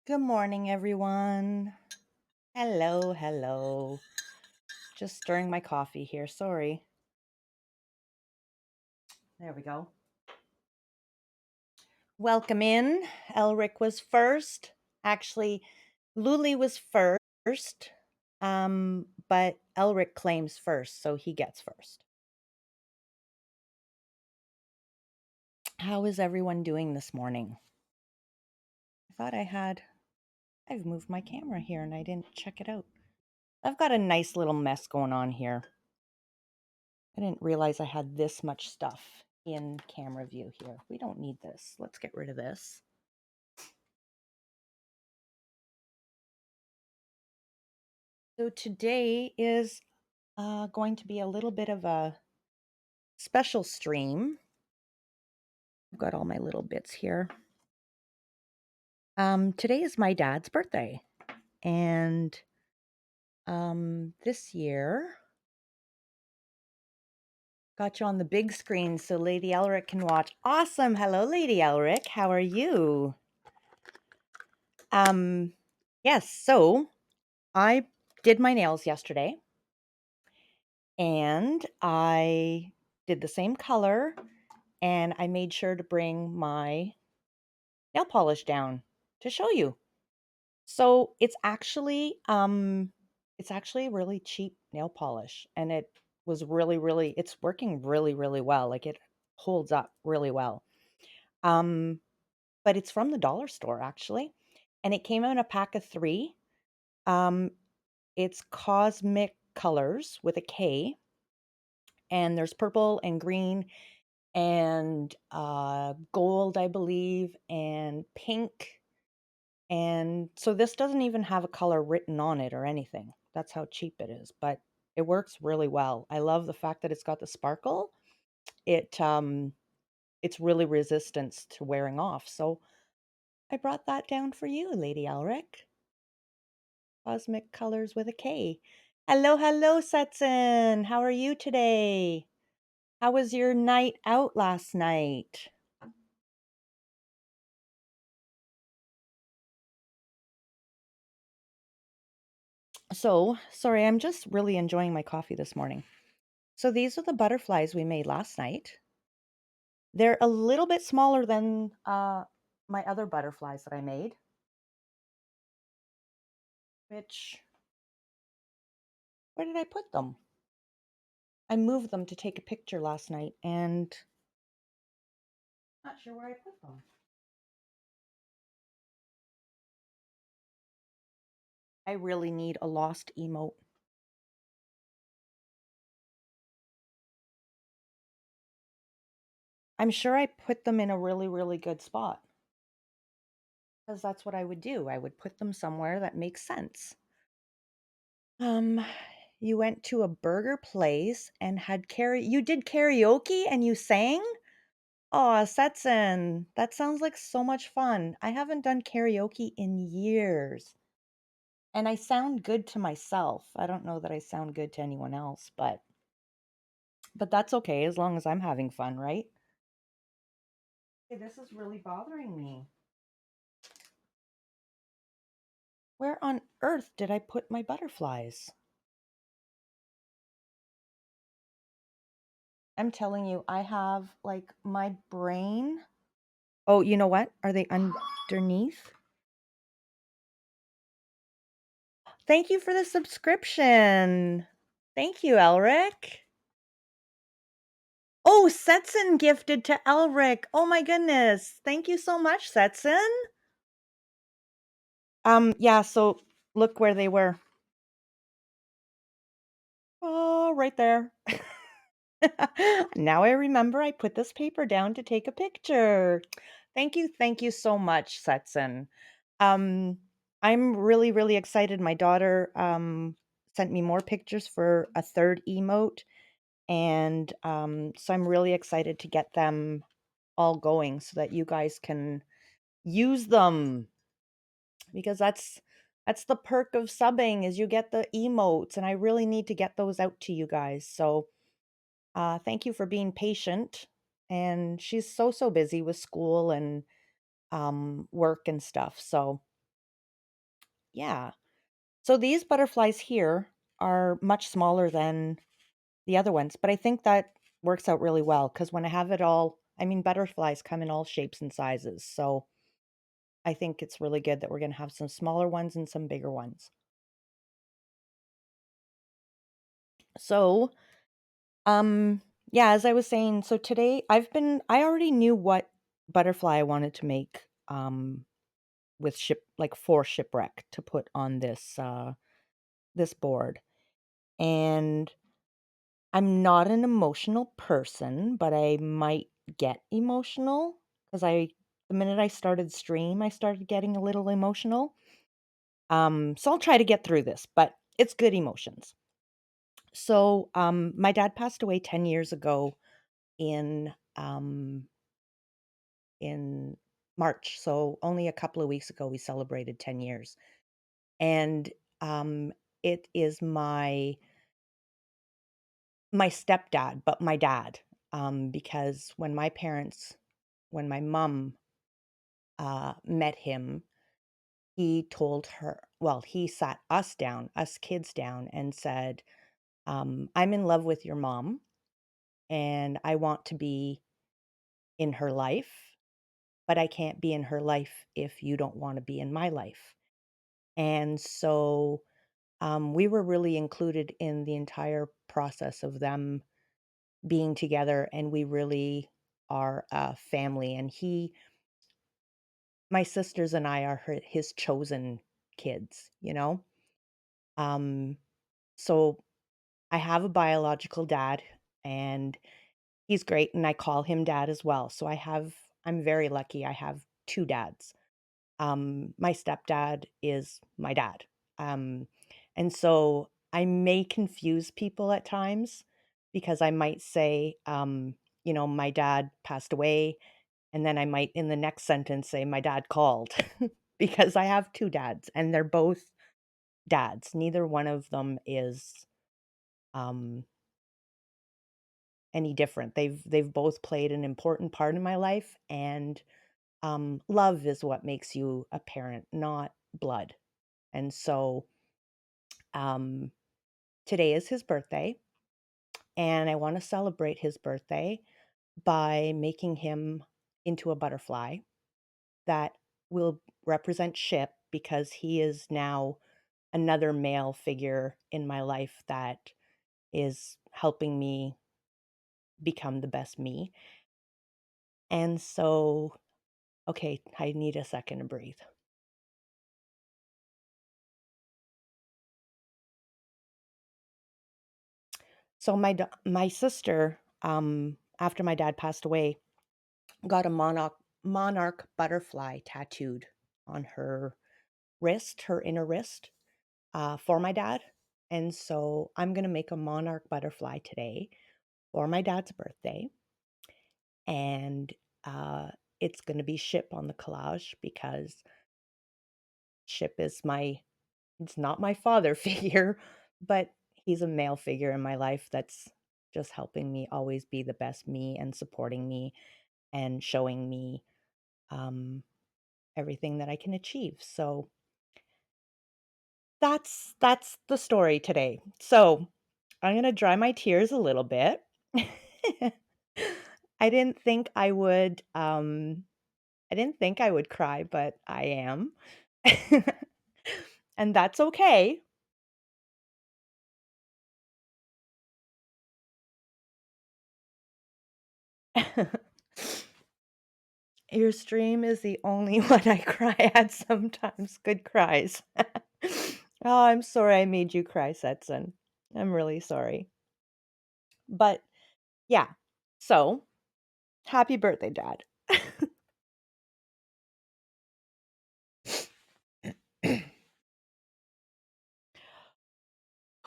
Good morning, everyone. Hello, hello. Just stirring my coffee here. Sorry. There we go. Welcome in. Elric was first. Actually, Luli was first. But Elric claims first, so he gets first. How is everyone doing this morning? I thought I've moved my camera here and I didn't check it out. I've got a nice little mess going on here. I didn't realize I had this much stuff in camera view here. We don't need this. Let's get rid of this. So today is going to be a little bit of a special stream. I've got all my little bits here. Today is my dad's birthday, and this year got you on the big screen so Lady Elric can watch. Awesome! Hello, Lady Elric. How are you? Yes. So I did my nails yesterday, and I did the same color, and I made sure to bring my nail polish down to show you. So it's actually really cheap nail polish, and it was really it's working really well. Like it holds up really well. Um but it's from the dollar store actually, and it came in a pack of 3. Um it's Cosmic Colors with a K, and there's purple and green and gold, I believe, and pink. And so this doesn't even have a color written on it or anything. That's how cheap it is, but it works really well. I love the fact that it's got the sparkle. It's really resistant to wearing off. So I brought that down for you, Lady Elric. Cosmic Colors with a K. Hello, hello, Setson. How are you today? How was your night out last night? So, sorry, I'm just really enjoying my coffee this morning. So these are the butterflies we made last night. They're a little bit smaller than my other butterflies that I made, which, where did I put them? I moved them to take a picture last night and not sure where I put them. I really need a lost emote. I'm sure I put them in a really good spot because that's what I would do. I would put them somewhere that makes sense. Um, you went to a burger place and had you did karaoke and you sang? Oh, Setson, that sounds like so much fun. I haven't done karaoke in years. And I sound good to myself. I don't know that I sound good to anyone else, but that's okay as long as I'm having fun, right? Hey, this is really bothering me. Where on earth did I put my butterflies? I'm telling you, I have like my brain. Oh, you know what? Are they underneath? Thank you for the subscription. Thank you, Elric. Oh, Setson gifted to Elric. Oh my goodness. Thank you so much, Setson. Yeah, so look where they were. Oh, right there. Now I remember I put this paper down to take a picture. Thank you so much, Setson. Um, I'm really excited. My daughter sent me more pictures for a third emote, and so I'm really excited to get them all going so that you guys can use them, because that's the perk of subbing is you get the emotes, and I really need to get those out to you guys. So thank you for being patient. And she's so busy with school and work and stuff. So Yeah. So these butterflies here are much smaller than the other ones, but I think that works out really well because when I have it all, I mean, butterflies come in all shapes and sizes. So I think it's really good that we're going to have some smaller ones and some bigger ones. So, um, yeah, as I was saying, so today I already knew what butterfly I wanted to make, with like for shipwreck to put on this board. And I'm not an emotional person, but I might get emotional because the minute I started stream, I started getting a little emotional. So I'll try to get through this, but it's good emotions. So, my dad passed away 10 years ago in, in March. So only a couple of weeks ago, we celebrated 10 years. And, it is my stepdad, but my dad, because when my mom, met him, he sat us kids down and said, "I'm in love with your mom, and I want to be in her life, but I can't be in her life if you don't wanna be in my life." And so, we were really included in the entire process of them being together, and we really are a family, and my sisters and I are his chosen kids, you know? Um, so I have a biological dad, and he's great, and I call him dad as well. So I'm very lucky. I have 2 dads. My stepdad is my dad. Um, and so I may confuse people at times because I might say, my dad passed away, and then I might in the next sentence say my dad called because I have 2 dads and they're both dads. Neither one of them is um any different. They've both played an important part in my life, and love is what makes you a parent, not blood. And so um today is his birthday, and I want to celebrate his birthday by making him into a butterfly that will represent Ship because he is now another male figure in my life that is helping me become the best me. And so, okay, I need a second to breathe. So my sister, after my dad passed away, got a monarch butterfly tattooed on her wrist, her inner wrist, for my dad. And so I'm gonna make a monarch butterfly today for my dad's birthday, and it's gonna be Ship on the collage because Ship is my it's not my father figure, but he's a male figure in my life that's just helping me always be the best me and supporting me and showing me um, everything that I can achieve. So that's the story today. So I'm gonna dry my tears a little bit. I didn't think I would. I didn't think I would cry, but I am, and that's okay. Your stream is the only one I cry at sometimes. Good cries. Oh, I'm sorry I made you cry, Setson. I'm really sorry. But yeah, so happy birthday, Dad.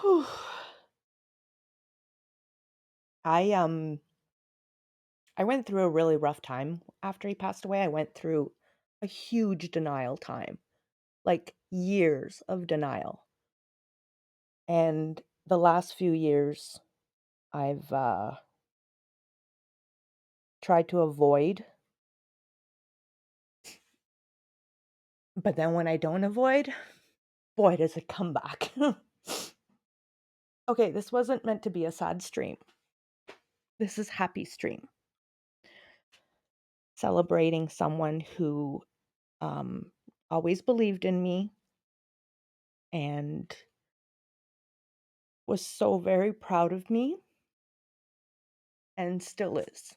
Whew. I I went through a really rough time after he passed away. I went through a huge denial time, like years of denial. And the last few years I've tried to avoid, but then when I don't avoid, boy, does it come back. Okay, this wasn't meant to be a sad stream. This is happy stream. Celebrating someone who um, always believed in me and was so very proud of me and still is.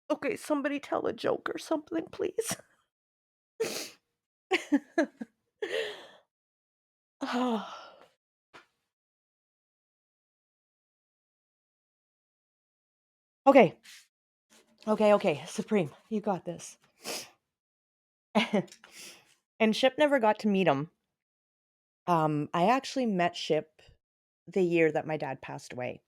Okay, somebody tell a joke or something, please. Ah, okay, okay, Supreme, you got this. And Ship never got to meet him. I actually met Ship the year that my dad passed away.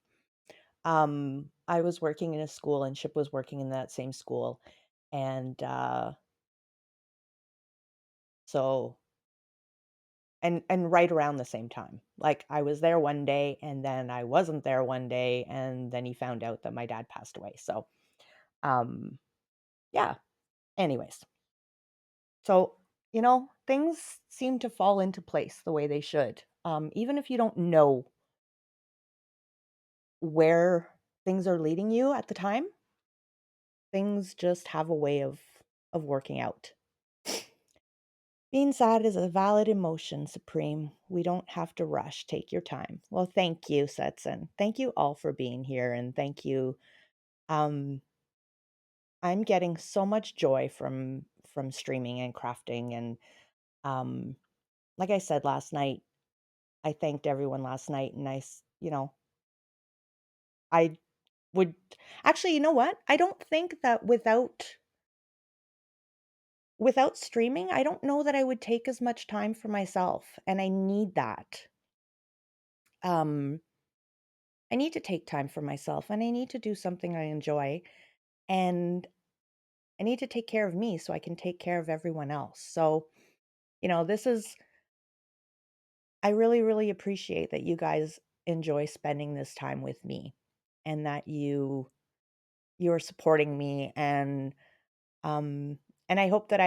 I was working in a school and Ship was working in that same school. And so and right around the same time. Like I was there one day and then I wasn't there one day and then he found out that my dad passed away. So um yeah, anyways. So, things seem to fall into place the way they should. Even if you don't know where things are leading you at the time, things just have a way of working out. Being sad is a valid emotion, Supreme. We don't have to rush. Take your time. Well, thank you, Setson. Thank you all for being here, and thank you. Um, I'm getting so much joy from streaming and crafting, and um, like I said last night, I thanked everyone last night, and I would actually, you know what? I don't think that without streaming, I don't know that I would take as much time for myself, and I need that. Um, I need to take time for myself, and I need to do something I enjoy, and I need to take care of me so I can take care of everyone else. So, this is I really, really appreciate that you guys enjoy spending this time with me and that you're supporting me um and I hope that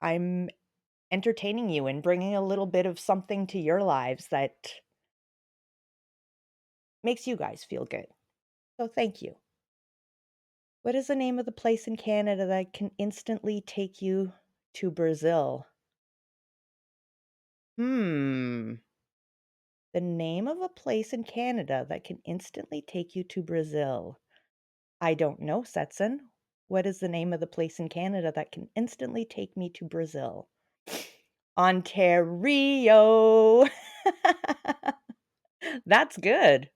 I'm entertaining you and bringing a little bit of something to your lives that makes you guys feel good. So thank you. What is the name of the place in Canada that can instantly take you to Brazil? Hmm. The name of a place in Canada that can instantly take you to Brazil. I don't know, Setson. What is the name of the place in Canada that can instantly take me to Brazil? Ontario. That's good.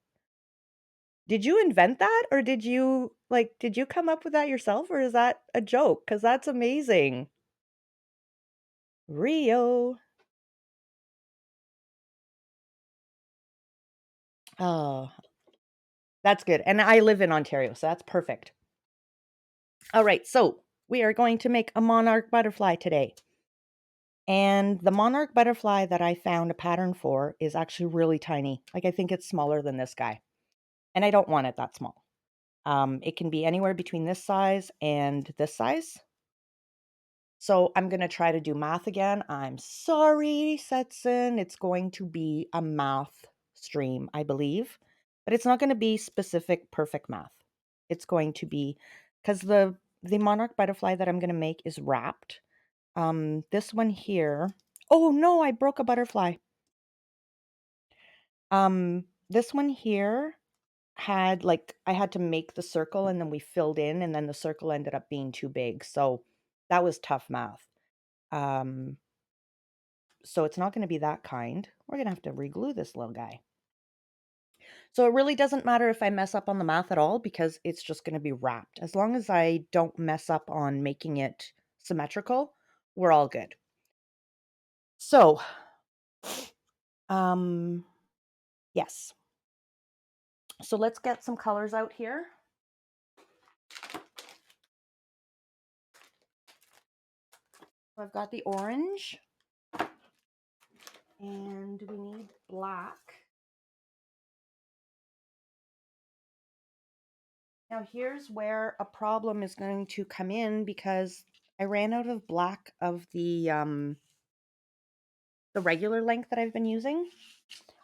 Did you invent that or did you come up with that yourself or is that a joke? Cuz that's amazing. Rio. Oh, that's good. And I live in Ontario, so that's perfect. All right, so we are going to make a monarch butterfly today. And the monarch butterfly that I found a pattern for is actually really tiny. Like I think it's smaller than this guy. And I don't want it that small. It can be anywhere between this size and this size. So I'm going to try to do math again. I'm sorry, Setson. It's going to be a math stream, I believe. But it's not going to be specific perfect math. It's going to be because the monarch butterfly that I'm going to make is wrapped. This one here. Oh no, I broke a butterfly. This one here had I had to make the circle and then we filled in and then the circle ended up being too big. So that was tough math. Um, so it's not going to be that kind. We're going to have to reglue this little guy. So it really doesn't matter if I mess up on the math at all because it's just going to be wrapped. As long as I don't mess up on making it symmetrical, we're all good. So, yes. So let's get some colors out here. So I've got the orange and we need black. Now here's where a problem is going to come in because I ran out of black of the regular length that I've been using.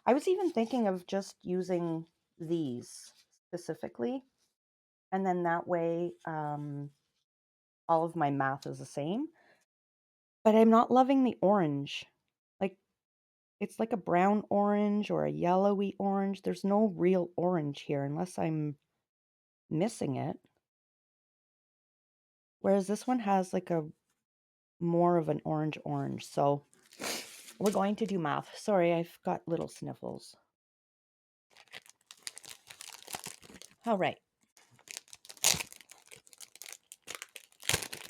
I was even thinking of just using these specifically, and then that way all of my math is the same. But I'm not loving the orange. Like, it's like a brown orange or a yellowy orange. There's no real orange here unless I'm missing it. Whereas this one has like a more of an orange. So we're going to do math. Sorry, I've got little sniffles. All right.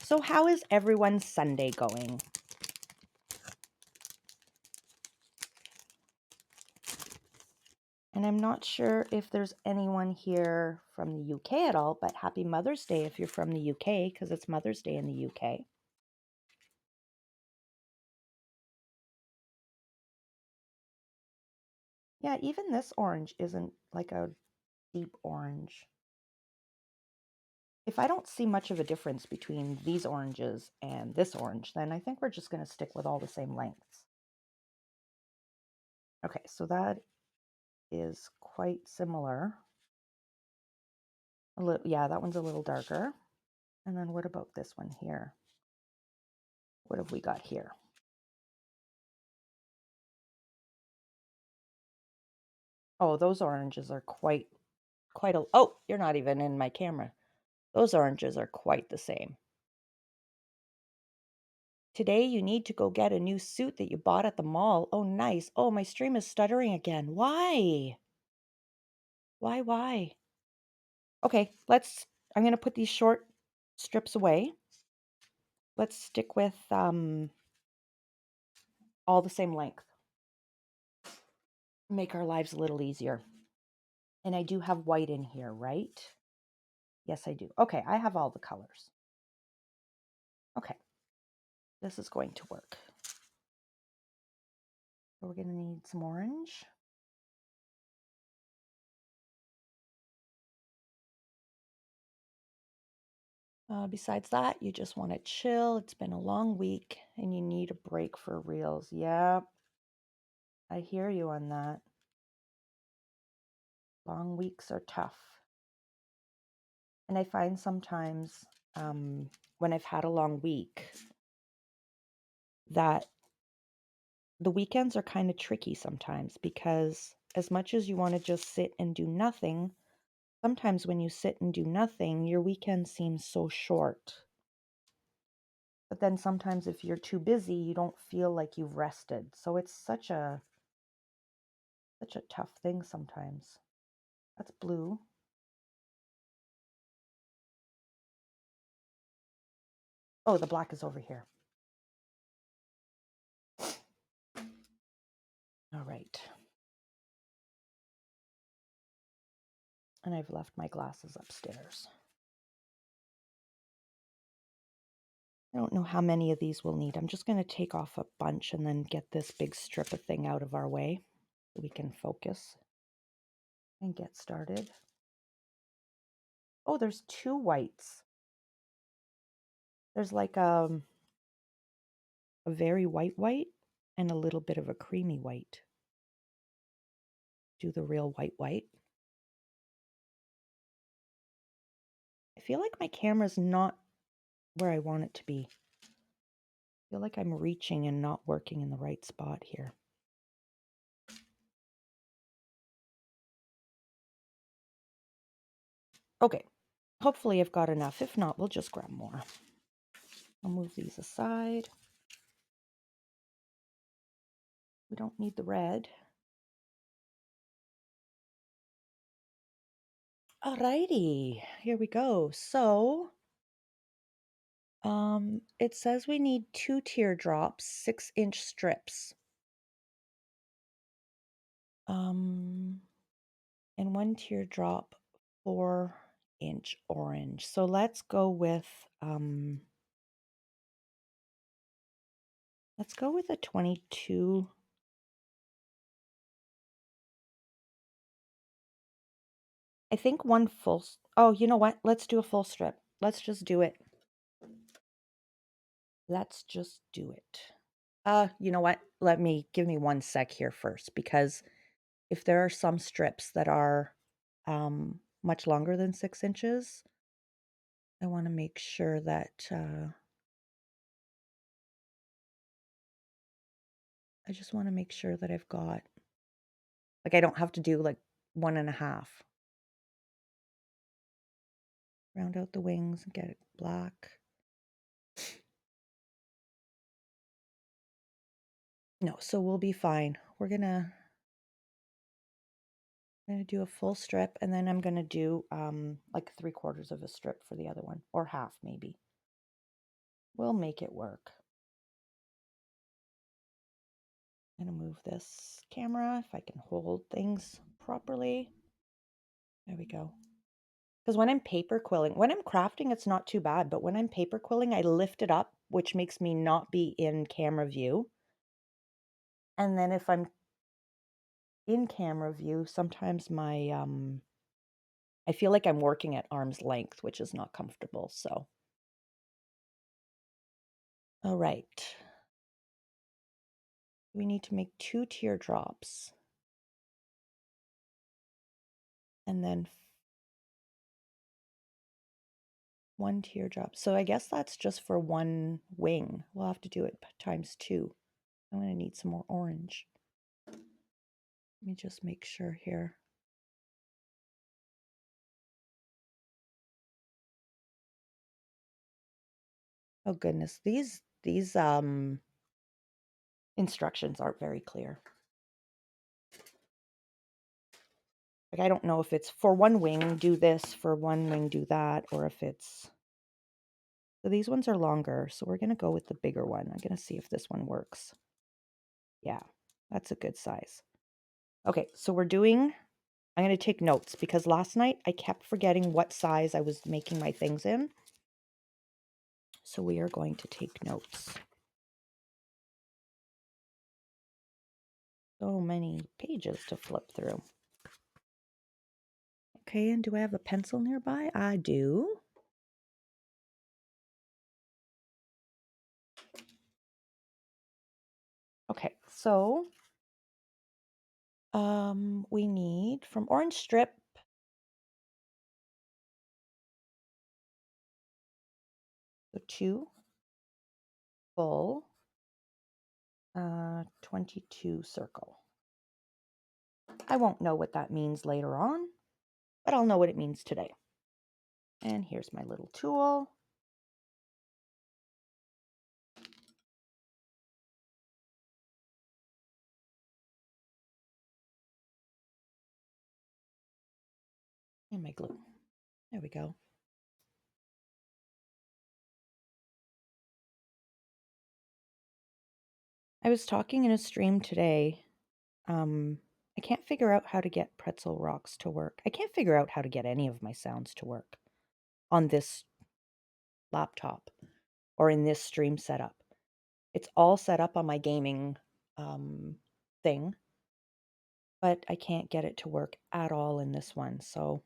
So how is everyone's Sunday going? And I'm not sure if there's anyone here from the UK at all, but happy Mother's Day if you're from the UK, because it's Mother's Day in the UK. Yeah, even this orange isn't like a deep orange. If I don't see much of a difference between these oranges and this orange, then I think we're just going to stick with all the same lengths. Okay, so that is quite similar. Yeah, that one's a little darker. And then what about this one here? What have we got here? Oh, those oranges are quite a, oh, you're not even in my camera. Those oranges are quite the same. Today you need to go get a new suit that you bought at the mall. Oh, nice. Oh, my stream is stuttering again. Why? Why? Okay, I'm going to put these short strips away. Let's stick with all the same length. Make our lives a little easier. And I do have white in here, right? Yes, I do. Okay, I have all the colors. Okay, this is going to work. So we're going to need some orange. Besides that, you just want to chill. It's been a long week and you need a break for reals. Yep, I hear you on that. Long weeks are tough. And I find sometimes when I've had a long week that the weekends are kind of tricky sometimes, because as much as you want to just sit and do nothing, sometimes when you sit and do nothing, your weekend seems so short. But then sometimes if you're too busy, you don't feel like you've rested. So it's such a tough thing sometimes. That's blue. Oh, the black is over here. All right. And I've left my glasses upstairs. I don't know how many of these we'll need. I'm just going to take off a bunch and then get this big strip of thing out of our way so we can focus and get started. Oh, there's two whites. There's like a very white and a little bit of a creamy white. Do the real white. I feel like my camera's not where I want it to be. I feel like I'm reaching and not working in the right spot here. Okay, hopefully I've got enough. If not, we'll just grab more. I'll move these aside. We don't need the red. Alrighty, here we go. So, it says we need 2 teardrops, 6-inch strips. And 1 teardrop, 4-inch orange. So let's go with a 22. I think one full. Oh, you know what? Let's do a full strip. Let's just do it. Let's just do it. You know what? Give me 1 sec here first, because if there are some strips that are, much longer than 6 inches, I wanna make sure that, I just wanna make sure that I've got like, I don't have to do, like, 1.5. Round out the wings and get it black. No, so we'll be fine. I'm gonna do a full strip, and then I'm gonna do, like, 3/4 of a strip for the other one, or half maybe. We'll make it work. I'm gonna move this camera if I can hold things properly. There we go. Because when I'm paper quilling, when I'm crafting, it's not too bad, but when I'm paper quilling, I lift it up, which makes me not be in camera view. And then if I'm in camera view, sometimes I feel like I'm working at arm's length, which is not comfortable. So, all right. We need to make 2 teardrops and then 1 teardrop. So I guess that's just for 1 wing. We'll have to do it times 2. I'm going to need some more orange. Let me just make sure here. Oh goodness, these instructions aren't very clear. Like, I don't know if it's for 1 wing do this, for 1 wing do that, or if it's so these ones are longer, so we're going to go with the bigger one. I'm going to see if this one works. Yeah, that's a good size. Okay, so I'm going to take notes because last night I kept forgetting what size I was making my things in. So we are going to take notes. So many pages to flip through. Okay, and do I have a pencil nearby? I do. Okay, so we need from orange strip, so 2 full, 22 circle. I won't know what that means later on, but I'll know what it means today. And here's my little tool. And my glue. There we go. I was talking in a stream today. I can't figure out how to get pretzel rocks to work. I can't figure out how to get any of my sounds to work on this laptop or in this stream setup. It's all set up on my gaming thing, but I can't get it to work at all in this one. So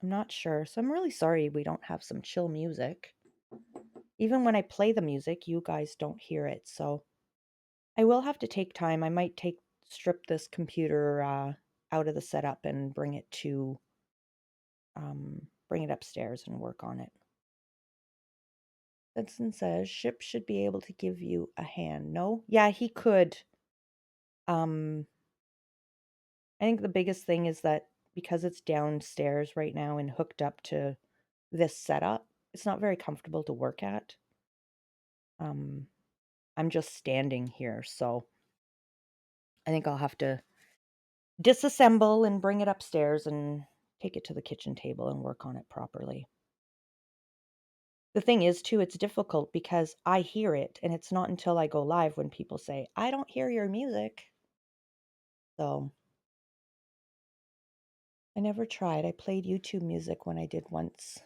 I'm not sure. So I'm really sorry we don't have some chill music. Even when I play the music, you guys don't hear it. So I will have to take time. I might strip this computer out of the setup and bring it upstairs and work on it. Benson says Ship should be able to give you a hand. No? Yeah, he could. I think the biggest thing is that because it's downstairs right now and hooked up to this setup, it's not very comfortable to work at. I'm just standing here, so I think I'll have to disassemble and bring it upstairs and take it to the kitchen table and work on it properly. The thing is, too, it's difficult because I hear it, and it's not until I go live when people say, I don't hear your music. So I never tried. I played YouTube music when I did once.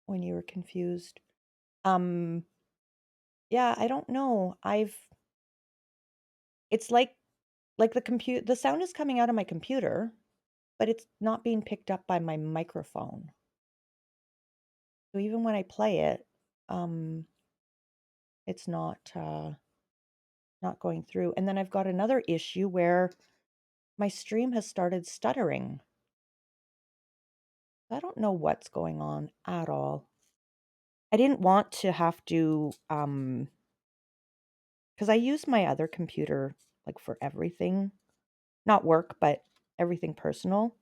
When you were confused. Um, yeah, I don't know. It's like the sound is coming out of my computer, but it's not being picked up by my microphone. So even when I play it, it's not going through. And then I've got another issue where my stream has started stuttering. I don't know what's going on at all. I didn't want to have to, because I use my other computer like for everything, not work, but everything personal,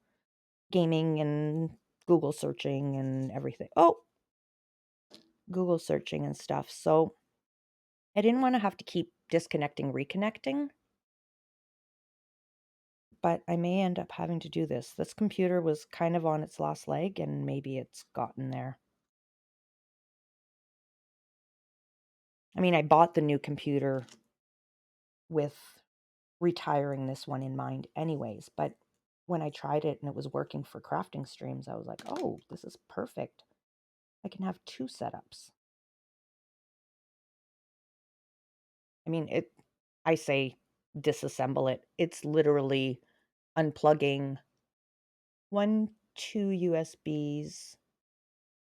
gaming and Google searching and everything. Oh, Google searching and stuff. So I didn't want to have to keep disconnecting, reconnecting, but I may end up having to do this. This computer was kind of on its last leg, and maybe it's gotten there. I mean, I bought the new computer with retiring this one in mind anyways, but when I tried it and it was working for crafting streams, I was like, oh, this is perfect. I can have two setups. I mean, I say disassemble it. It's literally unplugging two USBs,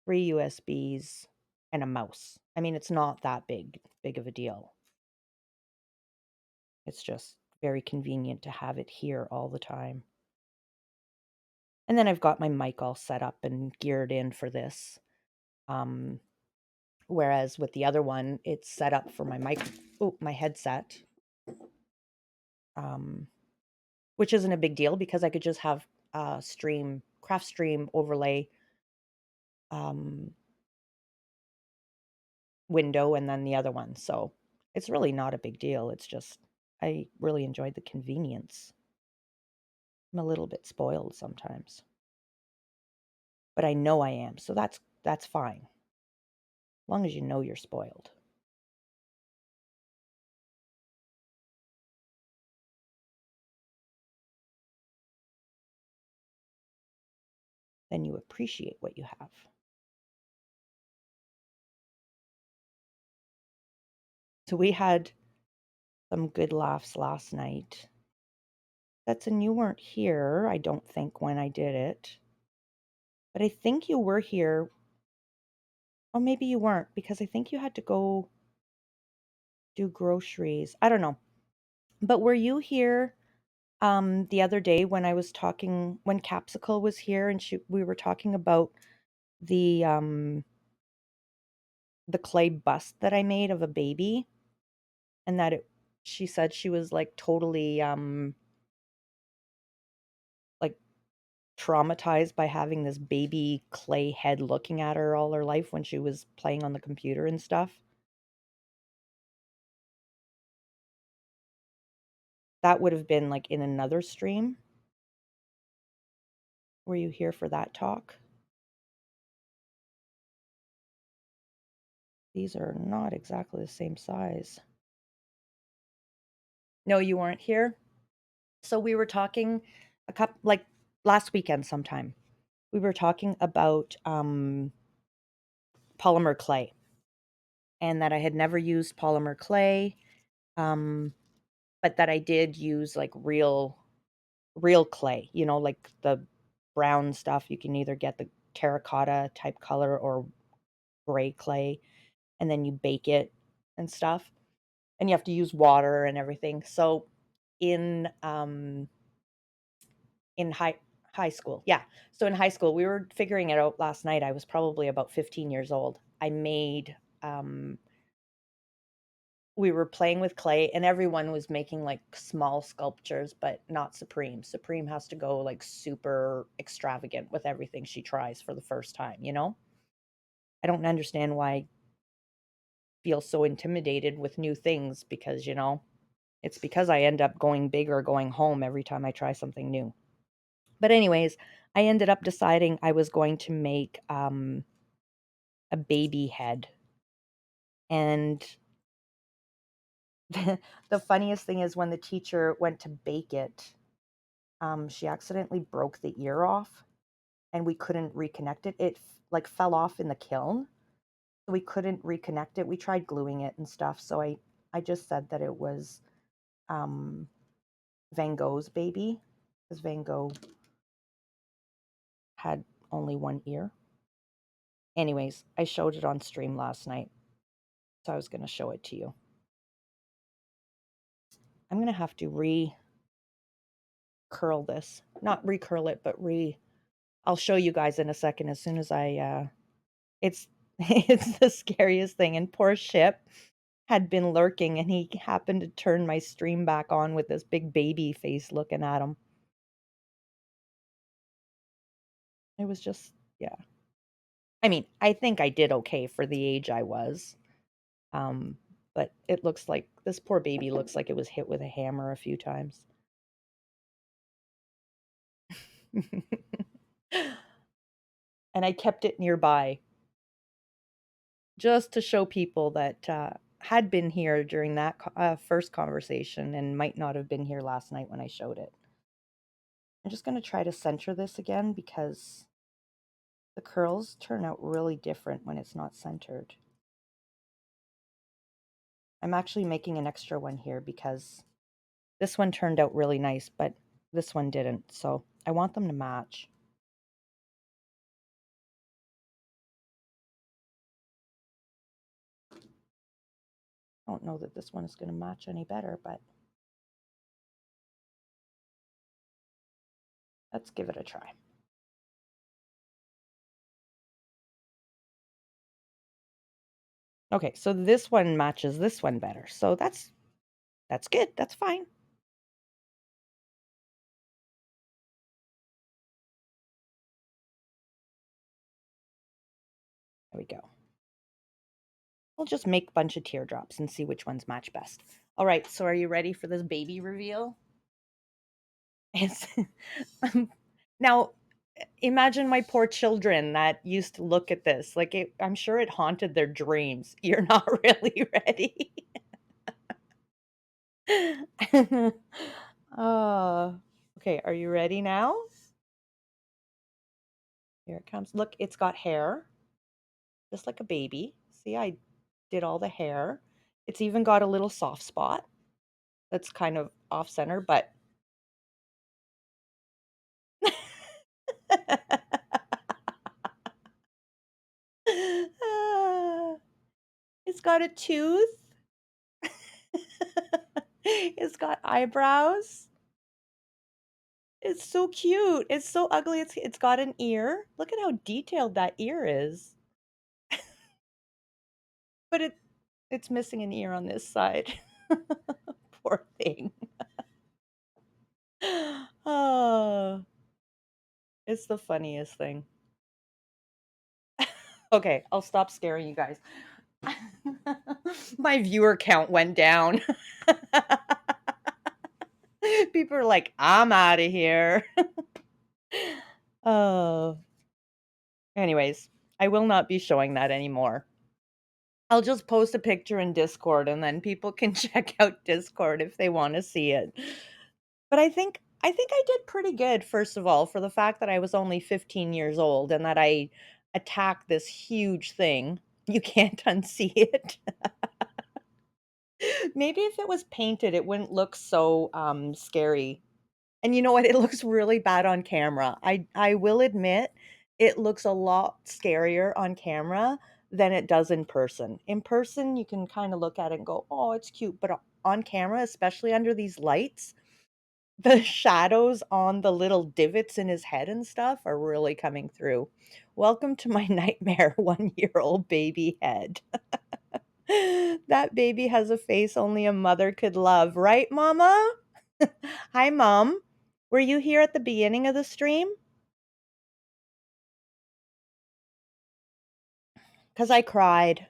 three USBs, and a mouse. I mean, it's not that big of a deal. It's just very convenient to have it here all the time. And then I've got my mic all set up and geared in for this. Whereas with the other one, it's set up for my headset, um, which isn't a big deal because I could just have a craft stream overlay um, window and then the other one. So it's really not a big deal. It's just I really enjoyed the convenience. I'm a little bit spoiled sometimes, but I know I am, so that's fine. As long as you know you're spoiled. Then you appreciate what you have. So we had some good laughs last night. And you weren't here, I don't think, when I did it. But I think you were here. Oh, maybe you weren't because I think you had to go do groceries. I don't know. But were you here the other day when I was talking when Capsicle was here and we were talking about the um the clay bust that I made of a baby and that she said she was like totally like traumatized by having this baby clay head looking at her all her life when she was playing on the computer and stuff. That would have been like in another stream. Were you here for that talk? These are not exactly the same size. No, you weren't here. So we were talking a couple like last weekend sometime. We were talking about polymer clay and that I had never used polymer clay, um, but that I did use like real clay, like the brown stuff. You can either get the terracotta type color or gray clay, and then you bake it and stuff. And you have to use water and everything. So in in high school, yeah. So in high school, we were figuring it out last night. I was probably about 15 years old. I made we were playing with clay and everyone was making like small sculptures, but not Supreme. Supreme has to go like super extravagant with everything she tries for the first time. I don't understand why I feel so intimidated with new things because it's because I end up going big or going home every time I try something new. But anyways, I ended up deciding I was going to make a baby head. And the funniest thing is when the teacher went to bake it, she accidentally broke the ear off and we couldn't reconnect it. It like fell off in the kiln. So we couldn't reconnect it. We tried gluing it and stuff. So I just said that it was um, Van Gogh's baby because Van Gogh had only one ear. Anyways, I showed it on stream last night, so I was gonna show it to you. I'm gonna have to re-curl this. Not re-curl it, but I'll show you guys in a second as soon as it's it's the scariest thing, and poor Ship had been lurking, and he happened to turn my stream back on with this big baby face looking at him. It was just yeah. I mean, I think I did okay for the age I was. But it looks like this poor baby looks like it was hit with a hammer a few times. And I kept it nearby just to show people that had been here during that first conversation and might not have been here last night when I showed it. I'm just going to try to center this again because the curls turn out really different when it's not centered. I'm actually making an extra one here because this one turned out really nice, but this one didn't. So I want them to match. I don't know that this one is going to match any better, but let's give it a try. Okay, so this one matches this one better. So that's good. That's fine. There we go. We'll just make a bunch of teardrops and see which ones match best. All right, so are you ready for this baby reveal? It's now imagine my poor children that used to look at this. Like I'm sure it haunted their dreams. You're not really ready. Oh, okay. Are you ready now? Here it comes. Look, it's got hair, just like a baby. See, I did all the hair. It's even got a little soft spot that's kind of off center, but it's got a tooth. It's got eyebrows. It's so cute. It's so ugly. It's got an ear. Look at how detailed that ear is. But it's missing an ear on this side. Poor thing. Oh, it's the funniest thing. Okay, I'll stop scaring you guys. My viewer count went down. People are like, I'm out of here. Oh, anyways, I will not be showing that anymore. I'll just post a picture in Discord and then people can check out Discord if they want to see it. But I think I did pretty good, first of all, for the fact that I was only 15 years old and that I attacked this huge thing. You can't unsee it. Maybe if it was painted, it wouldn't look so scary. And you know what? It looks really bad on camera. I will admit it looks a lot scarier on camera than it does in person. In person, you can kind of look at it and go, "Oh, it's cute." But on camera, especially under these lights, the shadows on the little divots in his head and stuff are really coming through. Welcome to my nightmare 1-year-old baby head. That baby has a face only a mother could love, right, Mama? Hi, Mom. Were you here at the beginning of the stream? Because I cried.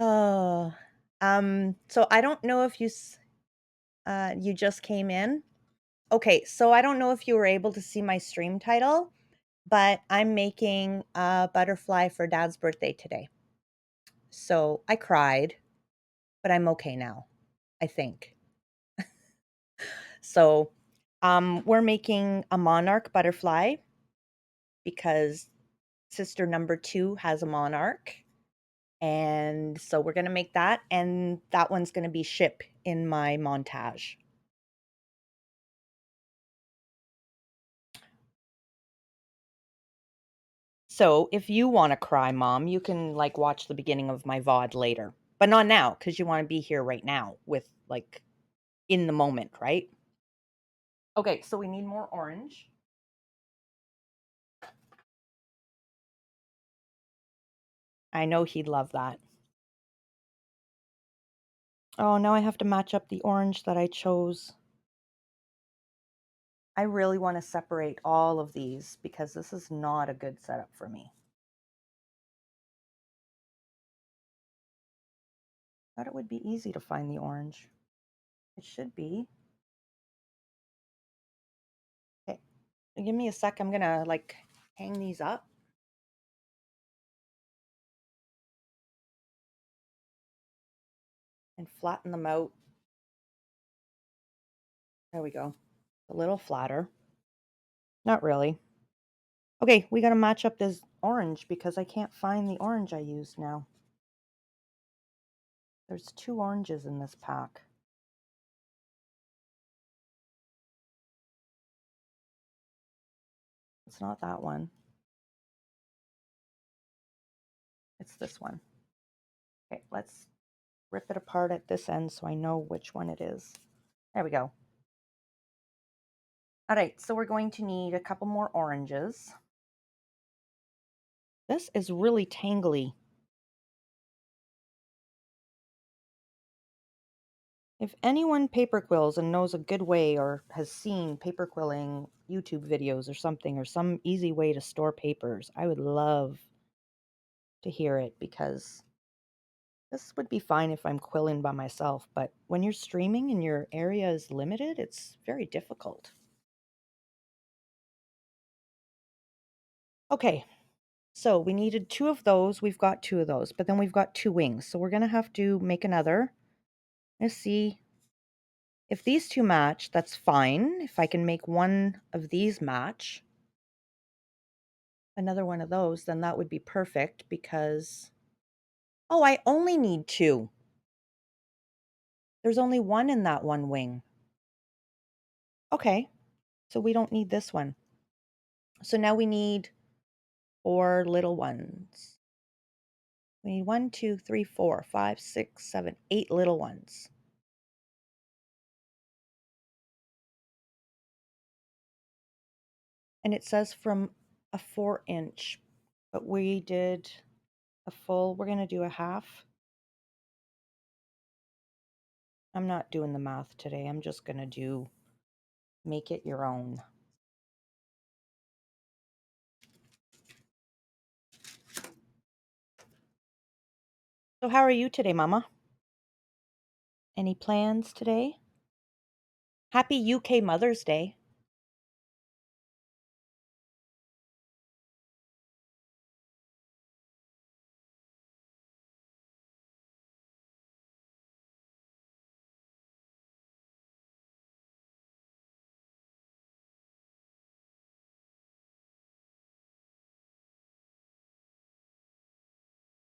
Oh, so I don't know if you just came in. Okay, so I don't know if you were able to see my stream title, but I'm making a butterfly for Dad's birthday today. So I cried, but I'm okay now, I think. So, we're making a monarch butterfly because sister number 2 has a monarch. And so we're going to make that, and that one's going to be Ship in my montage. So if you want to cry, Mom, you can like watch the beginning of my VOD later, but not now because you want to be here right now with like in the moment, right? Okay, so we need more orange. I know he'd love that. Oh, now I have to match up the orange that I chose. I really want to separate all of these because this is not a good setup for me. Thought it would be easy to find the orange. It should be. Okay, give me a sec. I'm gonna like hang these up. And flatten them out. There we go. A little flatter. Not really. Okay, we gotta match up this orange because I can't find the orange I used now. There's 2 oranges in this pack. It's not that one. It's this one. Okay, let's rip it apart at this end so I know which one it is. There we go. All right, so we're going to need a couple more oranges. This is really tangly. If anyone paper quills and knows a good way or has seen paper quilling YouTube videos or something, or some easy way to store papers, I would love to hear it because this would be fine if I'm quilling by myself, but when you're streaming and your area is limited, it's very difficult. Okay, so we needed 2 of those. We've got 2 of those, but then we've got 2 wings. So we're going to have to make another. Let's see if these 2 match, that's fine. If I can make one of these match, another one of those, then that would be perfect because, oh, I only need 2. There's only 1 in that one wing. Okay, so we don't need this one. So now we need 4 little ones. We need 1, 2, 3, 4, 5, 6, 7, 8 little ones. And it says from a 4-inch, but we did a full, we're going to do a half. I'm not doing the math today. I'm just going to make it your own. So how are you today, Mama? Any plans today? Happy UK Mother's Day.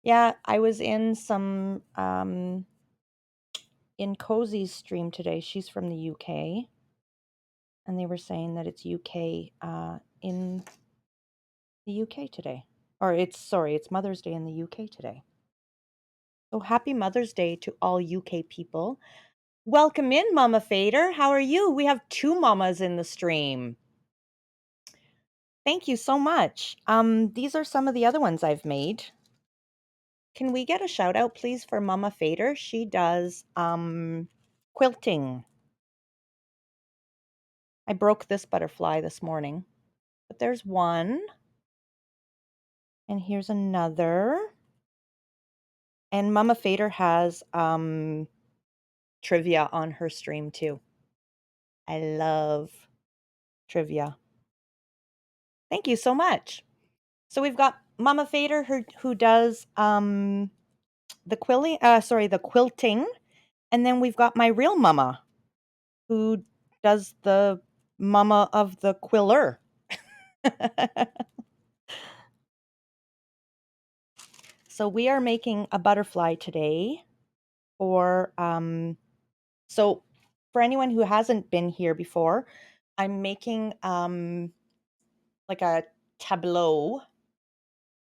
Yeah, I was in some in Cozy's stream today. She's from the UK, and they were saying that it's UK in the UK today. Or it's Mother's Day in the UK today. So happy Mother's Day to all UK people. Welcome in, Mama Fader. How are you? We have 2 mamas in the stream. Thank you so much. These are some of the other ones I've made. Can we get a shout out, please, for Mama Fader? She does quilting. I broke this butterfly this morning, but there's one. And here's another. And Mama Fader has trivia on her stream too. I love trivia. Thank you so much. So we've got Mama Fader who does the quilting, and then we've got my real mama who does the mama of the quiller. So we are making a butterfly today for so for anyone who hasn't been here before, I'm making like a tableau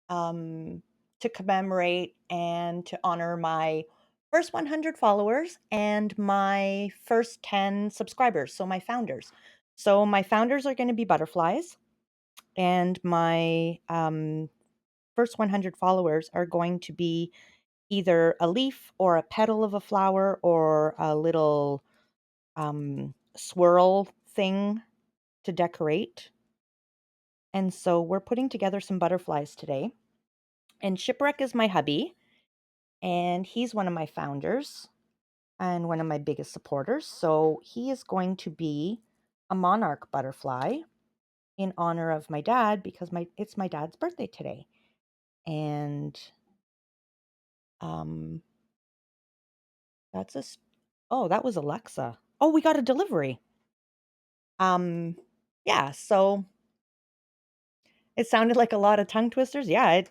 to commemorate and to honor my first 100 followers and my first 10 subscribers, so my founders. So my founders are going to be butterflies, and my first 100 followers are going to be either a leaf or a petal of a flower or a little swirl thing to decorate. And so we're putting together some butterflies today. And Shipwreck is my hubby, and he's one of my founders and one of my biggest supporters. So he is going to be a monarch butterfly in honor of my dad because it's my dad's birthday today. And um that's oh, that was Alexa. Oh, we got a delivery. Um yeah, so it sounded like a lot of tongue twisters. Yeah, it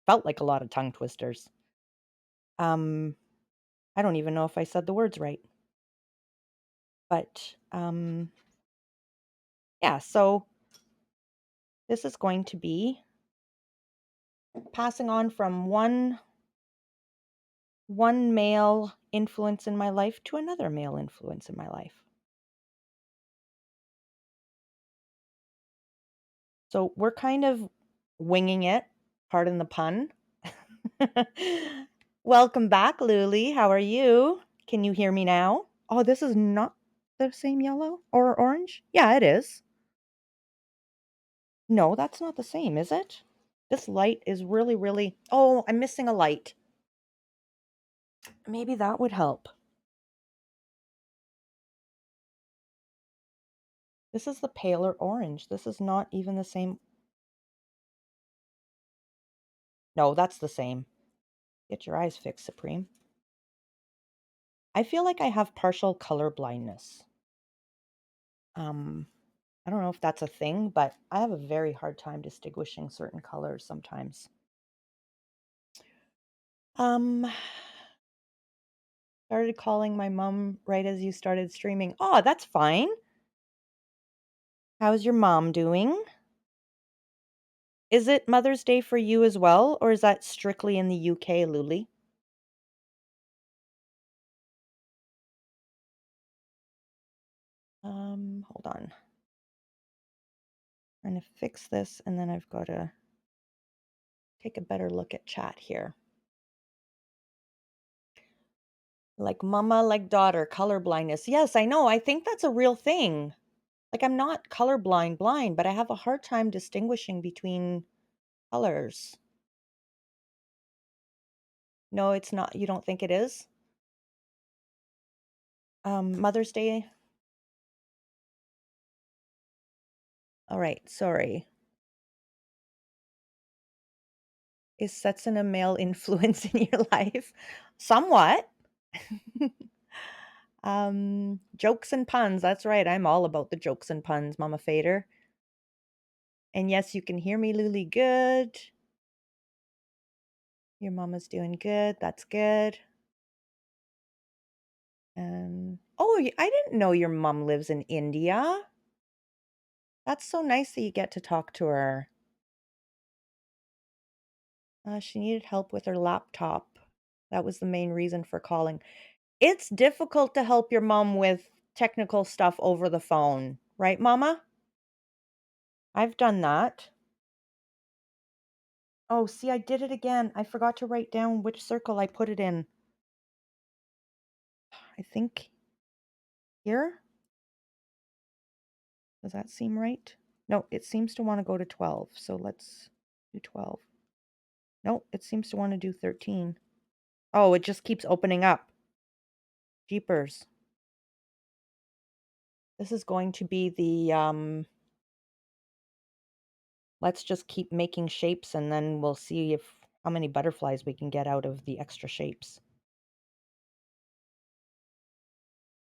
felt like a lot of tongue twisters. Um I don't even know if I said the words right. But yeah, so this is going to be passing on from one male influence in my life to another male influence in my life. So we're kind of winging it, pardon the pun. Welcome back, Luli. How are you? Can you hear me now? Oh, this is not the same yellow or orange? Yeah, it is. No, that's not the same, is it? This light is really, really. Oh, I'm missing a light. Maybe that would help. This is the paler orange. This is not even the same. No, that's the same. Get your eyes fixed, Supreme. I feel like I have partial color blindness. Um, I don't know if that's a thing, but I have a very hard time distinguishing certain colors sometimes. Um, Started calling my mom right as you started streaming. Oh, that's fine. How's your mom doing? Is it Mother's Day for you as well, or is that strictly in the UK, Luli? Hold on. I'm trying to fix this, and then I've got to take a better look at chat here. Like mama, like daughter, color blindness. Yes, I know. I think that's a real thing. Like I'm not colorblind blind, but I have a hard time distinguishing between colors. No, it's not. You don't think it is? Mother's Day. All right, sorry. Is Setsun a male influence in your life? Somewhat. Jokes and puns. That's right. I'm all about the jokes and puns, Mama Fader. And yes, you can hear me, Luli. Good. Your mama's doing good. That's good. And oh, I didn't know your mom lives in India. That's so nice that you get to talk to her. She needed help with her laptop. That was the main reason for calling. It's difficult to help your mom with technical stuff over the phone, right, Mama? I've done that. Oh, see, I did it again. I forgot to write down which circle I put it in. I think here. Does that seem right? No, it seems to want to go to 12. So let's do 12. No, it seems to want to do 13. Oh, it just keeps opening up. Jeepers. This is going to be the let's just keep making shapes and then we'll see if how many butterflies we can get out of the extra shapes.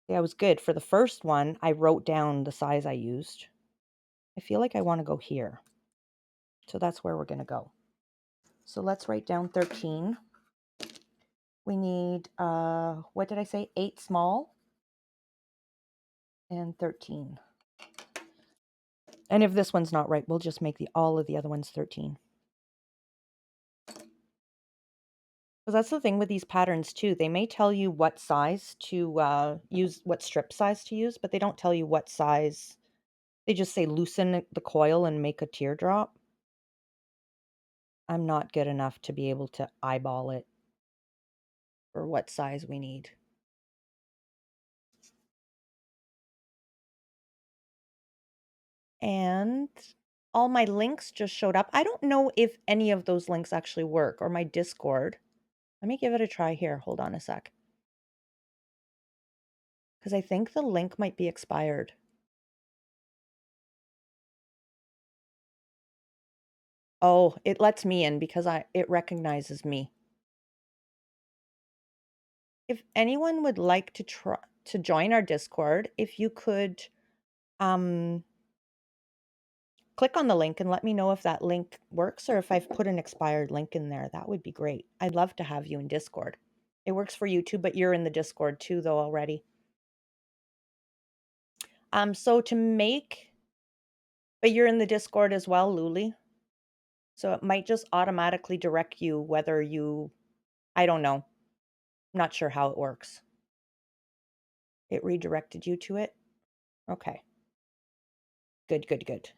Yeah, it was good. For the first one, I wrote down the size I used. I feel like I want to go here. So that's where we're going to go. So let's write down 13. We need, what did I say? 8 small and 13. And if this one's not right, we'll just make all of the other ones 13. 'Cause that's the thing with these patterns too. They may tell you what size to, use, what strip size to use, but they don't tell you what size. They just say loosen the coil and make a teardrop. I'm not good enough to be able to eyeball it for what size we need. And all my links just showed up. I don't know if any of those links actually work, or my Discord. Let me give it a try here. Hold on a sec. Because I think the link might be expired. Oh, it lets me in because it recognizes me. If anyone would like to try to join our Discord, if you could um click on the link and let me know if that link works or if I've put an expired link in there. That would be great. I'd love to have you in Discord. It works for you too, but you're in the Discord too though already. So to make, but you're in the Discord as well, Luli. So it might just automatically direct you whether you, I don't know. I'm not sure how it works. It redirected you to it? Okay. Good, good, good.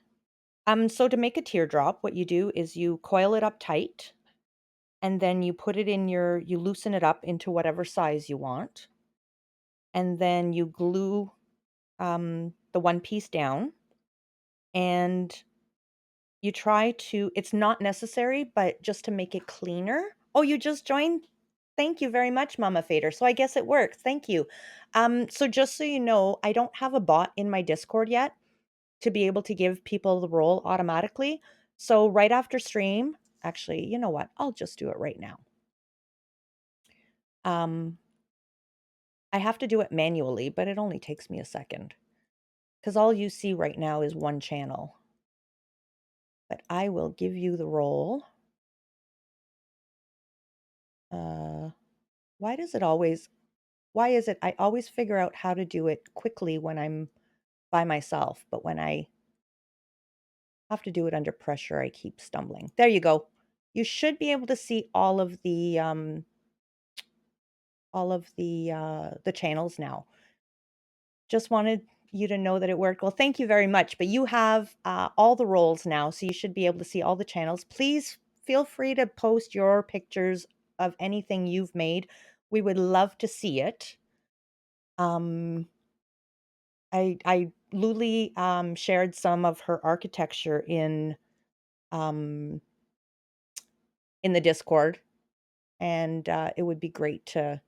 So to make a teardrop, what you do is you coil it up tight and then you put it in you loosen it up into whatever size you want. And then you glue the one piece down and you try to, it's not necessary, but just to make it cleaner. Oh, you just joined? Thank you very much, Mama Fader. So I guess it works. Thank you. So just so you know, I don't have a bot in my Discord yet to be able to give people the role automatically. So right after stream, actually, you know what? I'll just do it right now. Um, I have to do it manually, but it only takes me a second because all you see right now is one channel. But I will give you the role. Uh, why is it I always figure out how to do it quickly when I'm by myself, but when I have to do it under pressure, I keep stumbling. There you go. You should be able to see all of the channels now. Just wanted you to know that it worked. Well, thank you very much. But you have all the roles now, so you should be able to see all the channels. Please feel free to post your pictures of anything you've made. We would love to see it. I Luli shared some of her architecture um, in the Discord, and it would be great to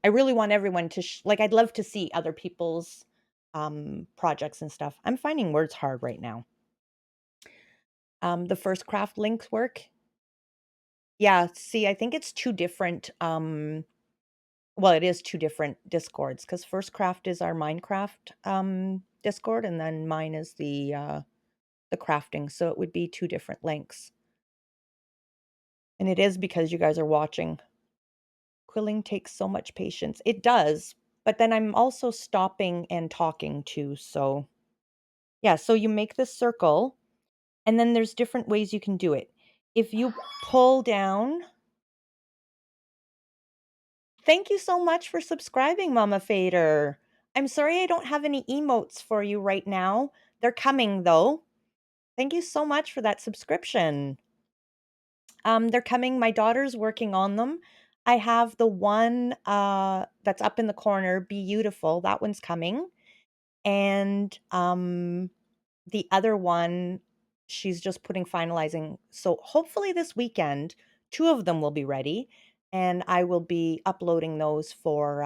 I really want everyone to like, I'd love to see other people's projects and stuff. I'm finding words hard right now. The first craft links work. Yeah, see, I think it's two different well, it is two different Discords because first craft is our Minecraft Discord and then mine is the crafting. So it would be two different links. And it is because you guys are watching. Quilling takes so much patience. It does, but then I'm also stopping and talking too. So yeah, so you make this circle and then there's different ways you can do it. If you pull down, thank you so much for subscribing, Mama Fader. I'm sorry I don't have any emotes for you right now. They're coming though. Thank you so much for that subscription. They're coming. My daughter's working on them. I have the one that's up in the corner, Bee-YOU-tiful. That one's coming. And the other one, she's just finalizing. So hopefully this weekend, two of them will be ready. And I will be uploading those for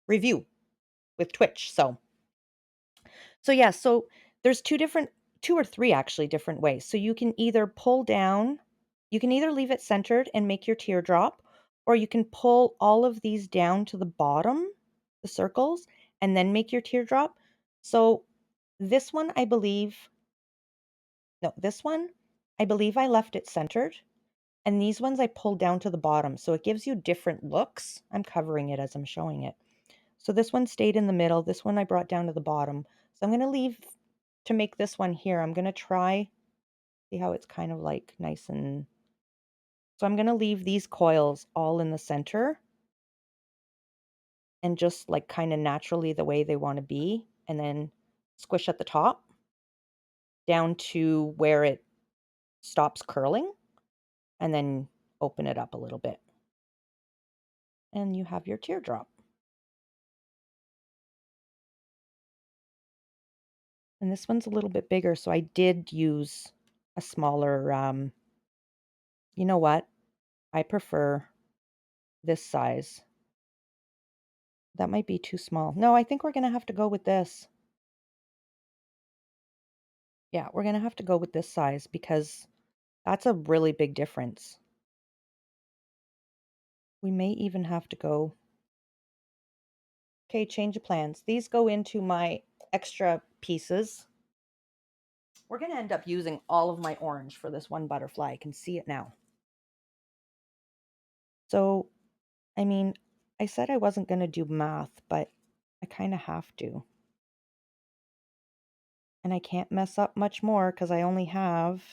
review with Twitch. So yeah, so there's two or three actually different ways. So you can either pull down, you can either leave it centered and make your teardrop, or you can pull all of these down to the bottom, the circles, and then make your teardrop. So this one, I believe, no, this one, I believe I left it centered. And these ones I pulled down to the bottom. So it gives you different looks. I'm covering it as I'm showing it. So this one stayed in the middle. This one I brought down to the bottom. So I'm going to leave to make this one here, I'm going to try, see how it's kind of like nice and, so I'm going to leave these coils all in the center and just like kind of naturally the way they want to be, and then squish at the top down to where it stops curling, and then open it up a little bit. And you have your teardrop. And this one's a little bit bigger, so I did use a smaller, you know what? I prefer this size. That might be too small. No, I think we're going to have to go with this. Yeah, we're going to have to go with this size because that's a really big difference. We may even have to go. Okay, change of plans. These go into my extra pieces. We're going to end up using all of my orange for this one butterfly. I can see it now. So, I mean, I said I wasn't going to do math, but I kind of have to. And I can't mess up much more because I only have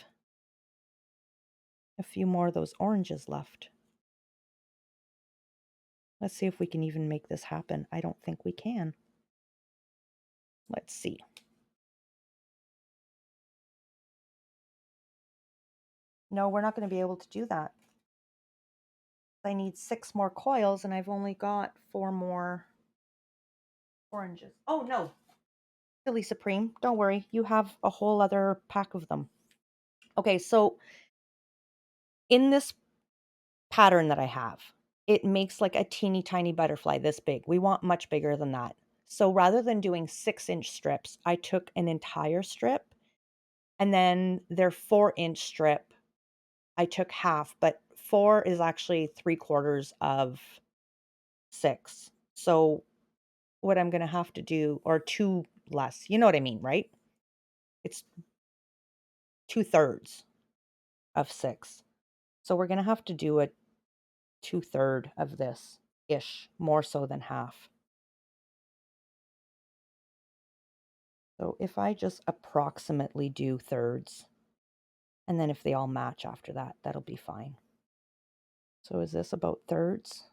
a few more of those oranges left. Let's see if we can even make this happen. I don't think we can. Let's see. No, we're not going to be able to do that. I need 6 more coils and I've only got 4 more oranges. Oh, no. Silly Supreme, don't worry. You have a whole other pack of them. Okay, so in this pattern that I have, it makes like a teeny tiny butterfly this big. We want much bigger than that. So rather than doing 6-inch strips, I took an entire strip, and then their 4-inch strip, I took half, but 4 is actually 3/4 of 6. So what I'm going to have to do, or 2 less, you know what I mean, right? It's 2/3 of 6. So we're going to have to do a 2/3 of this ish, more so than half. So if I just approximately do thirds, and then if they all match after that, that'll be fine. So is this about thirds?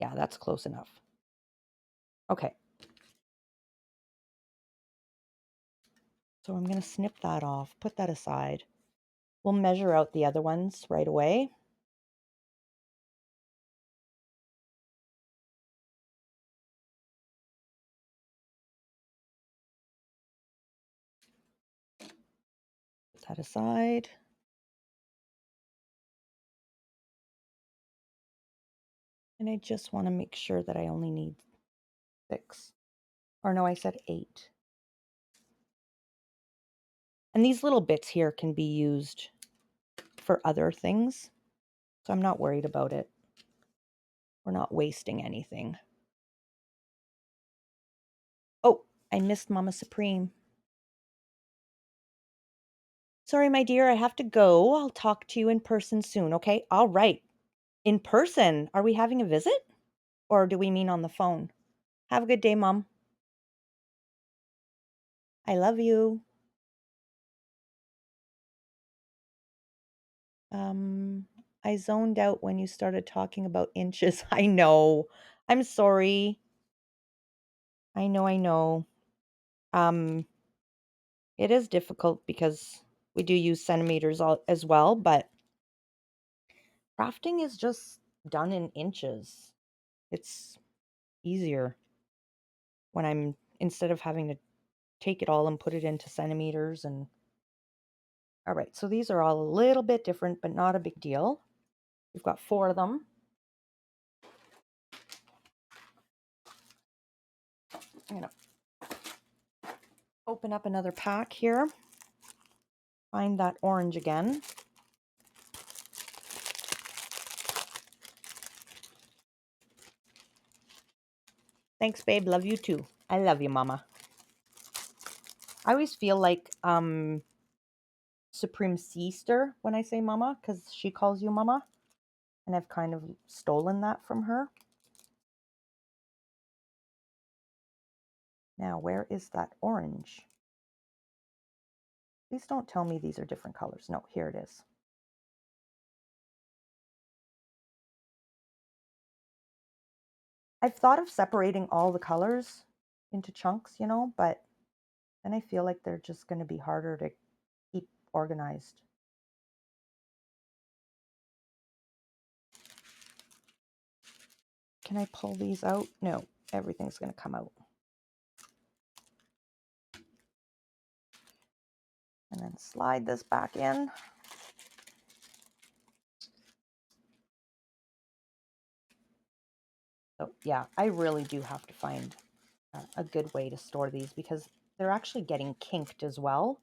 Yeah, that's close enough. Okay. So I'm going to snip that off, put that aside. We'll measure out the other ones right away. Put that aside. And I just want to make sure that I only need 6. Or no, I said 8. And these little bits here can be used for other things, so I'm not worried about it. We're not wasting anything. Oh, I missed Mama Supreme. Sorry, my dear, I have to go. I'll talk to you in person soon, okay? All right. In person. Are we having a visit? Or do we mean on the phone? Have a good day, Mom. I love you. Um, I zoned out when you started talking about inches. I know. I'm sorry. I know, I know. Um, it is difficult because we do use centimeters as well, but crafting is just done in inches. It's easier when I'm, instead of having to take it all and put it into centimeters. And all right, so these are all a little bit different, but not a big deal. We've got 4 of them. I'm gonna open up another pack here. Find that orange again. Thanks, babe. Love you too. I love you, Mama. I always feel like Supreme Sister when I say Mama, because she calls you Mama, and I've kind of stolen that from her. Now, where is that orange? Please don't tell me these are different colors. No, here it is. I've thought of separating all the colors into chunks, you know, but then I feel like they're just going to be harder to keep organized. Can I pull these out? No, everything's going to come out. And then slide this back in. So yeah, I really do have to find a good way to store these because they're actually getting kinked as well.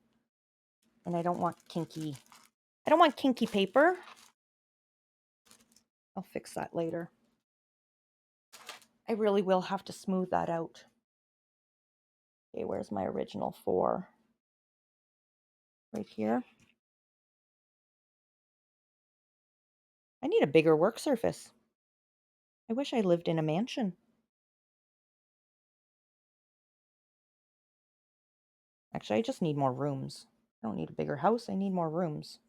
And I don't want kinky paper. I'll fix that later. I really will have to smooth that out. Okay, where's my original 4? Right here. I need a bigger work surface. I wish I lived in a mansion. Actually, I just need more rooms. I don't need a bigger house, I need more rooms.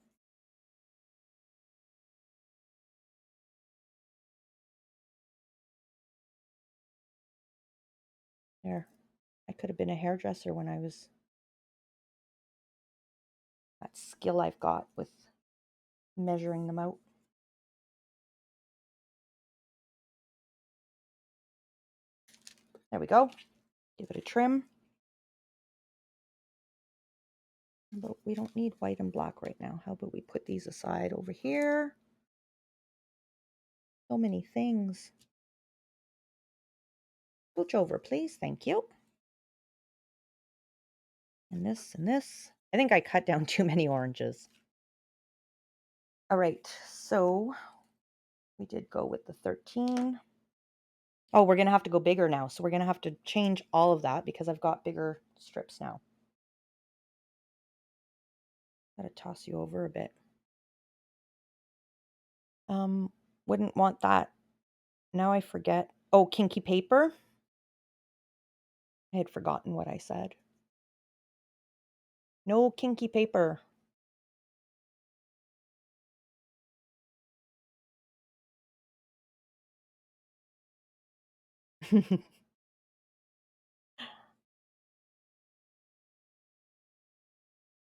There. I could have been a hairdresser when I was... That skill I've got with measuring them out. There we go. Give it a trim. But we don't need white and black right now. How about we put these aside over here? So many things. Scooch over, please. Thank you. And this and this. I think I cut down too many oranges. All right, so we did go with the 13. Oh, we're going to have to go bigger now. So we're going to have to change all of that because I've got bigger strips now. Gotta toss you over a bit. Wouldn't want that. Now I forget. Oh, kinky paper. I had forgotten what I said. No kinky paper.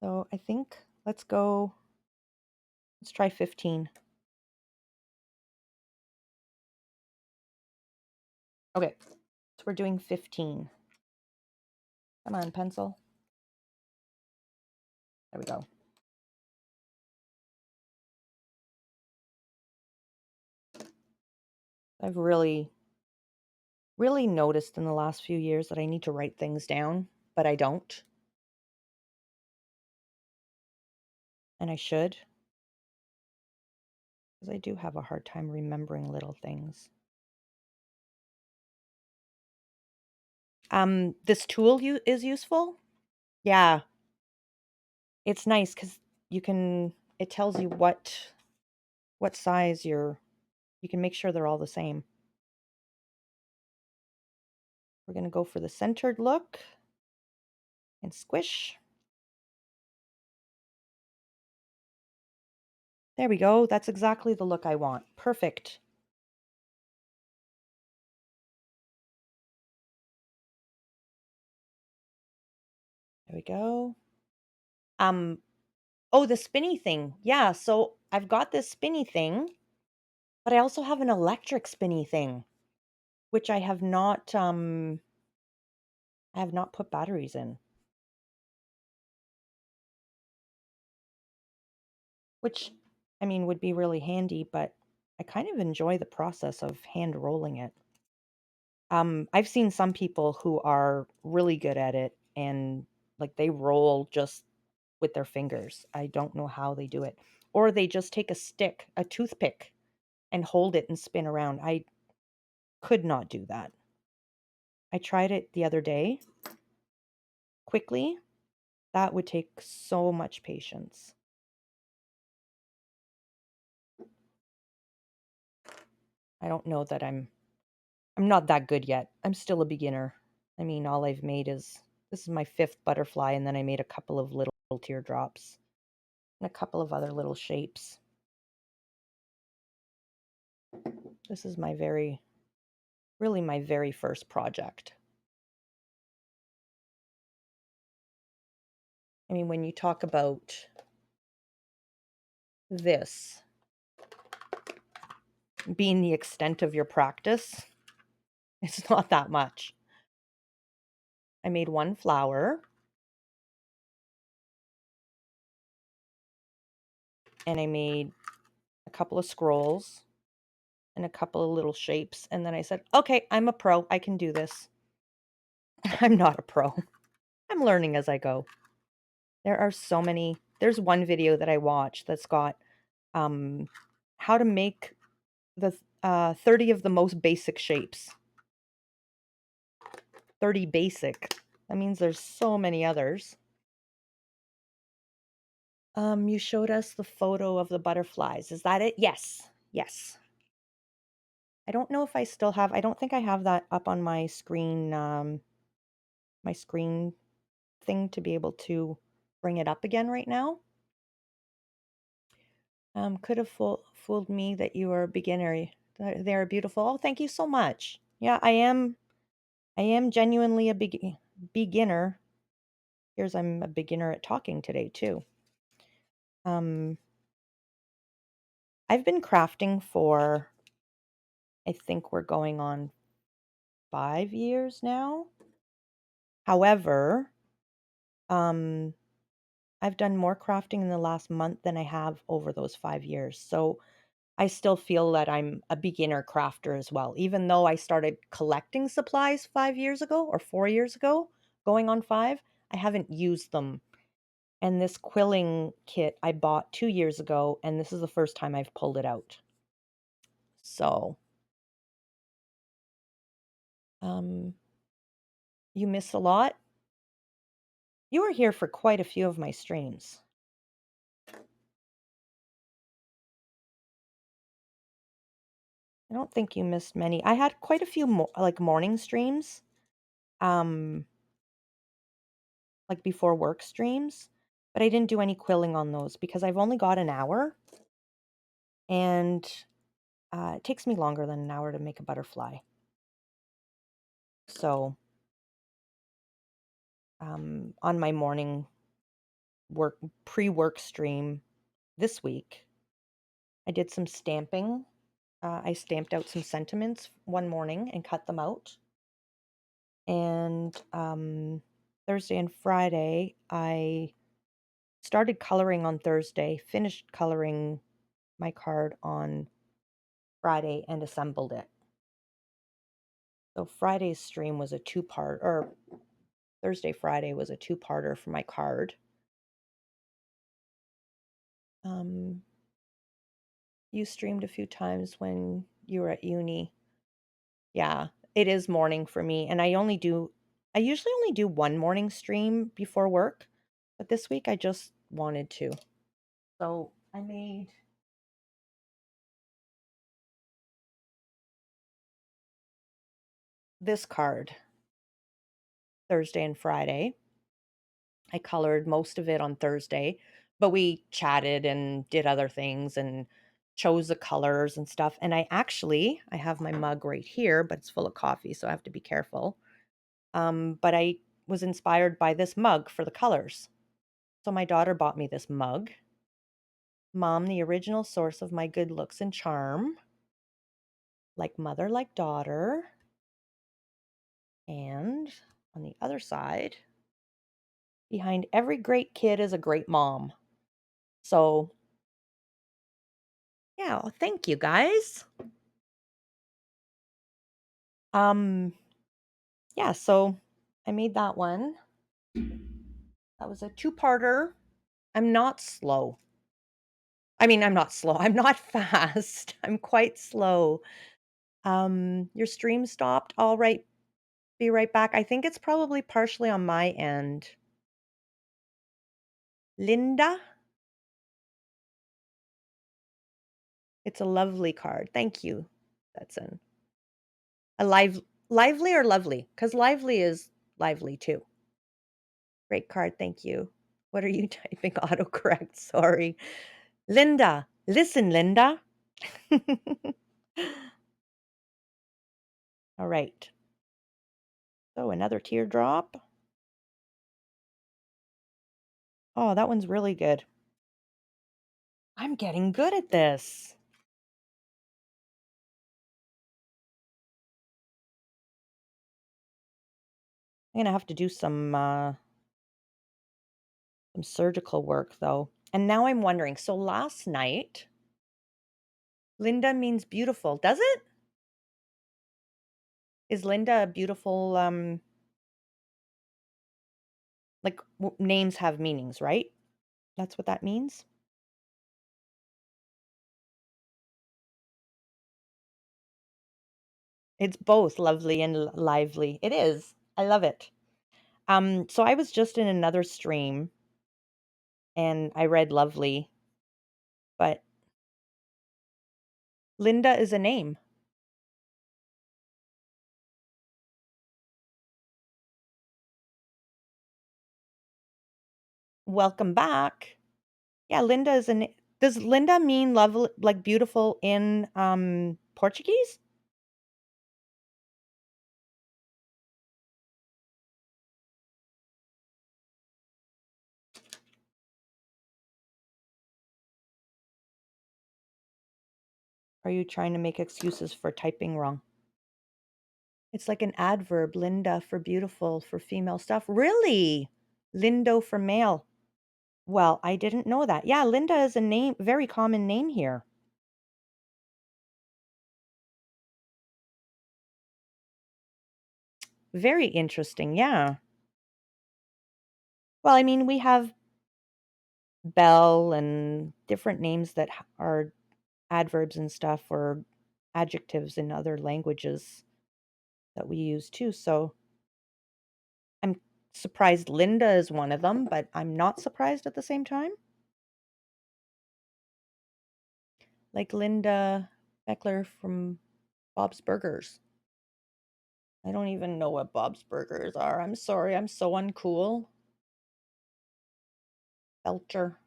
So I think let's try 15. Okay, so we're doing 15. Come on, pencil. There we go. I've really noticed in the last few years that I need to write things down, but I don't. And I should. Because I do have a hard time remembering little things. This tool is useful. Yeah. It's nice because it tells you what size you can make sure they're all the same. We're going to go for the centered look and squish. There we go. That's exactly the look I want. Perfect. There we go. Oh, the spinny thing. Yeah, so I've got this spinny thing, but I also have an electric spinny thing, which I have not put batteries in. Which, I mean, would be really handy, but I kind of enjoy the process of hand rolling it. I've seen some people who are really good at it and like they roll just with their fingers. I don't know how they do it. Or they just take a toothpick, and hold it and spin around. I could not do that. I tried it the other day quickly. That would take so much patience. I don't know that I'm not that good yet. I'm still a beginner. I mean, all I've made is this is my 5th butterfly, and then I made a couple of little teardrops and a couple of other little shapes. This is really my very first project. I mean, when you talk about this being the extent of your practice, it's not that much. I made 1 flower, and I made a couple of scrolls and a couple of little shapes, and then I said, "Okay, I'm a pro. I can do this." I'm not a pro. I'm learning as I go. There are so many. There's one video that I watched that's got um, how to make the 30 of the most basic shapes. 30 basic. That means there's so many others. You showed us the photo of the butterflies. Is that it? Yes. Yes. I don't know if I still have, I don't think I have that up on my screen thing to be able to bring it up again right now. Could have fooled me that you are a beginner. They're beautiful. Oh, thank you so much. Yeah, I am. I am genuinely a beginner. Here's I'm a beginner at talking today too. Um, I've been crafting for, I think we're going on 5 years now. However, um, I've done more crafting in the last month than I have over those 5 years. So I still feel that I'm a beginner crafter as well, even though I started collecting supplies 5 years ago or 4 years ago, going on 5. I haven't used them. And this quilling kit I bought 2 years ago, and this is the first time I've pulled it out. So, um, you miss a lot. You were here for quite a few of my streams. I don't think you missed many. I had quite a few like morning streams, um, like before work streams, but I didn't do any quilling on those because I've only got an hour, and it takes me longer than an hour to make a butterfly. So, on my morning pre-work stream this week, I did some stamping. I stamped out some sentiments one morning and cut them out. And Thursday and Friday, I started coloring on Thursday, finished coloring my card on Friday, and assembled it. So Friday's stream was a two-part, or Thursday, Friday was a two-parter for my card. You streamed a few times when you were at uni. Yeah, it is morning for me, and I usually only do one morning stream before work, but this week I just wanted to. So I made this card Thursday and Friday. I colored most of it on Thursday, but we chatted and did other things and chose the colors and stuff. And I have my mug right here, but it's full of coffee, so I have to be careful. But I was inspired by this mug for the colors. So my daughter bought me this mug. Mom, the original source of my good looks and charm. Like mother, like daughter. And on the other side, behind every great kid is a great mom. So, yeah, well, thank you guys. Um, yeah, so I made that one. That was a two-parter. I'm not slow. I mean, I'm not slow. I'm not fast. I'm quite slow. Your stream stopped. All right, be right back. I think it's probably partially on my end. Linda, it's a lovely card. Thank you. That's a lively or lovely? Because lively is lively too. Great card, thank you. What are you typing? Autocorrect, sorry. Linda, listen, Linda. All right. So another teardrop. Oh, that one's really good. I'm getting good at this. I'm gonna have to do some surgical work though. And now I'm wondering, so last night, Linda means beautiful, does it? Is Linda a beautiful, like names have meanings, right? That's what that means? It's both lovely and lively. It is. I love it. So I was just in another stream and I read lovely, but Linda is a name. Welcome back. Yeah, Linda is a does Linda mean lovely, like beautiful in Portuguese? Are you trying to make excuses for typing wrong? It's like an adverb, Linda for beautiful for female stuff. Really? Lindo for male. Well, I didn't know that. Yeah, Linda is a name, very common name here. Very interesting. Yeah. Well, I mean, we have Belle and different names that are adverbs and stuff or adjectives in other languages that we use too. So I'm surprised Linda is one of them, but I'm not surprised at the same time. Like Linda Beckler from Bob's Burgers. I don't even know what Bob's Burgers are. I'm sorry. I'm so uncool. Belcher.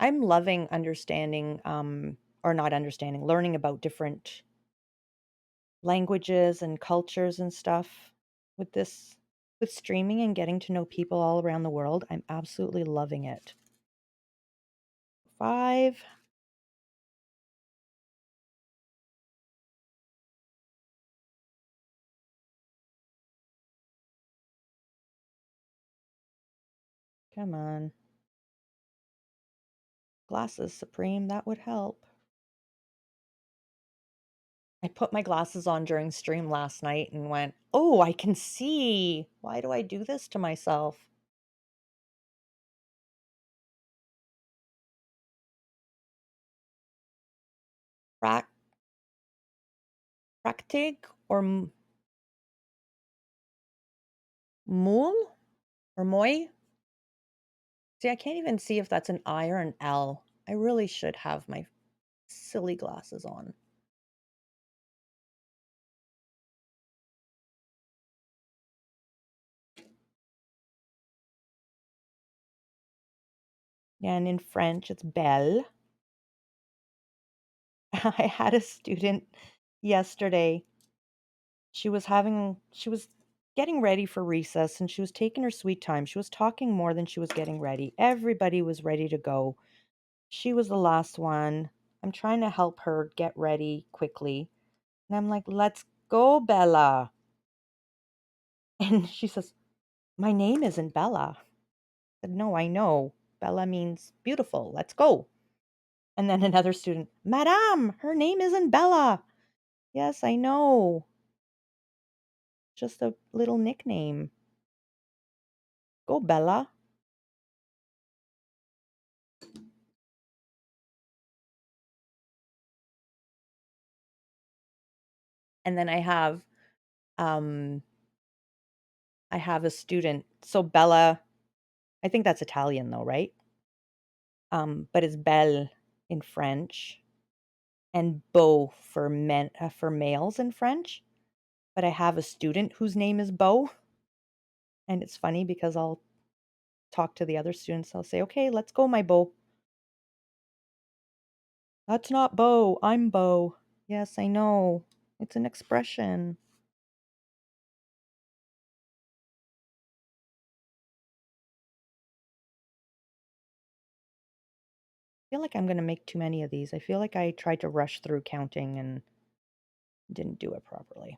I'm loving understanding, or not understanding, learning about different languages and cultures and stuff with this, with streaming and getting to know people all around the world. I'm absolutely loving it. 5. Come on. Glasses, Supreme, that would help. I put my glasses on during stream last night and went, "Oh, I can see. Why do I do this to myself?" Prac Practig or Mool or Moy? See, I can't even see if that's an I or an L. I really should have my silly glasses on. And in French, it's belle. I had a student yesterday. She was getting ready for recess and she was taking her sweet time. She was talking more than she was getting ready. Everybody was ready to go. She was the last one. I'm trying to help her get ready quickly. And I'm like, "Let's go, Bella." And she says, "My name isn't Bella." I said, "No, I know. Bella means beautiful. Let's go." And then another student, "Madame, her name isn't Bella." "Yes, I know. Just a little nickname. Go, Bella." And then I have um I have a student. So Bella, I think that's Italian though, right? But it's belle in French and beau for men for males in French. But I have a student whose name is Beau, and it's funny because I'll talk to the other students. I'll say, "Okay, let's go, my Beau." That's not Beau. I'm Beau. Yes, I know. It's an expression. I feel like I'm gonna make too many of these. I feel like I tried to rush through counting and didn't do it properly.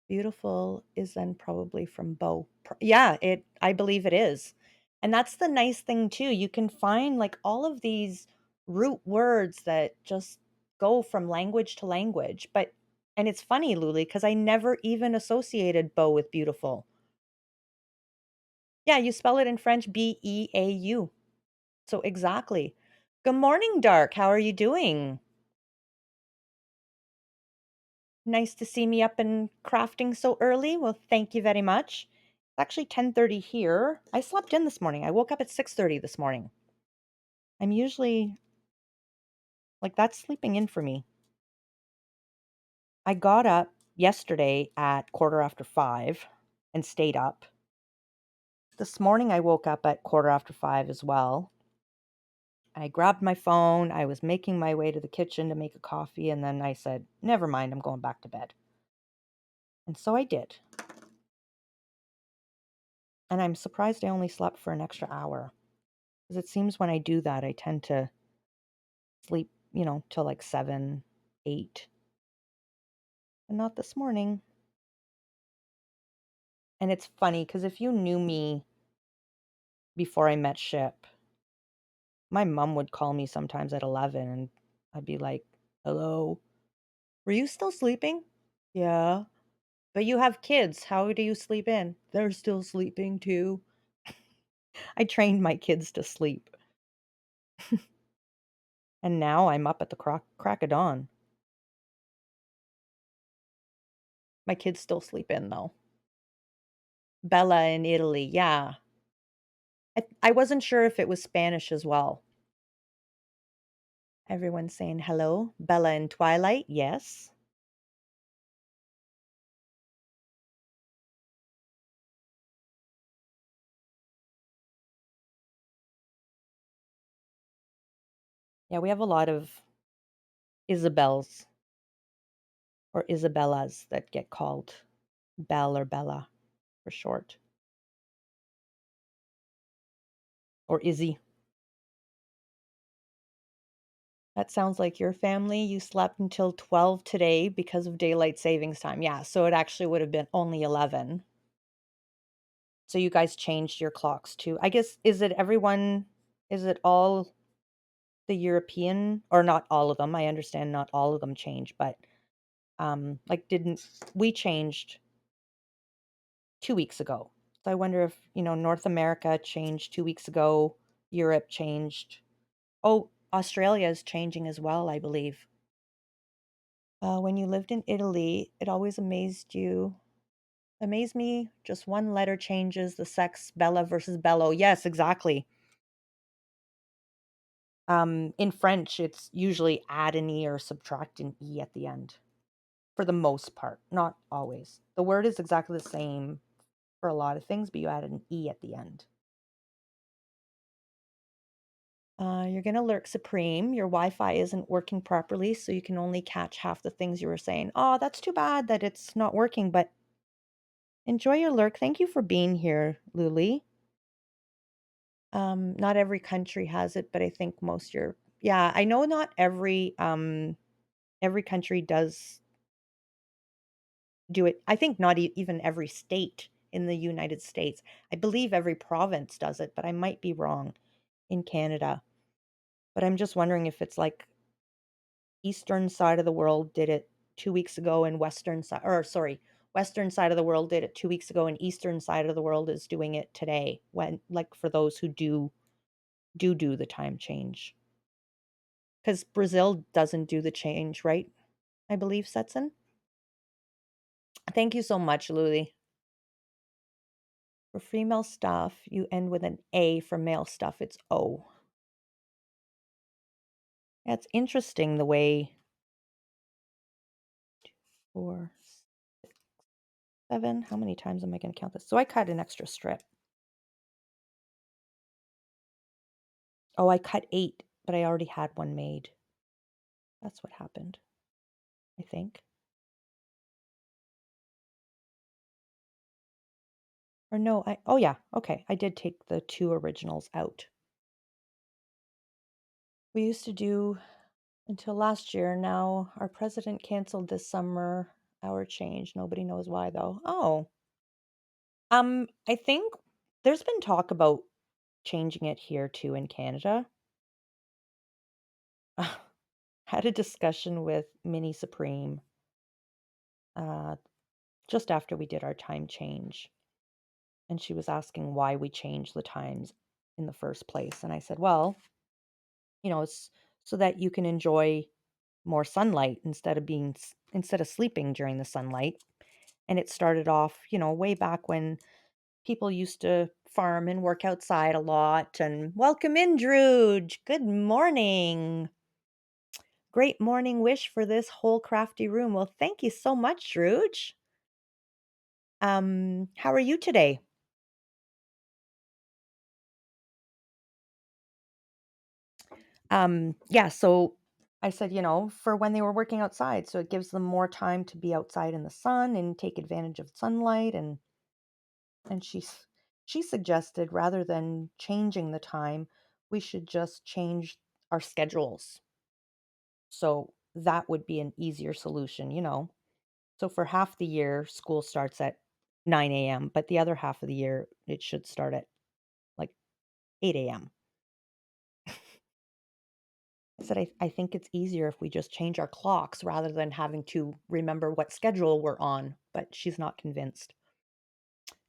Beautiful is then probably from Beau. Yeah, I believe it is. And that's the nice thing too. You can find like all of these root words that just go from language to language. But and it's funny, Luli, because I never even associated Beau with beautiful. Yeah, you spell it in French Beau. So exactly. Good morning, Dark. How are you doing? Nice to see me up and crafting so early. Well, thank you very much. It's actually 10:30 here. I slept in this morning. I woke up at 6:30 this morning. I'm usually like that's sleeping in for me. I got up yesterday at quarter after 5 and stayed up. This morning I woke up at quarter after 5 as well. I grabbed my phone. I was making my way to the kitchen to make a coffee, and then I said, "Never mind, I'm going back to bed." And so I did. And I'm surprised I only slept for an extra hour. Because it seems when I do that, I tend to sleep, till like 7, 8, and not this morning. And it's funny because if you knew me before I met Ship, my mom would call me sometimes at 11 and I'd be like, "Hello, were you still sleeping?" "Yeah." "But you have kids. How do you sleep in?" "They're still sleeping too." I trained my kids to sleep. And now I'm up at the crack of dawn. My kids still sleep in though. Bella in Italy, yeah. I wasn't sure if it was Spanish as well. Everyone's saying hello. Bella in Twilight, yes. Yeah, we have a lot of Isabels or Isabellas that get called Belle or Bella for short, or Izzy. That sounds like your family. You slept until 12 today because of daylight savings time. Yeah, so it actually would have been only 11. So you guys changed your clocks too. I guess, is it all the European, or not all of them? I understand not all of them change, but like didn't we changed 2 weeks ago. So I wonder if, North America changed 2 weeks ago, Europe changed. Oh, Australia is changing as well, I believe. When you lived in Italy, it always amazed me. Just one letter changes the sex, Bella versus Bello. Yes, exactly. In French, it's usually add an E or subtract an E at the end for the most part, not always. The word is exactly the same for a lot of things, but you add an E at the end. You're going to lurk Supreme. Your Wi Fi isn't working properly, so you can only catch half the things you were saying. Oh, that's too bad that it's not working, but enjoy your lurk. Thank you for being here, Luli. Not every country has it, but I think most Europe. Yeah, I know not every country does do it. I think not even every state in the United States. I believe every province does it, but I might be wrong in Canada. But I'm just wondering if it's like eastern side of the world did it 2 weeks ago, and western side of the world did it 2 weeks ago, and eastern side of the world is doing it today. When, like, for those who do the time change, because Brazil doesn't do the change, right? I believe, Setson. Thank you so much, Luli. For female stuff, you end with an A. For male stuff, it's O. That's interesting the way 4, 7. How many times am I going to count this? So I cut an extra strip. Oh, I cut 8, but I already had one made. That's what happened, I think. Or no, oh yeah, okay. I did take the 2 originals out. We used to do until last year. Now our president canceled this summer. Our change. Nobody knows why though. Oh. I think there's been talk about changing it here too in Canada. Had a discussion with Mini Supreme uh, just after we did our time change. And she was asking why we changed the times in the first place. And I said, well, it's so that you can enjoy more sunlight instead of sleeping during the sunlight. And it started off, way back when people used to farm and work outside a lot. And welcome in, Druge. Good morning. Great morning wish for this whole crafty room. Well, thank you so much, Druge. How are you today? Yeah, so I said, for when they were working outside, so it gives them more time to be outside in the sun and take advantage of sunlight. And she suggested rather than changing the time, we should just change our schedules. So that would be an easier solution. So for half the year, school starts at 9 a.m., but the other half of the year, it should start at like 8 a.m. I said, I think it's easier if we just change our clocks rather than having to remember what schedule we're on, but she's not convinced.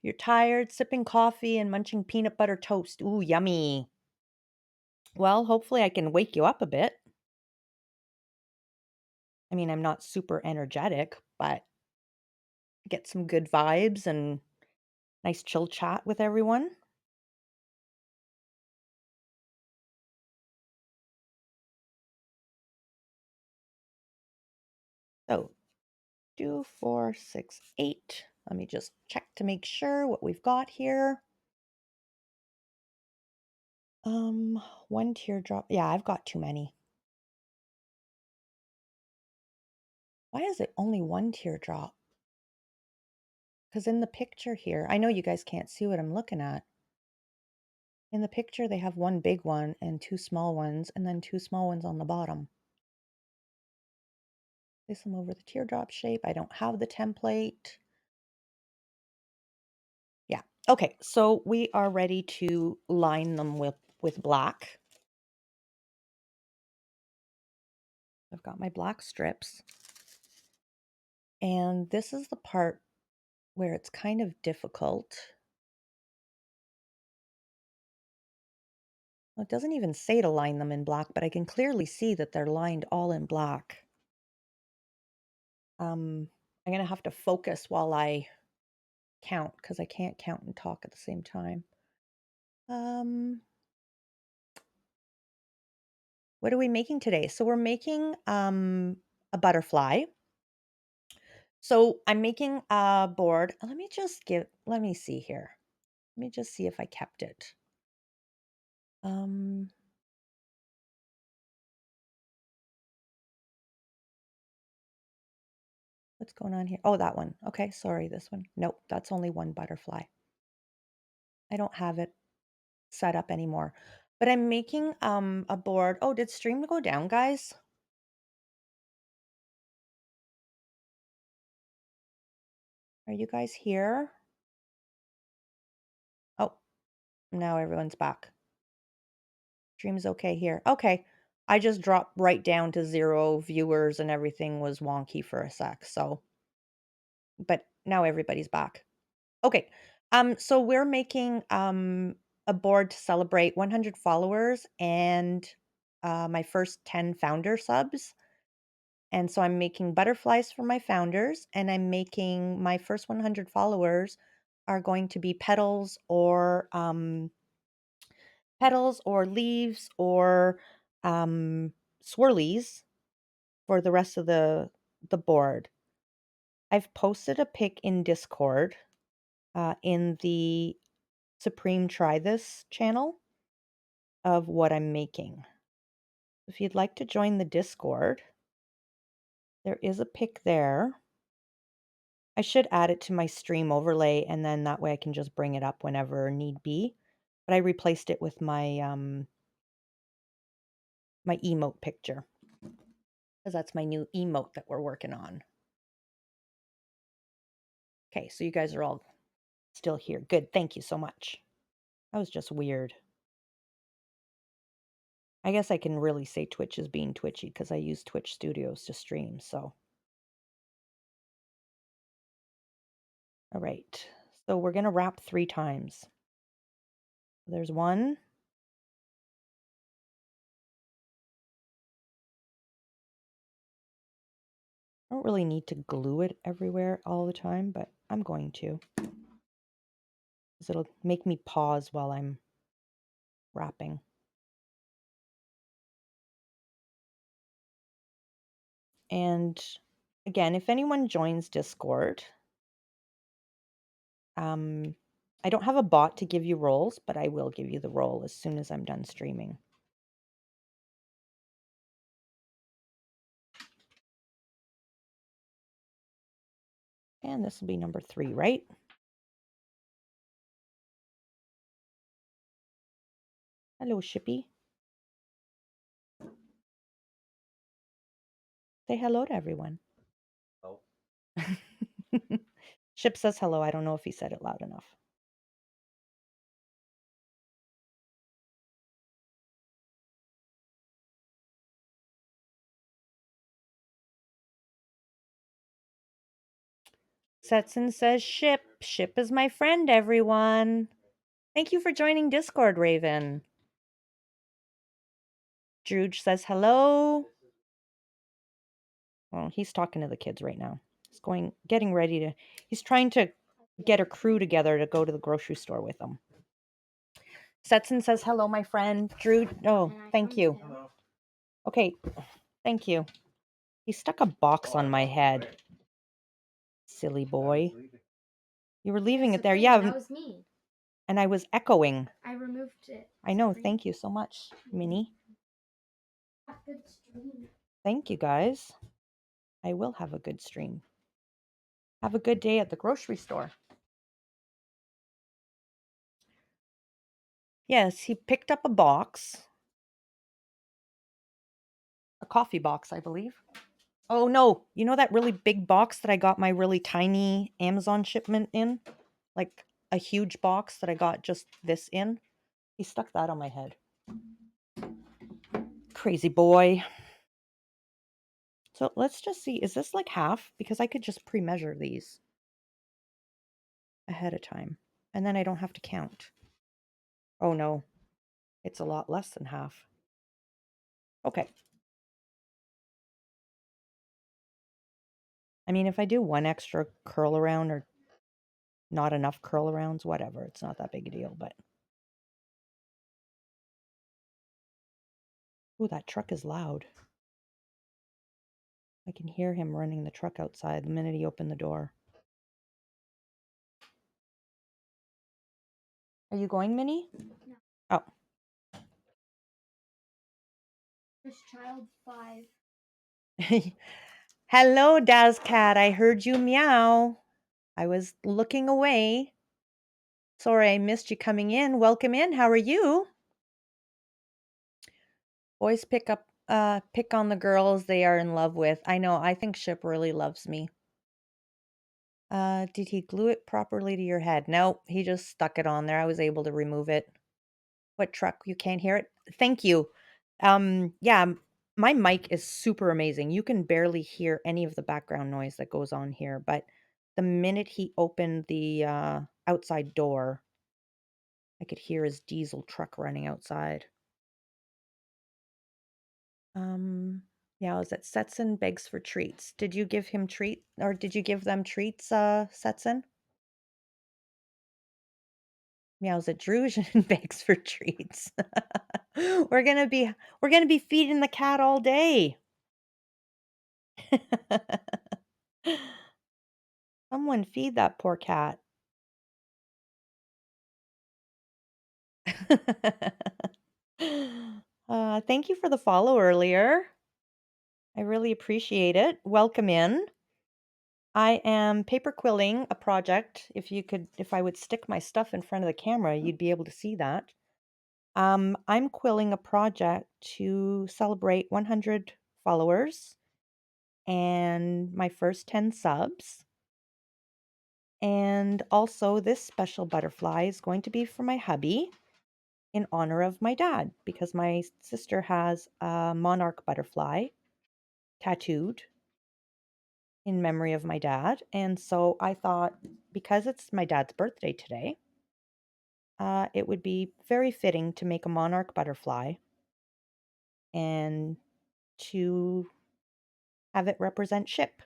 You're tired, sipping coffee and munching peanut butter toast. Ooh, yummy. Well, hopefully I can wake you up a bit. I mean, I'm not super energetic, but get some good vibes and nice chill chat with everyone. So, 2, 4, 6, 8. Let me just check to make sure what we've got here. One teardrop. Yeah, I've got too many. Why is it only one teardrop? Because in the picture here, I know you guys can't see what I'm looking at. In the picture, they have one big one and 2 small ones, and then 2 small ones on the bottom. Place them over the teardrop shape. I don't have the template. Yeah. Okay, so we are ready to line them with black. I've got my black strips. And this is the part where it's kind of difficult. Well, it doesn't even say to line them in black, but I can clearly see that they're lined all in black. I'm gonna have to focus while I count because I can't count and talk at the same time. Um, what are we making today? So we're making a butterfly. So I'm making a board. Let me see here. Let me just see if I kept it. Um, what's going on here? Oh, that one. Okay, sorry, this one. Nope, that's only one butterfly. I don't have it set up anymore. But I'm making a board. Oh, did stream go down, guys? Are you guys here? Oh, now everyone's back. Stream's okay here. Okay. I just dropped right down to 0 viewers and everything was wonky for a sec. So, but now everybody's back. Okay. So we're making a board to celebrate 100 followers and my first 10 founder subs. And so I'm making butterflies for my founders and I'm making my first 100 followers are going to be petals or leaves or swirlies for the rest of the board. I've posted a pic in Discord in the Supreme Try This channel of what I'm making. If you'd like to join the Discord, there is a pic there. I should add it to my stream overlay, and then that way I can just bring it up whenever need be. But I replaced it with my my emote picture, because that's my new emote that we're working on. Okay, so you guys are all still here. Good, thank you so much. That was just weird. I guess I can really say Twitch is being twitchy because I use Twitch Studios to stream, so. All right, so we're gonna wrap 3 times. There's 1. I don't really need to glue it everywhere all the time, but I'm going to. Because it'll make me pause while I'm wrapping. And again, if anyone joins Discord, I don't have a bot to give you rolls, but I will give you the roll as soon as I'm done streaming. And this will be number 3, right? Hello, Shippy. Say hello to everyone. Oh. Ship says hello. I don't know if he said it loud enough. Setson says Ship. Ship is my friend, everyone. Thank you for joining Discord, Raven. Druge says hello. Well, he's talking to the kids right now. Getting ready to, he's trying to get a crew together to go to the grocery store with him. Setson says hello, my friend. Drew, oh, thank you. Okay, thank you. He stuck a box on my head. Silly boy. You were leaving it there. Yeah. That was me. And I was echoing. I removed it. I know. Thank you so much, Minnie. Good stream. Thank you, guys. I will have a good stream. Have a good day at the grocery store. Yes, he picked up a box. A coffee box, I believe. Oh, no. You know that really big box that I got my really tiny Amazon shipment in? Like a huge box that I got just this in? He stuck that on my head. Crazy boy. So let's just see. Is this like half? Because I could just pre-measure these ahead of time. And then I don't have to count. Oh, no. It's a lot less than half. Okay. I mean, if I do one extra curl around or not enough curl arounds, whatever. It's not that big a deal, but. Ooh, that truck is loud. I can hear him running the truck outside the minute he opened the door. Are you going, Minnie? No. Oh. This child 5. Hello, Dazcat. I heard you meow. I was looking away. Sorry I missed you coming in. Welcome in. How are you? Boys pick on the girls they are in love with. I know. I think Ship really loves me. Did he glue it properly to your head? No, he just stuck it on there. I was able to remove it. What truck? You can't hear it? Thank you. Yeah, my mic is super amazing. You can barely hear any of the background noise that goes on here, but the minute he opened the outside door, I could hear his diesel truck running outside. Yeah, was it Setson begs for treats? Did you give him treat or did you give them treats, Setson? meows at Drooge and begs for treats. We're gonna be we're gonna be feeding the cat all day. Someone feed that poor cat. Thank you for the follow earlier. I really appreciate it. Welcome in. I am paper quilling a project. If I would stick my stuff in front of the camera, you'd be able to see that. I'm quilling a project to celebrate 100 followers and my first 10 subs. And also, this special butterfly is going to be for my hubby in honor of my dad because my sister has a monarch butterfly tattooed in memory of my dad. And so I thought, because it's my dad's birthday today, it would be very fitting to make a monarch butterfly and to have it represent Ship,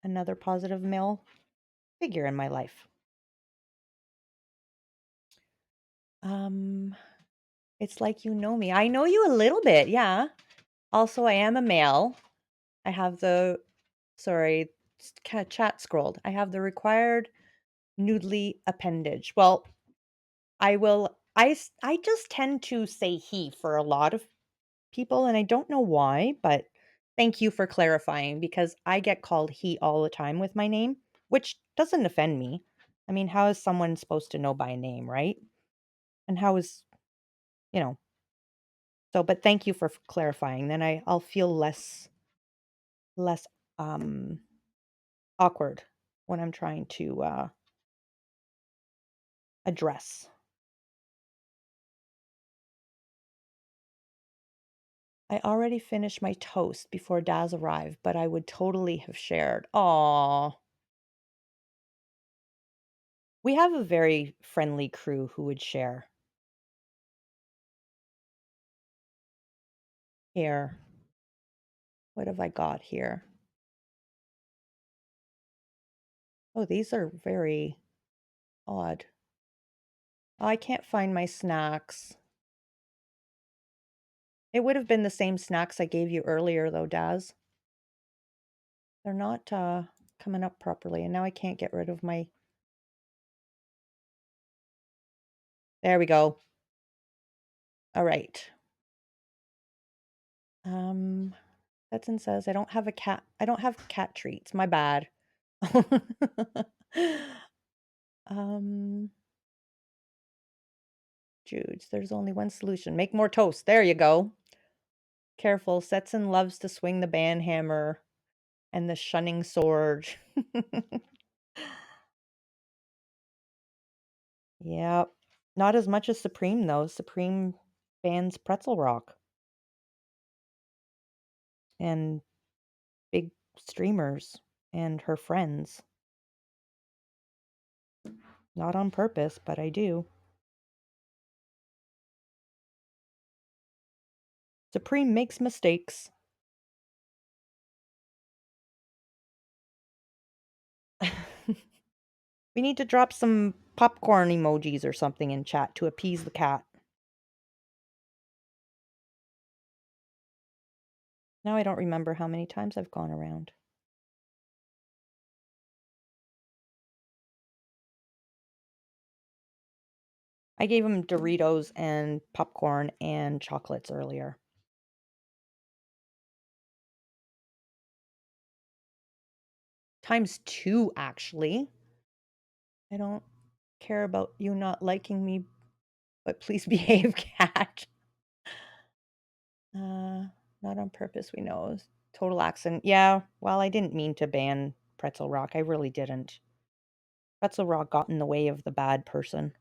another positive male figure in my life. Um, it's like you know me. I know you a little bit, yeah. Also, I am a male. I have the sorry, chat scrolled. I have the required noodly appendage. Well, I just tend to say he for a lot of people, and I don't know why, but thank you for clarifying because I get called he all the time with my name, which doesn't offend me. I mean, how is someone supposed to know by name, right? And how is, you know, but thank you for clarifying. Then I'll feel less um awkward when I'm trying to address. I already finished my toast before Daz arrived, but I would totally have shared. Aw. We have a very friendly crew who would share. Here. What have I got here? Oh, these are very odd. Oh, I can't find my snacks. It would have been the same snacks I gave you earlier, though, Daz. They're not coming up properly, and now I can't get rid of my. There we go. All right. Um, Betson says I don't have a cat. I don't have cat treats. My bad. um, Jude, there's only one solution. Make more toast. There you go. Careful. Setson loves to swing the band hammer and the shunning sword. Yep. Not as much as Supreme, though. Supreme bans pretzel rock and big streamers and her friends. Not on purpose, but I do. Supreme makes mistakes. We need to drop some popcorn emojis or something in chat to appease the cat. Now I don't remember how many times I've gone around. I gave him Doritos and popcorn and chocolates earlier. Times two, actually. I don't care about you not liking me, but please behave, cat. Not on purpose, we know. Total accident. Yeah, well, I didn't mean to ban pretzel rock. I really didn't. Pretzel rock got in the way of the bad person.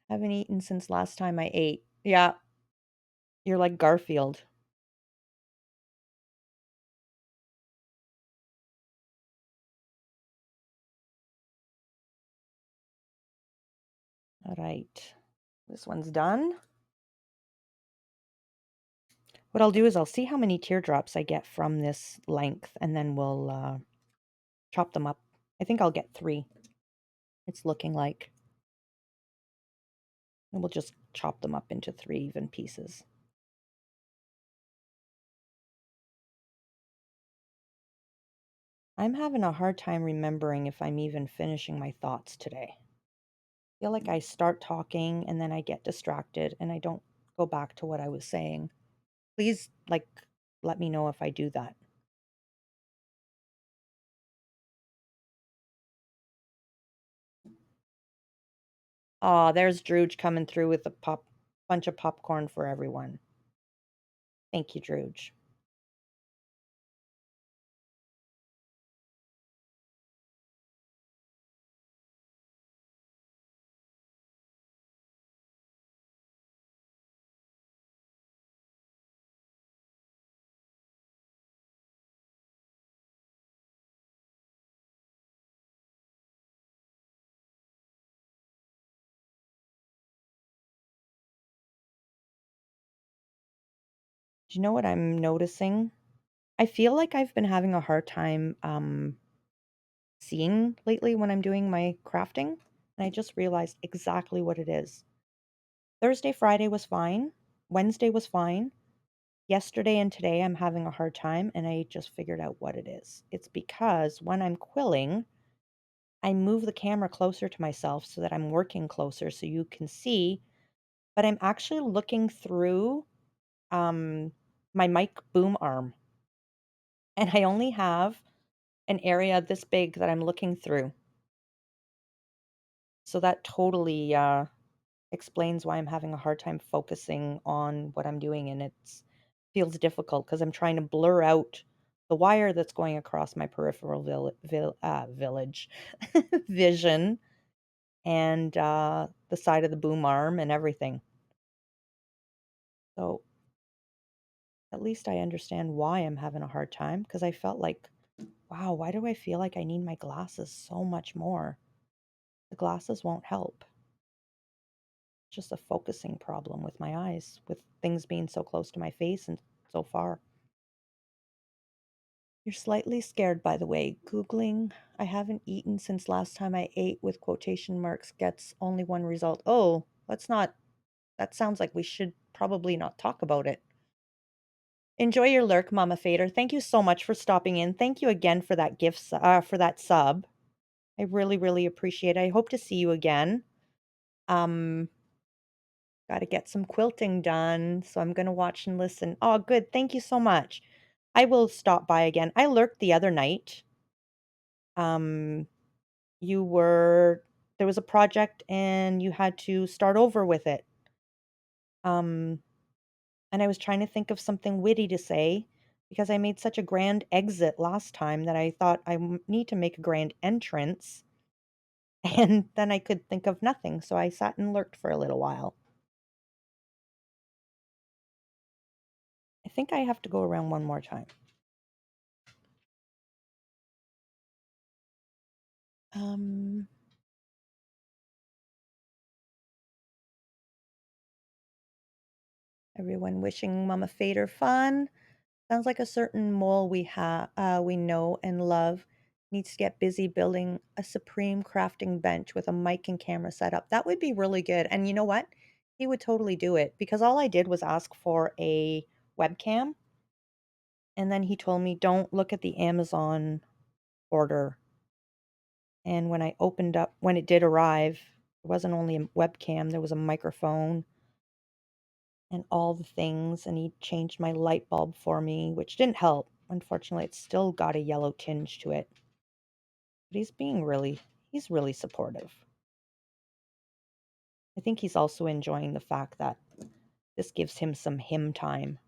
Haven't eaten since last time I ate. Yeah, you're like Garfield. All right. This one's done. What I'll do is I'll see how many teardrops I get from this length, and then we'll chop them up. I think I'll get 3. It's looking like. And we'll just chop them up into 3 even pieces. I'm having a hard time remembering if I'm even finishing my thoughts today. I feel like I start talking and then I get distracted and I don't go back to what I was saying. Please, let me know if I do that. Aw, there's Drooge coming through with a bunch of popcorn for everyone. Thank you, Drooge. Do you know what I'm noticing? I feel like I've been having a hard time seeing lately when I'm doing my crafting, and I just realized exactly what it is. Thursday, Friday was fine. Wednesday was fine. Yesterday and today I'm having a hard time, and I just figured out what it is. It's because when I'm quilling, I move the camera closer to myself so that I'm working closer so you can see, but I'm actually looking through um, my mic boom arm, and I only have an area this big that I'm looking through. So that totally explains why I'm having a hard time focusing on what I'm doing, and it feels difficult because I'm trying to blur out the wire that's going across my peripheral village vision and the side of the boom arm and everything. So at least I understand why I'm having a hard time because I felt like, wow, why do I feel like I need my glasses so much more? The glasses won't help. Just a focusing problem with my eyes, with things being so close to my face and so far. You're slightly scared, by the way. Googling, I haven't eaten since last time I ate with quotation marks gets only one result. Oh, let's not, that sounds like we should probably not talk about it. Enjoy your lurk, Mama Fader. Thank you so much for stopping in. Thank you again for that for that sub. I really, really appreciate it. I hope to see you again. Um, Got to get some quilting done, so I'm going to watch and listen. Oh, good. Thank you so much. I will stop by again. I lurked the other night. Um, you were there was a project and you had to start over with it. Um, and I was trying to think of something witty to say because I made such a grand exit last time that I thought need to make a grand entrance. And then I could think of nothing, so I sat and lurked for a little while. I think I have to go around one more time. Um, Everyone wishing Mama Fader fun. Sounds like a certain mole we know and love needs to get busy building a supreme crafting bench with a mic and camera setup. That would be really good. And you know what? He would totally do it because all I did was ask for a webcam, and then he told me don't look at the Amazon order. And when I opened up, when it did arrive, it wasn't only a webcam, there was a microphone and all the things. And he changed my light bulb for me, which didn't help. Unfortunately, it's still got a yellow tinge to it. But he's really supportive. I think he's also enjoying the fact that this gives him some him time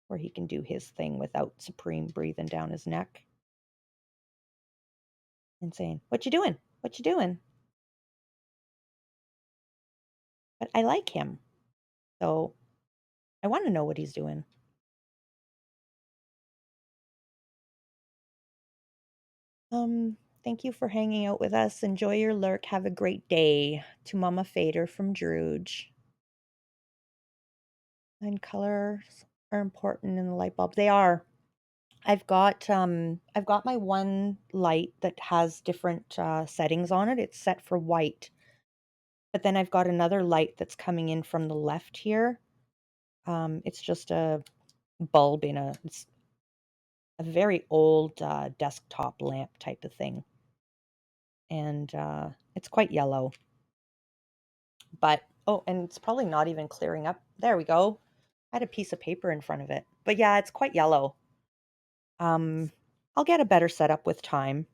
where he can do his thing without Supreme breathing down his neck and saying, "What you doing? What you doing?" But I like him. So I want to know what he's doing. Thank you for hanging out with us. Enjoy your lurk. Have a great day. To Mama Fader from Drooge. And colors are important in the light bulb. They are. I've got my one light that has different settings on it. It's set for white, but then I've got another light that's coming in from the left here. It's just a bulb in it's a very old desktop lamp type of thing, and it's quite yellow. But oh, and it's probably not even clearing up. There we go. I had a piece of paper in front of it, but yeah, it's quite yellow. Um, I'll get a better setup with time.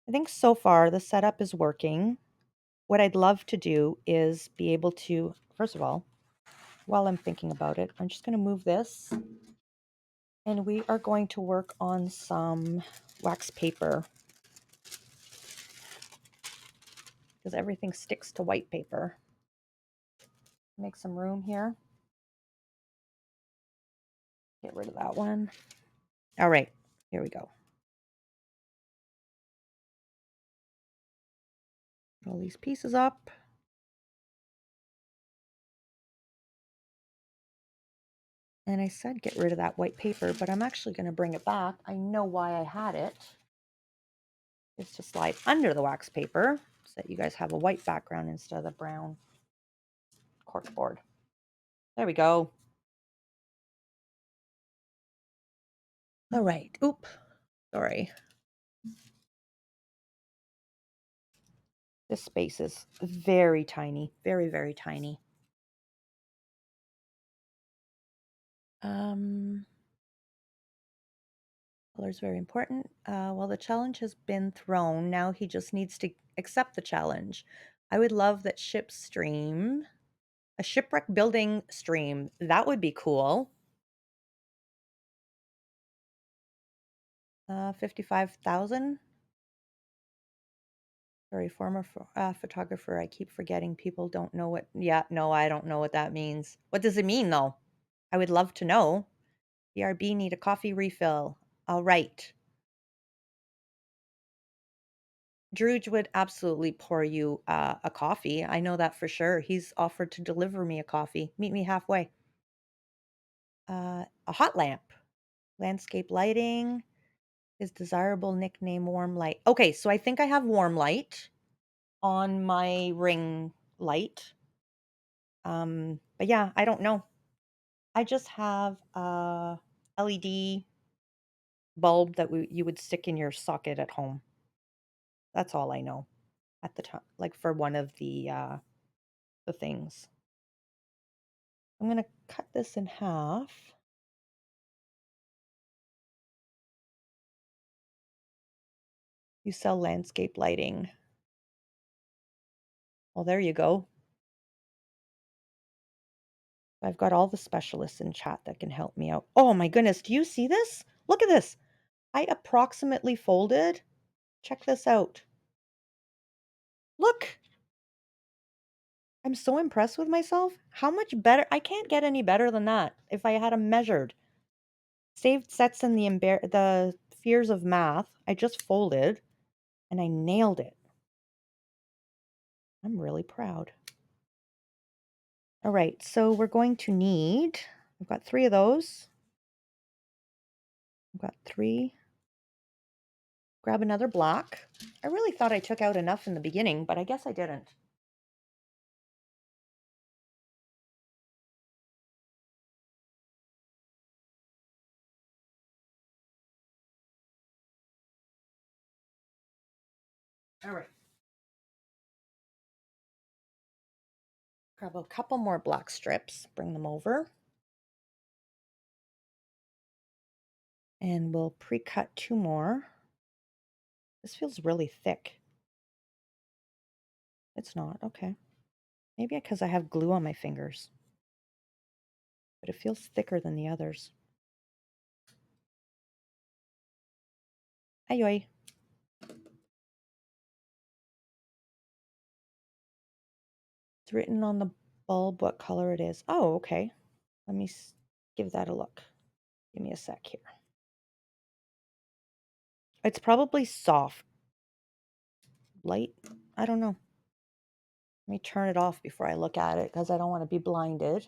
I think so far the setup is working. What I'd love to do is be able to, first of all, while I'm thinking about it, I'm just going to move this and we are going to work on some wax paper because everything sticks to white paper. Make some room here. Get rid of that one. All right, here we go. All these pieces up. And I said get rid of that white paper, but I'm actually going to bring it back. I know why I had it. It's to slide under the wax paper so that you guys have a white background instead of the brown corkboard. There we go. All right. Oop. Sorry. This space is very tiny. Very, very tiny. Color is very important. Well, the challenge has been thrown. Now he just needs to accept the challenge. I would love that ship stream. A shipwreck building stream. That would be cool. 55,000. Sorry, former photographer. I keep forgetting people don't know what. Yeah, no, I don't know what that means. What does it mean, though? I would love to know. BRB need a coffee refill. All right. Druge would absolutely pour you a coffee. I know that for sure. He's offered to deliver me a coffee. Meet me halfway. A hot lamp. Landscape lighting. His desirable nickname, Warm Light. Okay, so I think I have Warm Light on my ring light. But yeah, I don't know. I just have a LED bulb that you would stick in your socket at home. That's all I know at the time, like for one of the things. I'm gonna cut this in half. You sell landscape lighting. Well, there you go. I've got all the specialists in chat that can help me out. Oh my goodness, do you see this? Look at this. I approximately folded. Check this out. Look. I'm so impressed with myself. How much better? I can't get any better than that if I had them measured. Saved sets in the fears of math. I just folded and I nailed it. I'm really proud. All right, so we're going to need, I've got 3 of those. I've got 3. Grab another block. I really thought I took out enough in the beginning, but I guess I didn't. All right. Grab a couple more black strips, bring them over. And we'll pre-cut 2 more. This feels really thick. It's not, okay. Maybe because I have glue on my fingers. But it feels thicker than the others. Ayoy. It's written on the bulb what color it is. Oh, okay. Let me give that a look. Give me a sec here. It's probably soft. Light? I don't know. Let me turn it off before I look at it because I don't want to be blinded.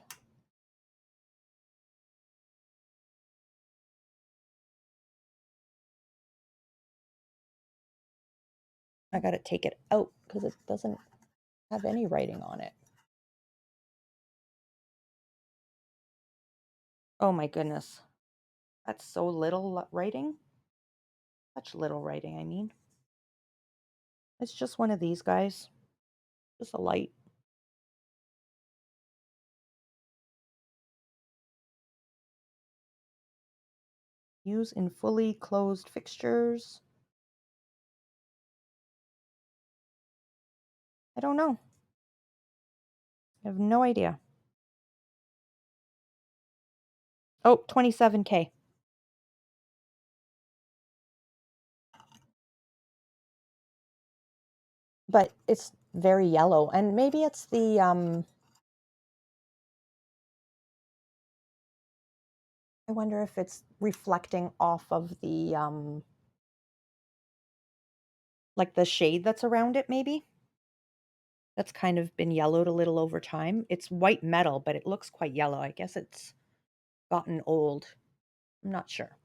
I got to take it out because it doesn't have any writing on it. Oh my goodness. That's so little writing. Such little writing, I mean. It's just one of these guys. Just a light. Use in fully closed fixtures. I don't know. I have no idea. Oh, 27K. But it's very yellow. And maybe it's the I wonder if it's reflecting off of the like the shade that's around it, maybe. That's kind of been yellowed a little over time. It's white metal, but it looks quite yellow. I guess it's gotten old. I'm not sure.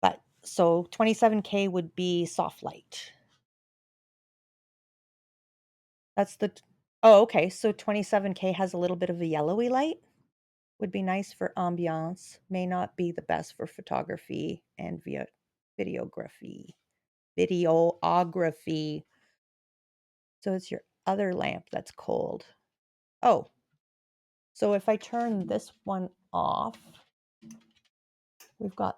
But so 27K would be soft light. That's the Oh, okay. So 27K has a little bit of a yellowy light. Would be nice for ambiance. May not be the best for photography and videography. Videography. So it's your other lamp that's cold. Oh, so if I turn this one off, we've got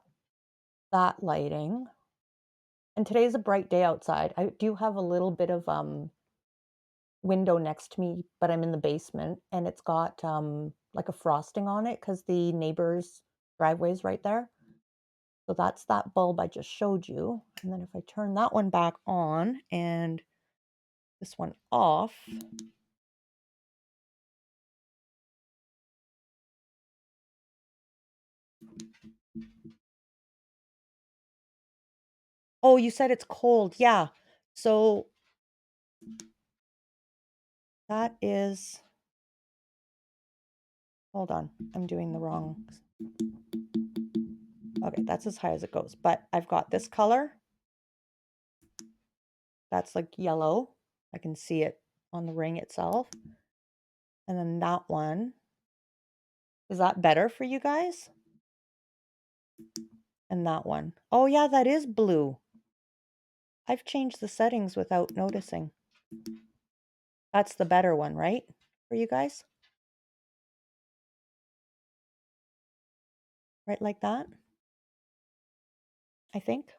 that lighting. And today's a bright day outside. I do have a little bit of window next to me, but I'm in the basement and it's got like a frosting on it because the neighbor's driveway is right there. So that's that bulb I just showed you. And then if I turn that one back on and this one off, oh, you said it's cold. Yeah. So that is, hold on, I'm doing the wrong. Okay, that's as high as it goes. But I've got this color. That's like yellow. I can see it on the ring itself. And then that one. Is that better for you guys? And that one. Oh yeah, that is blue. I've changed the settings without noticing. That's the better one, right? For you guys? Right like that? I think.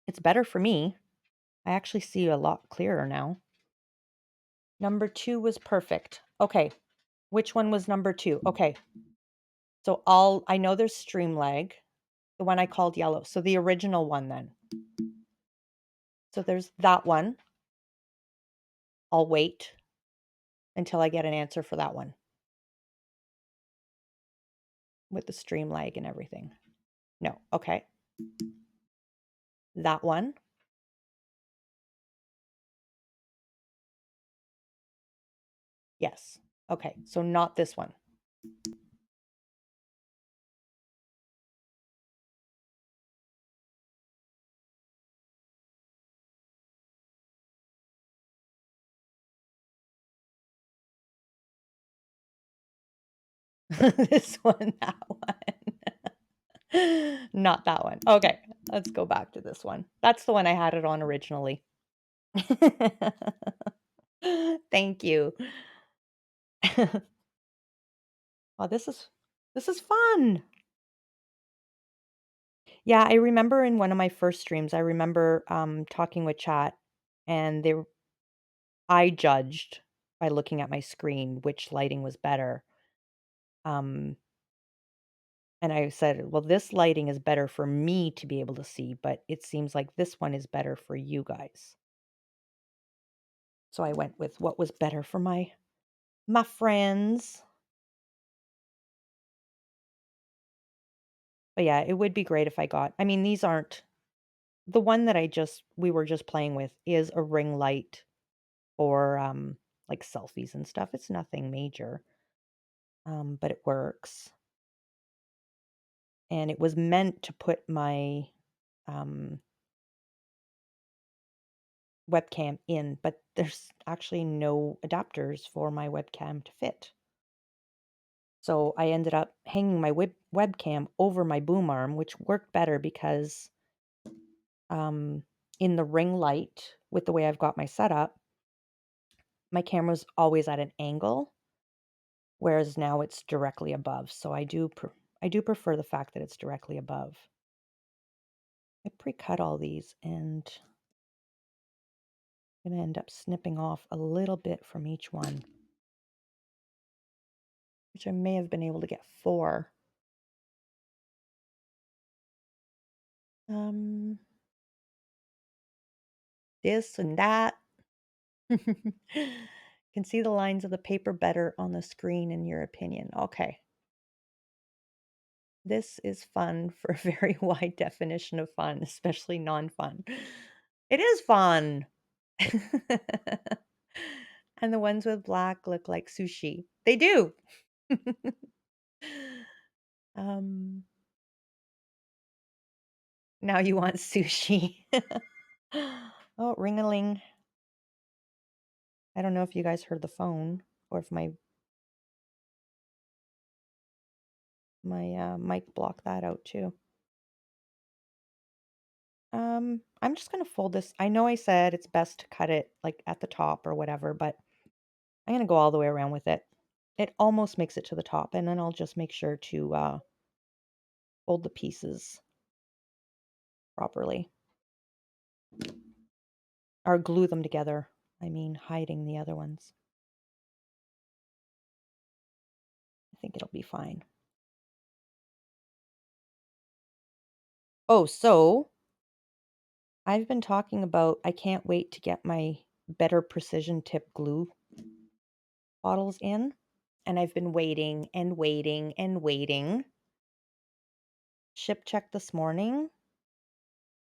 It's better for me. I actually see a lot clearer now. Number 2 was perfect. Okay. Which one was number 2? Okay. So I know there's stream lag, the one I called yellow. So the original one then. So there's that one. I'll wait until I get an answer for that one with the stream lag and everything. No. Okay. That one. Yes. Okay. So not this one. This one, that one. Not that one. Okay. Let's go back to this one. That's the one I had it on originally. Thank you. Oh, this is fun. Yeah, I remember in one of my first streams, I remember talking with chat and I judged by looking at my screen which lighting was better. Um and I said, "Well, this lighting is better for me to be able to see, but it seems like this one is better for you guys." So I went with what was better for my friends. But yeah, it would be great if I mean, these aren't the one that we were just playing with is a ring light or like selfies and stuff. It's nothing major. But it works. And it was meant to put my um webcam in, but there's actually no adapters for my webcam to fit. So I ended up hanging my webcam over my boom arm, which worked better because um, in the ring light, with the way I've got my setup, my camera's always at an angle, whereas now it's directly above. So I do prefer the fact that it's directly above. I pre-cut all these and I'm gonna end up snipping off a little bit from each one, which I may have been able to get 4. Um, this and that. Can see the lines of the paper better on the screen in your opinion. Okay. This is fun for a very wide definition of fun, especially non-fun. It is fun. And the ones with black look like sushi. They do. Um, now you want sushi. Oh, ring-a-ling. I don't know if you guys heard the phone or if my mic blocked that out too. I'm just gonna fold this. I know I said it's best to cut it like at the top or whatever, but I'm gonna go all the way around with it. It almost makes it to the top, and then I'll just make sure to fold the pieces properly. Or glue them together. I mean, hiding the other ones. I think it'll be fine. Oh, so I've been talking about I can't wait to get my better precision tip glue bottles in. And I've been waiting and waiting and waiting. Ship check this morning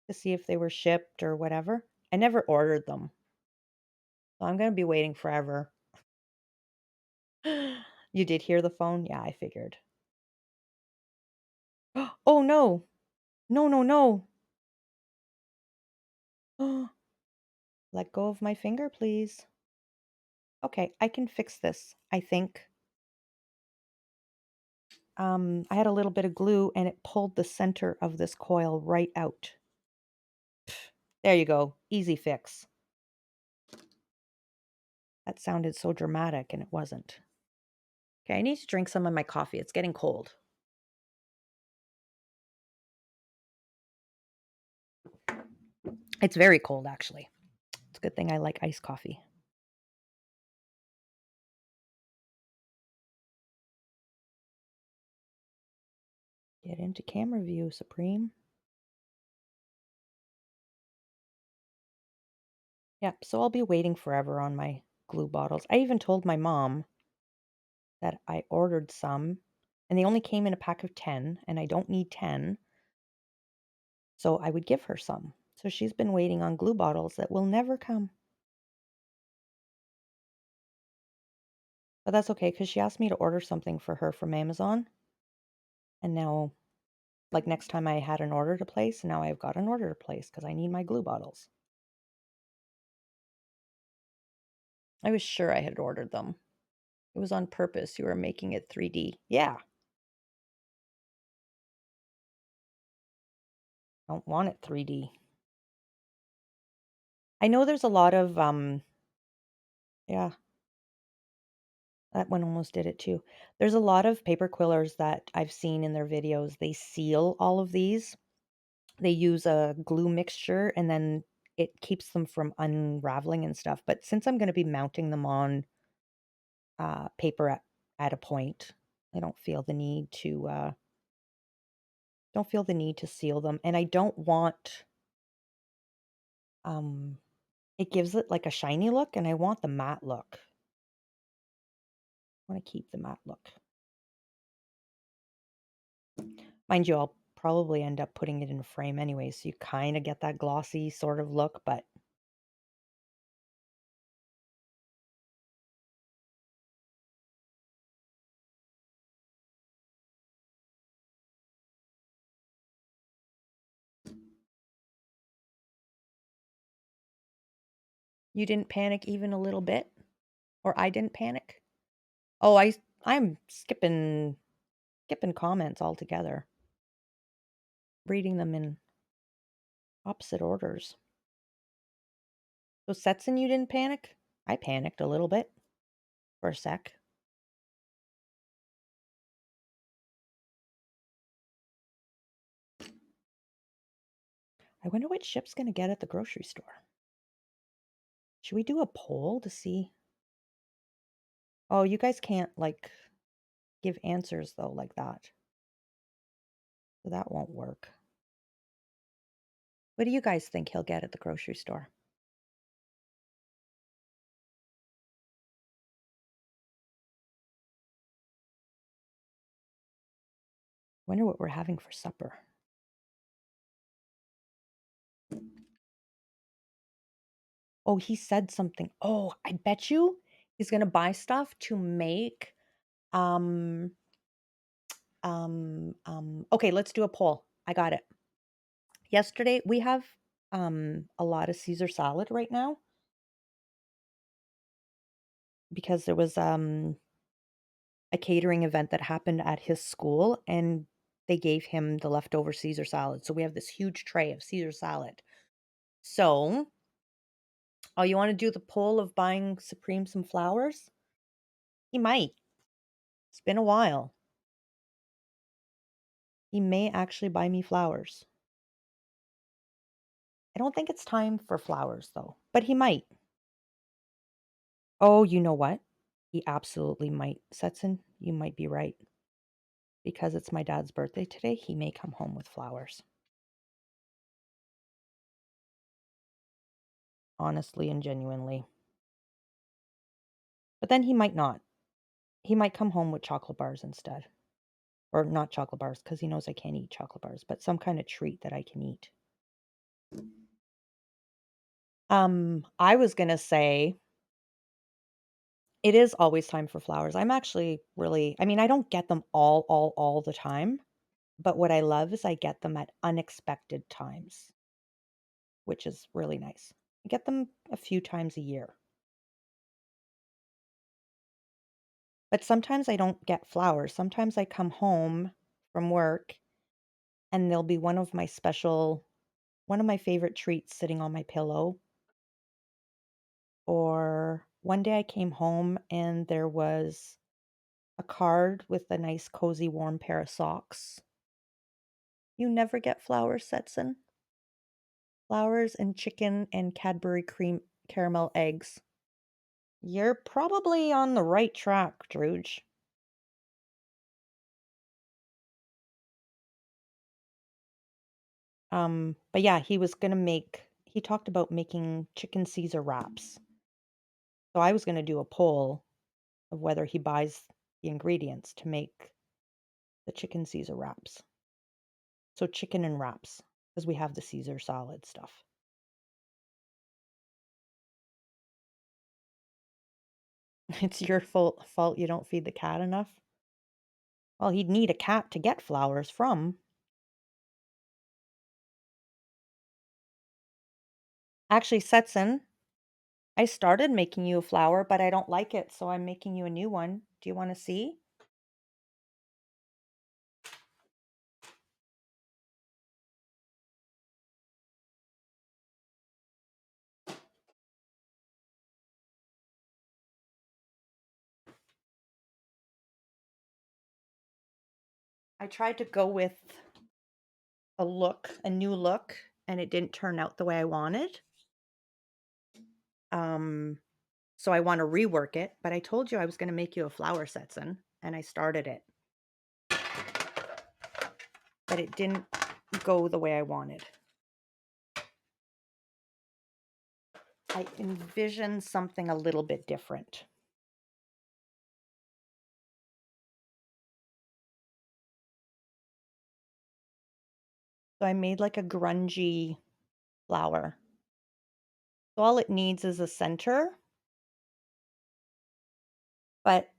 to see if they were shipped or whatever. I never ordered them. So I'm going to be waiting forever. You did hear the phone? Yeah, I figured. Oh no. No, no, no. Let go of my finger, please. Okay, I can fix this, I think. I had a little bit of glue and it pulled the center of this coil right out. There you go. Easy fix. That sounded so dramatic and it wasn't. Okay, I need to drink some of my coffee. It's getting cold. It's very cold, actually. It's a good thing I like iced coffee. Get into camera view, Supreme. Yep, so I'll be waiting forever on my glue bottles. I even told my mom that I ordered some and they only came in a pack of 10 and I don't need 10. So I would give her some. So she's been waiting on glue bottles that will never come. But that's okay because she asked me to order something for her from Amazon. And now, like next time I had an order to place, now I've got an order to place because I need my glue bottles. I was sure I had ordered them. It was on purpose. You were making it 3D. Yeah. I don't want it 3D. I know there's a lot of, yeah, that one almost did it too. There's a lot of paper quillers that I've seen in their videos. They seal all of these. They use a glue mixture and then it keeps them from unraveling and stuff. But since I'm going to be mounting them on paper at a point, I don't feel the need to seal them. And I don't want um it gives it like a shiny look and I want the matte look. I want to keep the matte look. Mind you, I'll probably end up putting it in a frame anyway, so you kind of get that glossy sort of look, but You didn't panic even a little bit? Or I didn't panic? Oh, I'm skipping comments altogether, reading them in opposite orders. So Setson, you didn't panic? I panicked a little bit for a sec. I wonder what ship's gonna get at the grocery store. Should we do a poll to see? Oh, you guys can't like give answers though like that. So that won't work. What do you guys think he'll get at the grocery store? Wonder what we're having for supper. Oh, he said something. Oh, I bet you he's gonna buy stuff to make um okay, let's do a poll. I got it. Yesterday we have a lot of Caesar salad right now because there was a catering event that happened at his school and they gave him the leftover Caesar salad. So we have this huge tray of Caesar salad. So, oh, you want to do the poll of buying Supreme some flowers? He might. It's been a while. He may actually buy me flowers. I don't think it's time for flowers though, but he might. Oh, you know what? He absolutely might. Setson, you might be right. Because it's my dad's birthday today, he may come home with flowers. Honestly and genuinely. But then he might not. He might come home with chocolate bars instead. Or not chocolate bars, because he knows I can't eat chocolate bars, but some kind of treat that I can eat. I was gonna say it is always time for flowers. I'm actually really I mean, I don't get them all the time, but what I love is I get them at unexpected times, which is really nice. I get them a few times a year. But sometimes I don't get flowers. Sometimes I come home from work and there'll be one of my favorite treats sitting on my pillow. Or one day I came home and there was a card with a nice, cozy, warm pair of socks. You never get flowers, Setson? Flowers and chicken and Cadbury cream caramel eggs. You're probably on the right track, Drooge. But yeah, he talked about making chicken Caesar wraps. So I was gonna do a poll of whether he buys the ingredients to make the chicken Caesar wraps. So chicken and wraps, because we have the Caesar salad stuff. It's your fault you don't feed the cat enough. Well, he'd need a cat to get flowers from. Actually, Setson, I started making you a flower, but I don't like it, so I'm making you a new one. Do you want to see? I tried to go with a new look, and it didn't turn out the way I wanted. Um, so I want to rework it, but I told you I was going to make you a flower, Setson, and I started it, but it didn't go the way I wanted. I envisioned something a little bit different. So I made like a grungy flower. So all it needs is a center, but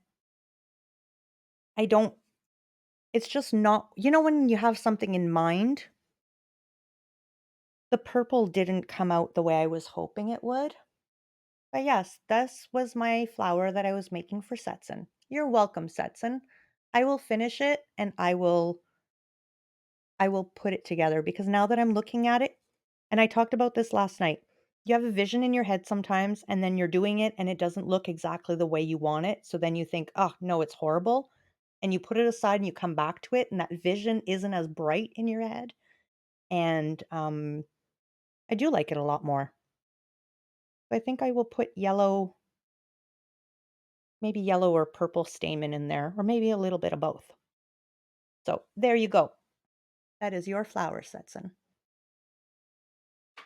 I don't it's just not when you have something in mind, the purple didn't come out the way I was hoping it would. But yes, this was my flower that I was making for Setson. You're welcome, Setson. I will finish it and I will put it together because now that I'm looking at it, and I talked about this last night, you have a vision in your head sometimes and then you're doing it and it doesn't look exactly the way you want it. So then you think, oh, no, it's horrible. And you put it aside and you come back to it and that vision isn't as bright in your head. And I do like it a lot more. I think I will put yellow, maybe yellow or purple stamen in there, or maybe a little bit of both. So there you go. That is your flower, Setson.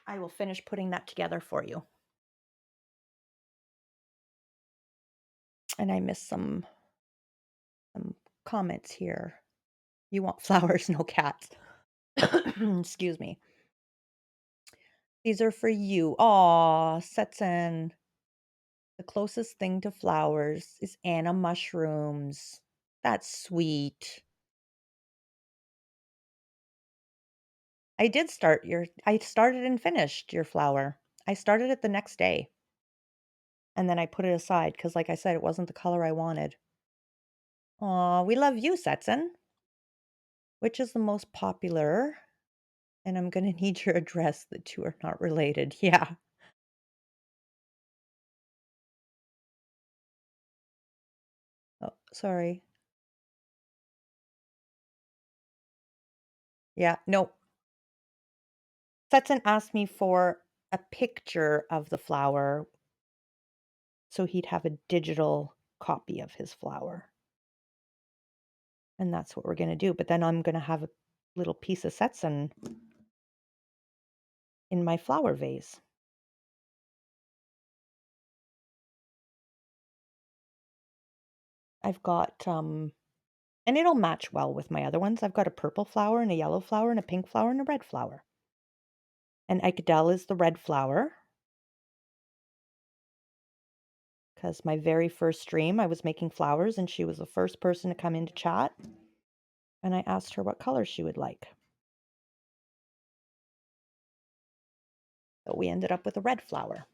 I will finish putting that together for you. And I missed some comments here. You want flowers, no cats. Excuse me. These are for you. Aw, Setson. The closest thing to flowers is Anna mushrooms. That's sweet. I started and finished your flower. I started it the next day, and then I put it aside because, like I said, it wasn't the color I wanted. Aw, we love you, Setson. Which is the most popular? And I'm gonna need your address. The two are not related. Yeah. Oh, sorry. Yeah, no. Setson asked me for a picture of the flower so he'd have a digital copy of his flower. And that's what we're gonna do. But then I'm gonna have a little piece of Setson in my flower vase. I've got and it'll match well with my other ones. I've got a purple flower and a yellow flower and a pink flower and a red flower. And Icadel is the red flower because my very first stream I was making flowers and she was the first person to come into chat and I asked her what color she would like. So we ended up with a red flower.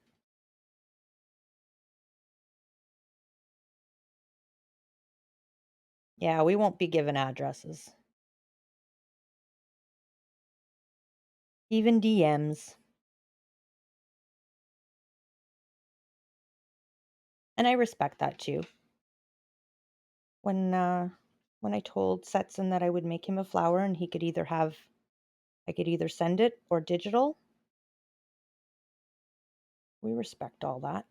Yeah, we won't be given addresses. Even DMs. And I respect that too. When when I told Setson that I would make him a flower and he could either have I could either send it or digital, we respect all that.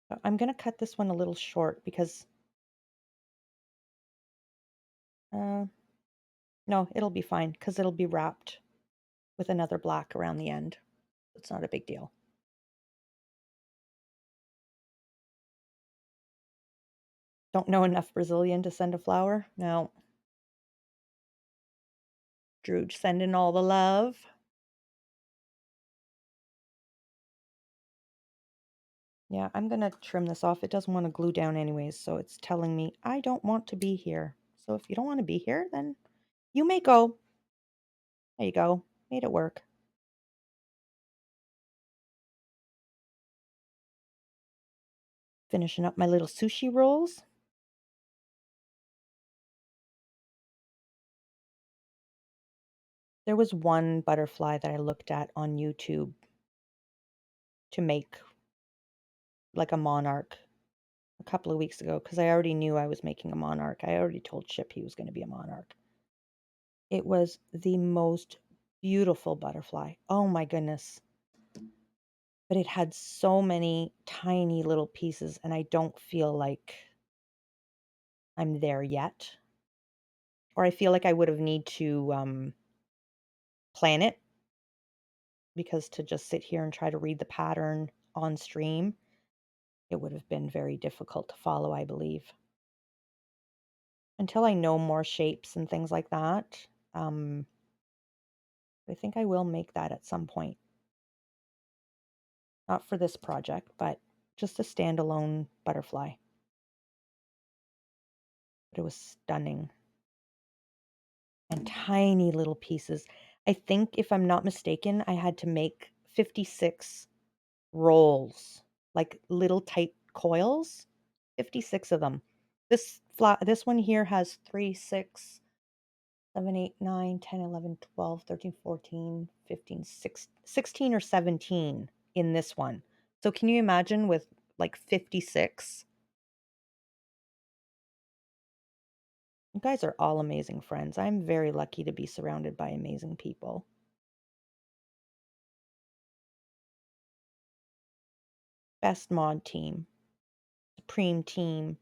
But I'm gonna cut this one a little short because uh no, it'll be fine because it'll be wrapped with another black around the end. It's not a big deal. Don't know enough Brazilian to send a flower? No. Droog sending all the love. Yeah, I'm gonna trim this off. It doesn't want to glue down anyways, so it's telling me I don't want to be here. So if you don't want to be here, then you may go. There you go. Made it work. Finishing up my little sushi rolls. There was one butterfly that I looked at on YouTube to make like a monarch a couple of weeks ago because I already knew I was making a monarch. I already told Chip he was going to be a monarch. It was the most beautiful butterfly. Oh my goodness. But it had so many tiny little pieces, and I don't feel like I'm there yet. Or I feel like I would have need to plan it because to just sit here and try to read the pattern on stream, it would have been very difficult to follow, I believe. Until I know more shapes and things like that, I think I will make that at some point. Not for this project, but just a standalone butterfly. But it was stunning. and tiny little pieces. I think if I'm not mistaken, I had to make 56 rolls, like little tight coils, 56 of them. This one here has 3, 6, 7, 8, 9, 10, 11, 12, 13, 14, 15, 16 or 17 in this one. So can you imagine with like 56? You guys are all amazing friends. I'm very lucky to be surrounded by amazing people. Best mod team, Supreme team.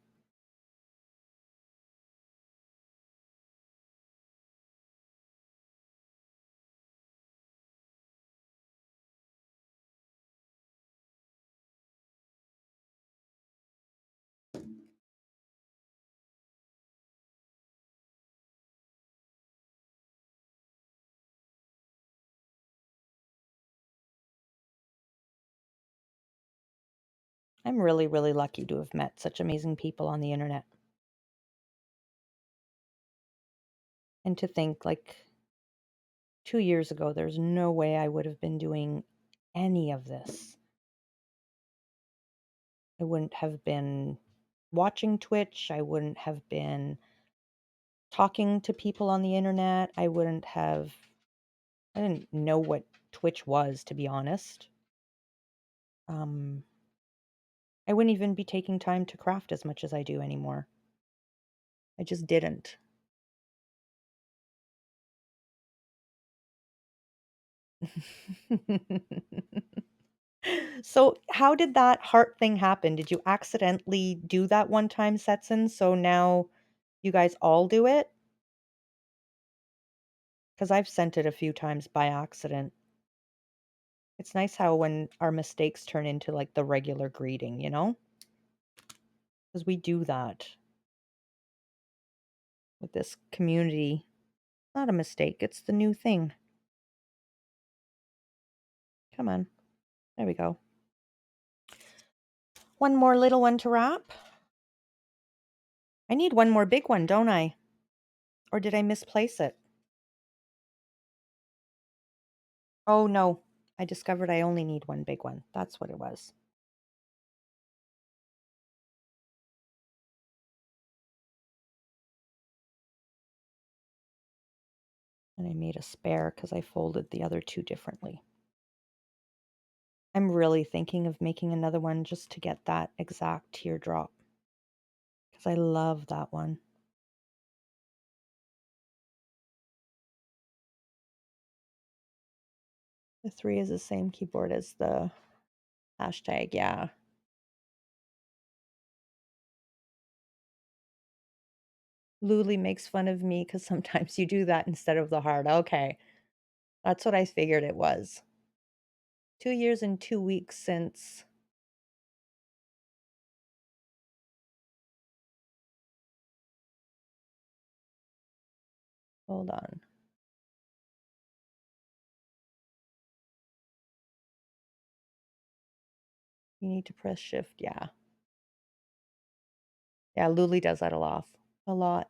I'm really, really lucky to have met such amazing people on the internet. And to think, like, 2 years ago, there's no way I would have been doing any of this. I wouldn't have been watching Twitch. I wouldn't have been talking to people on the internet. I didn't know what Twitch was, to be honest. Um, I wouldn't even be taking time to craft as much as I do anymore. I just didn't. So, how did that heart thing happen? Did you accidentally do that one time, Setson? So now you guys all do it? Because I've sent it a few times by accident. It's nice how when our mistakes turn into like the regular greeting, you know? Because we do that with this community. Not a mistake, it's the new thing. Come on. There we go. One more little one to wrap. I need one more big one, don't I? Or did I misplace it? Oh no. I discovered I only need one big one. That's what it was. And I made a spare because I folded the other two differently. I'm really thinking of making another one just to get that exact teardrop because I love that one. The 3 is the same keyboard as the hashtag, yeah. Luli makes fun of me because sometimes you do that instead of the heart. Okay, that's what I figured it was. 2 years and 2 weeks since. Hold on. You need to press shift, yeah. Yeah, Luli does that a lot. A lot.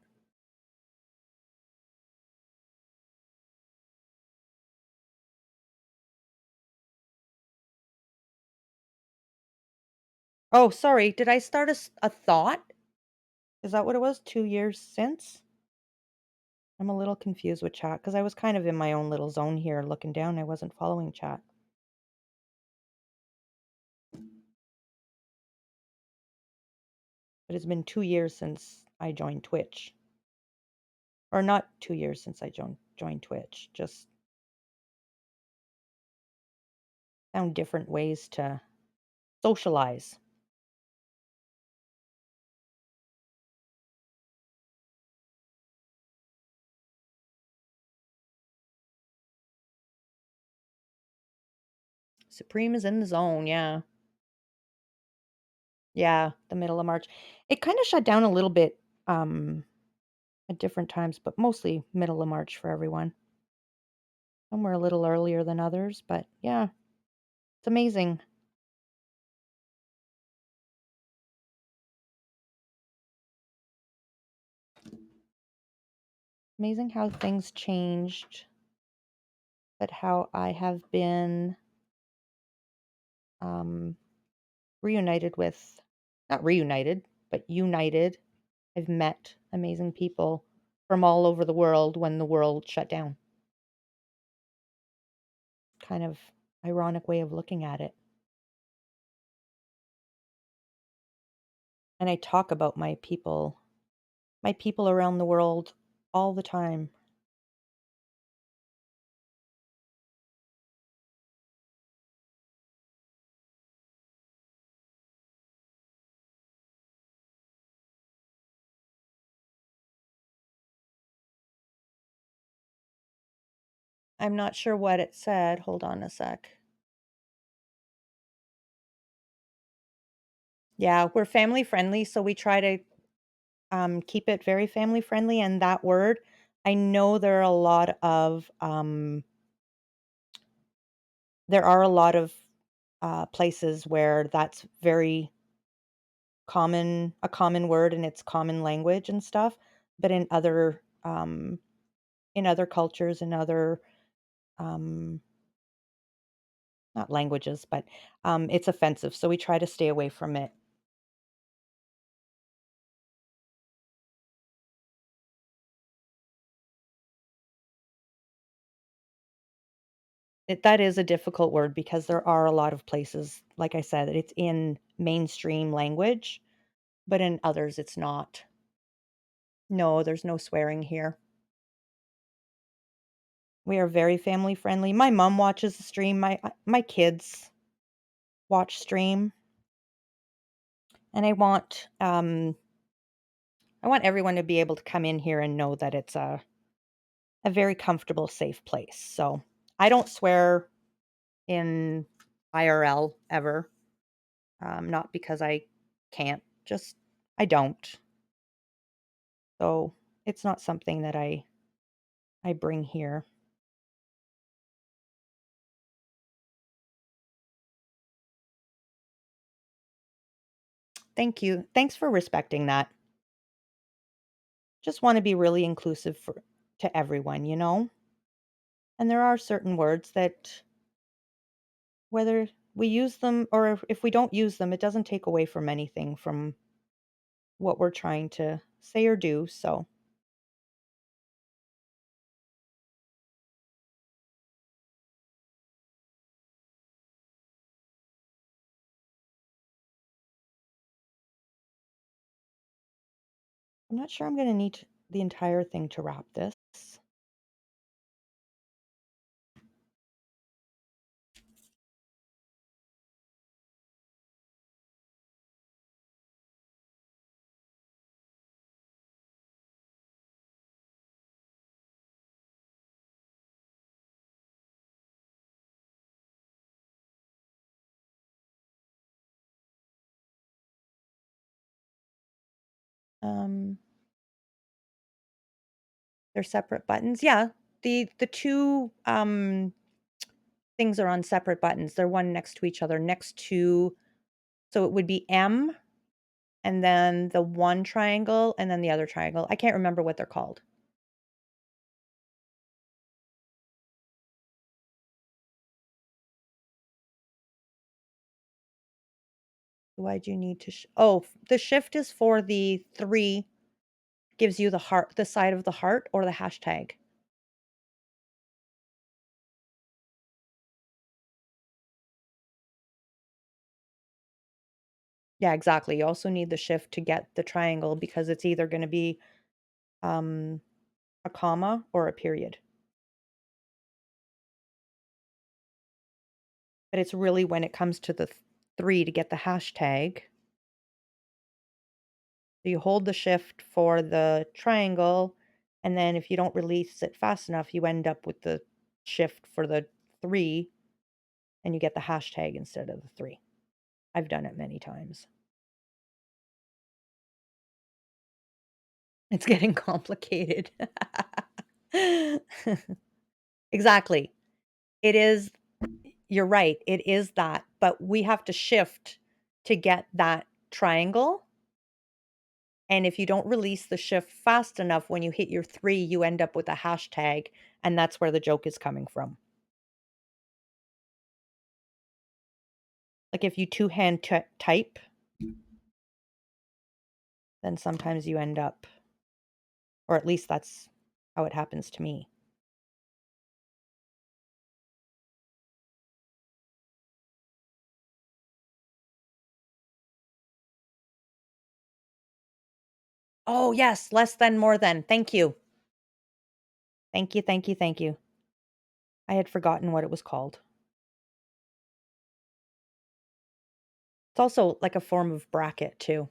Oh, sorry. Did I start a thought? Is that what it was? 2 years since? I'm a little confused with chat because I was kind of in my own little zone here looking down. I wasn't following chat. But it's been 2 years since I joined Twitch. Or not 2 years since I joined Twitch. Just found different ways to socialize. Supreme is in the zone, yeah. Yeah, the middle of March. It kind of shut down a little bit at different times, but mostly middle of March for everyone. Some were a little earlier than others, but yeah, it's amazing. Amazing how things changed, but how I have been um, reunited with, not reunited, but united. I've met amazing people from all over the world when the world shut down. Kind of ironic way of looking at it. And I talk about my people around the world all the time. I'm not sure what it said. Hold on a sec. Yeah, we're family friendly, so we try to keep it very family friendly. And that word, I know there are a lot of places where that's very a common word and it's common language and stuff. But in other cultures, in other um, not languages, but it's offensive. So we try to stay away from it. That is a difficult word because there are a lot of places, like I said, it's in mainstream language, but in others it's not. No, there's no swearing here. We are very family friendly. My mom watches the stream. My kids watch stream, and I want everyone to be able to come in here and know that it's a very comfortable, safe place. So I don't swear in IRL ever. Not because I can't, just I don't. So it's not something that I bring here. Thank you. Thanks for respecting that. Just want to be really inclusive to everyone, you know? And there are certain words that whether we use them or if we don't use them, it doesn't take away from anything from what we're trying to say or do. So I'm not sure I'm going to need the entire thing to wrap this. Um, they're separate buttons. Yeah, the two things are on separate buttons. They're one next to each other, next to so it would be M and then the one triangle and then the other triangle. I can't remember what they're called. Why do you need to the shift is for the 3 gives you the heart the side of the heart or the hashtag. Yeah, exactly. You also need the shift to get the triangle because it's either gonna be, um, a comma or a period. But it's really when it comes to the 3 to get the hashtag, you hold the shift for the triangle, and then if you don't release it fast enough, you end up with the shift for the 3, and you get the hashtag instead of the 3. I've done it many times. It's getting complicated. Exactly. It is you're right, it is that, but we have to shift to get that triangle, And if you don't release the shift fast enough, when you hit your 3, you end up with a hashtag, and that's where the joke is coming from. Like, if you two-hand type, then sometimes you end up, or at least that's how it happens to me. Oh, yes, less than, more than. Thank you. Thank you, thank you, thank you. I had forgotten what it was called. It's also like a form of bracket too.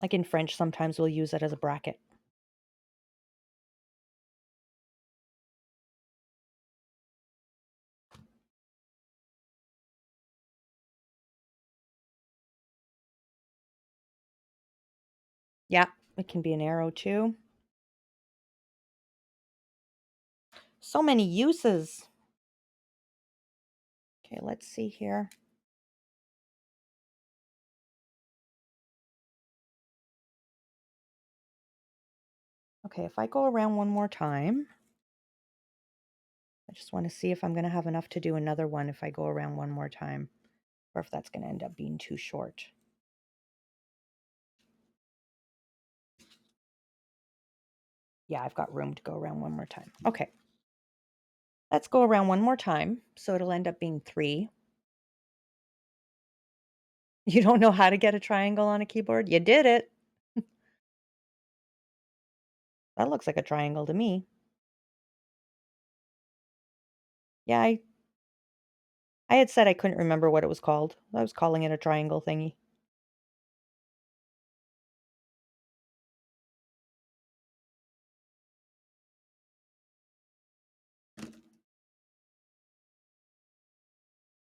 Like in French, sometimes we'll use it as a bracket. Yeah, it can be an arrow too. So many uses. Okay, let's see here. Okay, if I go around one more time, I just want to see if I'm going to have enough to do another one if I go around one more time, or if that's going to end up being too short. Yeah, I've got room to go around one more time. Okay, let's go around one more time. So it'll end up being 3. You don't know how to get a triangle on a keyboard? You did it. That looks like a triangle to me. Yeah, I had said I couldn't remember what it was called. I was calling it a triangle thingy.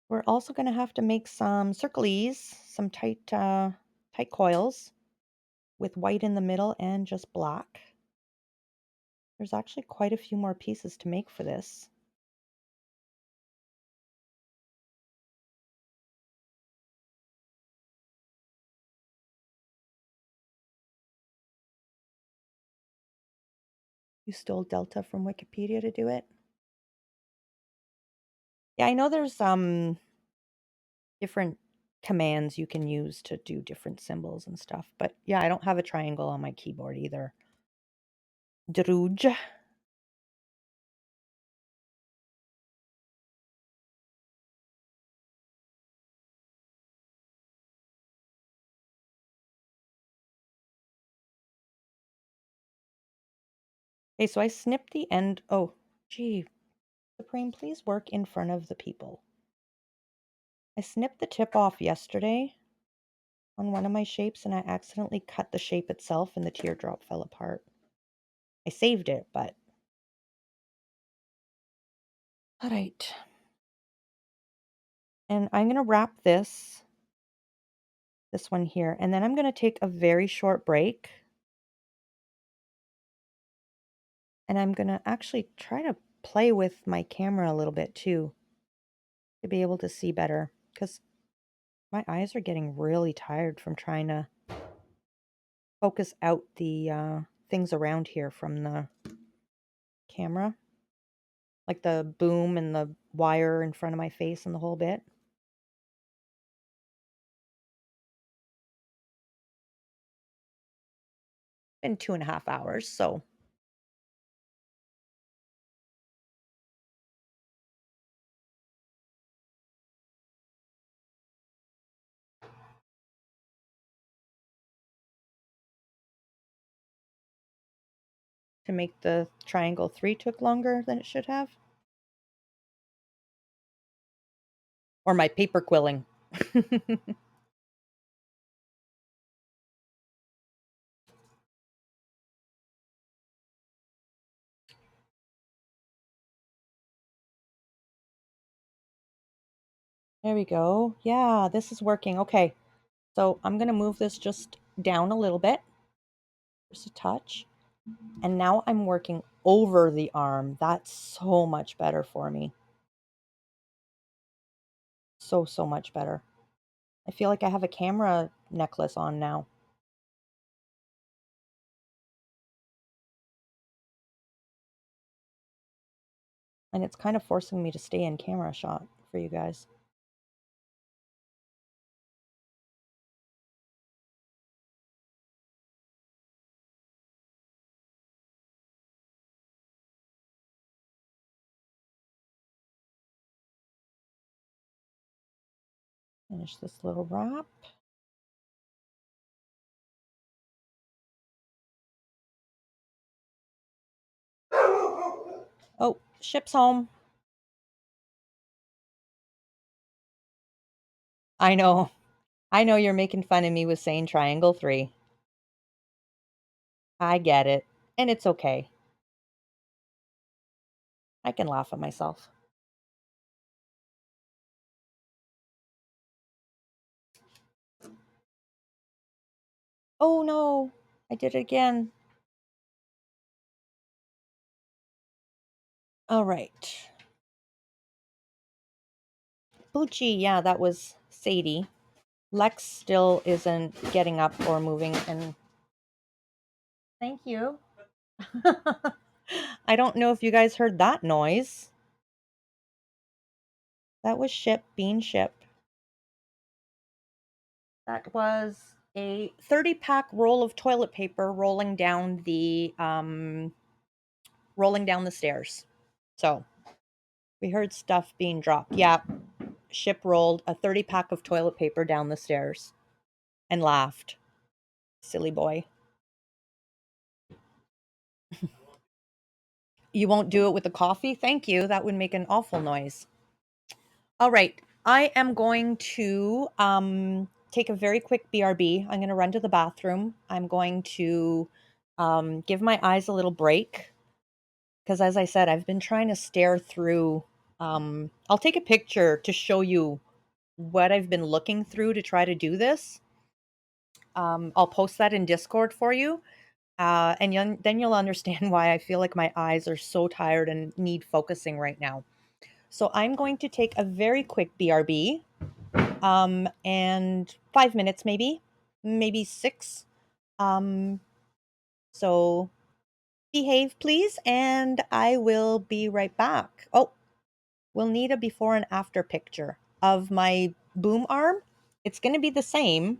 We're also going to have to make some circlies, some tight coils with white in the middle and just black. There's actually quite a few more pieces to make for this. You stole delta from Wikipedia to do it? Yeah, I know there's different commands you can use to do different symbols and stuff. But yeah, I don't have a triangle on my keyboard either. Drooge. Okay, so I snipped the end. Oh, gee, Supreme, please work in front of the people. I snipped the tip off yesterday on one of my shapes and I accidentally cut the shape itself and the teardrop fell apart. I saved it, but all right. And I'm going to wrap this one here, and then I'm going to take a very short break. And I'm going to actually try to play with my camera a little bit too to be able to see better because my eyes are getting really tired from trying to focus out the things around here from the camera, like the boom and the wire in front of my face and the whole bit. Been 2.5 hours, so to make the triangle 3 took longer than it should have. Or my paper quilling. There we go. Yeah, this is working. Okay, so I'm going to move this just down a little bit, just a touch. And now I'm working over the arm. That's so much better for me. So, so much better. I feel like I have a camera necklace on now. and it's kind of forcing me to stay in camera shot for you guys. Finish this little wrap. Oh, ship's home. I know. I know you're making fun of me with saying triangle 3. I get it. And it's okay. I can laugh at myself. Oh no, I did it again. All right. Poochie, yeah, that was Sadie. Lex still isn't getting up or moving, and thank you. I don't know if you guys heard that noise. That was Ship being Ship. That was a 30-pack roll of toilet paper rolling down the stairs. So we heard stuff being dropped. Yeah, Ship rolled a 30-pack of toilet paper down the stairs and laughed. Silly boy. You won't do it with the coffee? Thank you. That would make an awful noise. All right. I am going to take a very quick BRB. I'm going to run to the bathroom. I'm going to give my eyes a little break because, as I said, I've been trying to stare through. I'll take a picture to show you what I've been looking through to try to do this. I'll post that in Discord for you. And then you'll understand why I feel like my eyes are so tired and need focusing right now. So I'm going to take a very quick BRB, and 5 minutes maybe 6. Um, so behave, please, and I will be right back. Oh, we'll need a before and after picture of my boom arm. It's going to be the same.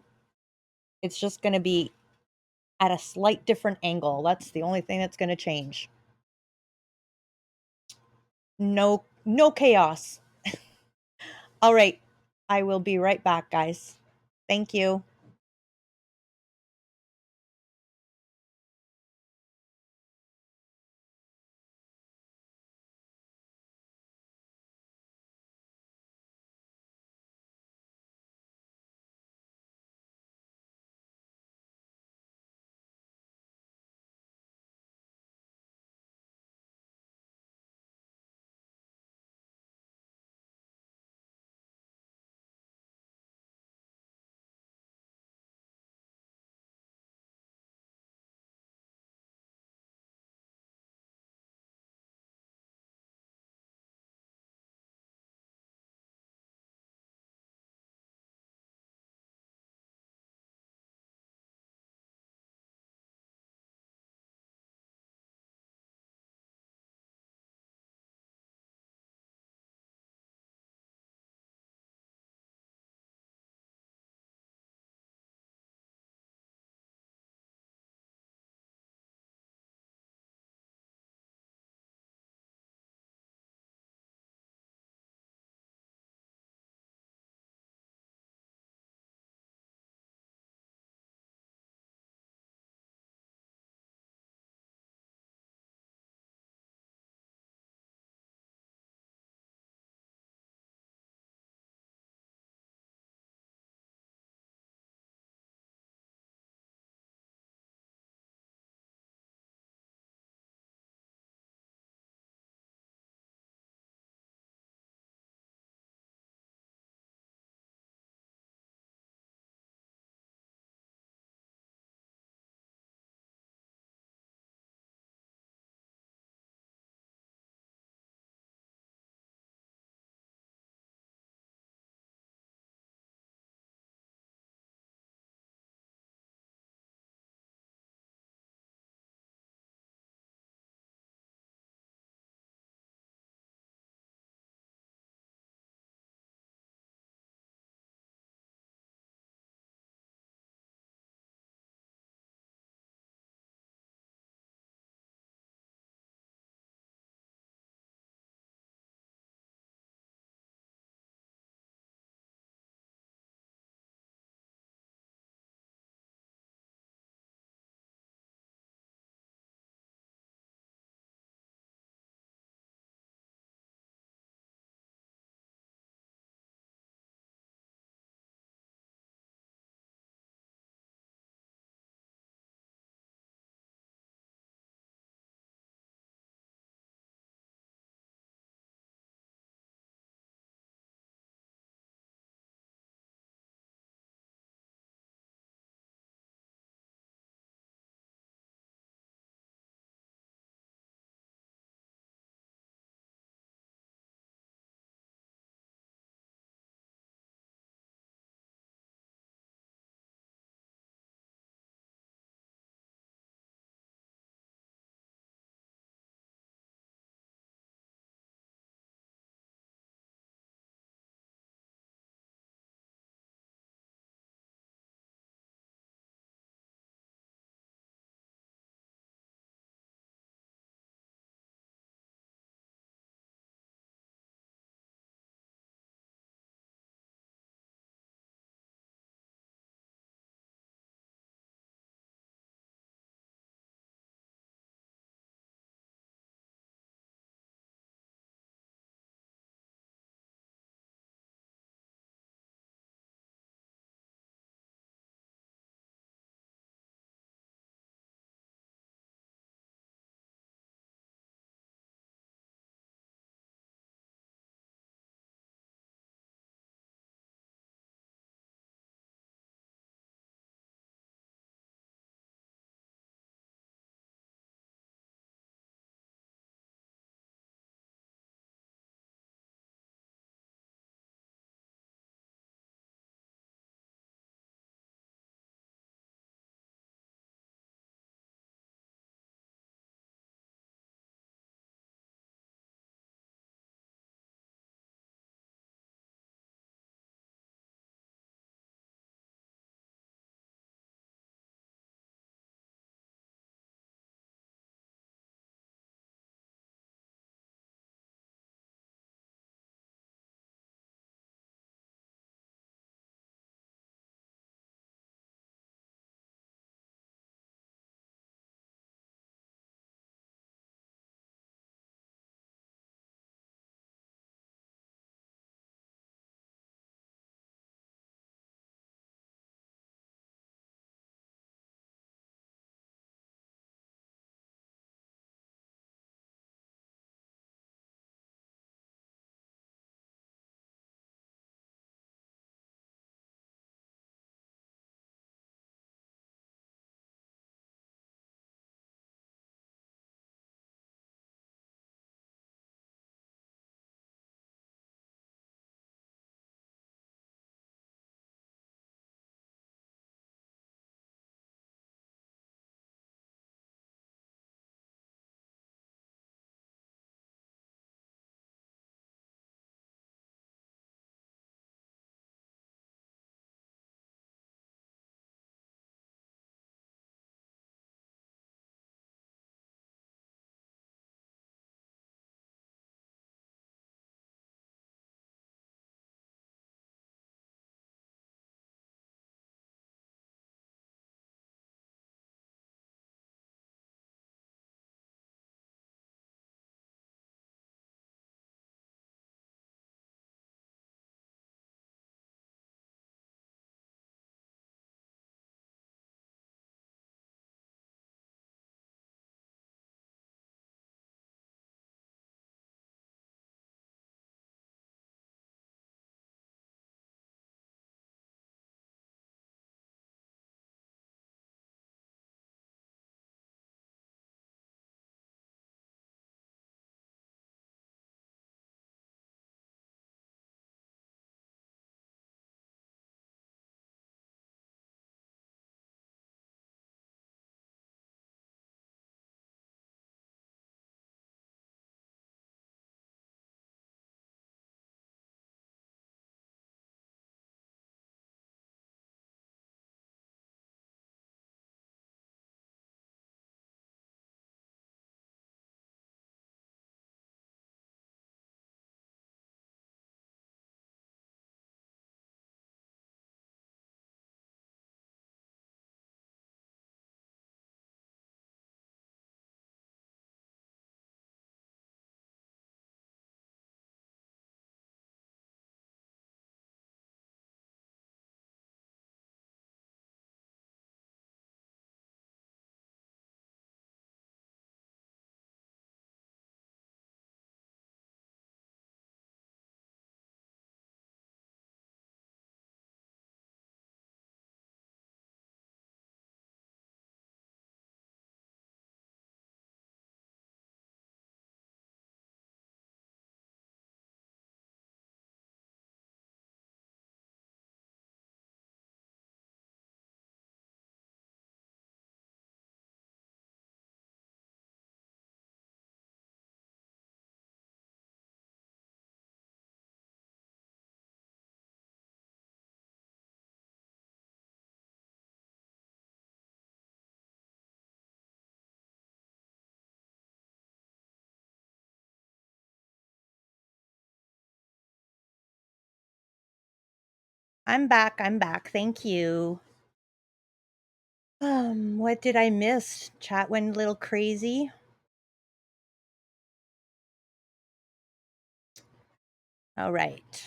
It's just going to be at a slight different angle. That's the only thing that's going to change. No chaos. All right. I will be right back, guys. Thank you. I'm back. I'm back. Thank you. What did I miss? Chat went a little crazy. All right.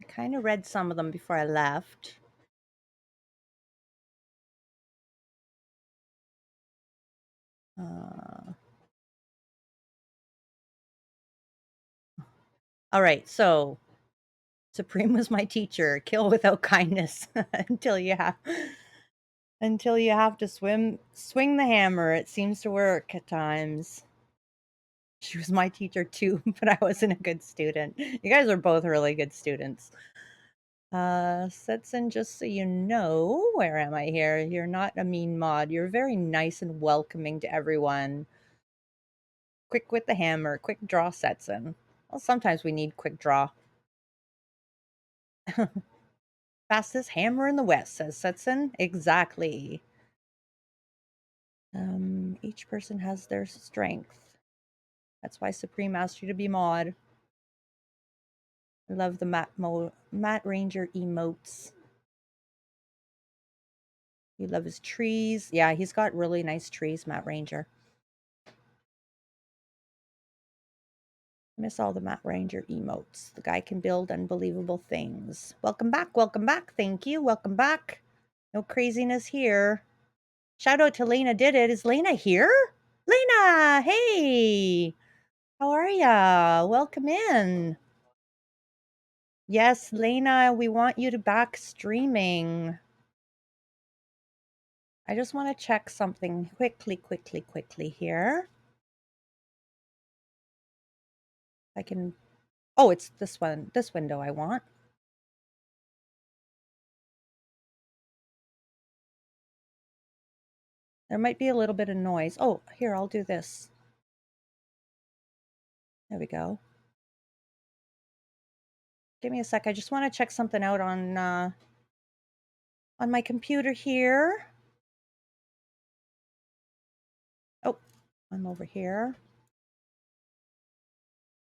I kind of read some of them before I left. All right. So Supreme was my teacher. Kill without kindness until you have to swing the hammer. It seems to work at times. She was my teacher too, but I wasn't a good student. You guys are both really good students. Setson, just so you know, where am I here? You're not a mean mod. You're very nice and welcoming to everyone. Quick with the hammer, quick draw, Setson. Well, sometimes we need quick draw. Fastest hammer in the West, says Setson. Exactly. Each person has their strength. That's why Supreme asked you to be mod. I love the Matt Ranger emotes. You love his trees. Yeah, he's got really nice trees, Matt Ranger. Miss all the Matt Ranger emotes. The guy can build unbelievable things. Welcome back. Welcome back. Thank you. Welcome back. No craziness here. Shout out to Lena did it. Is Lena here? Lena, hey. How are ya? Welcome in. Yes, Lena, we want you to back streaming. I just want to check something quickly here. I can, oh, it's this one, this window I want. There might be a little bit of noise. Oh, here, I'll do this. There we go. Give me a sec. I just want to check something out on my computer here. Oh, I'm over here.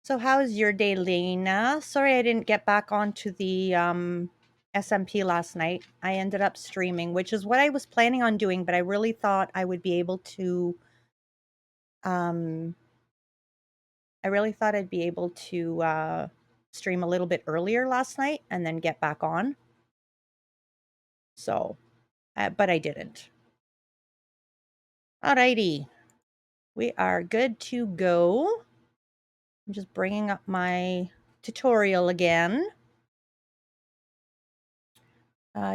So how is your day, Lena? Sorry I didn't get back onto the SMP last night. I ended up streaming, which is what I was planning on doing, but I really thought I would be able to stream a little bit earlier last night and then get back on. So, but I didn't. Alrighty. We are good to go. I'm just bringing up my tutorial again.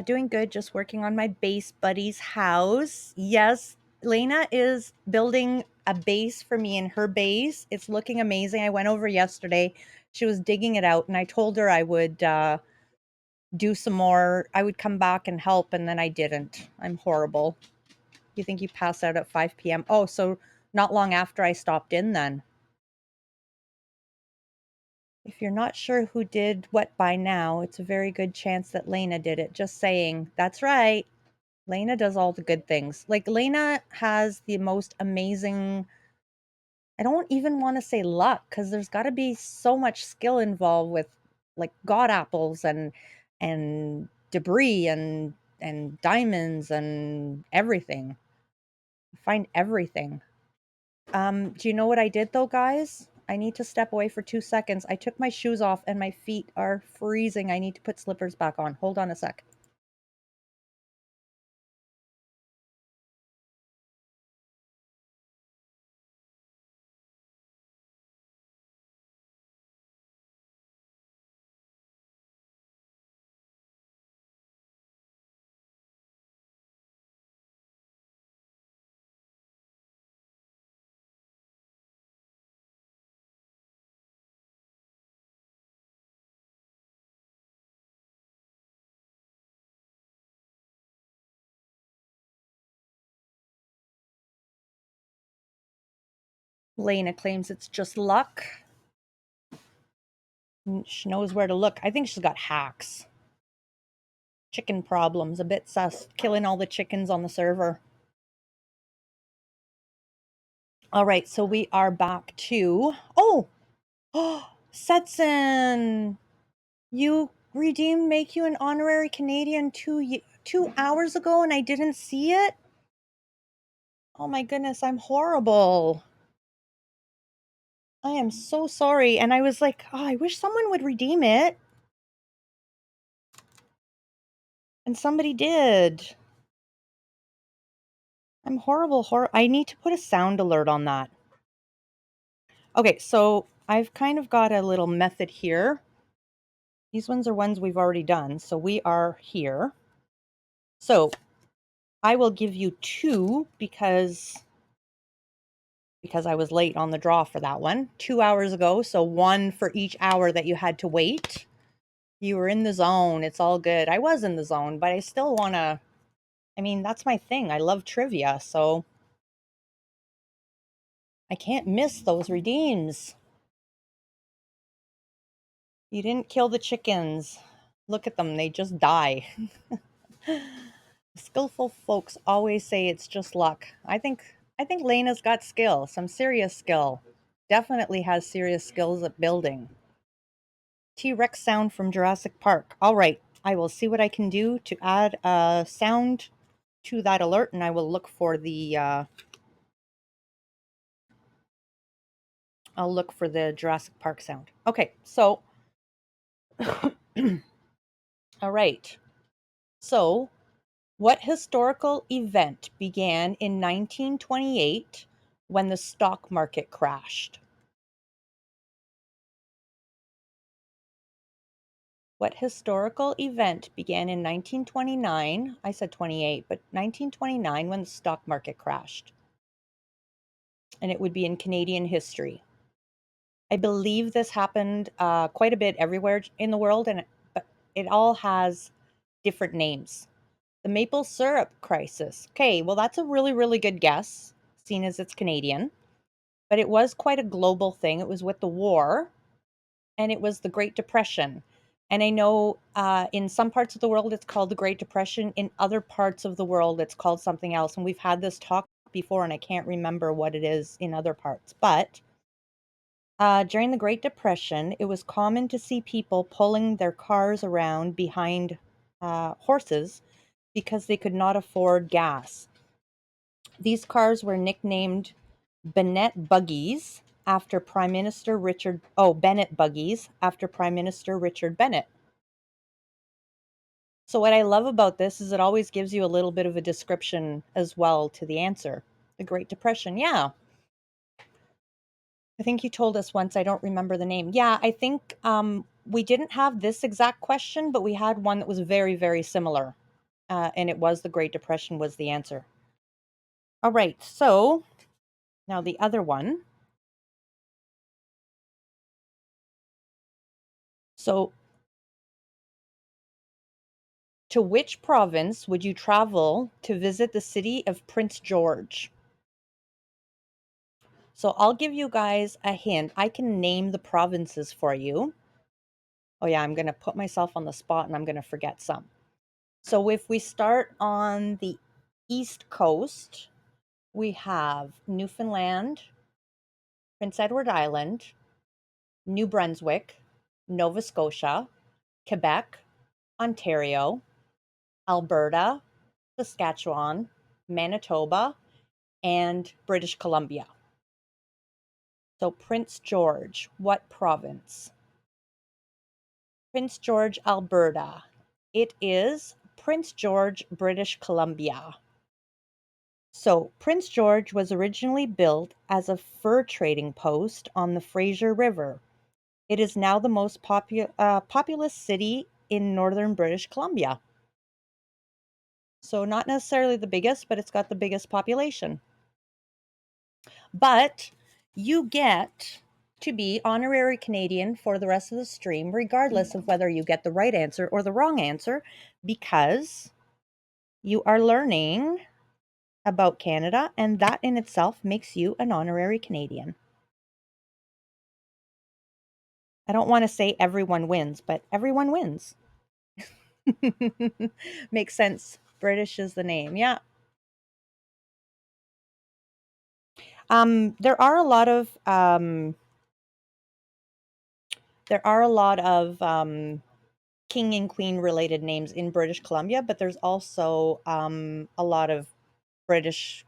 Doing good, just working on my base buddy's house. Yes, Lena is building a base for me in her base. It's looking amazing. I went over yesterday. She was digging it out, and I told her I would do some more. I would come back and help, and then I didn't. I'm horrible. You think you passed out at 5 p.m.? Oh, so not long after I stopped in then. If you're not sure who did what by now, it's a very good chance that Lena did it. Just saying. That's right. Lena does all the good things. Like, Lena has the most amazing, I don't even want to say luck, because there's got to be so much skill involved with like god apples and debris and diamonds and everything. Find everything. Do you know what I did though, guys? I need to step away for 2 seconds. I took my shoes off and my feet are freezing. I need to put slippers back on. Hold on a sec. Lena claims it's just luck. She knows where to look. I think she's got hacks. Chicken problems, a bit sus. Killing all the chickens on the server. All right, so we are back to... Oh! Setson, you redeemed Make You an Honorary Canadian 2 hours ago and I didn't see it? Oh my goodness, I'm horrible. I am so sorry. And I was like, oh, I wish someone would redeem it. And somebody did. I'm horrible. I need to put a sound alert on that. Okay, so I've kind of got a little method here. These ones are ones we've already done. So we are here. So I will give you two because I was late on the draw for that one 2 hours ago. So one for each hour that you had to wait. You were in the zone. It's all good. I was in the zone, but I still want to. I mean, that's my thing. I love trivia. So I can't miss those redeems. You didn't kill the chickens. Look at them. They just die. Skillful folks always say it's just luck. I think Lena's got skill, some serious skill. Definitely has serious skills at building. T-Rex sound from Jurassic Park. All right, I will see what I can do to add a sound to that alert, and I will look for the I'll look for the Jurassic Park sound. Okay, so all right. So, what historical event began in 1928 when the stock market crashed? What historical event began in 1929? I said 28, but 1929 when the stock market crashed. And it would be in Canadian history. I believe this happened quite a bit everywhere in the world, but it all has different names. The maple syrup crisis. Okay, well, that's a really, really good guess, seeing as it's Canadian. But it was quite a global thing. It was with the war, and it was the Great Depression. And I know in some parts of the world it's called the Great Depression. In other parts of the world it's called something else. And we've had this talk before, and I can't remember what it is in other parts. But during the Great Depression, it was common to see people pulling their cars around behind horses because they could not afford gas. These cars were nicknamed Bennett buggies after Prime Minister Richard Bennett buggies after Prime Minister Richard Bennett. So what I love about this is it always gives you a little bit of a description as well to the answer. The Great Depression. Yeah. I think you told us once, I don't remember the name. Yeah, I think we didn't have this exact question, but we had one that was very, very similar. And it was the Great Depression was the answer. All right, so now the other one. So, to which province would you travel to visit the city of Prince George? So, I'll give you guys a hint. I can name the provinces for you. Oh, yeah, I'm going to put myself on the spot and I'm going to forget some. So, if we start on the East Coast, we have Newfoundland, Prince Edward Island, New Brunswick, Nova Scotia, Quebec, Ontario, Alberta, Saskatchewan, Manitoba, and British Columbia. So Prince George, what province? Prince George, Alberta. It is Prince George, British Columbia. So Prince George was originally built as a fur trading post on the Fraser River. It is now the most populous city in northern British Columbia. So not necessarily the biggest, but it's got the biggest population. But you get to be honorary Canadian for the rest of the stream, regardless of whether you get the right answer or the wrong answer, because you are learning about Canada, and that in itself makes you an honorary Canadian. I don't want to say everyone wins, but everyone wins. Makes sense. British is the name. Yeah. There are a lot of There are a lot of king and queen related names in British Columbia, but there's also a lot of British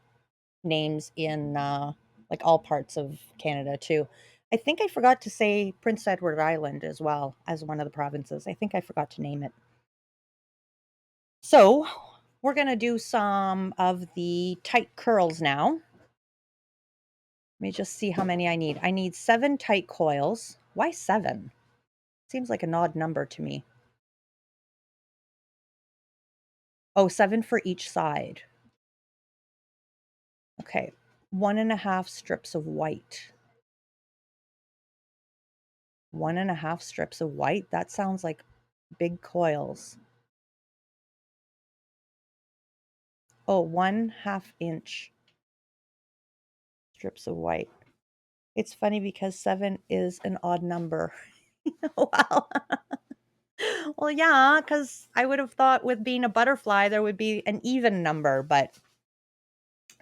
names in like all parts of Canada too. I think I forgot to say Prince Edward Island as well as one of the provinces. I think I forgot to name it. So we're going to do some of the tight curls now. Let me just see how many I need. I need 7 tight coils. Why 7? Seems like an odd number to me. Oh, 7 for each side. Okay. 1.5 strips of white. 1.5 strips of white? That sounds like big coils. Oh, 1/2 inch strips of white. It's funny because 7 is an odd number. Wow. Well, yeah, because I would have thought with being a butterfly, there would be an even number, but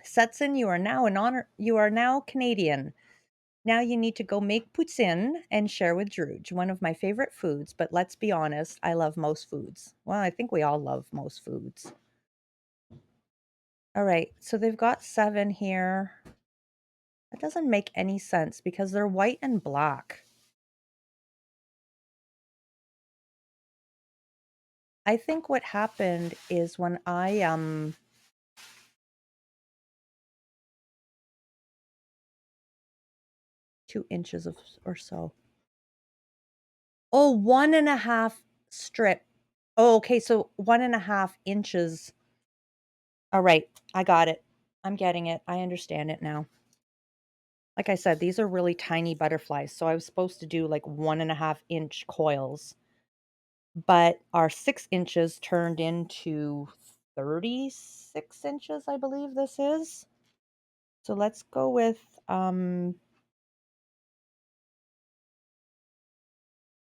Setson, you are now Canadian. Now you need to go make poutine and share with Druge, one of my favorite foods, but let's be honest, I love most foods. Well, I think we all love most foods. All right, so they've got 7 here. That doesn't make any sense because they're white and black. I think what happened is when I 2 inches of or so. Oh, 1.5 strip. Oh, okay, so 1.5 inches. All right, I got it. I'm getting it. I understand it now. Like I said, these are really tiny butterflies, so I was supposed to do like 1.5 inch coils, but our 6 inches turned into 36 inches, I believe this is. So let's go with let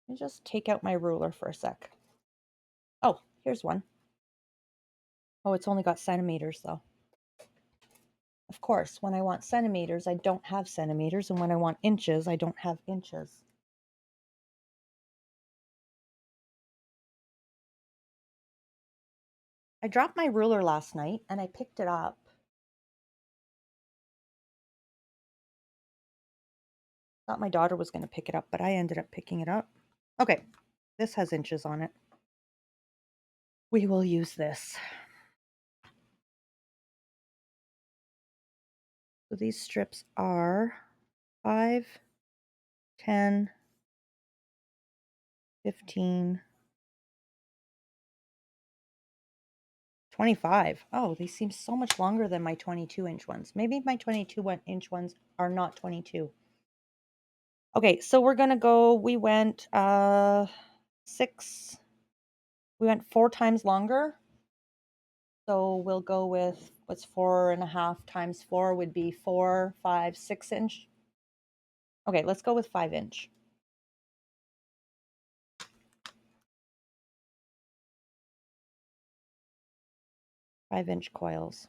me just take out my ruler for a sec. Oh, here's one. Oh, it's only got centimeters though. Of course, when I want centimeters, I don't have centimeters, and when I want inches, I don't have inches. I dropped my ruler last night and I picked it up. Thought my daughter was going to pick it up, but I ended up picking it up. Okay, this has inches on it. We will use this. So these strips are 5, 10, 15, 25. Oh, these seem so much longer than my 22-inch ones. Maybe my 22-inch ones are not 22. Okay, so we're going to go, we went 6, we went 4 times longer. So we'll go with what's 4.5 times 4 would be 4, 5, 6 inch. Okay, let's go with 5 inch. 5 inch coils.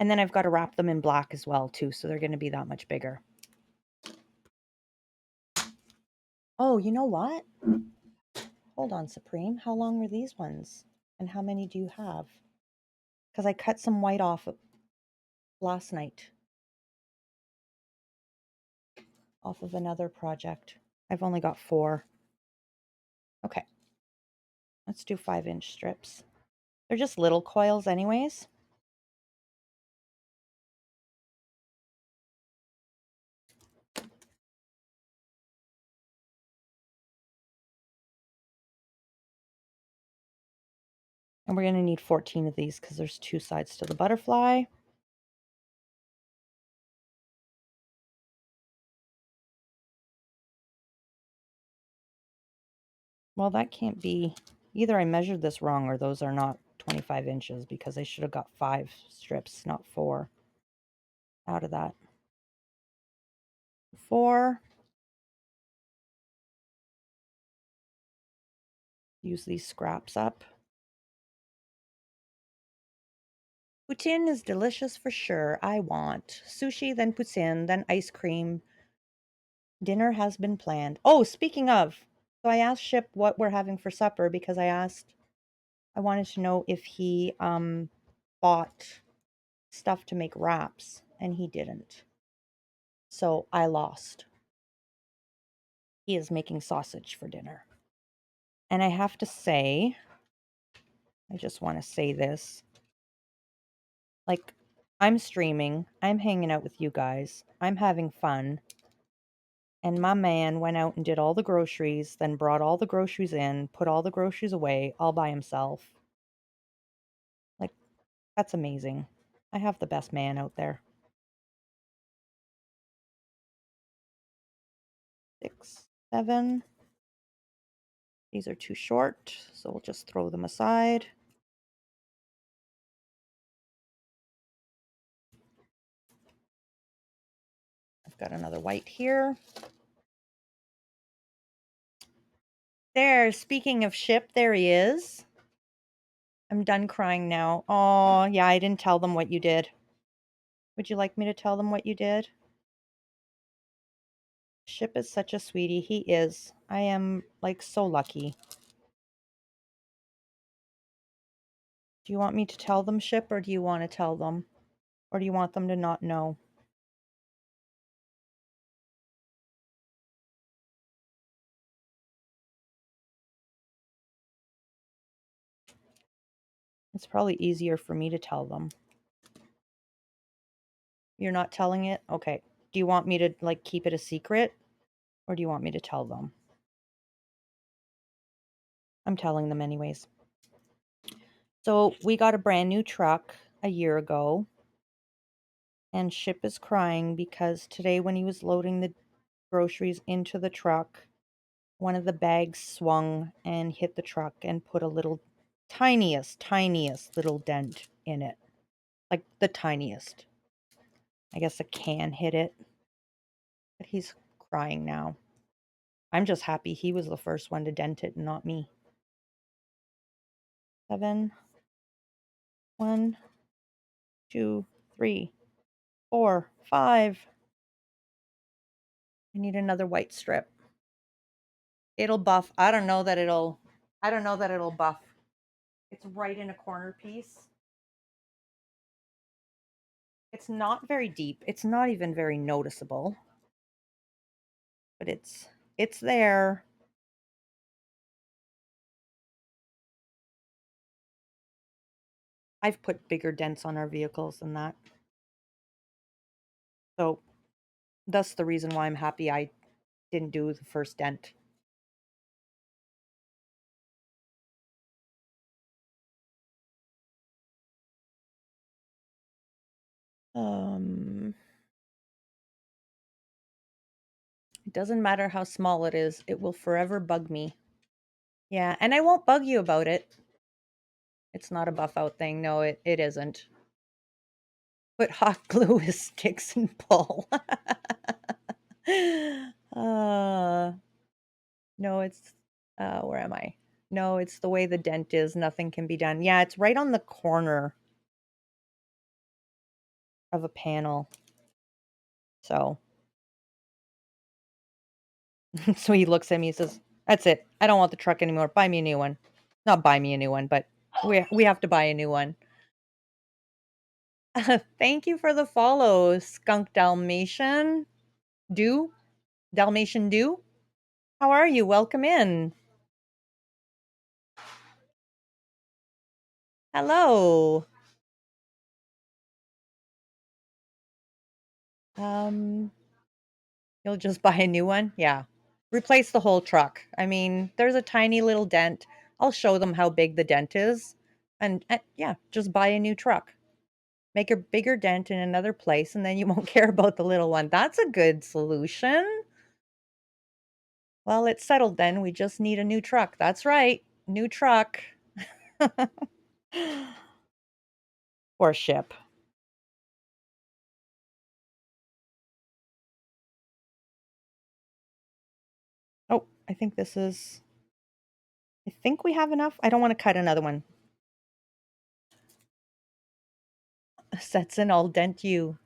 And then I've got to wrap them in black as well too, so they're going to be that much bigger. Oh, you know what? Hold on, Supreme. How long were these ones? And how many do you have? Because I cut some white off last night. Off of another project. I've only got 4. Okay. Let's do 5-inch strips. They're just little coils anyways. And we're going to need 14 of these because there's 2 sides to the butterfly. Well, that can't be. Either I measured this wrong or those are not 25 inches because I should have got 5 strips, not 4 out of that. 4. Use these scraps up. Poutine is delicious for sure. I want sushi, then poutine, then ice cream, Dinner has been planned. Oh, speaking of, so I asked Ship what we're having for supper because I wanted to know if he bought stuff to make wraps, and he didn't. So I lost. He is making sausage for dinner. And I have to say, I just want to say this. Like, I'm streaming, I'm hanging out with you guys, I'm having fun. And my man went out and did all the groceries, then brought all the groceries in, put all the groceries away all by himself. Like, that's amazing. I have the best man out there. 6, 7. These are too short, so we'll just throw them aside. I've got another white here. There, speaking of Ship, there he is. I'm done crying now. Oh, yeah, I didn't tell them what you did. Would you like me to tell them what you did? Ship is such a sweetie. He is. I am, like, so lucky. Do you want me to tell them, Ship, or do you want to tell them? Or do you want them to not know? It's probably easier for me to tell them. You're not telling it? Okay. Do you want me to, like, keep it a secret? Or do you want me to tell them? I'm telling them anyways. So we got a brand new truck a year ago. And Ship is crying because today when he was loading the groceries into the truck, one of the bags swung and hit the truck and put a little tiniest little dent in it. Like the tiniest. I guess a can hit it. But he's crying now. I'm just happy he was the first one to dent it and not me. 7. 1, 2, 3, 4, 5. I need another white strip. It'll buff. I don't know that it'll buff. It's right in a corner piece. It's not very deep. It's not even very noticeable, but it's there. I've put bigger dents on our vehicles than that. So that's the reason why I'm happy I didn't do the first dent. Um it doesn't matter how small it is. It will forever bug me. Yeah, and I won't bug you about it. It's not a buff out thing. No, it isn't. Put hot glue with sticks and pull. uh No, it's where am I? No, it's the way the dent is, nothing can be done. Yeah, it's right on the corner of a panel. So, so he looks at me, he says, "That's it. I don't want the truck anymore. Buy me a new one." Not buy me a new one, but we have to buy a new one. Thank you for the follow, Skunk Dalmatian. Do? Dalmatian do? How are you? Welcome in. Hello. Um, you'll just buy a new one? Yeah. Replace the whole truck. I mean, there's a tiny little dent. I'll show them how big the dent is. And yeah, just buy a new truck. Make a bigger dent in another place, and then you won't care about the little one. That's a good solution. Well, it's settled then. We just need a new truck. That's right. New truck. Or Ship. Oh, I think we have enough. I don't want to cut another one. Sets and I'll dent you.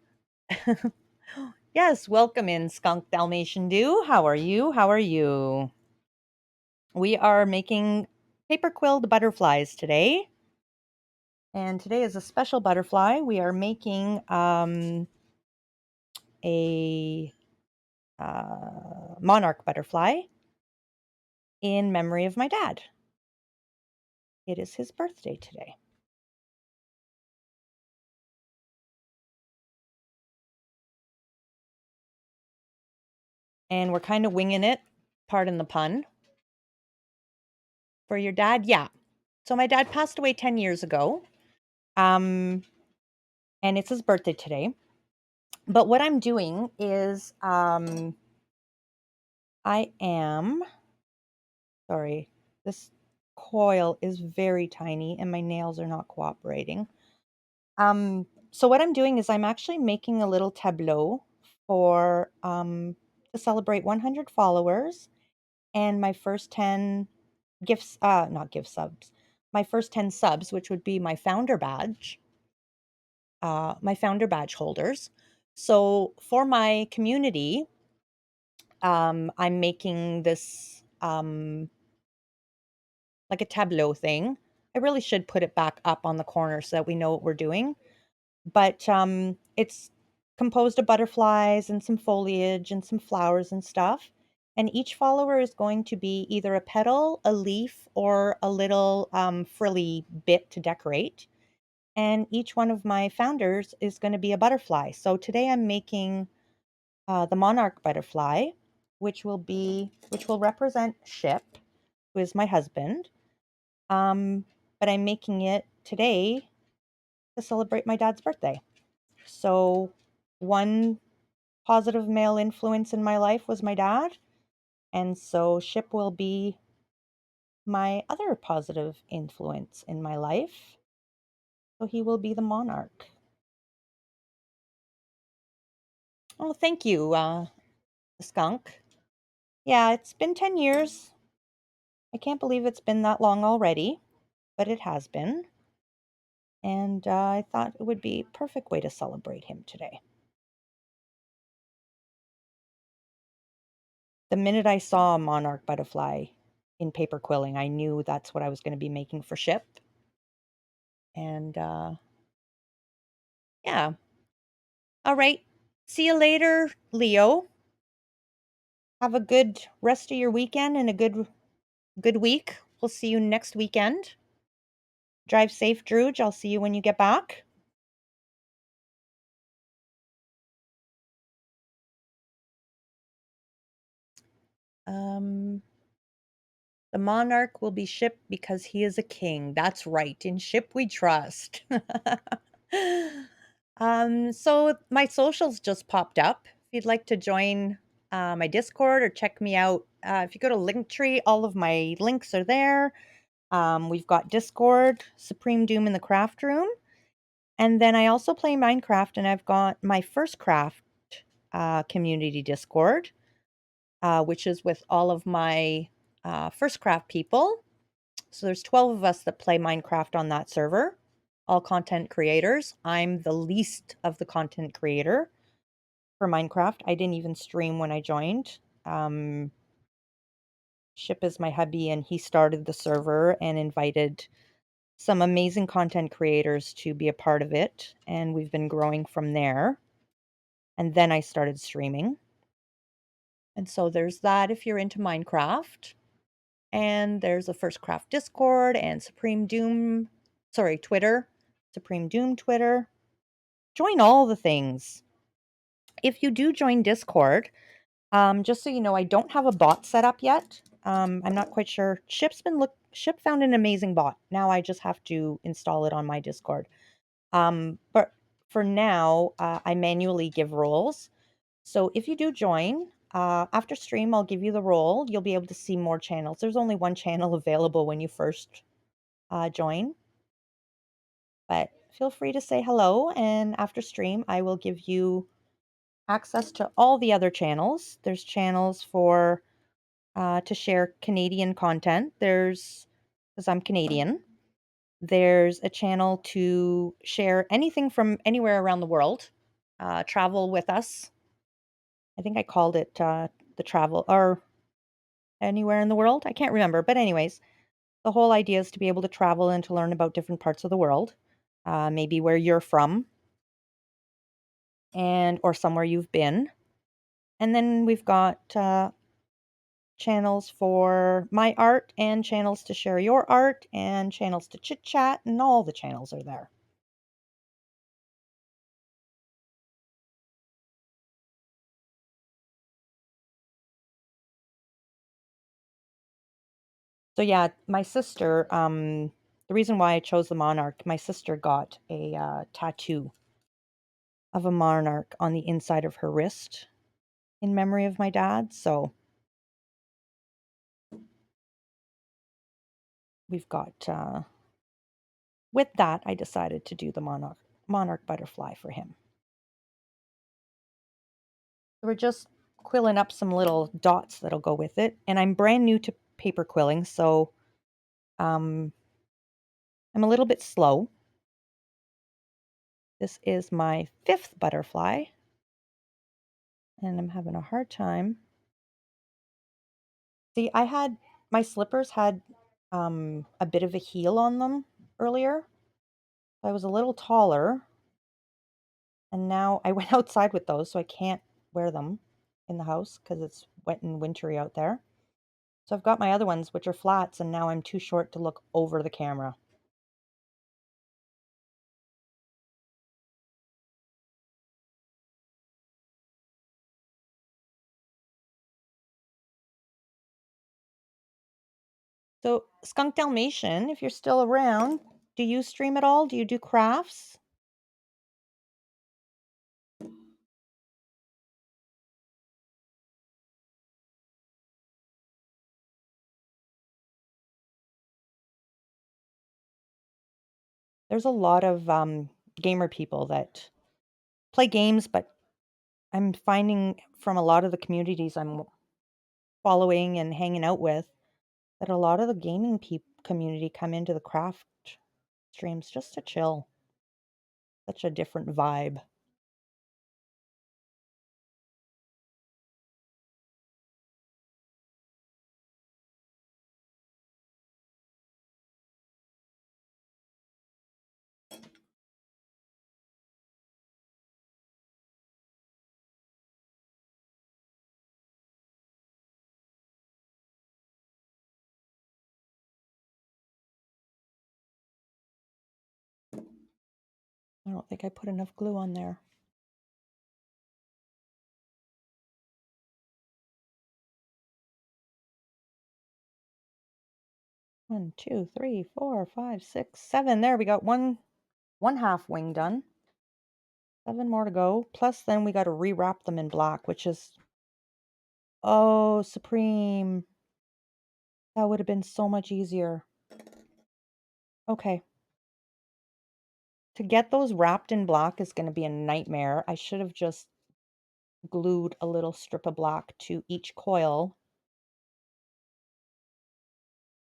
Yes, welcome in, Skunk Dalmatian Do. How are you? How are you? We are making paper quilled butterflies today. And today is a special butterfly. We are making a monarch butterfly in memory of my dad. It is his birthday today. And we're kind of winging it, pardon the pun, for your dad. Yeah. So my dad passed away 10 years ago. Um, and it's his birthday today. But what I'm doing is I am, sorry, this coil is very tiny and my nails are not cooperating. So what I'm doing is I'm actually making a little tableau for to celebrate 100 followers and my first 10 gifts, not gift subs, my first 10 subs, which would be my founder badge holders. So for my community, I'm making this like a tableau thing. I really should put it back up on the corner so that we know what we're doing. But it's composed of butterflies and some foliage and some flowers and stuff. And each follower is going to be either a petal, a leaf, or a little frilly bit to decorate. And each one of my founders is going to be a butterfly. So today I'm making the monarch butterfly, which will represent Ship, who is my husband. Um, but I'm making it today to celebrate my dad's birthday. So, one positive male influence in my life was my dad, and so Ship will be my other positive influence in my life. So he will be the monarch. Oh, thank you, Skunk. Yeah, it's been 10 years. I can't believe it's been that long already, but it has been. And I thought it would be a perfect way to celebrate him today. The minute I saw a monarch butterfly in paper quilling, I knew that's what I was going to be making for Ship. And yeah. All right. See you later, Leo. Have a good rest of your weekend and a good week. We'll see you next weekend. Drive safe, Druge. I'll see you when you get back. Um, the monarch will be Ship because he is a king. That's right. In Ship we trust. So my socials just popped up. If you'd like to join my Discord or check me out, if you go to Linktree, all of my links are there. We've got Discord, Supreme Doom in the craft room, and then I also play Minecraft, and I've got my first craft community Discord, which is with all of my first craft people. So there's 12 of us that play Minecraft on that server, all content creators. I'm the least of the content creator for Minecraft. I didn't even stream when I joined. Ship is my hubby, and he started the server and invited some amazing content creators to be a part of it. And we've been growing from there. And then I started streaming. And so there's that if you're into Minecraft. And there's a First Craft Discord and Twitter, Supreme Doom Twitter. Join all the things. If you do join Discord, just so you know, I don't have a bot set up yet. I'm not quite sure. Ship found an amazing bot. Now I just have to install it on my Discord. But for now, I manually give roles. So if you do join, after stream, I'll give you the role. You'll be able to see more channels. There's only one channel available when you first join, but feel free to say hello. And after stream, I will give you access to all the other channels. There's channels for to share Canadian content. Because I'm Canadian, there's a channel to share anything from anywhere around the world. Travel with us. I think I called it the travel or anywhere in the world. I can't remember. But, anyways, the whole idea is to be able to travel and to learn about different parts of the world, maybe where you're from and or somewhere you've been. And then we've got channels for my art and channels to share your art and channels to chit chat, and all the channels are there. So yeah, my sister, the reason why I chose the monarch, my sister got a tattoo of a monarch on the inside of her wrist in memory of my dad. So we've got, with that, I decided to do the monarch butterfly for him. So we're just quilling up some little dots that'll go with it. And I'm brand new to paper quilling, so um, I'm a little bit slow. This is my 5th butterfly, and I'm having a hard time. See, my slippers had a bit of a heel on them earlier. I was a little taller, and now I went outside with those, so I can't wear them in the house because it's wet and wintry out there. So I've got my other ones, which are flats, and now I'm too short to look over the camera. So, Skunk Dalmatian, if you're still around, do you stream at all? Do you do crafts? There's a lot of gamer people that play games, but I'm finding from a lot of the communities I'm following and hanging out with that a lot of the gaming community come into the craft streams just to chill. Such a different vibe. I don't think I put enough glue on there. One, two, three, four, five, six, seven. There we got one half wing done. 7 more to go. Plus then we got to rewrap them in black, which is, oh, Supreme. That would have been so much easier. Okay. To get those wrapped in black is going to be a nightmare. I should have just glued a little strip of black to each coil.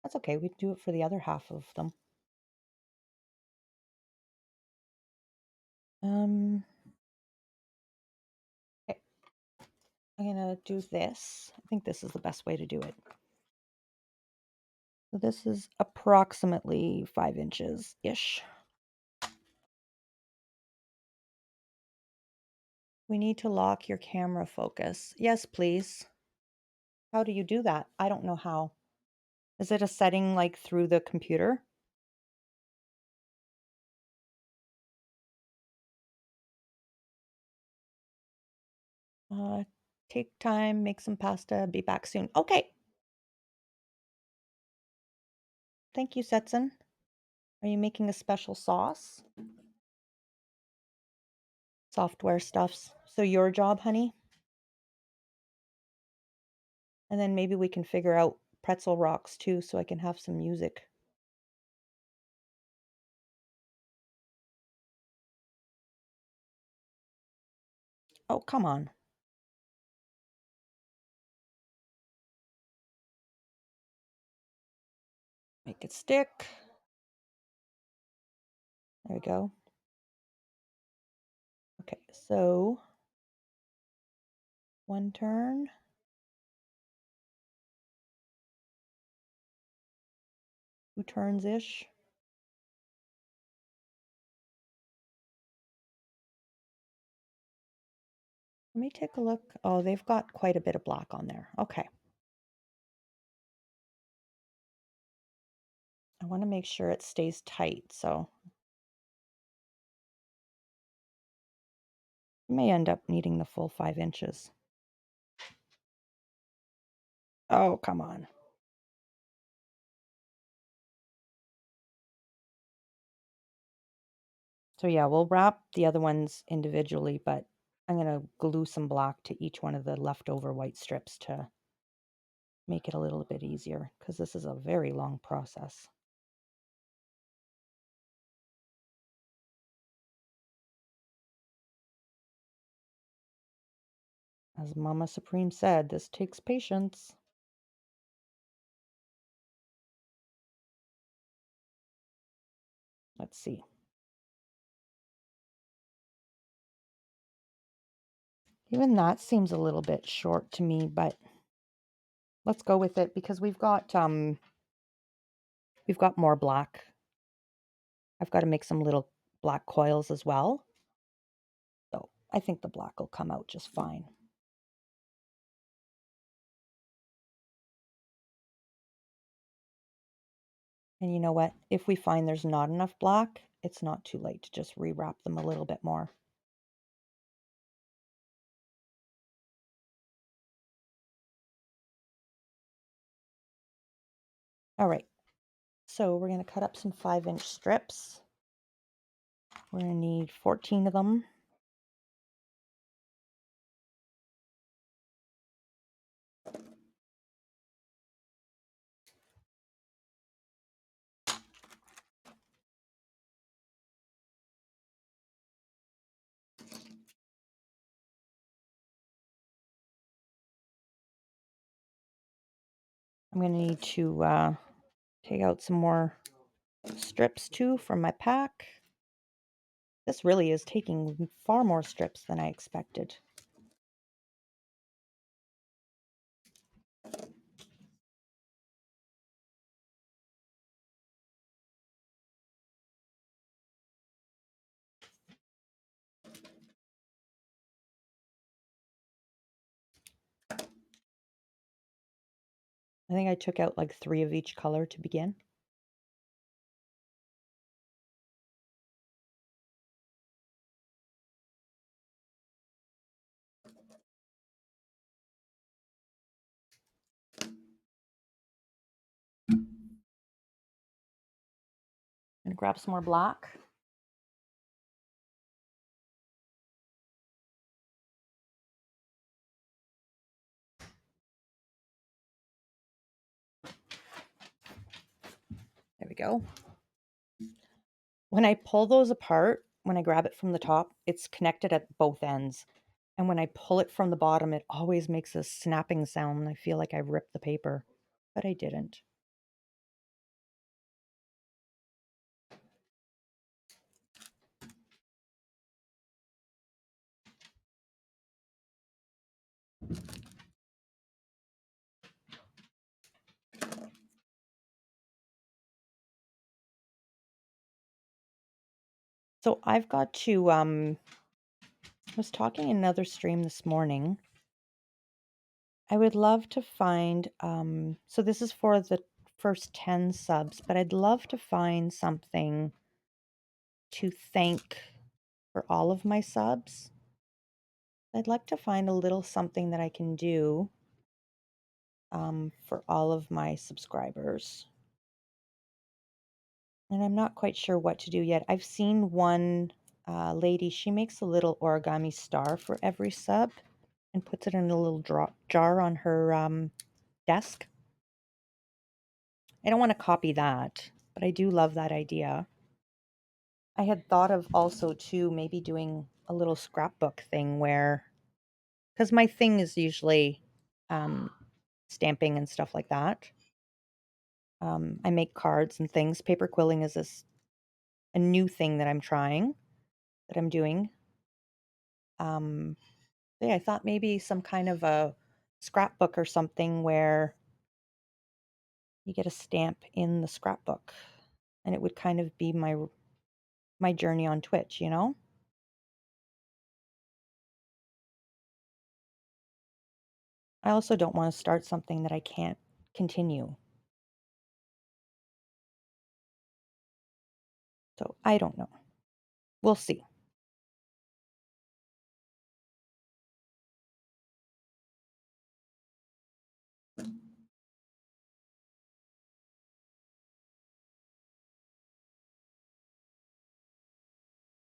That's okay. We do it for the other half of them. Okay. I'm going to do this. I think this is the best way to do it. So this is approximately 5 inches-ish. We need to lock your camera focus. Yes, please. How do you do that? I don't know how. Is it a setting like through the computer? Uh, Take time, make some pasta, be back soon. Okay. Thank you, Setson. Are you making a special sauce? Software stuffs. So your job, honey? And then maybe we can figure out pretzel rocks too so I can have some music. Oh, come on. Make it stick. There we go. Okay, so One turn. Two turns-ish. Let me take a look. Oh, they've got quite a bit of black on there. Okay. I want to make sure it stays tight, so I may end up needing the full 5 inches. Oh, come on. So yeah, we'll wrap the other ones individually, but I'm going to glue some black to each one of the leftover white strips to make it a little bit easier, because this is a very long process. As Mama Supreme said, this takes patience. Let's see. Even that seems a little bit short to me, but let's go with it because we've got more black. I've got to make some little black coils as well. So I think the black will come out just fine. And you know what? If we find there's not enough black, it's not too late to just rewrap them a little bit more. All right, so we're going to cut up some 5-inch strips. We're going to need 14 of them. I'm going to need to take out some more strips too from my pack. This really is taking far more strips than I expected. I think I took out like 3 of each color to begin. And grab some more black. There we go. When I pull those apart, when I grab it from the top, it's connected at both ends. And when I pull it from the bottom, it always makes a snapping sound. And I feel like I ripped the paper, but I didn't. So I've got to, I was talking in another stream this morning. I would love to find, so this is for the first 10 subs, but I'd love to find something to thank for all of my subs. I'd like to find a little something that I can do for all of my subscribers. And I'm not quite sure what to do yet. I've seen one lady, she makes a little origami star for every sub and puts it in a little jar on her desk. I don't want to copy that, but I do love that idea. I had thought of also too maybe doing a little scrapbook thing where, because my thing is usually stamping and stuff like that. I make cards and things. Paper quilling is a new thing that I'm trying, that I'm doing. Yeah, I thought maybe some kind of a scrapbook or something where you get a stamp in the scrapbook and it would kind of be my journey on Twitch, you know? I also don't want to start something that I can't continue. So I don't know. We'll see.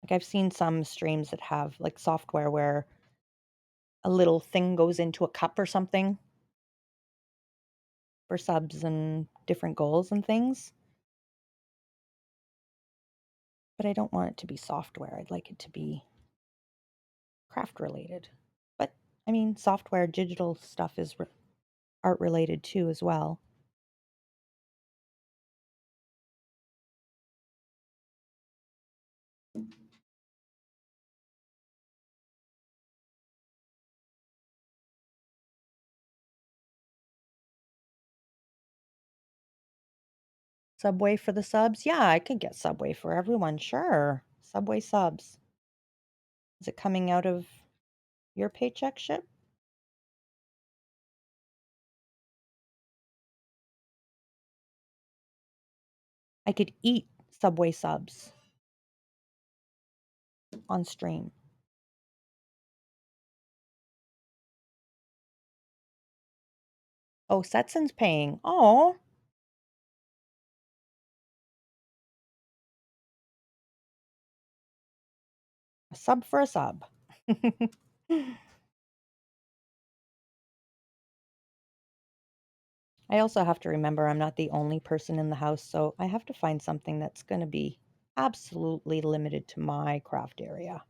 Like I've seen some streams that have like software where a little thing goes into a cup or something for subs and different goals and things. But I don't want it to be software. I'd like it to be craft related. But I mean, software, digital stuff is art related too, as well. Subway for the subs? Yeah, I could get Subway for everyone. Sure. Subway subs. Is it coming out of your paycheck, Ship? I could eat Subway subs on stream. Oh, Setson's paying. Oh, a sub for a sub. I also have to remember I'm not the only person in the house, so I have to find something that's going to be absolutely limited to my craft area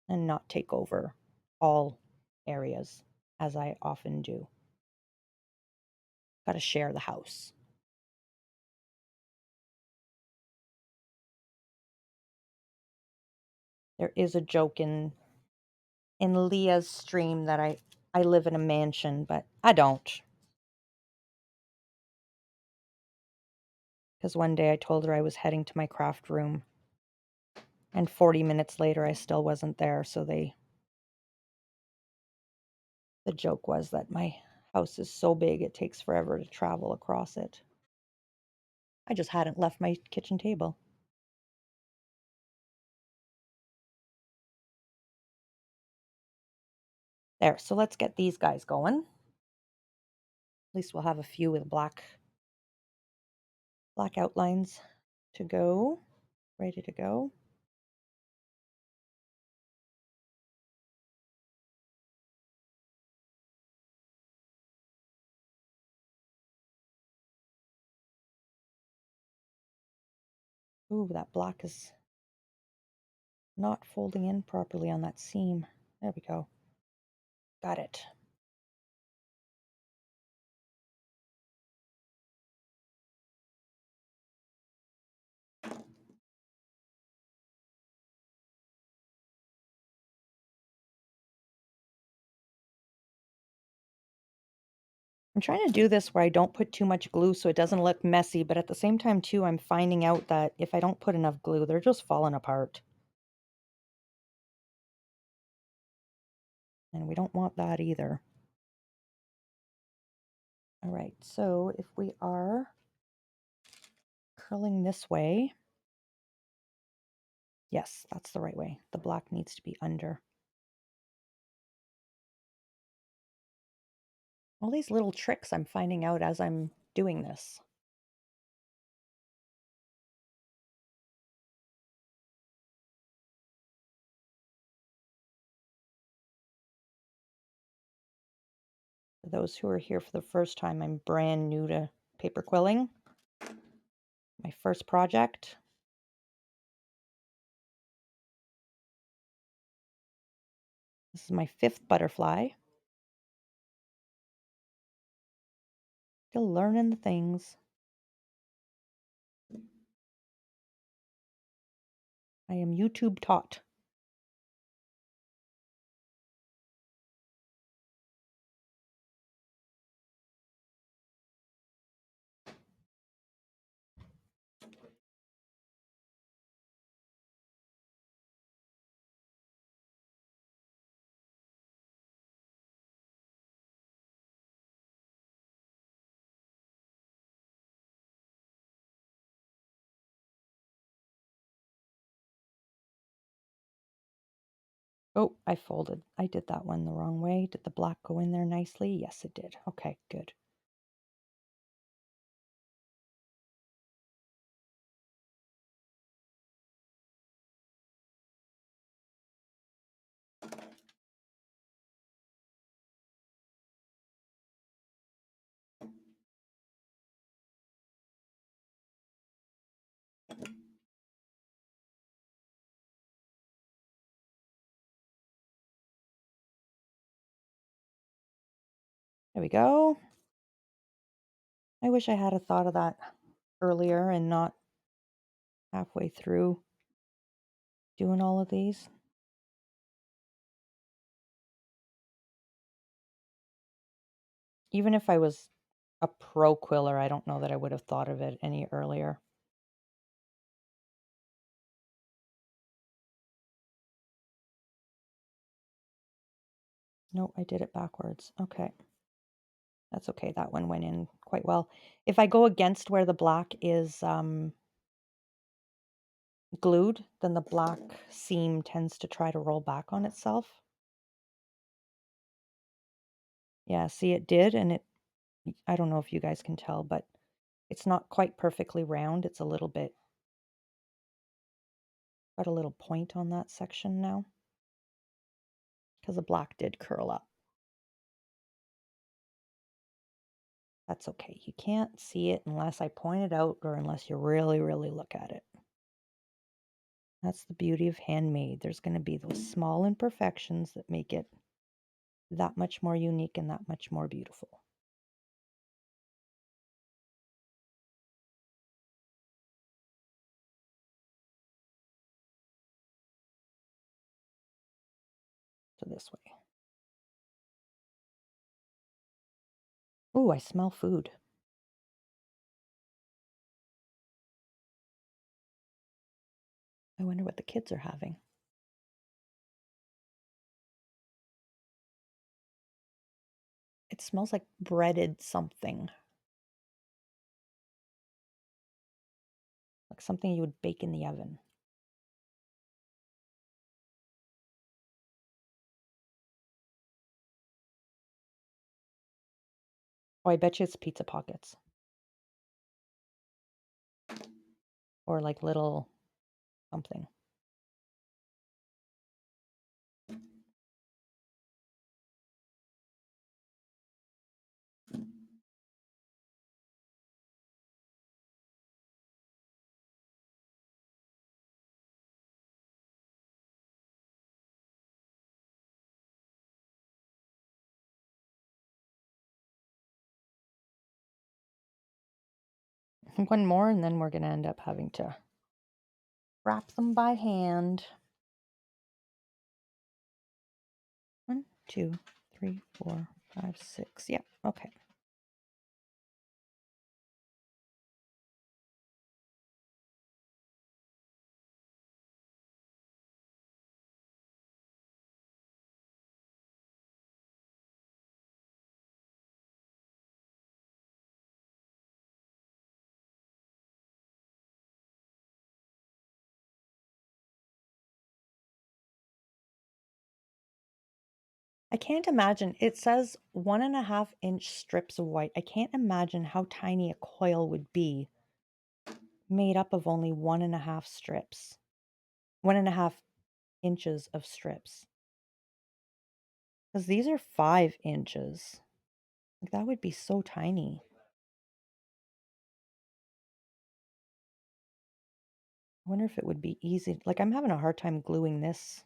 and not take over all areas as I often do. Got to share the house. There is a joke in Leah's stream that I live in a mansion, but I don't. Because one day I told her I was heading to my craft room, and 40 minutes later I still wasn't there, so the joke was that my house is so big it takes forever to travel across it. I just hadn't left my kitchen table. There, so let's get these guys going. At least we'll have a few with black outlines to go, ready to go. Ooh, that black is not folding in properly on that seam. There we go. Got it. I'm trying to do this where I don't put too much glue so it doesn't look messy, but at the same time too, I'm finding out that if I don't put enough glue, they're just falling apart. And we don't want that either. All right, so if we are curling this way, yes, that's the right way. The black needs to be under. All these little tricks I'm finding out as I'm doing this. For those who are here for the first time, I'm brand new to paper quilling. My first project. This is my 5th butterfly. Still learning the things. I am YouTube taught. Oh, I folded. I did that one the wrong way. Did the black go in there nicely? Yes, it did. Okay, good. There we go. I wish I had a thought of that earlier and not halfway through doing all of these. Even if I was a pro quiller, I don't know that I would have thought of it any earlier. No, I did it backwards. Okay. That's okay. That one went in quite well. If I go against where the black is glued, then the black seam tends to try to roll back on itself. Yeah, see, it did, and I don't know if you guys can tell, but it's not quite perfectly round. It's a little bit, got a little point on that section now because the black did curl up. That's okay. You can't see it unless I point it out or unless you really, really look at it. That's the beauty of handmade. There's going to be those small imperfections that make it that much more unique and that much more beautiful. So this way. Oh, I smell food. I wonder what the kids are having. It smells like breaded something, like something you would bake in the oven. Oh, I bet you it's pizza pockets or like little something. One more, and then we're going to end up having to wrap them by hand. 1, 2, 3, 4, 5, 6. Yeah, okay. I can't imagine. It says 1.5-inch strips of white. I can't imagine how tiny a coil would be made up of only 1.5 strips, 1.5 inches of strips. Because these are 5 inches. Like, that would be so tiny. I wonder if it would be easy. Like, I'm having a hard time gluing this.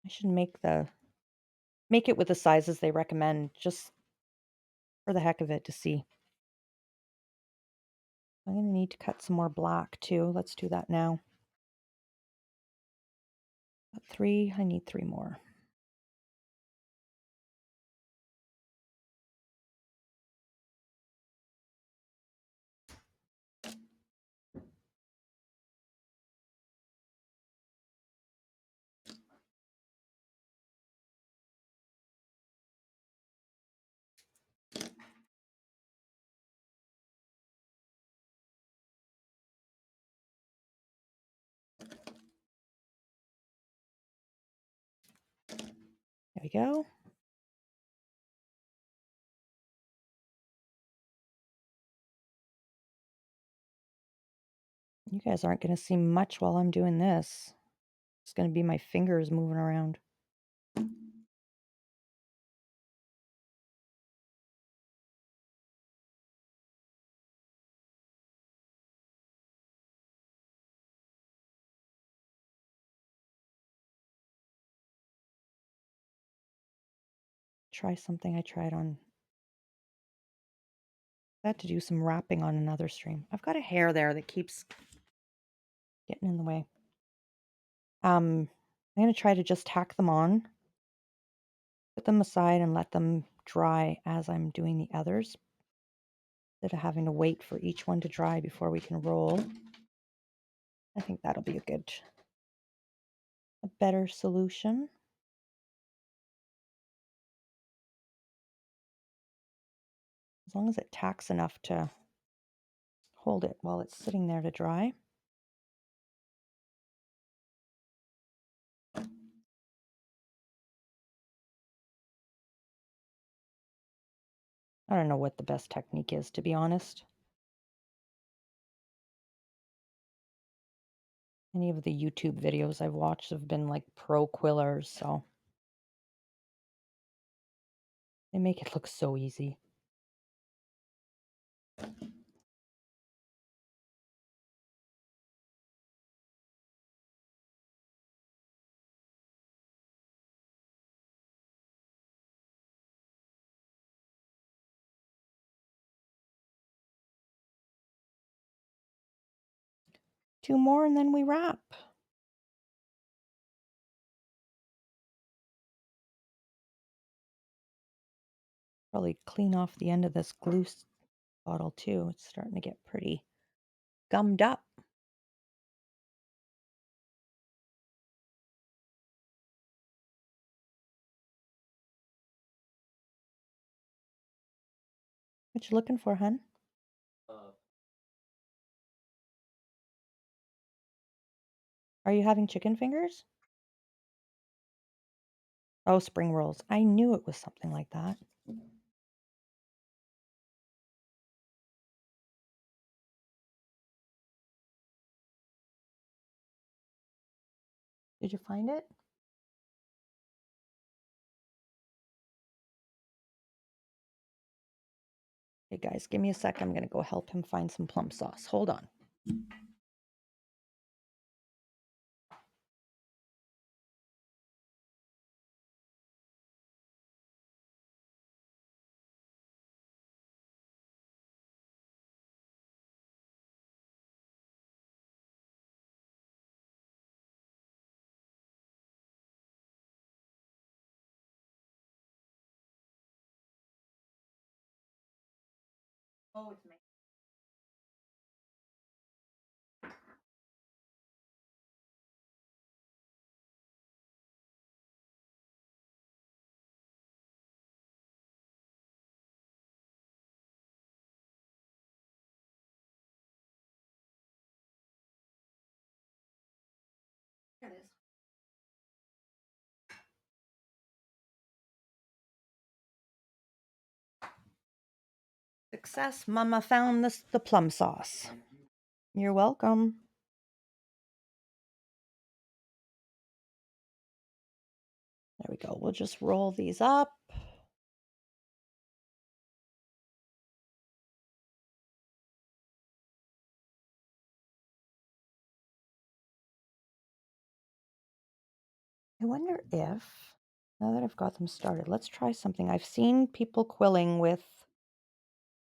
I should make it with the sizes they recommend just for the heck of it to see. I'm going to need to cut some more black too. Let's do that now. Got 3. I need 3 more. There we go. You guys aren't going to see much while I'm doing this. It's going to be my fingers moving around. Try something I tried on. I had to do some wrapping on another stream. I've got a hair there that keeps getting in the way. I'm going to try to just tack them on, put them aside, and let them dry as I'm doing the others, instead of having to wait for each one to dry before we can roll. I think that'll be a better solution. As long as it tacks enough to hold it while it's sitting there to dry. I don't know what the best technique is, to be honest. Any of the YouTube videos I've watched have been like pro quillers, so they make it look so easy. Two more and then we wrap. Probably clean off the end of this glue bottle too. It's starting to get pretty gummed up. What you looking for, hun? Are you having chicken fingers? Oh, spring rolls. I knew it was something like that. Did you find it? Hey guys, give me a sec. I'm going to go help him find some plum sauce. Hold on. Oh, it's me. There it is. Success, Mama found the plum sauce. You're welcome. There we go. We'll just roll these up. I wonder if, now that I've got them started, let's try something. I've seen people quilling with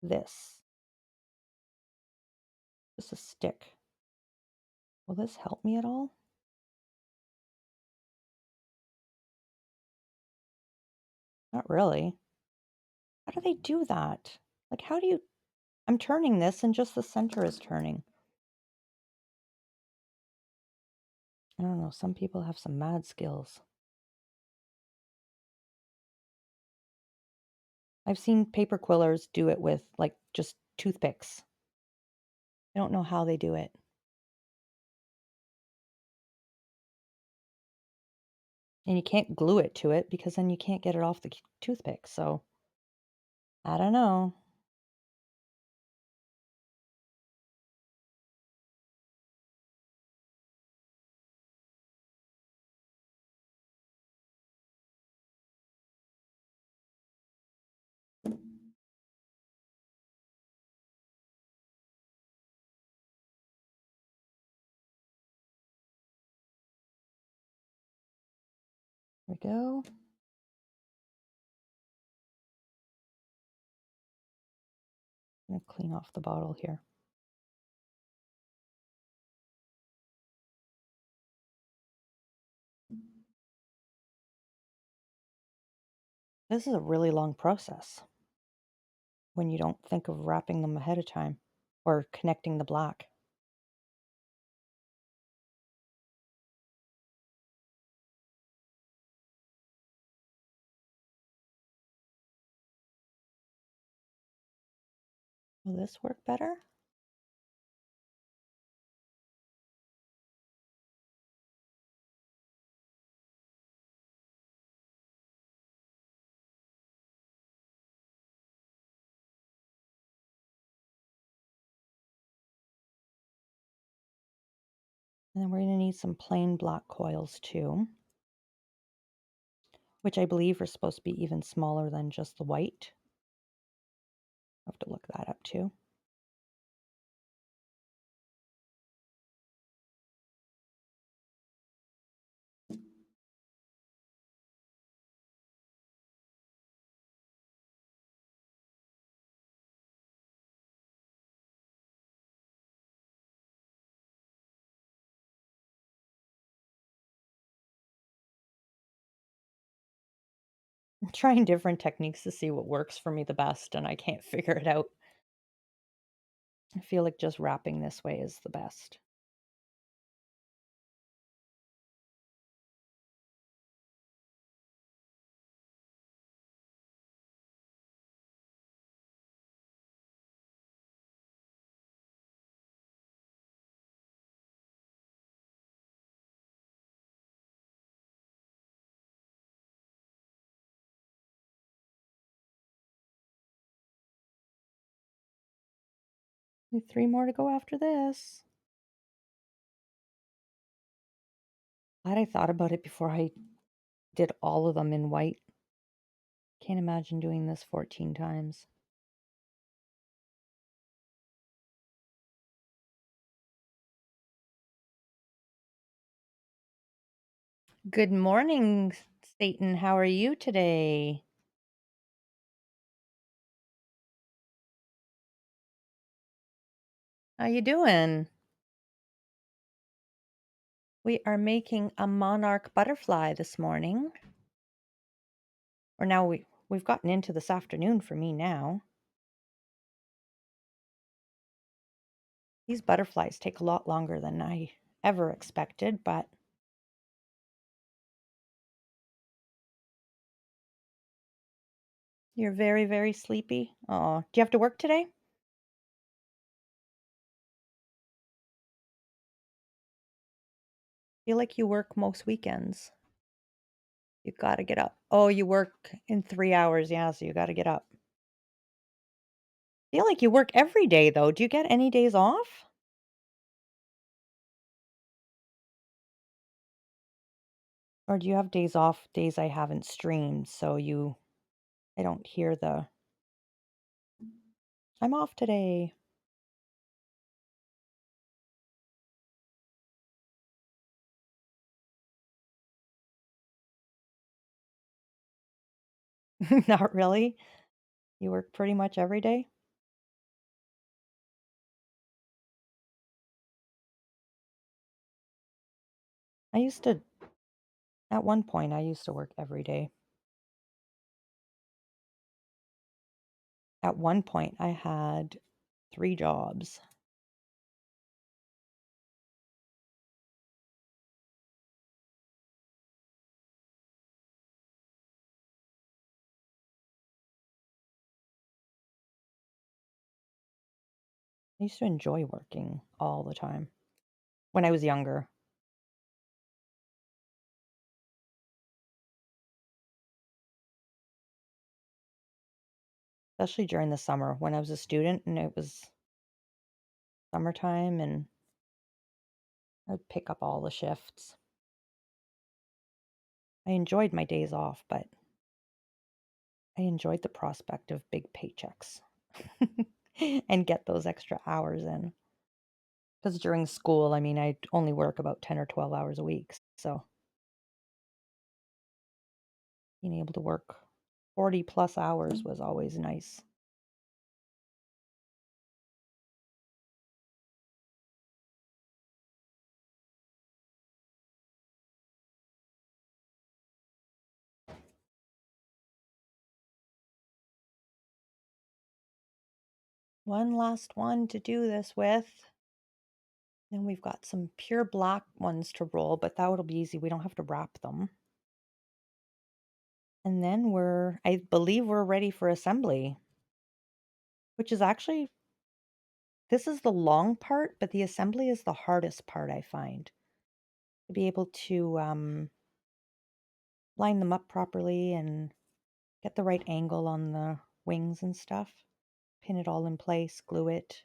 this. Just a stick. Will this help me at all? Not really. How do they do that? Like, how do you... I'm turning this and just the center is turning. I don't know. Some people have some mad skills. I've seen paper quillers do it with, like, just toothpicks. I don't know how they do it. And you can't glue it to it because then you can't get it off the toothpick, so I don't know. There we go. I'm gonna clean off the bottle here. This is a really long process when you don't think of wrapping them ahead of time or connecting the black. Will this work better? And then we're going to need some plain black coils too, which I believe are supposed to be even smaller than just the white. I have to look that up too. I'm trying different techniques to see what works for me the best, and I can't figure it out. I feel like just wrapping this way is the best. Only 3 more to go after this. Glad I thought about it before I did all of them in white. Can't imagine doing this 14 times. Good morning, Satan. How are you today? How you doing? We are making a monarch butterfly this morning. Or now we've gotten into this afternoon for me now. These butterflies take a lot longer than I ever expected, but you're very, very sleepy. Oh, do you have to work today? Feel like you work most weekends. You gotta get up. Oh, you work in 3 hours. Yeah, so you gotta get up. Feel like you work every day though. Do you get any days off? Or do you have days off, days I haven't streamed, so I don't hear the I'm off today. Not really. You work pretty much every day? I used to At one point I used to work every day. At one point I had 3 jobs. I used to enjoy working all the time when I was younger. especially during the summer when I was a student and it was summertime and I'd pick up all the shifts. I enjoyed my days off, but I enjoyed the prospect of big paychecks and get those extra hours in. Because during school, I mean, I'd only work about 10 or 12 hours a week. So being able to work 40 plus hours was always nice. One last one to do this with. Then we've got some pure black ones to roll, but that'll be easy. We don't have to wrap them. And then I believe we're ready for assembly, which is actually, this is the long part, but the assembly is the hardest part, I find. To be able to line them up properly and get the right angle on the wings and stuff. Pin it all in place, glue it.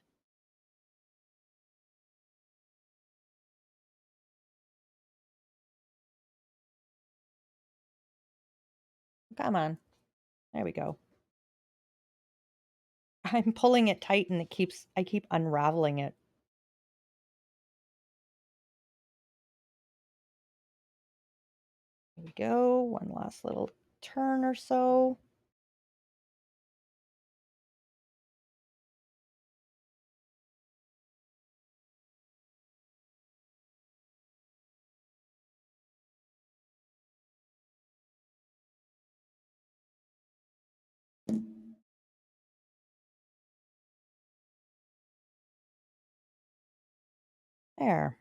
Come on. There we go. I'm pulling it tight and I keep unraveling it. There we go. One last little turn or so. There.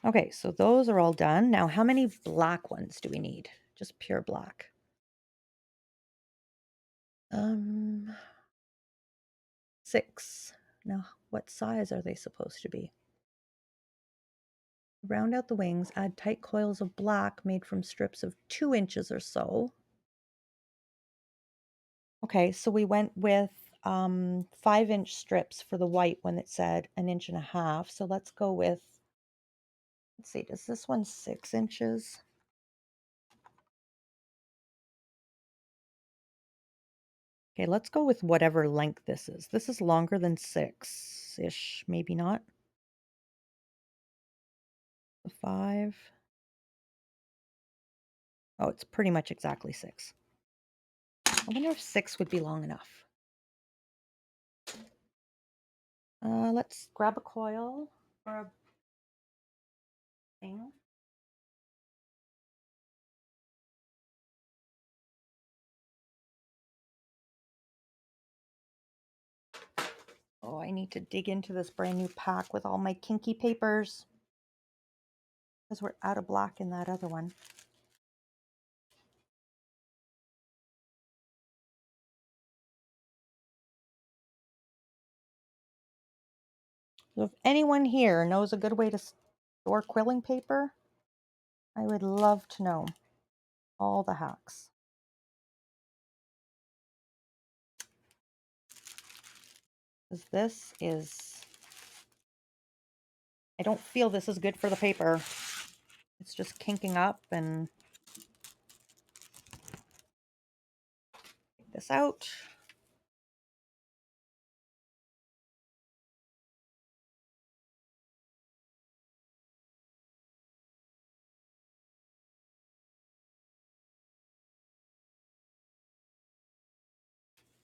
Okay, so those are all done. Now, how many black ones do we need? Just pure black. 6. Now, what size are they supposed to be? Round out the wings, add tight coils of black made from strips of 2 inches or so. Okay, so we went with 5-inch strips for the white when it said 1.5 inches. So let's go with, let's see, does this one 6 inches? Okay, let's go with whatever length this is. This is longer than 6-ish, maybe not. The 5. Oh, it's pretty much exactly 6. I wonder if 6 would be long enough. Let's grab a coil or a thing. Oh, I need to dig into this brand new pack with all my kinky papers because we're out of black in that other one. So if anyone here knows a good way to store quilling paper, I would love to know all the hacks. Because this is, I don't feel this is good for the paper. It's just kinking up and take this out.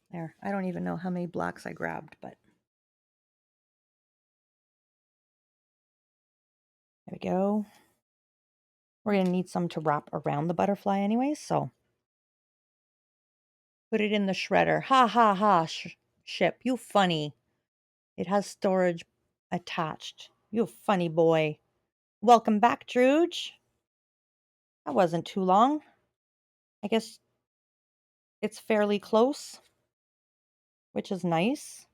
There, I don't even know how many blocks I grabbed, but there we go. We're going to need some to wrap around the butterfly anyway, so put it in the shredder. Ha ha ha, ship, you funny. It has storage attached. You funny boy. Welcome back, Druge. That wasn't too long. I guess it's fairly close, which is nice.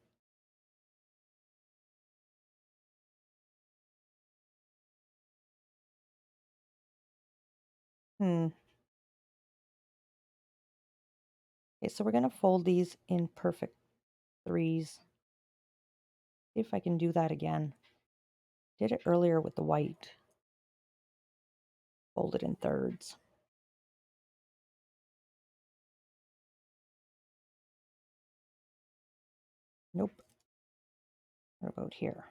Hmm. Okay, so we're going to fold these in perfect threes. See if I can do that again. Did it earlier with the white. Fold it in thirds. Nope. What about here?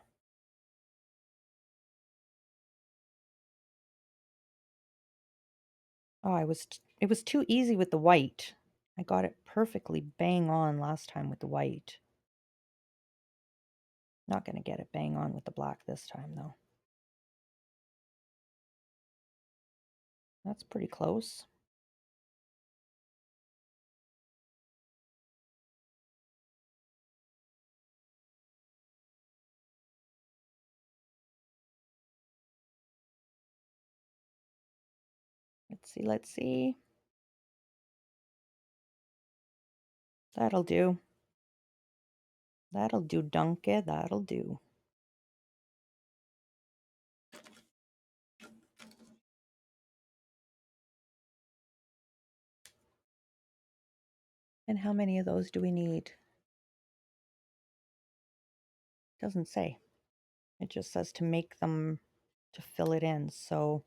Oh, it was too easy with the white. I got it perfectly bang on last time with the white. Not going to get it bang on with the black this time, though. That's pretty close. Let's see, let's see. That'll do. That'll do, donkey, that'll do. And how many of those do we need? Doesn't say. It just says to make them, to fill it in. So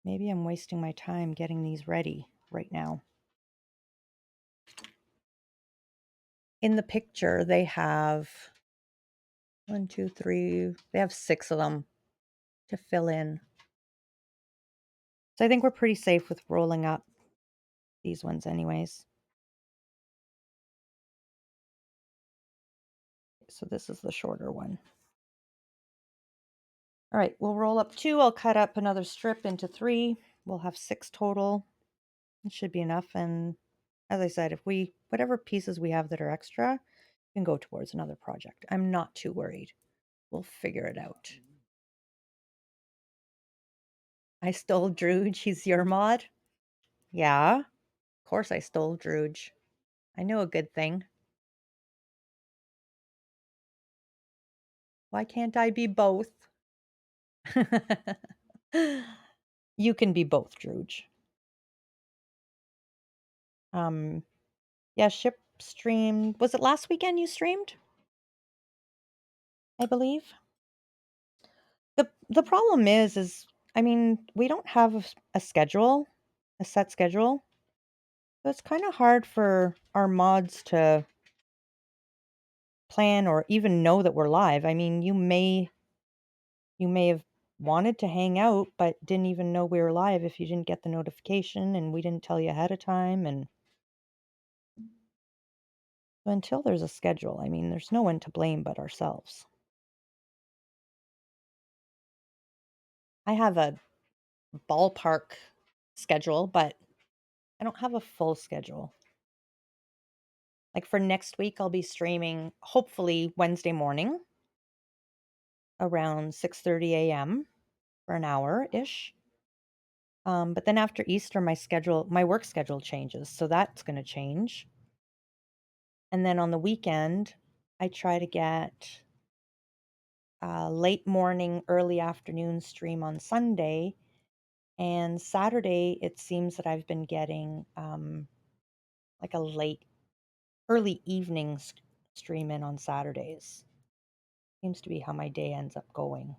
maybe I'm wasting my time getting these ready right now. In the picture, they have 1, 2, 3, they have 6 of them to fill in. So I think we're pretty safe with rolling up these ones anyways. So this is the shorter one. All right, we'll roll up 2. I'll cut up another strip into 3. We'll have 6 total. It should be enough. And as I said, if whatever pieces we have that are extra, can go towards another project. I'm not too worried. We'll figure it out. I stole Drooge. He's your mod? Yeah, of course I stole Drooge. I know a good thing. Why can't I be both? You can be both, Drooge. Yeah, Ship streamed. Was it last weekend you streamed? I believe. The problem is I mean, we don't have a schedule, a set schedule. So it's kind of hard for our mods to plan or even know that we're live. I mean, you may have wanted to hang out but didn't even know we were live if you didn't get the notification and we didn't tell you ahead of time. And until there's a schedule, I mean, there's no one to blame but ourselves. I have a ballpark schedule, but I don't have a full schedule. Like for next week, I'll be streaming hopefully Wednesday morning around 6:30 a.m. for an hour-ish. But then after Easter, my work schedule changes, so that's going to change. And then on the weekend, I try to get late morning, early afternoon stream on Sunday. And Saturday, it seems that I've been getting like a early evening stream in on Saturdays. Seems to be how my day ends up going.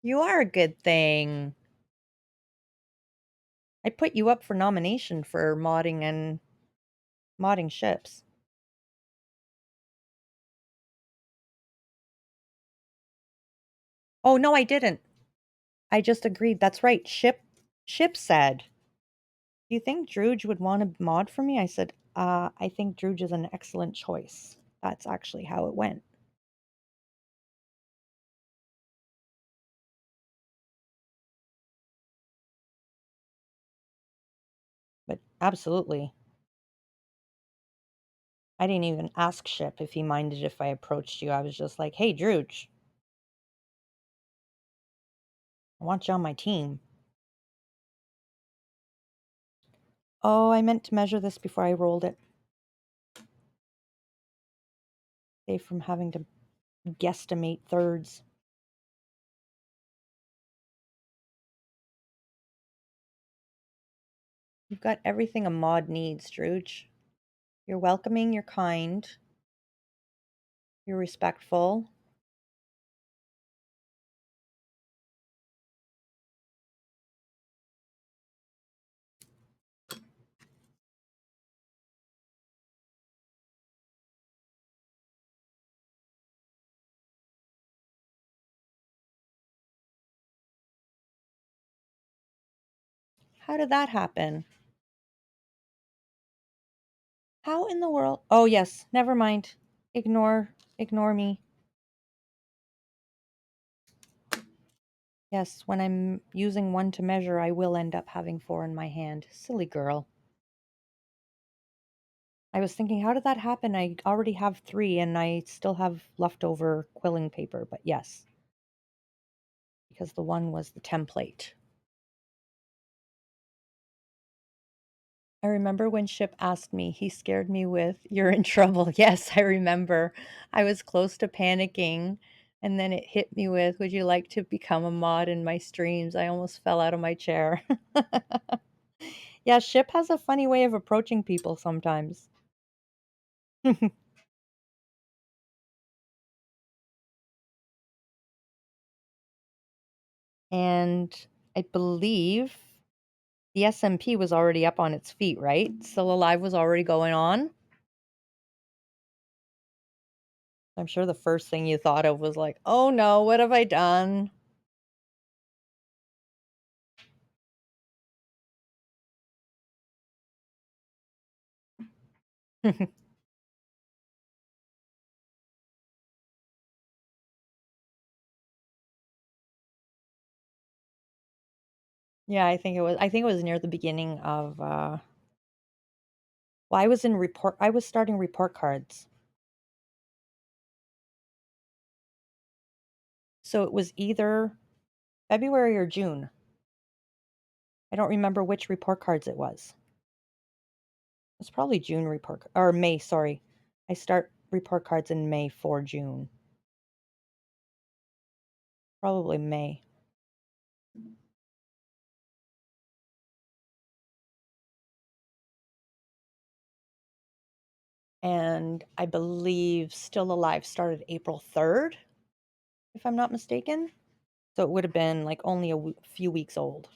You are a good thing. I put you up for nomination for modding ships. Oh no, I didn't. I just agreed. That's right. Ship said, "Do you think Drooge would want to mod for me?" I said, I think Drooge is an excellent choice. That's actually how it went. But absolutely. I didn't even ask Ship if he minded if I approached you. I was just like, "Hey, Drooge, I want you on my team." Oh, I meant to measure this before I rolled it. Save from having to guesstimate thirds. You've got everything a mod needs, Drooge. You're welcoming, you're kind, you're respectful. How did that happen? How in the world? Oh, yes, never mind. Ignore me. Yes, when I'm using one to measure, I will end up having four in my hand. Silly girl. I was thinking, how did that happen? I already have three and I still have leftover quilling paper, but yes, because the one was the template. I remember when Ship asked me, he scared me with, "You're in trouble." Yes, I remember. I was close to panicking, and then it hit me with, "Would you like to become a mod in my streams?" I almost fell out of my chair. Yeah, Ship has a funny way of approaching people sometimes. And I believe the SMP was already up on its feet, right? Still Alive was already going on. I'm sure the first thing you thought of was like, "Oh no, what have I done?" Yeah, I think it was near the beginning of well, I was starting report cards. So it was either February or June. I don't remember which report cards it was. It's probably June or May, sorry. I start report cards in May for June. Probably May. And I believe Still Alive started April 3rd, if I'm not mistaken. So it would have been like only a few weeks old.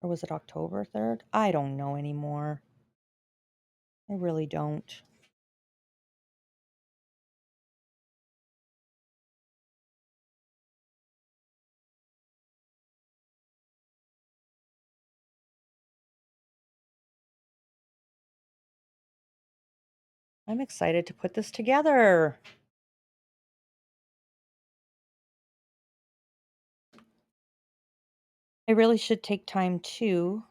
Or was it October 3rd? I don't know anymore. I really don't. I'm excited to put this together. I really should take time too,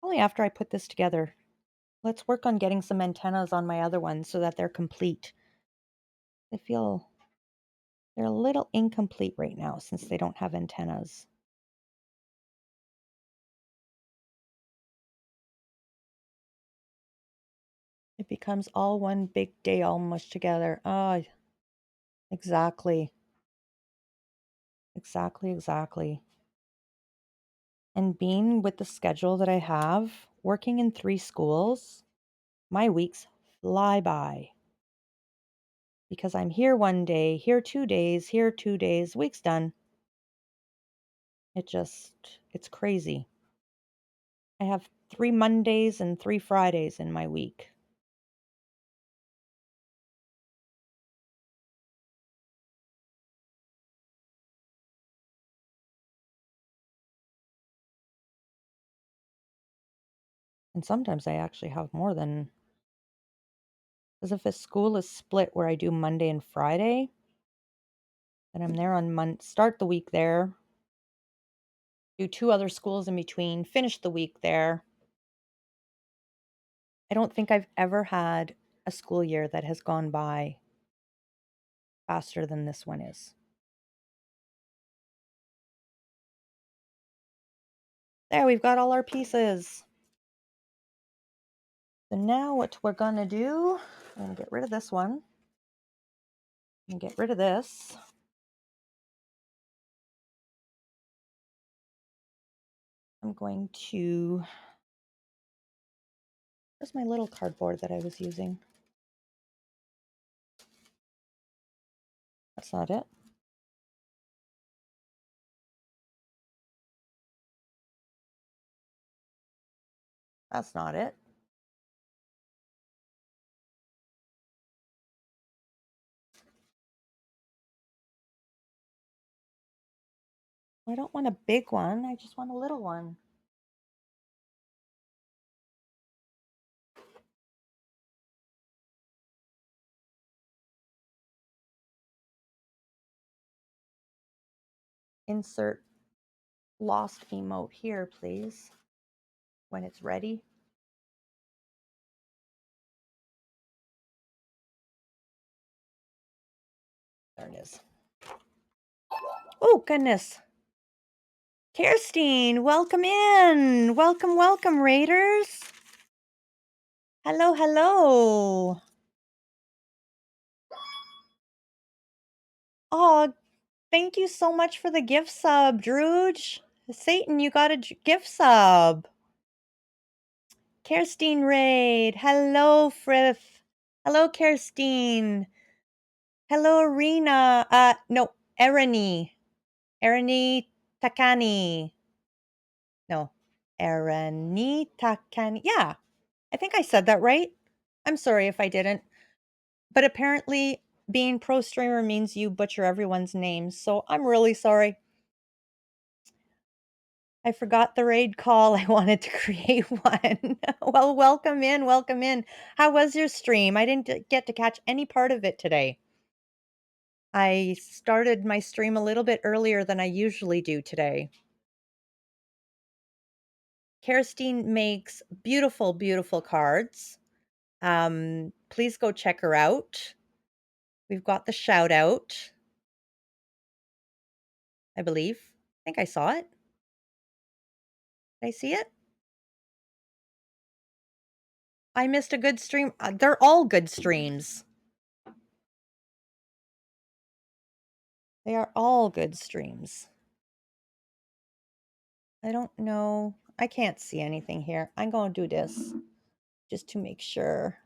only after I put this together. Let's work on getting some antennas on my other ones so that they're complete. I feel they're a little incomplete right now since they don't have antennas. It becomes all one big day all mushed together. Ah, exactly. Exactly. And being with the schedule that I have, working in three schools, my weeks fly by because I'm here one day, here 2 days, here 2 days, week's done. It's crazy. I have 3 Mondays and 3 Fridays in my week. And sometimes I actually have more than, because if a school is split where I do Monday and Friday, then I'm there on start the week there, do 2 other schools in between, finish the week there. I don't think I've ever had a school year that has gone by faster than this one is. There, we've got all our pieces. So now what we're gonna do, I'm gonna get rid of this one and get rid of this. I'm going to, where's my little cardboard that I was using? That's not it. That's not it. I don't want a big one. I just want a little one. Insert lost emote here, please, when it's ready. There it is. Oh, goodness. Kirstine, welcome in. Welcome, welcome, Raiders. Hello, hello. Oh, thank you so much for the gift sub, Druge. Satan, you got a gift sub. Kirstine Raid. Hello, Frith. Hello, Kirstine. Hello, Arena. No, Erani. Erani Takani. No, Erani Takani. Yeah, I think I said that right. I'm sorry if I didn't. But apparently, being pro streamer means you butcher everyone's names. So I'm really sorry. I forgot the raid call. I wanted to create one. Well, welcome in. Welcome in. How was your stream? I didn't get to catch any part of it today. I started my stream a little bit earlier than I usually do today. Kirstine makes beautiful, beautiful cards. Please go check her out. We've got the shout out, I believe. I think I saw it. Did I see it? I missed a good stream. They're all good streams. They are all good streams. I don't know. I can't see anything here. I'm going to do this just to make sure.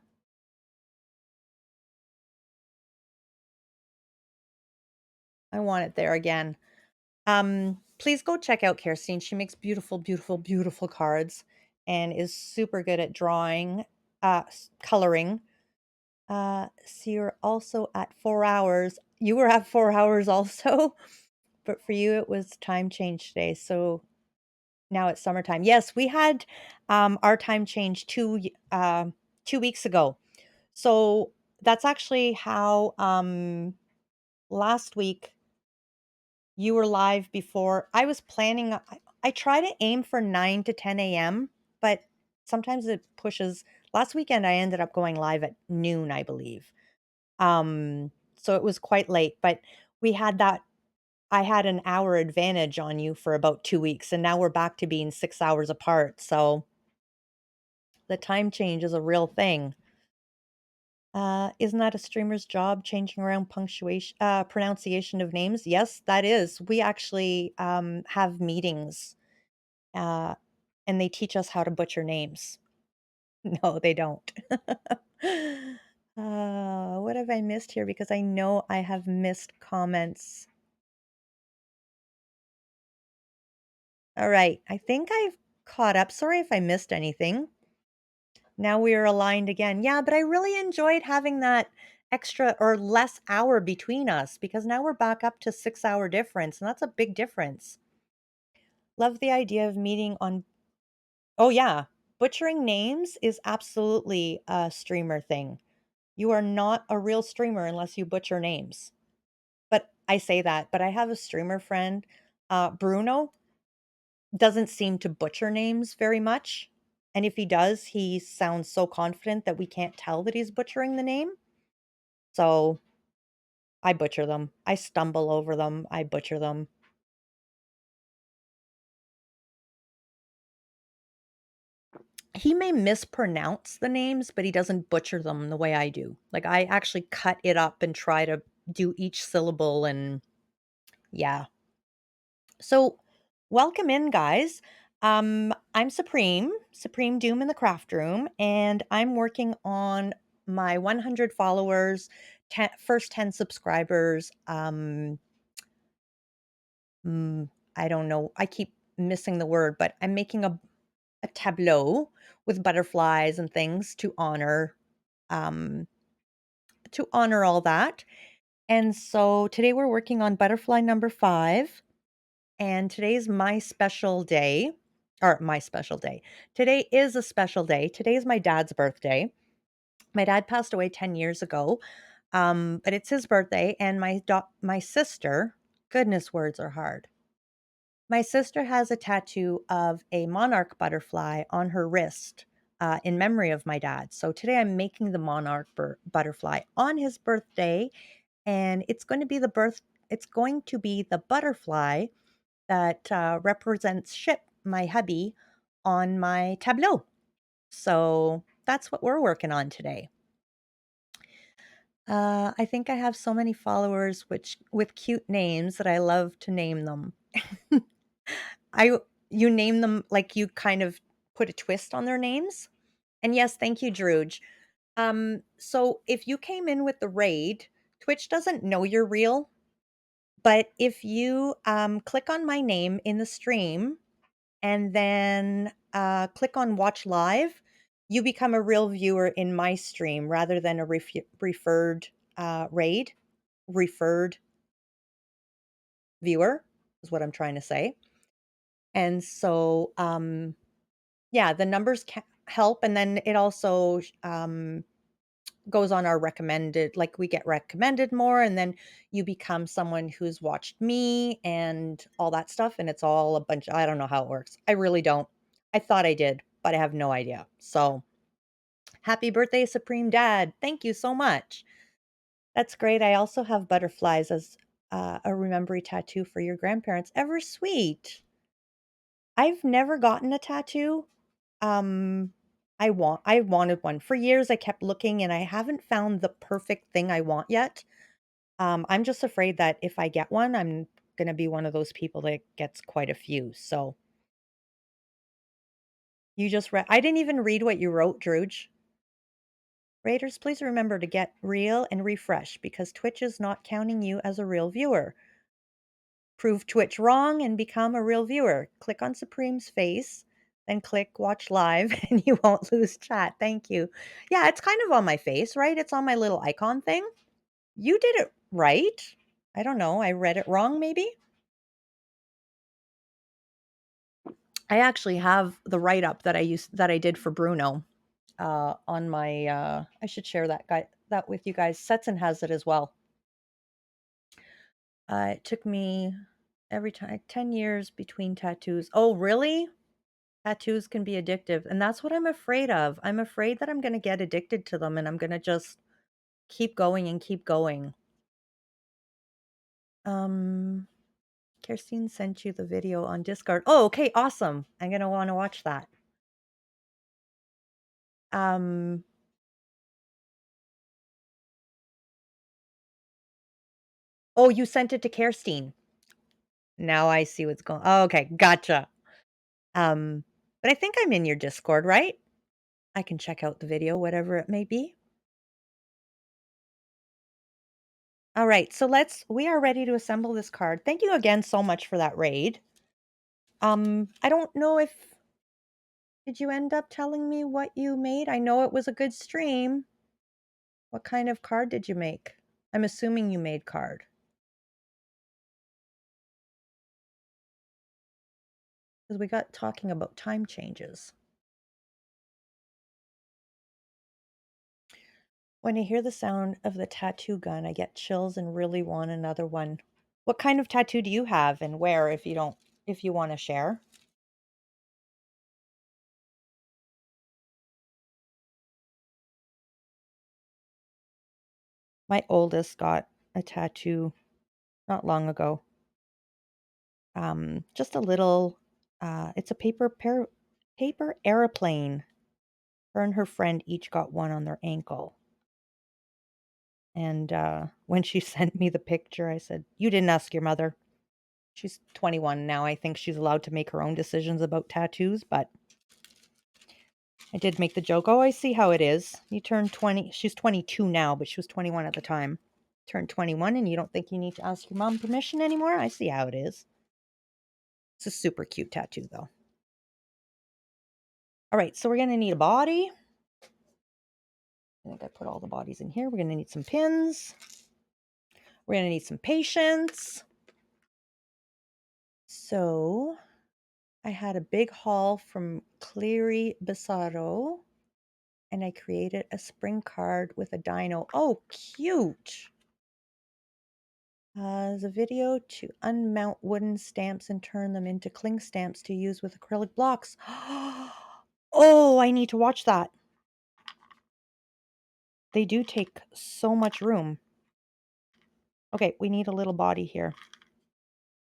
I want it there again. Please go check out Kirstine. She makes beautiful, beautiful, beautiful cards and is super good at drawing, coloring. So you're also at 4 hours. You were at 4 hours also, but for you it was time change today. So now it's summertime. Yes, we had our time change 2 weeks ago. So that's actually how last week you were live before. I was planning, I try to aim for 9 to 10 a.m., but sometimes it pushes. Last weekend, I ended up going live at noon, I believe. So it was quite late, but we had that. I had an hour advantage on you for about 2 weeks, and now we're back to being 6 hours apart. So the time change is a real thing. Isn't that a streamer's job, changing around punctuation, pronunciation of names? Yes, that is. We actually have meetings, uh, and they teach us how to butcher names. No, they don't. What have I missed here? Because I know I have missed comments. All right, I think I've caught up. Sorry if I missed anything. Now we are aligned again. Yeah, but I really enjoyed having that extra or less hour between us because now we're back up to 6 hour difference, and that's a big difference. Love the idea of meeting on. Oh, yeah. Butchering names is absolutely a streamer thing. You are not a real streamer unless you butcher names. But I say that, but I have a streamer friend, Bruno, doesn't seem to butcher names very much. And if he does, he sounds so confident that we can't tell that he's butchering the name. So I butcher them. I stumble over them. I butcher them. He may mispronounce the names, but he doesn't butcher them the way I do. Like, I actually cut it up and try to do each syllable and yeah. So, welcome in, guys. I'm Supreme Doom in the craft room, and I'm working on my 100 followers, first 10 subscribers. I don't know. I keep missing the word, but I'm making a tableau with butterflies and things um, to honor all that. And so today we're working on butterfly number 5. And today's my special day, or my special day. Today is a special day. Today is my dad's birthday. My dad passed away 10 years ago, but it's his birthday, and my sister, goodness, words are hard. My sister has a tattoo of a monarch butterfly on her wrist in memory of my dad. So today I'm making the monarch butterfly on his birthday, and it's going to be the butterfly that represents Ship, my hubby, on my tableau. So that's what we're working on today. I think I have so many followers which with cute names that I love to name them. I You name them like you kind of put a twist on their names. And yes, thank you, Druge. So if you came in with the raid, Twitch doesn't know you're real, but if you click on my name in the stream and then click on watch live, you become a real viewer in my stream rather than a referred raid, referred viewer is what I'm trying to say. And so, yeah, the numbers help. And then it also goes on our recommended, like we get recommended more. And then you become someone who's watched me and all that stuff. And it's all a bunch. I don't know how it works. I really don't. I thought I did, but I have no idea. So happy birthday, Supreme Dad. Thank you so much. That's great. I also have butterflies as a remembry tattoo for your grandparents. Ever sweet. I've never gotten a tattoo. Um, I wanted one. For years I kept looking and I haven't found the perfect thing I want yet. I'm just afraid that if I get one, I'm gonna be one of those people that gets quite a few. So you just read I didn't even read what you wrote, Druge. Raiders, please remember to get real and refresh because Twitch is not counting you as a real viewer. Prove Twitch wrong and become a real viewer. Click on Supreme's face, then click watch live and you won't lose chat. Thank you. Yeah, it's kind of on my face, right? It's on my little icon thing. You did it right. I don't know. I read it wrong, maybe. I actually have the write up that I did for Bruno on my. I should share that with you guys. Setson has it as well. It took me every time 10 years between tattoos. Oh, really? Tattoos can be addictive, and that's what I'm afraid of. I'm afraid that I'm gonna get addicted to them, and I'm gonna just keep going and keep going. Um, Kirstine sent you the video on Discord. Oh, okay, awesome. I'm gonna wanna watch that. Um, oh, you sent it to Kirstine. Now I see what's going oh, okay, gotcha. Um, but I think I'm in your Discord, right? I can check out the video, whatever it may be. All right, so we are ready to assemble this card. Thank you again so much for that raid. I don't know if did you end up telling me what you made? I know it was a good stream. What kind of card did you make? I'm assuming you made card because we got talking about time changes. When I hear the sound of the tattoo gun, I get chills and really want another one. What kind of tattoo do you have and where if you want to share? My oldest got a tattoo not long ago. Just a little it's a paper airplane. Her and her friend each got one on their ankle. And, when she sent me the picture, I said, "You didn't ask your mother." She's 21 now. I think she's allowed to make her own decisions about tattoos, but I did make the joke, "Oh, I see how it is. You turn 20." She's 22 now, but she was 21 at the time. Turned 21 and you don't think you need to ask your mom permission anymore? I see how it is. It's a super cute tattoo, though. All right, so we're gonna need a body. I think I put all the bodies in here. We're gonna need some pins. We're gonna need some patience. So I had a big haul from Cleary Bissaro, and I created a spring card with a dino. Oh, cute! There's a video to unmount wooden stamps and turn them into cling stamps to use with acrylic blocks. Oh, I need to watch that. They do take so much room. Okay, we need a little body here.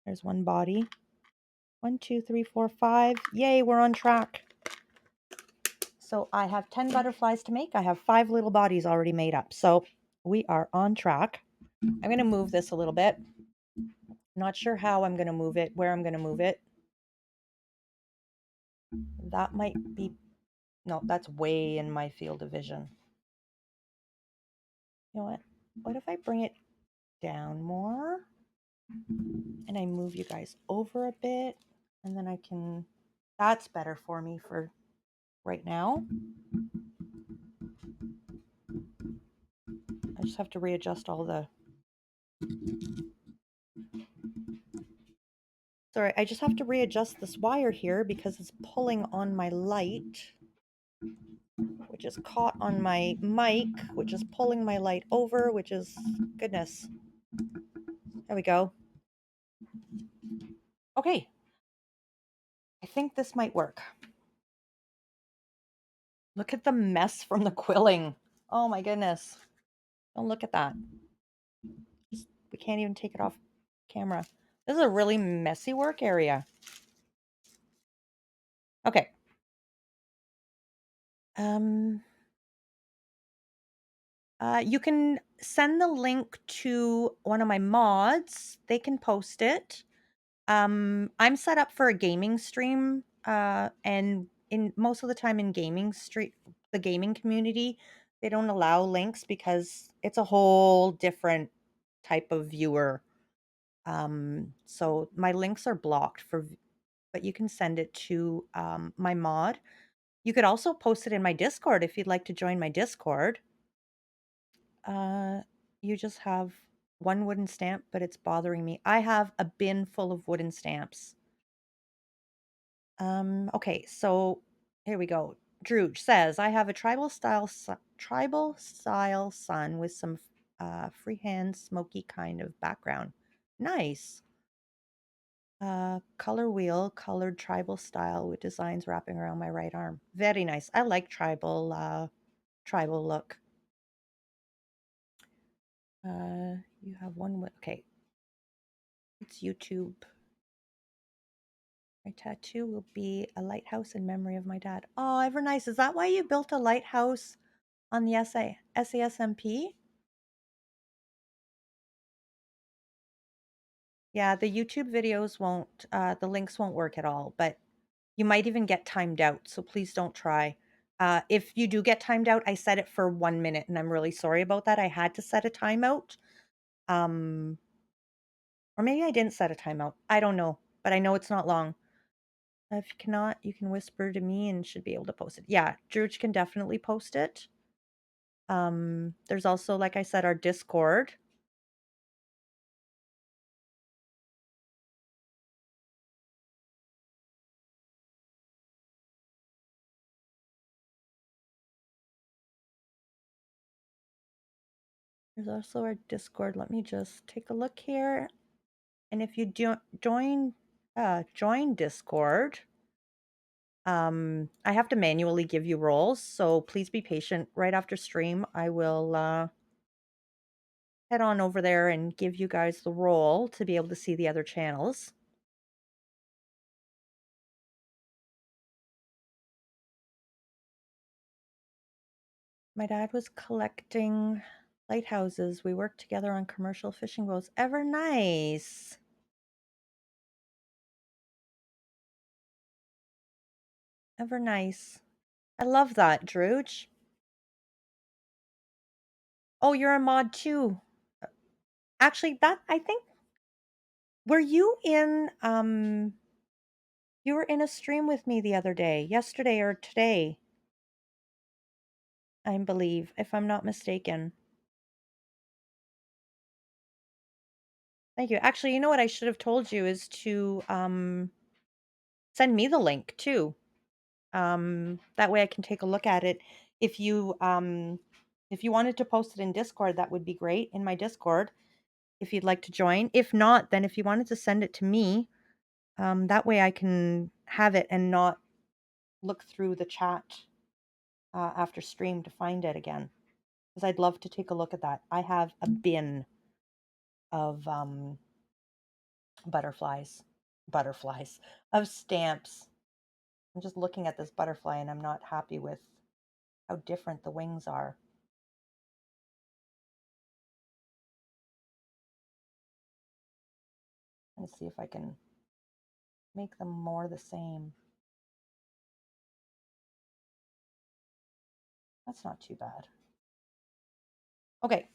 There's one body. 1, 2, 3, 4, 5. Yay, we're on track. So I have 10 butterflies to make. I have 5 little bodies already made up. So we are on track. I'm going to move this a little bit. Not sure how I'm going to move it, where I'm going to move it. That might be, no, that's way in my field of vision. You know what? What if I bring it down more and I move you guys over a bit, and then I can, that's better for me for right now. I just have to readjust all the, sorry, I just have to readjust this wire here because it's pulling on my light, which is caught on my mic, which is pulling my light over, which is, goodness. There we go. Okay. I think this might work. Look at the mess from the quilling. Oh my goodness. Don't look at that. We can't even take it off camera. This is a really messy work area. Okay. You can send the link to one of my mods. They can post it. I'm set up for a gaming stream, and in most of the time in the gaming community, they don't allow links because it's a whole different type of viewer. So my links are blocked but you can send it to my mod. You could also post it in my Discord if you'd like to join my Discord. Uh, you just have one wooden stamp, but it's bothering me. I have a bin full of wooden stamps. Okay, so here we go. Druge says, I have a tribal style sun with some freehand smoky kind of background. Nice. Color wheel, colored tribal style with designs wrapping around my right arm. Very nice. I like tribal look. You have one with, okay. It's YouTube. My tattoo will be a lighthouse in memory of my dad. Oh, ever nice. Is that why you built a lighthouse on the SASMP? Yeah, the YouTube videos won't, the links won't work at all, but you might even get timed out, so please don't try. If you do get timed out, I set it for 1 minute, and I'm really sorry about that. I had to set a timeout. Um, or maybe I didn't set a timeout. I don't know, but I know it's not long. If you cannot, you can whisper to me and should be able to post it. Yeah, George can definitely post it. There's also, like I said, our Discord. There's also our Discord. Let me just take a look here. And if you join Discord, I have to manually give you roles, so please be patient. Right after stream, I will head on over there and give you guys the role to be able to see the other channels. My dad was collecting lighthouses. We worked together on commercial fishing boats. Ever nice. Ever nice. I love that, Drooge. Oh, you're a mod too. Actually, that I think were you were in a stream with me the other day, yesterday or today, I believe, if I'm not mistaken. Thank you. Actually, you know what I should have told you is to send me the link too. That way I can take a look at it. If you wanted to post it in Discord, that would be great, in my Discord, if you'd like to join. If not, then if you wanted to send it to me, that way I can have it and not look through the chat after stream to find it again. Because I'd love to take a look at that. I have a bin of butterflies, of stamps. I'm just looking at this butterfly and I'm not happy with how different the wings are. Let's see if I can make them more the same. That's not too bad. Okay,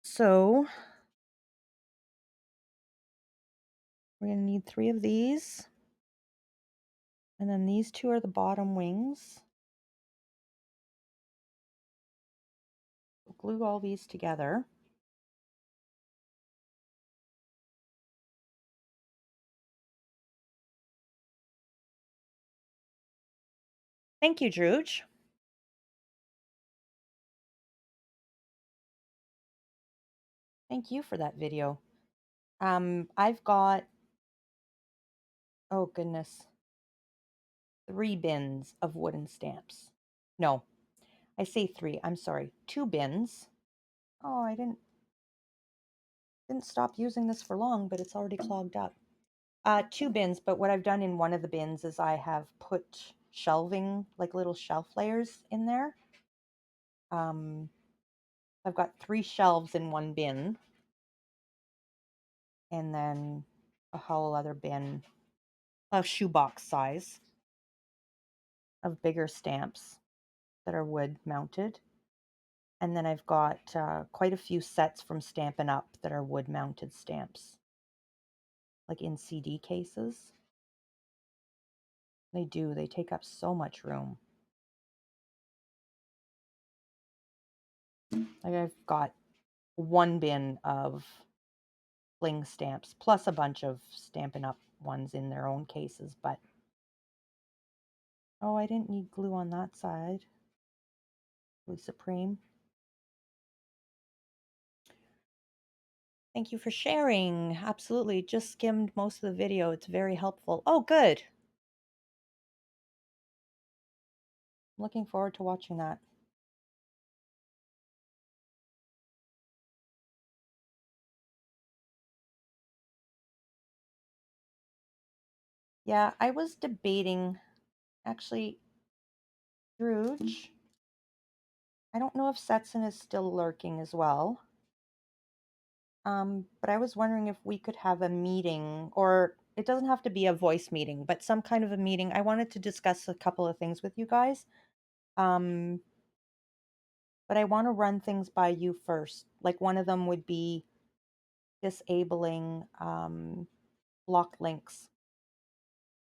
so we're gonna need 3 of these. And then these 2 are the bottom wings. We'll glue all these together. Thank you, Drooge. Thank you for that video. I've got, oh goodness, 3 bins of wooden stamps. No, I say 3, I'm sorry, 2 bins. Oh, I didn't stop using this for long, but it's already clogged up. 2 bins, but what I've done in one of the bins is I have put shelving, like little shelf layers in there. I've got 3 shelves in one bin, and then a whole other bin, a shoebox size, of bigger stamps that are wood mounted. And then I've got quite a few sets from Stampin' Up! That are wood mounted stamps, like in CD cases. They take up so much room. Like I've got 1 bin of fling stamps, plus a bunch of Stampin' Up! Ones in their own cases, but oh, I didn't need glue on that side. Glue Supreme. Thank you for sharing. Absolutely. Just skimmed most of the video. It's very helpful. Oh, good. I'm looking forward to watching that. Yeah, I was debating, actually, Scrooge. I don't know if Setson is still lurking as well. But I was wondering if we could have a meeting, or it doesn't have to be a voice meeting, but some kind of a meeting. I wanted to discuss a couple of things with you guys. Um, but I want to run things by you first. Like one of them would be disabling block links.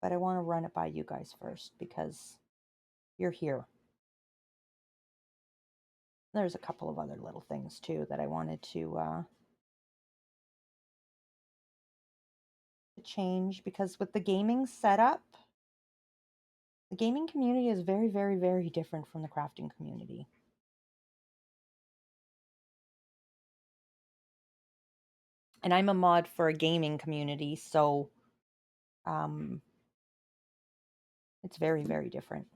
But I want to run it by you guys first because you're here. There's a couple of other little things too that I wanted to change, because with the gaming setup, the gaming community is very, very, very different from the crafting community. And I'm a mod for a gaming community, so it's very, very different.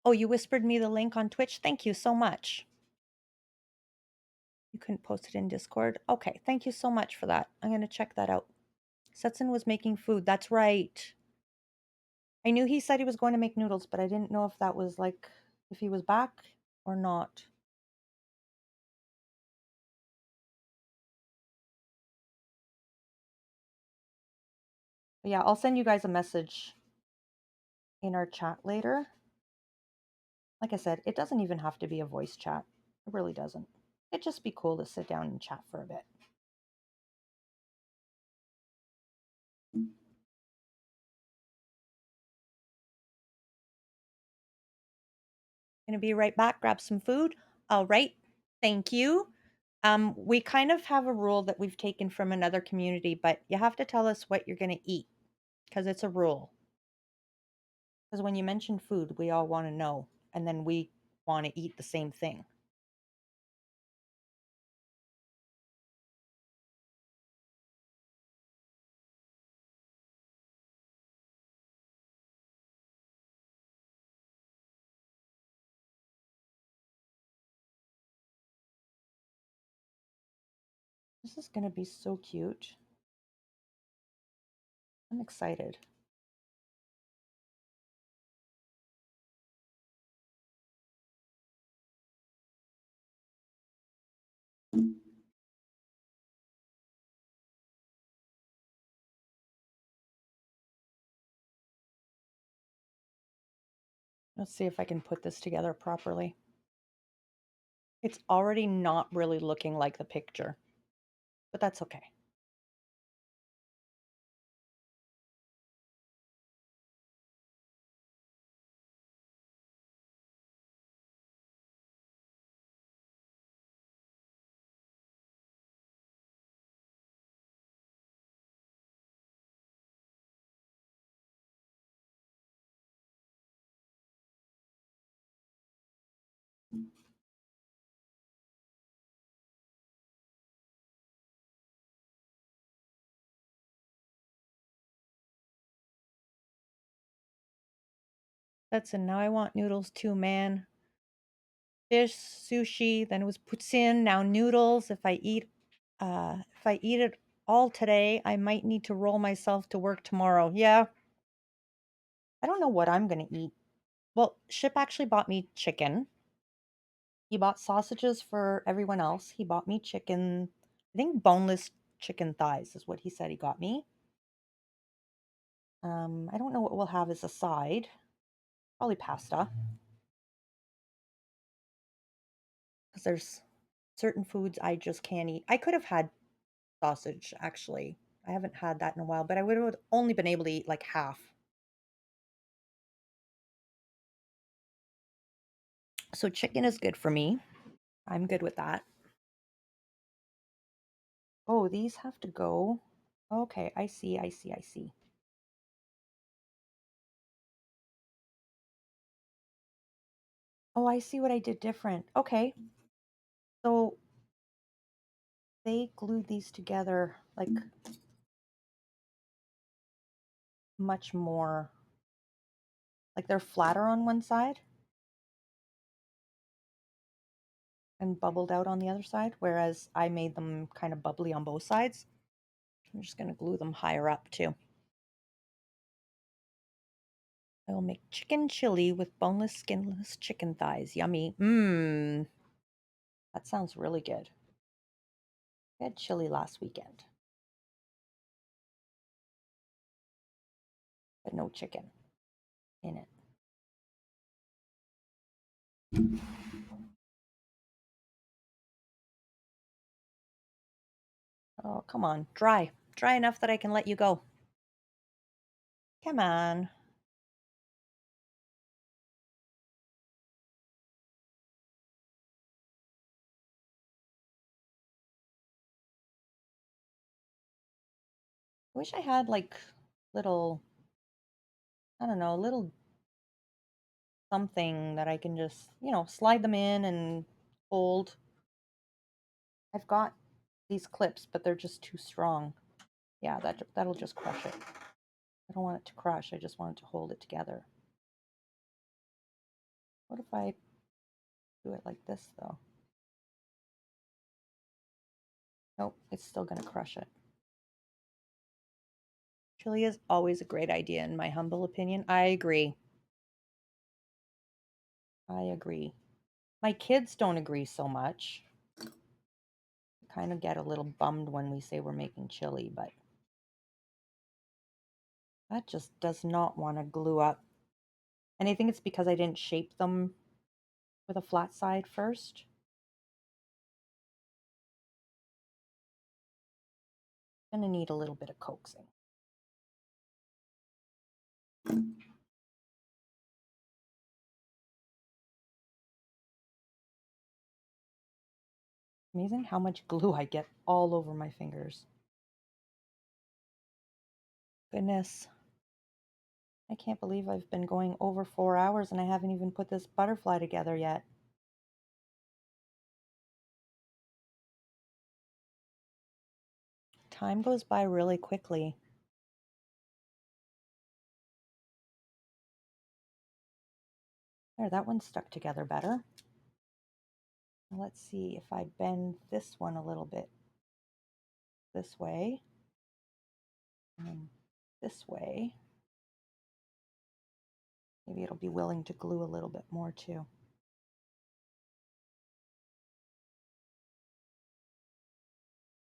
Oh, you whispered me the link on Twitch? Thank you so much. You couldn't post it in Discord? Okay, thank you so much for that. I'm going to check that out. Setson was making food. That's right. I knew he said he was going to make noodles, but I didn't know if that was like if he was back or not. But yeah, I'll send you guys a message in our chat later. Like I said, it doesn't even have to be a voice chat. It really doesn't. It'd just be cool to sit down and chat for a bit. Gonna be right back, grab some food. All right. Thank you. We kind of have a rule that we've taken from another community, but you have to tell us what you're gonna eat because it's a rule. Because when you mention food, we all want to know, and then we want to eat the same thing. This is gonna be so cute. I'm excited. Let's see if I can put this together properly. It's already not really looking like the picture, but that's okay. That's it. Now I want noodles too, man. Fish, sushi, then it was poutine, now noodles. If I eat it all today, I might need to roll myself to work tomorrow. Yeah. I don't know what I'm gonna eat. Well, Ship actually bought me chicken. He bought sausages for everyone else. He bought me chicken. I think boneless chicken thighs is what he said he got me. I don't know what we'll have as a side. Probably pasta. Because there's certain foods I just can't eat. I could have had sausage, actually. I haven't had that in a while, but I would have only been able to eat like half. So chicken is good for me. I'm good with that. Oh, these have to go. Okay, I see, I see, I see. Oh, I see what I did different. Okay. So they glued these together like much more, like they're flatter on one side and bubbled out on the other side, whereas I made them kind of bubbly on both sides. I'm just going to glue them higher up too. I will make chicken chili with boneless, skinless chicken thighs. Yummy. Mmm. That sounds really good. I had chili last weekend, but no chicken in it. Oh, come on. Dry. Dry enough that I can let you go. Come on. I wish I had like little, I don't know, little something that I can just, slide them in and hold. I've got these clips, but they're just too strong. Yeah, that'll just crush it. I don't want it to crush. I just want it to hold it together. What if I do it like this though? Nope, it's still gonna crush it. Chili is always a great idea, in my humble opinion. I agree. I agree. My kids don't agree so much. Kind of get a little bummed when we say we're making chili, but that just does not want to glue up. And I think it's because I didn't shape them with a flat side first. Gonna need a little bit of coaxing. Amazing how much glue I get all over my fingers. Goodness. I can't believe I've been going over 4 hours and I haven't even put this butterfly together yet. Time goes by really quickly. There, that one's stuck together better. Let's see if I bend this one a little bit this way and this way. Maybe it'll be willing to glue a little bit more too.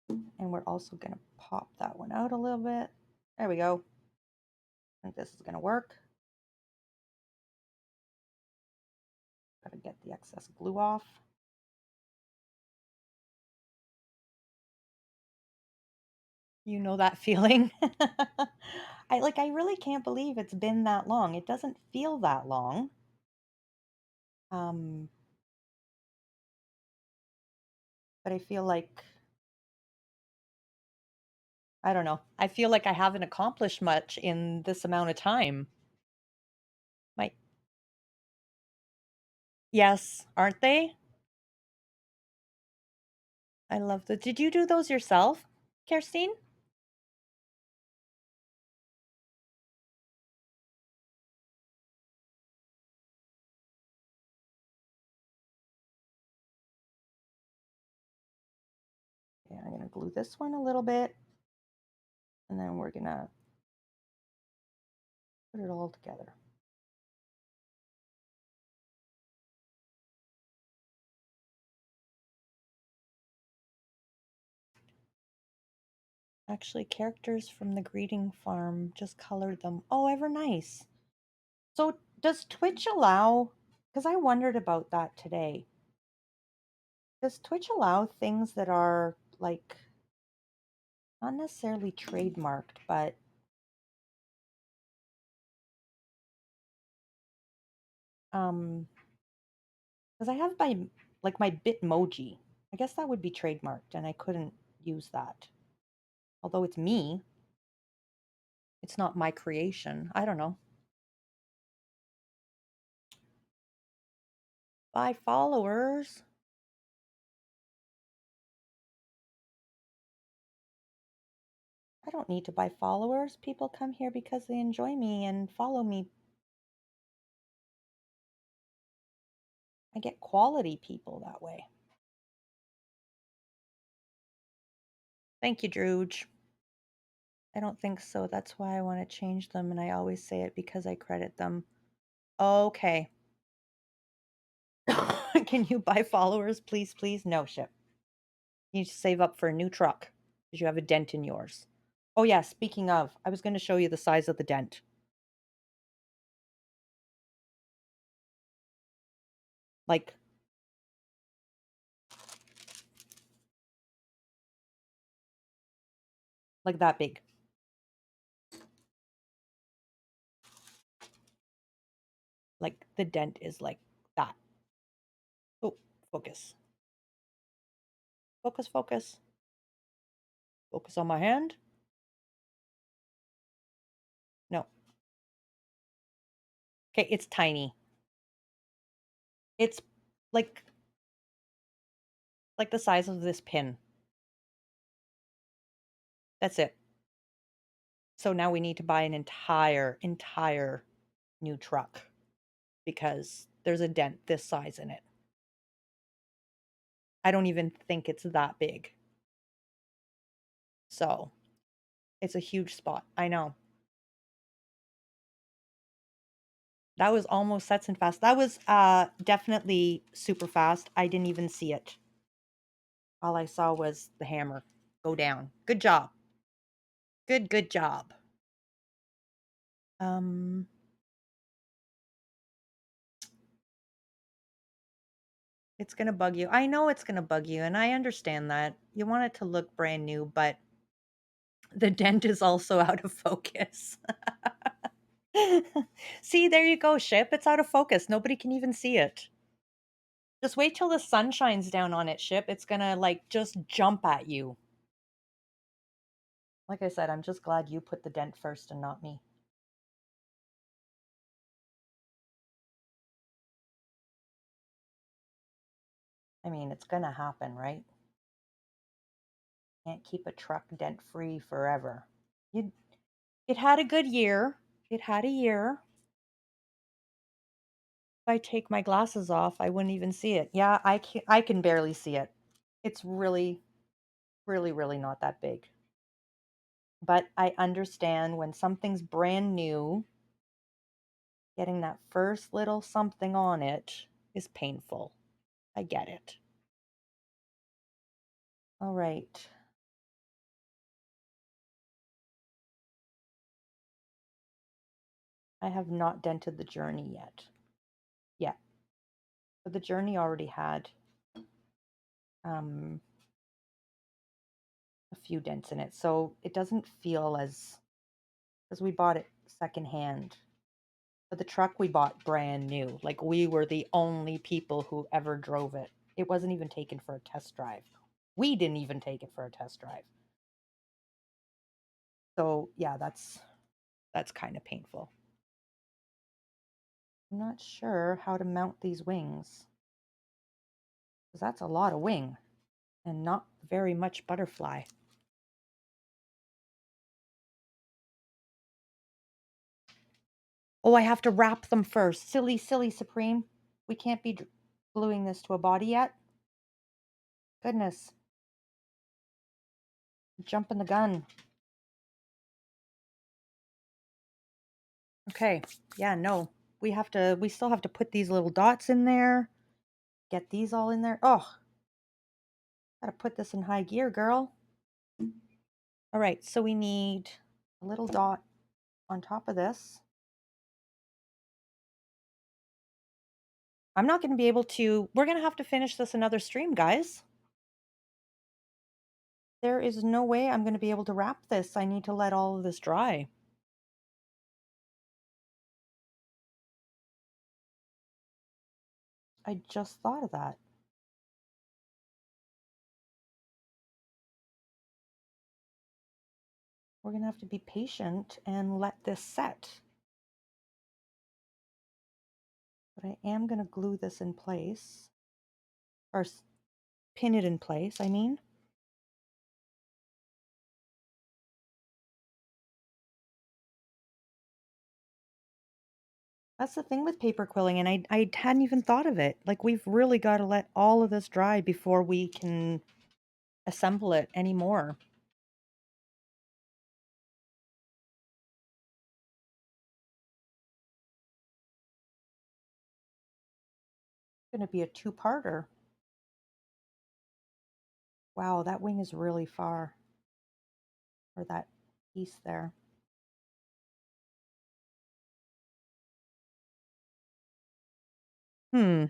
And we're also going to pop that one out a little bit. There we go. I think this is going to work. Gotta get the excess glue off. You know that feeling? I really can't believe it's been that long. It doesn't feel that long. Um, but I feel like I don't know. I feel like I haven't accomplished much in this amount of time. My Yes, aren't they? I love the. Did you do those yourself, Kirstine? Yeah, I'm gonna glue this one a little bit, and then we're gonna put it all together. Actually, characters from the greeting farm just colored them. Oh, ever nice. So does Twitch allow, because I wondered about that today. Does Twitch allow things that are like not necessarily trademarked, but because I have my Bitmoji. I guess that would be trademarked and I couldn't use that. Although it's me, it's not my creation. I don't know. Buy followers. I don't need to buy followers. People come here because they enjoy me and follow me. I get quality people that way. Thank you, Drooge. I don't think so. That's why I want to change them, and I always say it because I credit them. Okay. Can you buy followers, please, please? No, Ship. You need to save up for a new truck because you have a dent in yours. Oh, yeah, speaking of, I was going to show you the size of the dent. Like, like that big. Like, the dent is like that. Oh, focus. Focus, focus. Focus on my hand. No. Okay, it's tiny. It's like the size of this pin. That's it. So now we need to buy an entire new truck because there's a dent this size in it. I don't even think it's that big. So It's a huge spot. I know. That was almost sets and fast. That was definitely super fast. I didn't even see it. All I saw was the hammer go down. Good job. Good job. Um it's going to bug you. I know it's going to bug you and I understand that. You want it to look brand new, but the dent is also out of focus. See, there you go, ship. It's out of focus. Nobody can even see it. Just wait till the sun shines down on it, ship. It's gonna like just jump at you. Like I said, I'm just glad you put the dent first and not me. I mean, it's gonna happen, right? Can't keep a truck dent free forever. You, it had a good year. It had a year. If I take my glasses off, I wouldn't even see it. Yeah, I can barely see it. It's really, really, really not that big. But I understand when something's brand new, getting that first little something on it is painful. I get it. All right. I have not dented the journey yet. Yeah. But the journey already had um, a few dents in it. So it doesn't feel as, because we bought it secondhand. But the truck we bought brand new. Like we were the only people who ever drove it. It wasn't even taken for a test drive. We didn't even take it for a test drive. So yeah, that's kind of painful. I'm not sure how to mount these wings because that's a lot of wing and not very much butterfly. Oh, I have to wrap them first. Silly, silly Supreme. We can't be gluing this to a body yet. Goodness. Jumping the gun. Okay. Yeah, no. We still have to put these little dots in there. Get these all in there. Oh, gotta put this in high gear, girl. All right, so we need a little dot on top of this. I'm not going to be able to, we're going to have to finish this another stream, guys. There is no way I'm going to be able to wrap this. I need to let all of this dry. I just thought of that. We're going to have to be patient and let this set. But I am going to glue this in place. Or pin it in place, I mean. That's the thing with paper quilling, and I hadn't even thought of it. Like, we've really got to let all of this dry before we can assemble it anymore. It's going to be a two-parter. Wow, that wing is really far. Or that piece there. Hmm.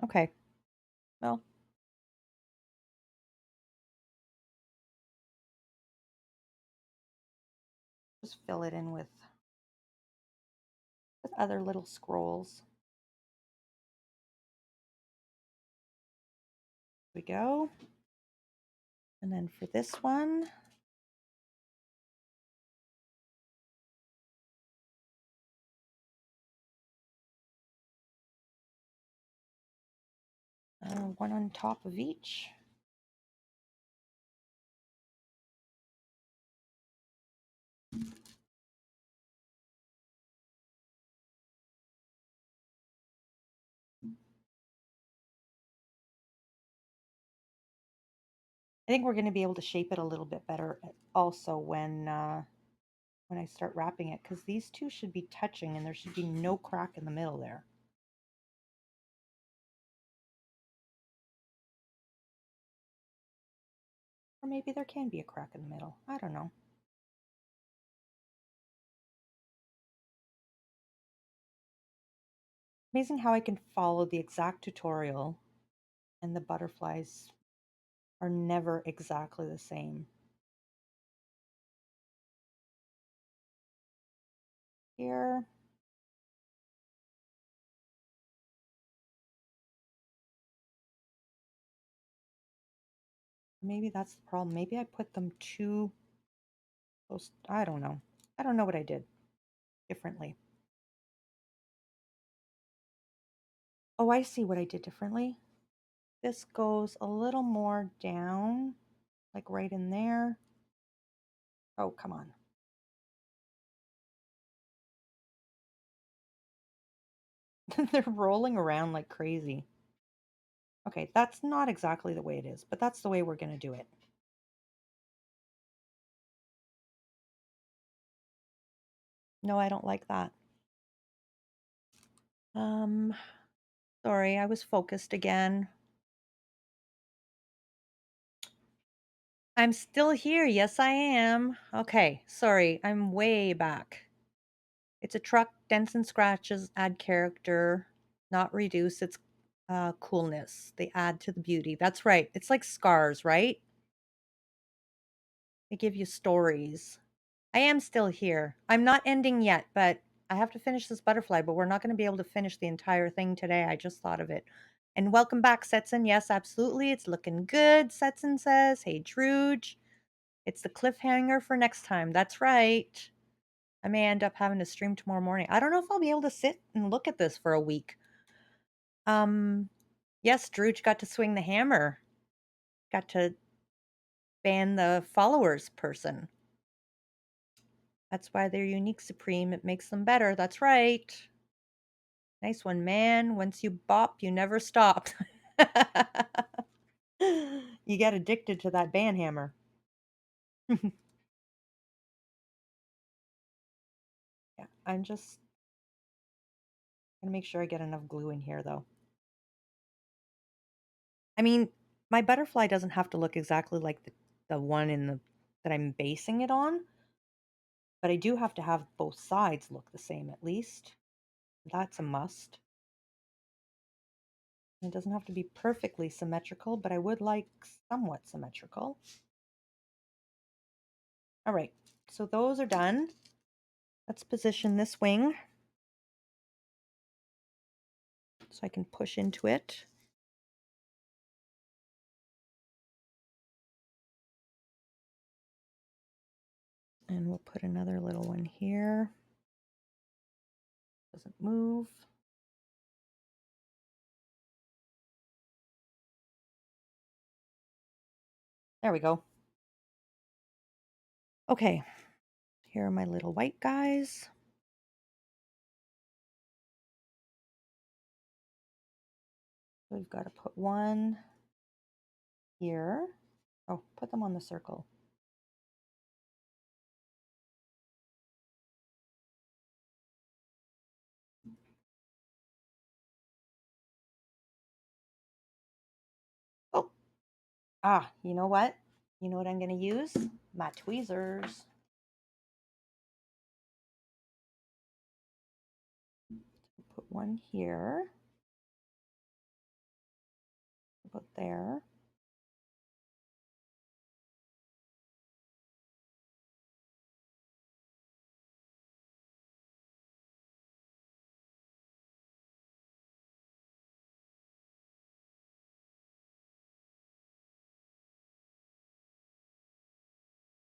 Okay. Well, just fill it in with other little scrolls. Here we go. And then for this one, one on top of each. I think we're going to be able to shape it a little bit better also when I start wrapping it, because these two should be touching and there should be no crack in the middle there. Or maybe there can be a crack in the middle. I don't know. Amazing how I can follow the exact tutorial and the butterflies are never exactly the same. Here, maybe that's the problem. Maybe I put them too close. I don't know. I don't know what I did differently. Oh, I see what I did differently. This goes a little more down, like right in there. Oh, come on. They're rolling around like crazy. Okay, that's not exactly the way it is, but that's the way we're going to do it. No, I don't like that. Um, Sorry, I was focused again. I'm still here. Yes, I am. Okay, sorry, I'm way back. It's a truck, dents and scratches, add character, not reduce its coolness. They add to the beauty. That's right. It's like scars, right? They give you stories. I am still here. I'm not ending yet, but I have to finish this butterfly, but we're not going to be able to finish the entire thing today. I just thought of it. And welcome back, Setson. Yes, absolutely. It's looking good, Setson says. Hey, Druge. It's the cliffhanger for next time. That's right. I may end up having to stream tomorrow morning. I don't know if I'll be able to sit and look at this for a week. Yes, Druge got to swing the hammer. Got to ban the followers person. That's why they're unique, Supreme. It makes them better. That's right. Nice one, man. Once you bop, you never stop. You get addicted to that ban hammer. Yeah, I'm just gonna make sure I get enough glue in here, though. I mean, my butterfly doesn't have to look exactly like the one in the that I'm basing it on, but I do have to have both sides look the same at least. That's a must. It doesn't have to be perfectly symmetrical, but I would like somewhat symmetrical. All right, so those are done. Let's position this wing so I can push into it. And we'll put another little one here. Doesn't move. There we go. Okay, here are my little white guys. We've got to put one here. Oh, put them on the circle. Oh, you know what? You know what I'm going to use? My tweezers. Put one here. Put there.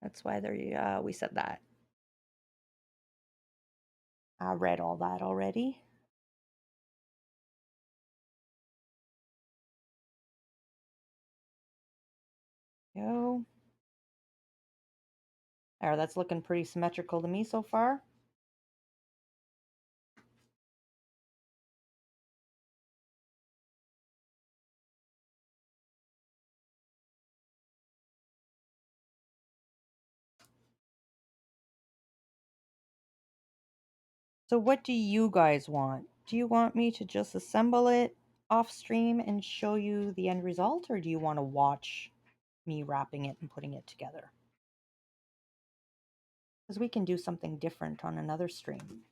That's why we said that. I read all that already. Go. There, that's looking pretty symmetrical to me so far. So what do you guys want? Do you want me to just assemble it off stream and show you the end result, or do you want to watch me wrapping it and putting it together? Because we can do something different on another stream.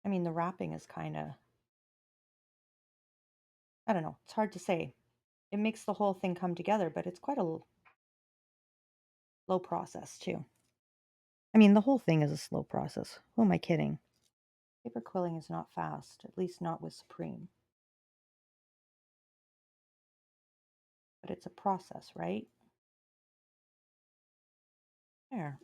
I mean, the wrapping is kind of, I don't know, it's hard to say. It makes the whole thing come together, but it's quite a slow process too. I mean, the whole thing is a slow process. Who am I kidding? Paper quilling is not fast, at least not with Supreme. But it's a process, right? There.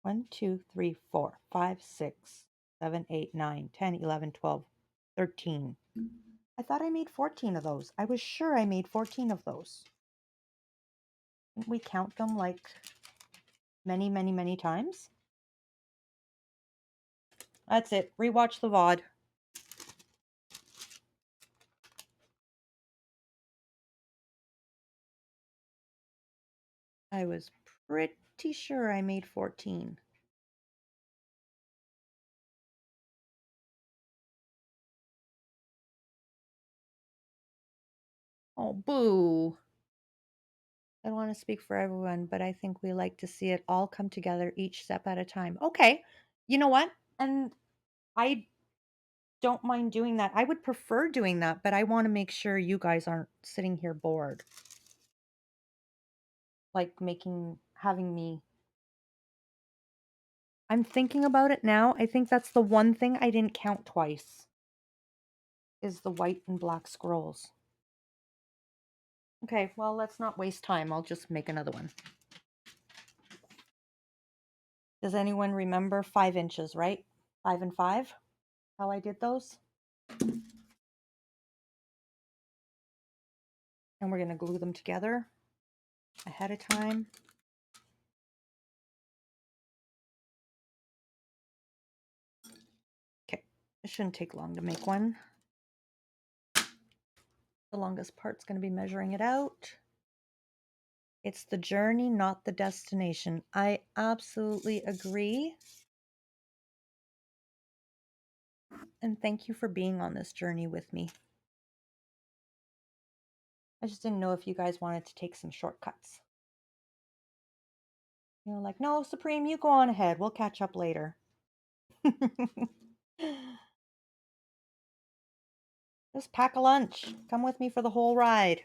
One, two, three, four, five, 6, 7, 8, 9, 10, 11, 12, 13. I thought I made 14 of those. I was sure I made 14 of those. Didn't we count them like many, many, many times? That's it. Rewatch the VOD. I was pretty sure I made 14. Oh, boo. I don't want to speak for everyone, but I think we like to see it all come together each step at a time. Okay. You know what? And I don't mind doing that. I would prefer doing that, but I want to make sure you guys aren't sitting here bored. Like having me. I'm thinking about it now. I think that's the one thing I didn't count twice is the white and black scrolls. Okay, well, let's not waste time. I'll just make another one. Does anyone remember 5 inches, right? 5 and 5? How I did those? And we're going to glue them together ahead of time. Okay, it shouldn't take long to make one. The longest part's going to be measuring it out. It's the journey, not the destination. I absolutely agree. And thank you for being on this journey with me. I just didn't know if you guys wanted to take some shortcuts. You know, like, no, Supreme, you go on ahead. We'll catch up later. Just pack a lunch. Come with me for the whole ride.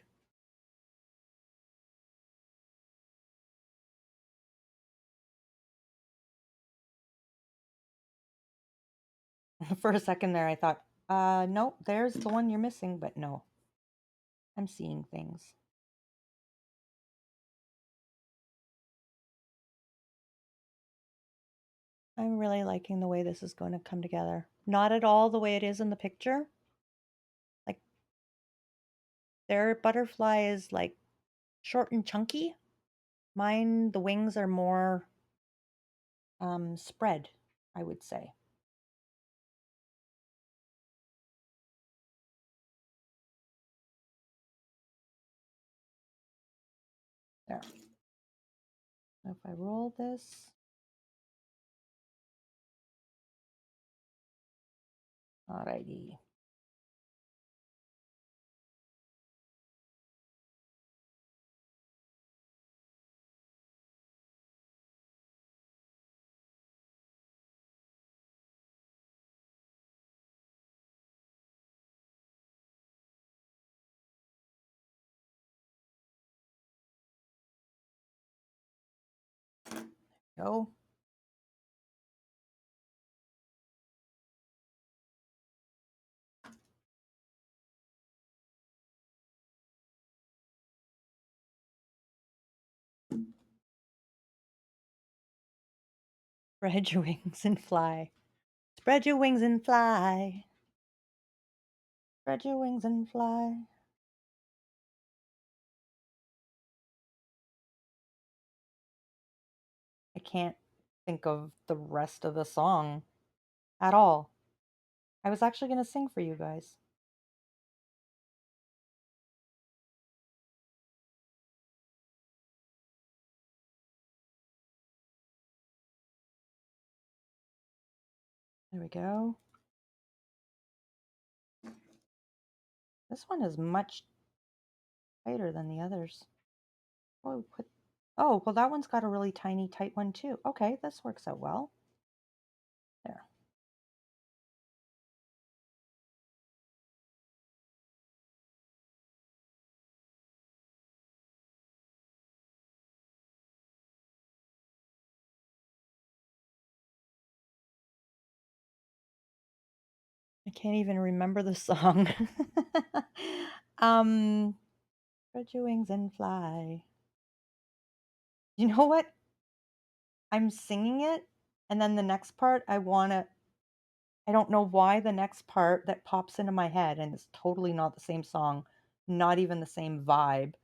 For a second there, I thought, no, there's the one you're missing, but no. I'm seeing things. I'm really liking the way this is going to come together. Not at all the way it is in the picture. Like, their butterfly is like short and chunky. Mine, the wings are more spread, I would say. There. If I roll this, alrighty. Go. Spread your wings and fly. Spread your wings and fly. Spread your wings and fly. can't think of the rest of the song at all. I was actually going to sing for you guys. There we go. This one is much tighter than the others. Oh, well, that one's got a really tiny, tight one too. Okay, this works out well. There. I can't even remember the song. Spread your wings and fly. You know what? I'm singing it, and then the next part, I don't know why the next part that pops into my head, and it's totally not the same song, not even the same vibe,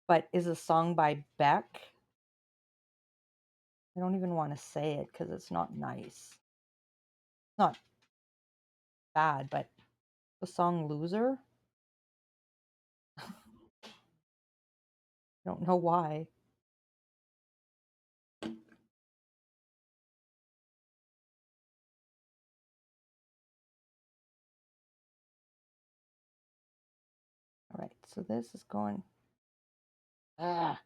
but is a song by Beck. I don't even want to say it because it's not nice. Not bad, but the song Loser. I don't know why. All right, so this is going. Ah,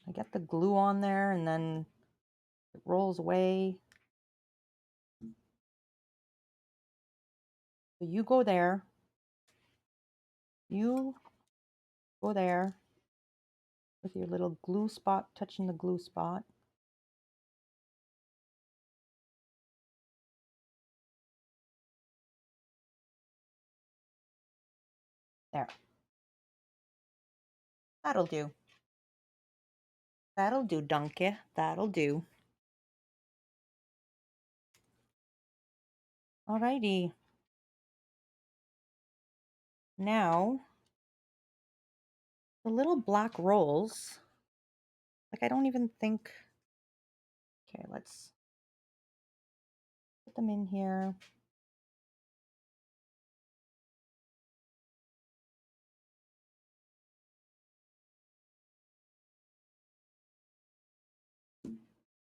I get the glue on there and then it rolls away. So you go there. You go there with your little glue spot touching the glue spot. There. That'll do. That'll do, donkey. That'll do. Alrighty. Now, the little black rolls, like I don't even think, okay, let's put them in here.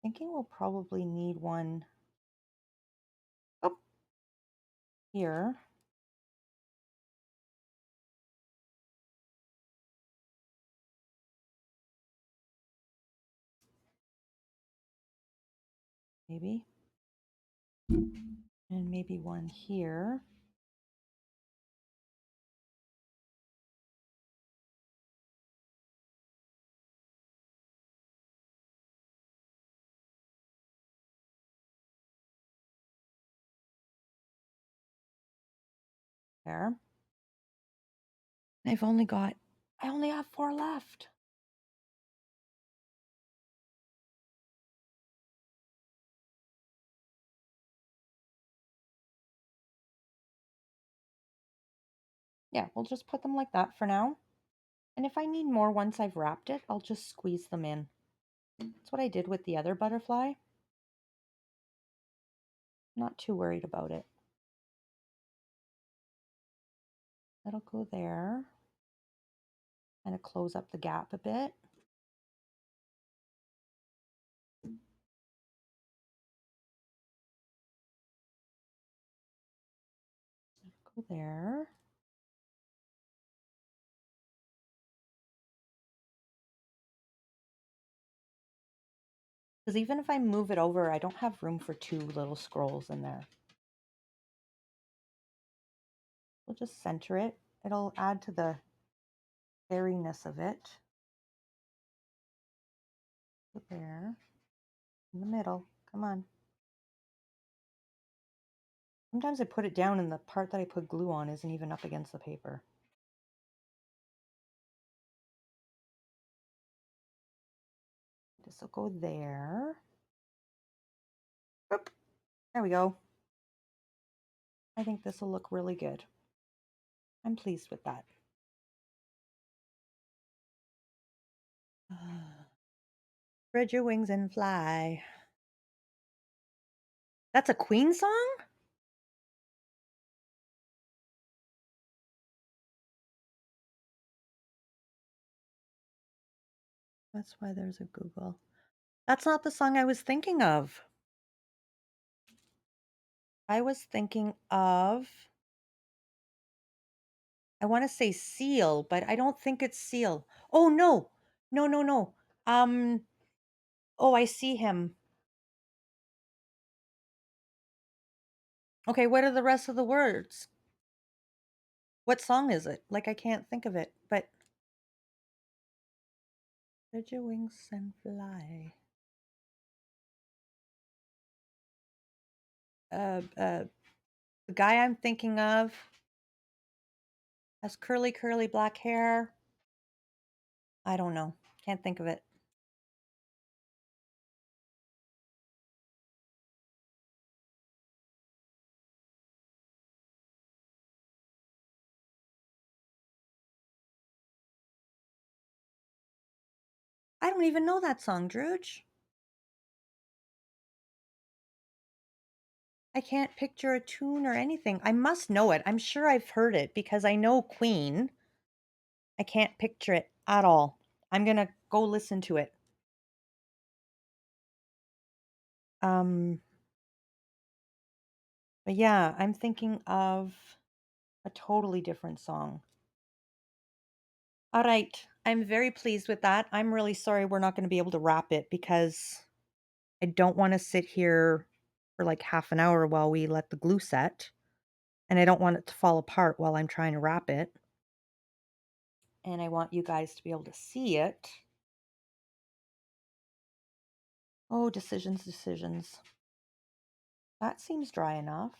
Thinking we'll probably need one up here. Maybe. And maybe one here. There. I only have 4 left. Yeah, we'll just put them like that for now. And if I need more once I've wrapped it, I'll just squeeze them in. That's what I did with the other butterfly. Not too worried about it. That'll go there. Kind of close up the gap a bit. Go there. Because even if I move it over, I don't have room for 2 little scrolls in there. We'll just center it. It'll add to the airiness of it. Go there. In the middle. Come on. Sometimes I put it down and the part that I put glue on isn't even up against the paper. This will go there. Oop. There we go. I think this will look really good. I'm pleased with that. Spread your wings and fly. That's a Queen song? That's why there's a Google. That's not the song I was thinking of. I was thinking of, I want to say Seal, but I don't think it's Seal. Oh no. No, no, no. Um oh, I see him. Okay, what are the rest of the words? What song is it? Like I can't think of it, but spread your wings and fly. Uh the guy I'm thinking of has curly curly black hair. I don't know. Can't think of it. I don't even know that song, Drooge. I can't picture a tune or anything. I must know it. I'm sure I've heard it because I know Queen. I can't picture it at all. I'm gonna go listen to it. Um, but yeah, I'm thinking of a totally different song. All right, I'm very pleased with that. I'm really sorry we're not going to be able to wrap it because I don't want to sit here for like half an hour while we let the glue set, and I don't want it to fall apart while I'm trying to wrap it. And I want you guys to be able to see it. Oh, decisions, decisions. That seems dry enough.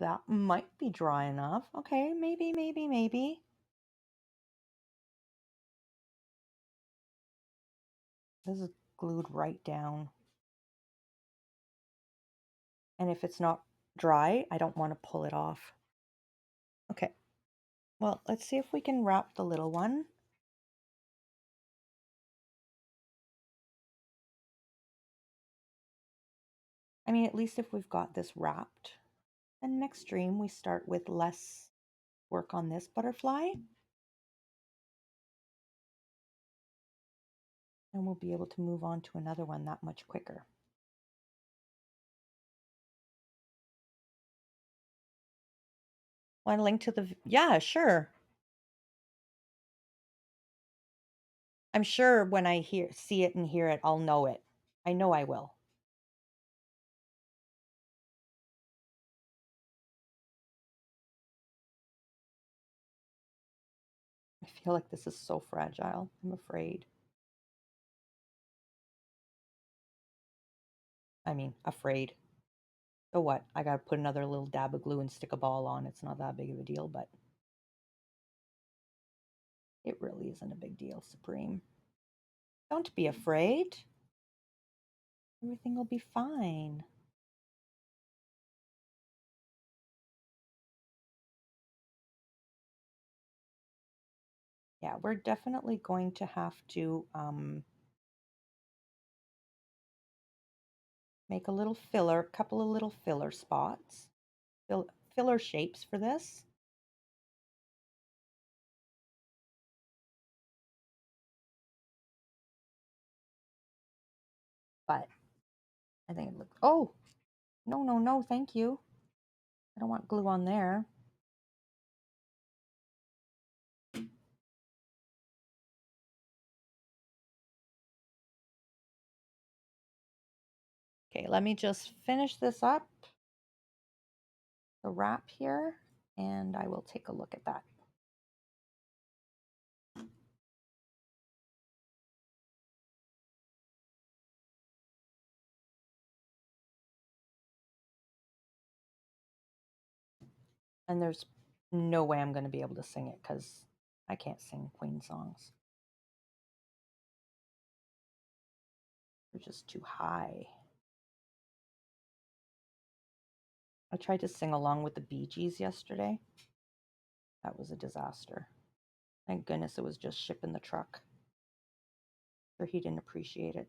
That might be dry enough. Okay, maybe, maybe, maybe. This is glued right down. And if it's not dry, I don't want to pull it off. Okay, well, let's see if we can wrap the little one. I mean, at least if we've got this wrapped. And next stream, we start with less work on this butterfly. And we'll be able to move on to another one that much quicker. Want to link to the, yeah, sure. I'm sure when I see it and hear it, I'll know it. I know I will. I feel like this is so fragile. I'm afraid. I mean, afraid. So what? I gotta put another little dab of glue and stick a ball on. It's not that big of a deal, but it really isn't a big deal, Supreme. Don't be afraid. Everything will be fine. Yeah, we're definitely going to have to make a little filler, couple of little filler spots, filler shapes for this. But I think it looks, oh, no, no, no, thank you. I don't want glue on there. Okay, let me just finish this up, the wrap here, and I will take a look at that. And there's no way I'm going to be able to sing it because I can't sing Queen songs. They're just too high. I tried to sing along with the Bee Gees yesterday. That was a disaster. Thank goodness it was just shipping the truck. Or he didn't appreciate it.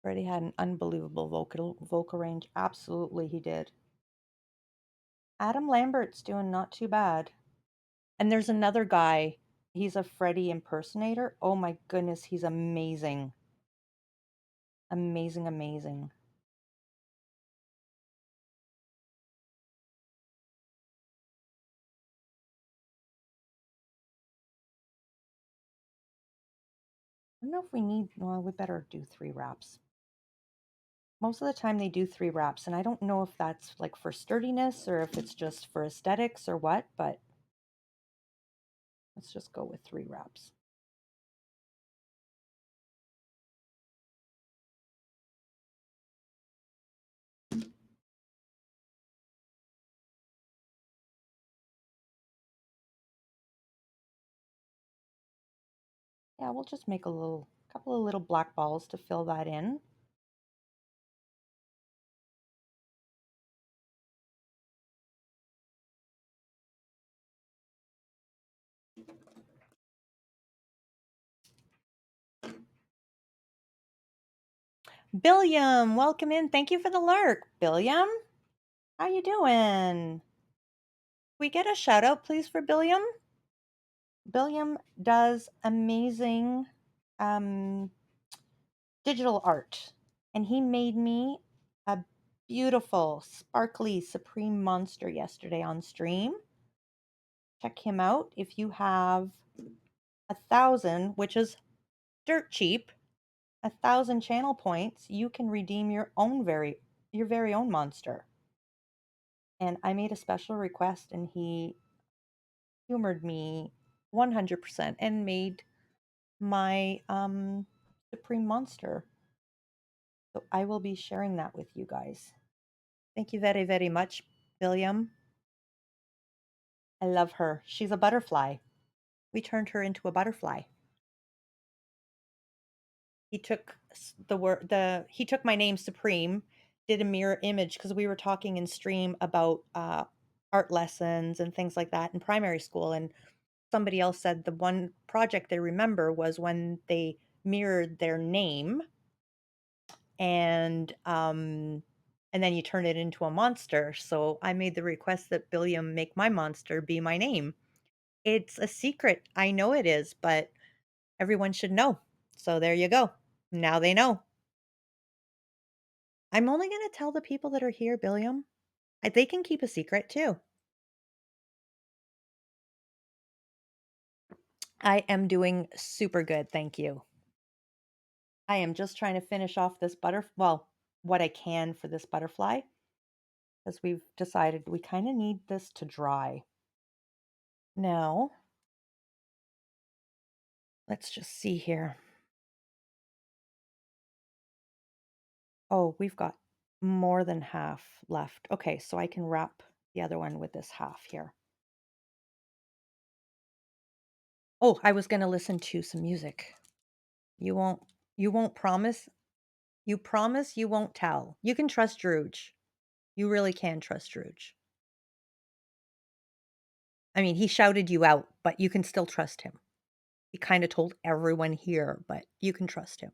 Freddie had an unbelievable vocal range. Absolutely, he did. Adam Lambert's doing not too bad. And there's another guy. He's a Freddie impersonator. Oh my goodness, he's amazing. Amazing, amazing. I don't know if we need, well, we better do 3 wraps. Most of the time they do 3 wraps, and I don't know if that's like for sturdiness or if it's just for aesthetics or what, but let's just go with 3 wraps. Yeah, we'll just make a couple of little black balls to fill that in. Billiam, welcome in. Thank you for the lurk. Billiam, how you doing? We get a shout out, please, for Billiam. Billiam does amazing digital art, and he made me a beautiful, sparkly Supreme monster yesterday on stream. Check him out if you have 1,000, which is dirt cheap. 1,000 channel points, you can redeem your very own monster. And I made a special request, and he humored me 100% and made my Supreme monster. So I will be sharing that with you guys. Thank you very, very much, William. I love her. She's a butterfly. We turned her into a butterfly. He took he took my name Supreme, did a mirror image because we were talking in stream about art lessons and things like that in primary school, and somebody else said the one project they remember was when they mirrored their name and then you turn it into a monster. So I made the request that Billiam make my monster be my name. It's a secret. I know it is, but everyone should know. So there you go. Now they know. I'm only going to tell the people that are here, Billiam. They can keep a secret too. I am doing super good, thank you. I am just trying to finish off this well, what I can for this butterfly, because we've decided we kind of need this to dry. Now, let's just see here. Oh, we've got more than half left. Okay, so I can wrap the other one with this half here. Oh, I was going to listen to some music. You won't promise? You promise you won't tell. You can trust Drooge. You really can trust Drooge. I mean, he shouted you out, but you can still trust him. He kind of told everyone here, but you can trust him.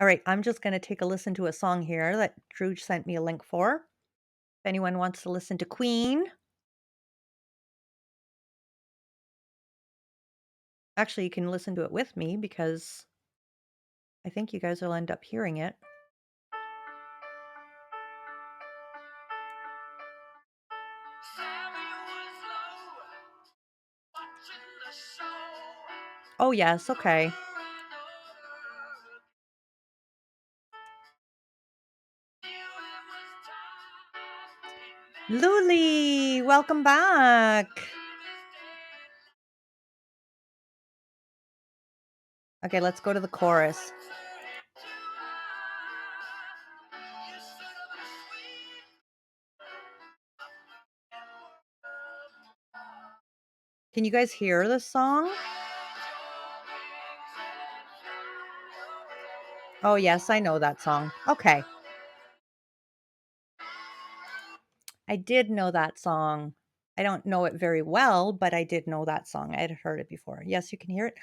All right, I'm just going to take a listen to a song here that Drooge sent me a link for. If anyone wants to listen to Queen. Actually, you can listen to it with me because I think you guys will end up hearing it. Oh, yes, okay. Luli, welcome back. Okay, let's go to the chorus. Can you guys hear the song? Oh, yes, I know that song. Okay. I did know that song. I don't know it very well, but I did know that song. I had heard it before. Yes, you can hear it.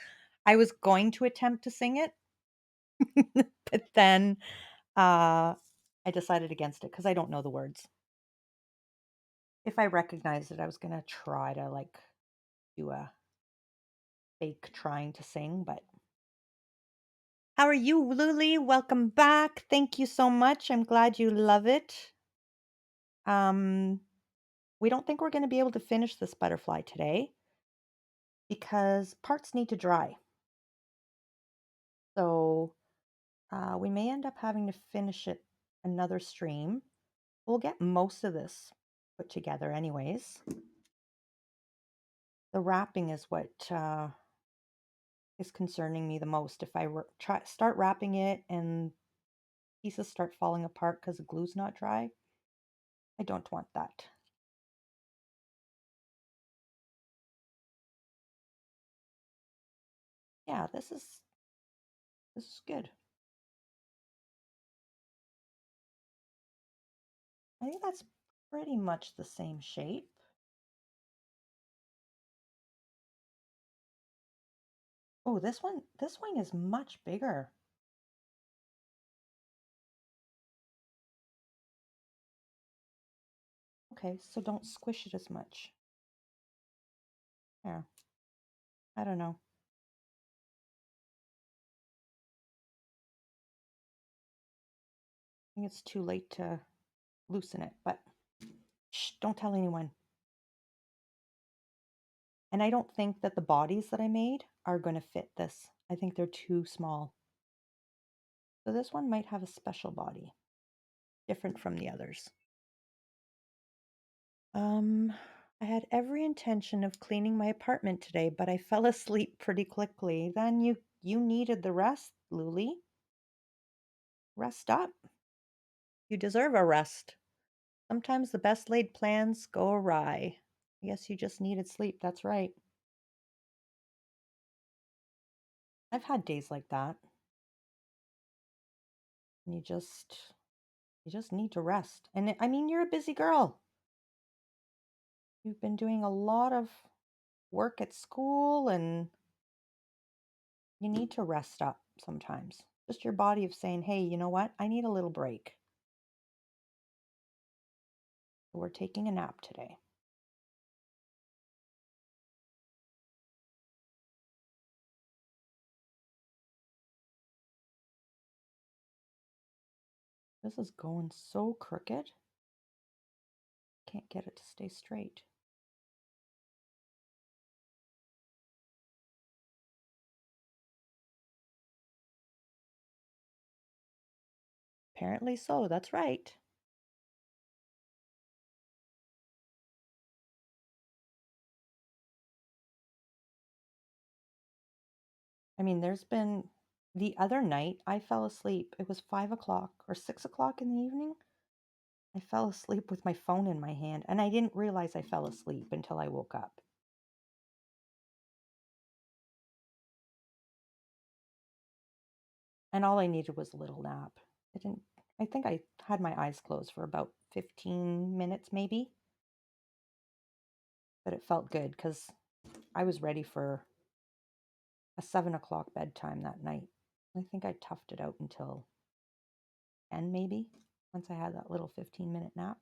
I was going to attempt to sing it, but then I decided against it because I don't know the words. If I recognized it, I was gonna try to like do a fake trying to sing, but how are you, Luli? Welcome back. Thank you so much. I'm glad you love it. Um, we don't think we're going to be able to finish this butterfly today because parts need to dry. So we may end up having to finish it another stream. We'll get most of this put together anyways. The wrapping is what is concerning me the most. If I start wrapping it and pieces start falling apart because the glue's not dry, I don't want that. Yeah, this is good. I think that's pretty much the same shape. Oh, this wing is much bigger. Okay, so don't squish it as much. Yeah, I don't know. I think it's too late to loosen it, but shh, don't tell anyone. And I don't think that the bodies that I made are going to fit this. I think they're too small. So this one might have a special body, different from the others. Um, I had every intention of cleaning my apartment today, but I fell asleep pretty quickly. Then you needed the rest, Luli. Rest up. You deserve a rest. Sometimes the best laid plans go awry. I guess you just needed sleep. That's right. I've had days like that. And you just need to rest. And I mean, you're a busy girl. You've been doing a lot of work at school and you need to rest up sometimes. Just your body of saying, "Hey, you know what? I need a little break." We're taking a nap today. This is going so crooked. Can't get it to stay straight. Apparently so. That's right. I mean, there's been the other night I fell asleep. It was 5 o'clock or 6 o'clock in the evening. I fell asleep with my phone in my hand and I didn't realize I fell asleep until I woke up. And all I needed was a little nap. I think I had my eyes closed for about 15 minutes maybe, but it felt good because I was ready for a 7 o'clock bedtime that night. I think I toughed it out until 10 maybe, once I had that little 15-minute nap.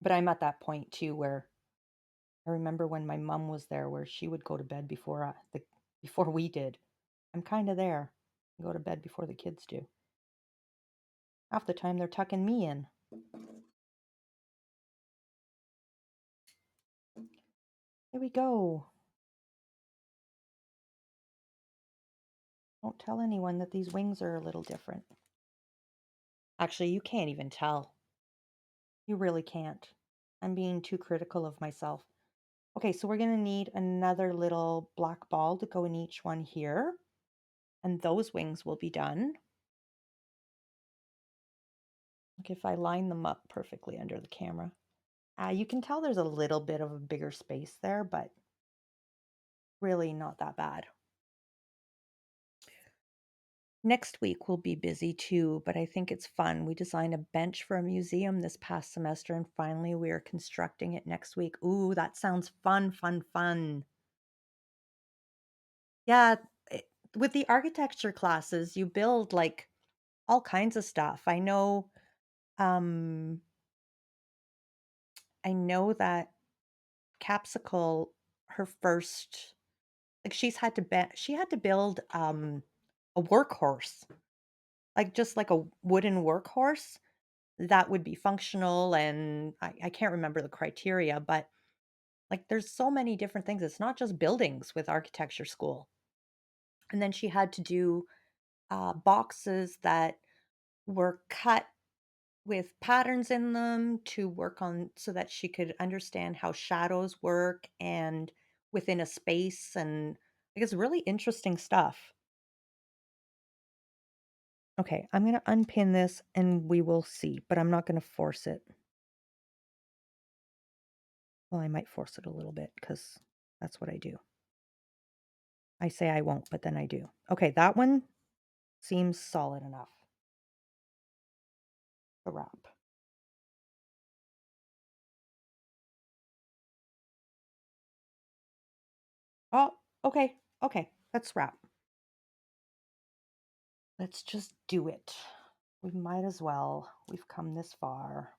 But I'm at that point too where I remember when my mom was there where she would go to bed before we did. I'm kind of there. I go to bed before the kids do. Half the time they're tucking me in. Here we go. Don't tell anyone that these wings are a little different. Actually, you can't even tell. You really can't. I'm being too critical of myself. Okay, so we're going to need another little black ball to go in each one here. And those wings will be done. Like if I line them up perfectly under the camera. You can tell there's a little bit of a bigger space there, but really not that bad. Next week will be busy too, but I think it's fun. We designed a bench for a museum this past semester, and finally we are constructing it next week. Ooh, that sounds fun, fun, fun. Yeah, with the architecture classes, you build like all kinds of stuff. Um, I know that Capsicle, her first, like she had to build a workhorse, like just like a wooden workhorse that would be functional. And I can't remember the criteria, but like there's so many different things. It's not just buildings with architecture school. And then she had to do boxes that were cut with patterns in them to work on so that she could understand how shadows work and within a space. And I guess really interesting stuff. Okay, I'm going to unpin this and we will see, but I'm not going to force it. Well, I might force it a little bit because that's what I do. I say I won't, but then I do. Okay, that one seems solid enough to wrap. Oh, okay, okay, let's wrap. Let's just do it. We might as well. We've come this far.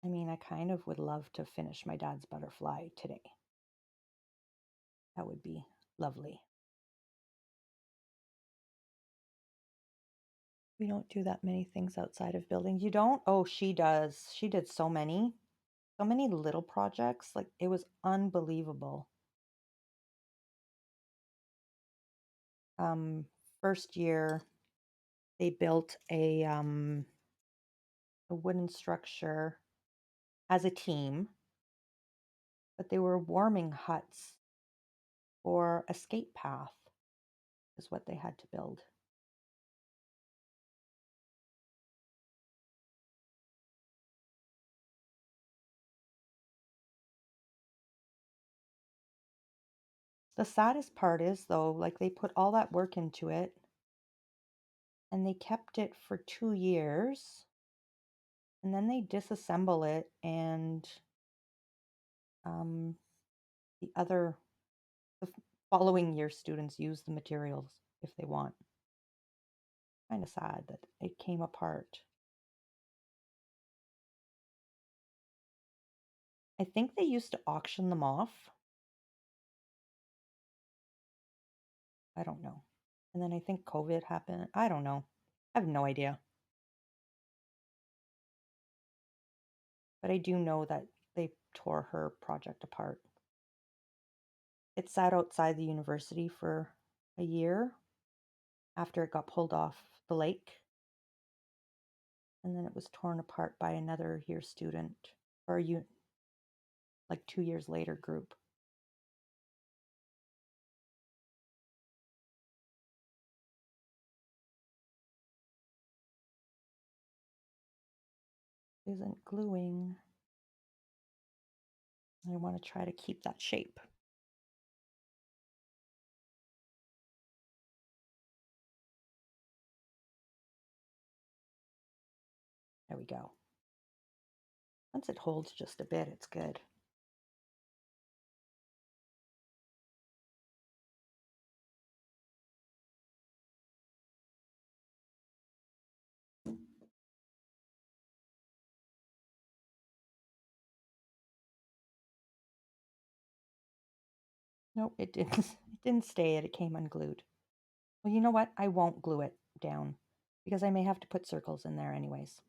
I mean, I kind of would love to finish my dad's butterfly today. That would be lovely. We don't do that many things outside of buildings. You don't? Oh, she does. She did so many little projects. Like it was unbelievable. Um, First year they built a wooden structure as a team, but they were warming huts or escape path is what they had to build. The saddest part is though, like they put all that work into it and they kept it for 2 years and then they disassemble it and um, the other the following year students use the materials if they want. Kind of sad that it came apart. I think they used to auction them off. I don't know. And then I think COVID happened. I don't know. I have no idea. But I do know that they tore her project apart. It sat outside the university for a year after it got pulled off the lake. And then it was torn apart by another year student or like 2 years later group. Isn't gluing. I want to try to keep that shape. There we go. Once it holds just a bit, it's good. Nope, it didn't. It didn't stay. It came unglued. Well, you know what? I won't glue it down because I may have to put circles in there anyways.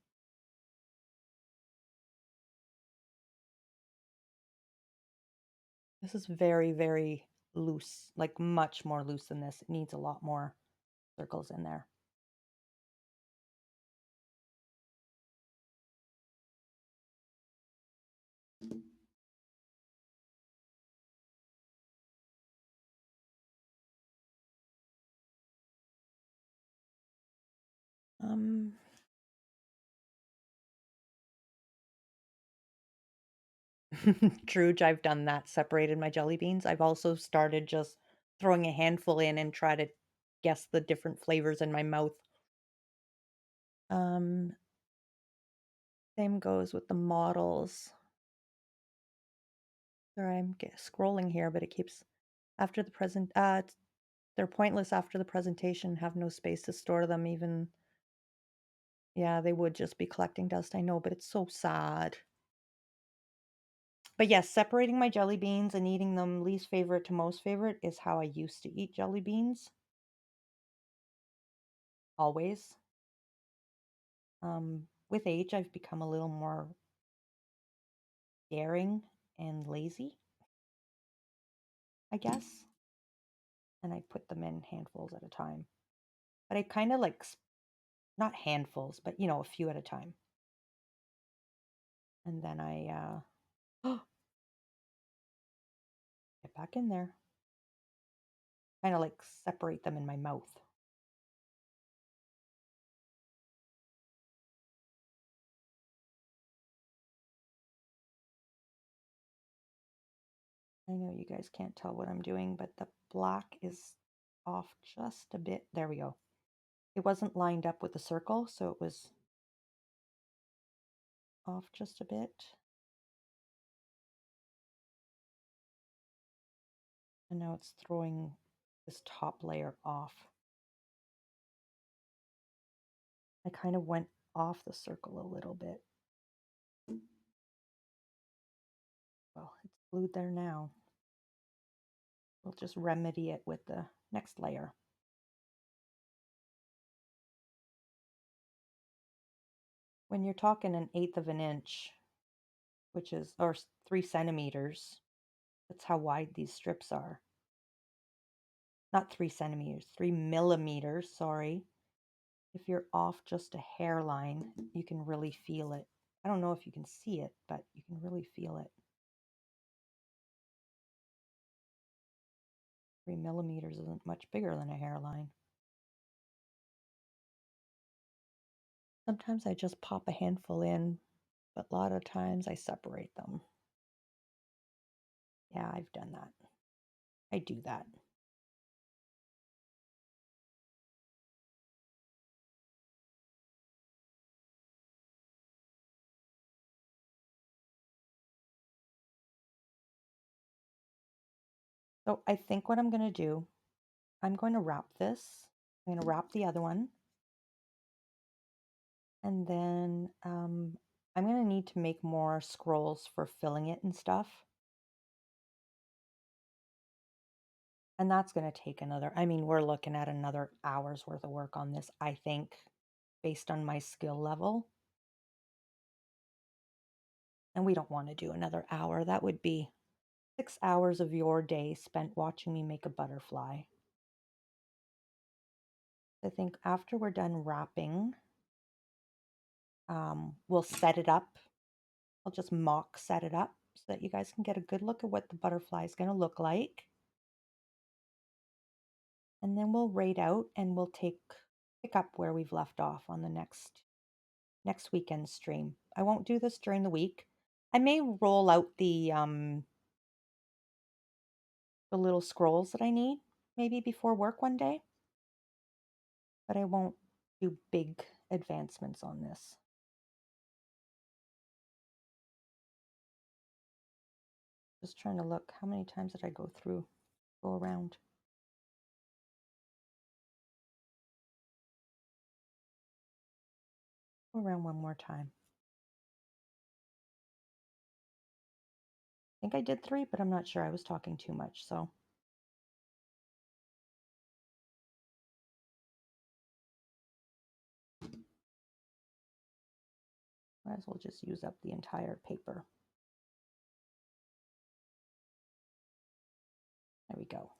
This is very, very loose, like much more loose than this. It needs a lot more circles in there. Um, True, I've done that, separated my jelly beans. I've also started just throwing a handful in and try to guess the different flavors in my mouth. Um, Same goes with the models. Sorry, scrolling here, but it keeps after the present. They're pointless after the presentation. Have no space to store them. Even yeah, they would just be collecting dust. I know, but it's so sad. But yes, separating my jelly beans and eating them least favorite to most favorite is how I used to eat jelly beans. Always. With age, I've become a little more daring and lazy, I guess. And I put them in handfuls at a time. But I kind of like, not handfuls, but a few at a time. And then I get back in there, kind of like separate them in my mouth. I know you guys can't tell what I'm doing, but the black is off just a bit. There we go. It wasn't lined up with the circle, so it was off just a bit. And now it's throwing this top layer off. I kind of went off the circle a little bit. Well, it's glued there now. We'll just remedy it with the next layer. When you're talking an eighth of an inch, which is, or 3 centimeters, that's how wide these strips are. Not 3 centimeters, 3 millimeters, sorry. If you're off just a hairline, you can really feel it. I don't know if you can see it, but you can really feel it. 3 millimeters isn't much bigger than a hairline. Sometimes I just pop a handful in, but a lot of times I separate them. Yeah, I've done that. I do that. So I think what I'm going to do, I'm going to wrap this. I'm going to wrap the other one. And then I'm going to need to make more scrolls for filling it and stuff. And that's going to take we're looking at another hour's worth of work on this, I think, based on my skill level. And we don't want to do another hour. That would be 6 hours of your day spent watching me make a butterfly. I think after we're done wrapping, we'll set it up. I'll just mock set it up so that you guys can get a good look at what the butterfly is going to look like. And then we'll rate out and we'll pick up where we've left off on the next weekend stream. I won't do this during the week. I may roll out the little scrolls that I need maybe before work one day, but I won't do big advancements on this. Just trying to look, how many times did I go around? Go around one more time. I think I did 3, but I'm not sure. I was talking too much, so. Might as well just use up the entire paper. There we go.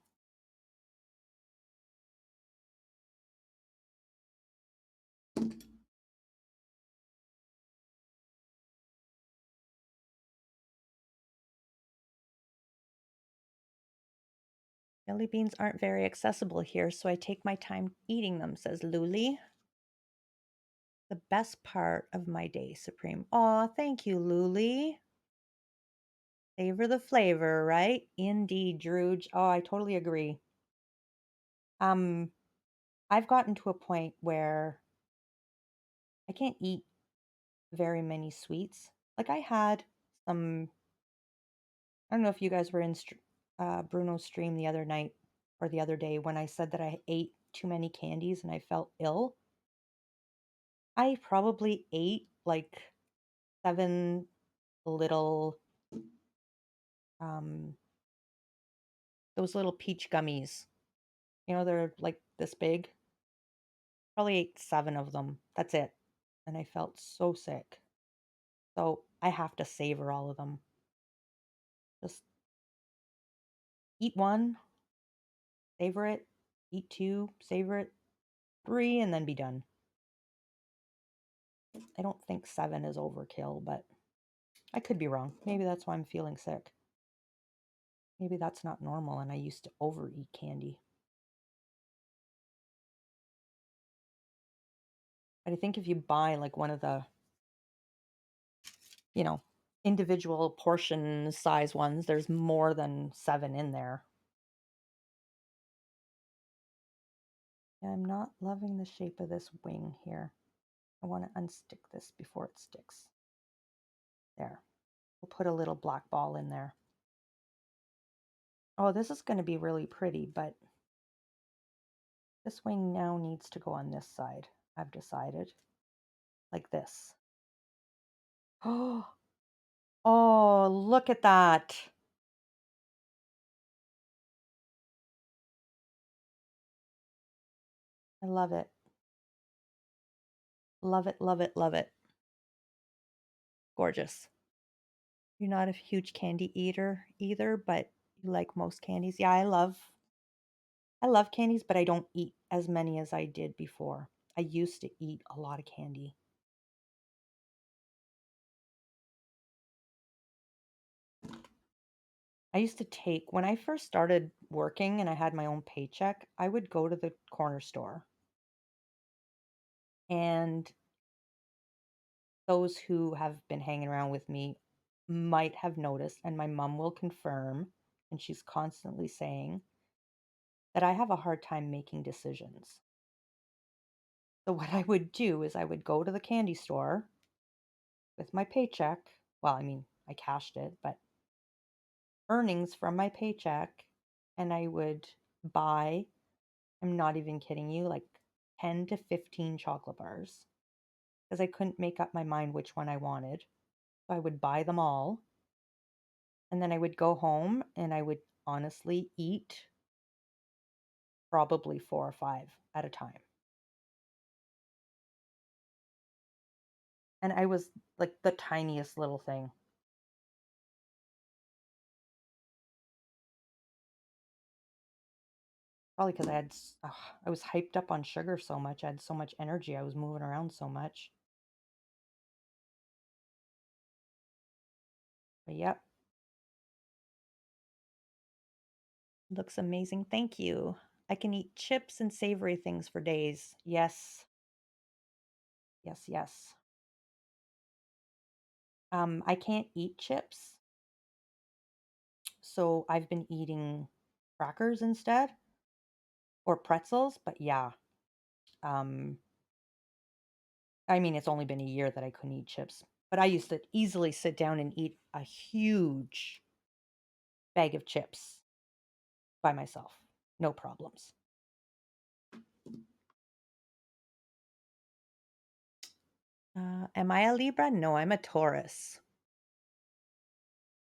Jelly beans aren't very accessible here, so I take my time eating them, says Luli. The best part of my day, Supreme. Aw, thank you, Luli. Savor the flavor, right? Indeed, Drooge. Oh, I totally agree. Um, I've gotten to a point where I can't eat very many sweets. Like I had some, I don't know if you guys were in Bruno's stream the other night or the other day when I said that I ate too many candies and I felt ill. I probably ate like 7 little, um, those little peach gummies. You know, they're like this big. Probably ate 7 of them. That's it. And I felt so sick. So I have to savor all of them. Just eat one, savor it, eat 2, savor it, 3, and then be done. I don't think 7 is overkill, but I could be wrong. Maybe that's why I'm feeling sick. Maybe that's not normal and I used to overeat candy. But I think if you buy like one of the, you know, individual portion size ones, there's more than 7 in there. I'm not loving the shape of this wing here. I want to unstick this before it sticks. There. We'll put a little black ball in there. Oh, this is going to be really pretty, but this wing now needs to go on this side, I've decided. Like this. Oh, oh, look at that. I love it. Love it, love it, love it. Gorgeous. You're not a huge candy eater either, but you like most candies. Yeah, I love candies, but I don't eat as many as I did before. I used to eat a lot of candy. I used to take, when I first started working and I had my own paycheck, I would go to the corner store. And those who have been hanging around with me might have noticed, and my mom will confirm, and she's constantly saying that I have a hard time making decisions. So, what I would do is I would go to the candy store with my paycheck. Well, I mean, I cashed it, but earnings from my paycheck, and I would buy, I'm not even kidding you, like 10 to 15 chocolate bars because I couldn't make up my mind which one I wanted. So I would buy them all and then I would go home and I would honestly eat probably 4 or 5 at a time. And I was like the tiniest little thing. Probably because I was hyped up on sugar so much. I had so much energy. I was moving around so much. But yep, looks amazing. Thank you. I can eat chips and savory things for days. Yes. Yes, yes. I can't eat chips, so I've been eating crackers instead or pretzels, but yeah. Um, I mean, it's only been a year that I couldn't eat chips, but I used to easily sit down and eat a huge bag of chips by myself. No problems. Am I a Libra? No, I'm a Taurus.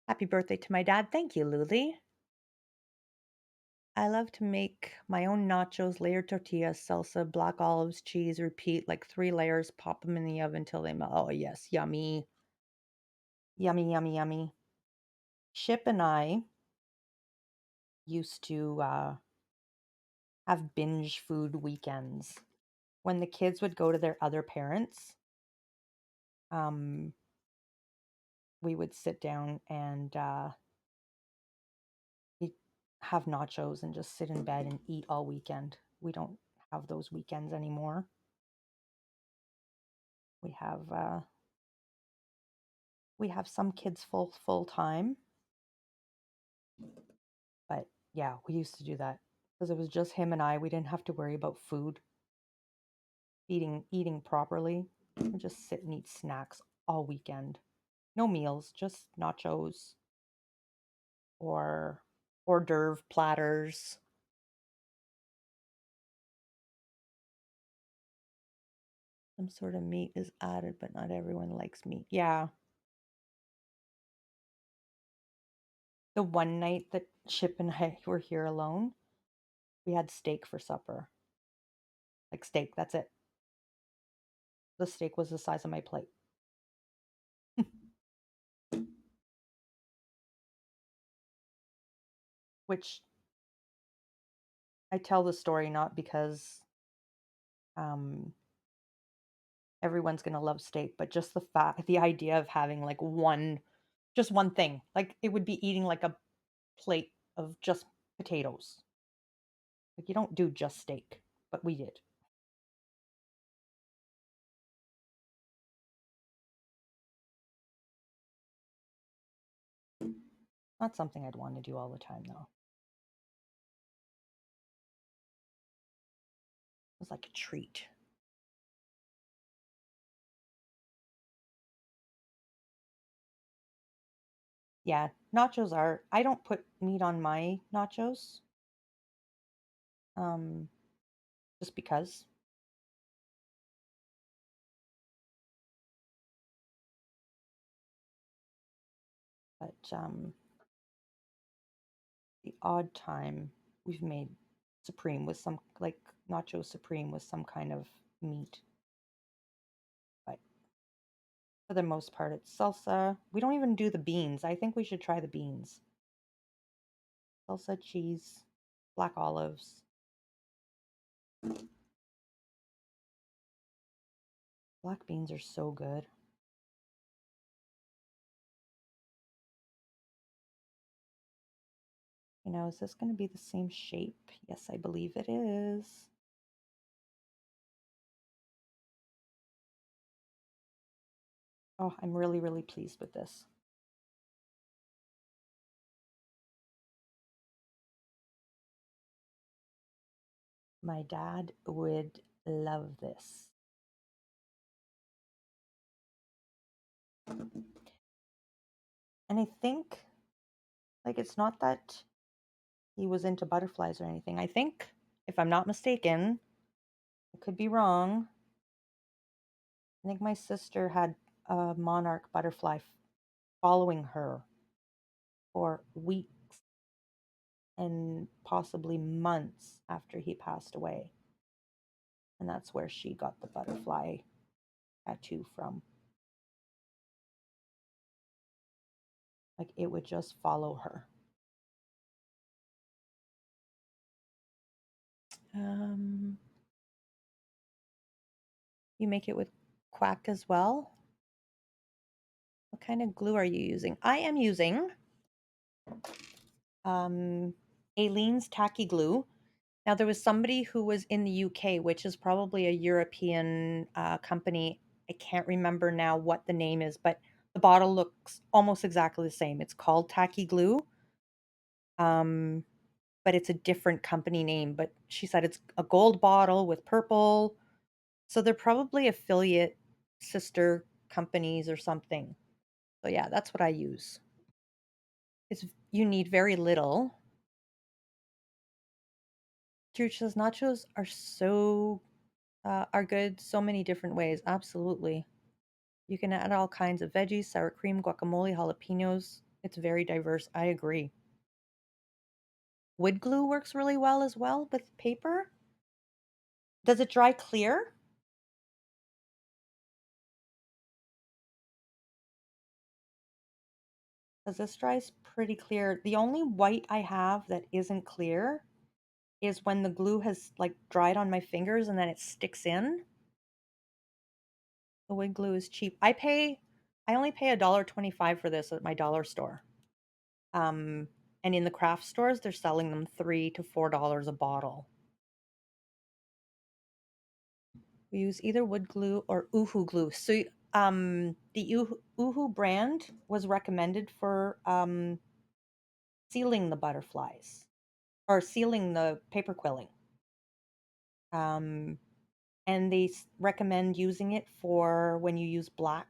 Happy birthday to my dad. Thank you, Luli. I love to make my own nachos, layered tortillas, salsa, black olives, cheese, repeat like 3 layers, pop them in the oven until they melt. Oh, yes, yummy. Yummy, yummy, yummy. Chip and I used to have binge food weekends. When the kids would go to their other parents, um, we would sit down and we'd have nachos and just sit in bed and eat all weekend. We don't have those weekends anymore. We have some kids full time, but yeah, we used to do that because it was just him and I. We didn't have to worry about food, eating properly. We just sit and eat snacks all weekend. No meals, just nachos or hors d'oeuvre platters. Some sort of meat is added, but not everyone likes meat. Yeah. The one night that Chip and I were here alone, we had steak for supper. Like steak, that's it. The steak was the size of my plate. Which I tell the story not because um everyone's gonna love steak, but just the idea of having like just one thing. Like it would be eating like a plate of just potatoes. Like you don't do just steak, but we did. Not something I'd want to do all the time though. It was like a treat. Yeah, nachos are I don't put meat on my nachos. Um, just because. But the odd time we've made supreme with some like nacho supreme with some kind of meat. But for the most part, it's salsa. We don't even do the beans. I think we should try the beans. Salsa, cheese, black olives. Black beans are so good. You know, is this going to be the same shape? Yes, I believe it is. Oh, I'm really, really pleased with this. My dad would love this. And I think, like, it's not that he was into butterflies or anything. I think, if I'm not mistaken, I could be wrong. I think my sister had a monarch butterfly following her for weeks and possibly months after he passed away. And that's where she got the butterfly tattoo from. Like, it would just follow her. Um, you make it with quack as well? What kind of glue are you using? I am using um, Aleene's Tacky Glue. Now, there was somebody who was in the UK, which is probably a European company. I can't remember now what the name is, but the bottle looks almost exactly the same. It's called Tacky Glue, um, but it's a different company name. But she said it's a gold bottle with purple. So they're probably affiliate sister companies or something. So yeah, that's what I use. It's you need very little. Truchas nachos are are good so many different ways. Absolutely. You can add all kinds of veggies, sour cream, guacamole, jalapenos. It's very diverse. I agree. Wood glue works really well as well with paper. Does it dry clear? Because this dries pretty clear. The only white I have that isn't clear is when the glue has like dried on my fingers and then it sticks in. The wood glue is cheap. I only pay $1.25 for this at my dollar store. Um, and in the craft stores, they're selling them $3 to $4 a bottle. We use either wood glue or Uhu glue. So the Uhu brand was recommended for sealing the butterflies or sealing the paper quilling. Um, and they recommend using it for when you use black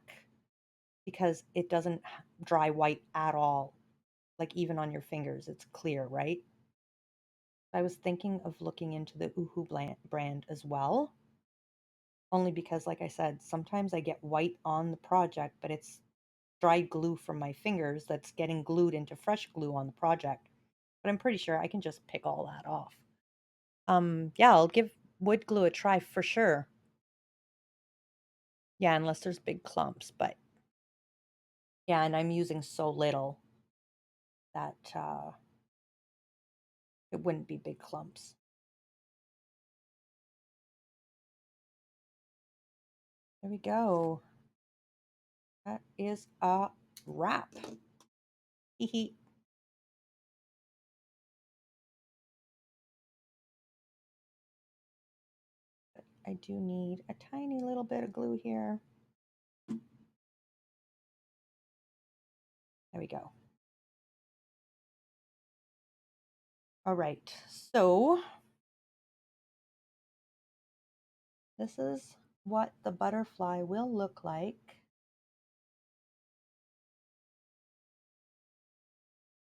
because it doesn't dry white at all. Like even on your fingers, it's clear, right? I was thinking of looking into the Uhu brand as well, only because, like I said, sometimes I get white on the project, but it's dried glue from my fingers that's getting glued into fresh glue on the project. But I'm pretty sure I can just pick all that off. Yeah, I'll give wood glue a try for sure. Yeah, unless there's big clumps, but yeah, and I'm using so little that it wouldn't be big clumps. There we go. That is a wrap. Hee hee. I do need a tiny little bit of glue here. There we go. All right, so this is what the butterfly will look like,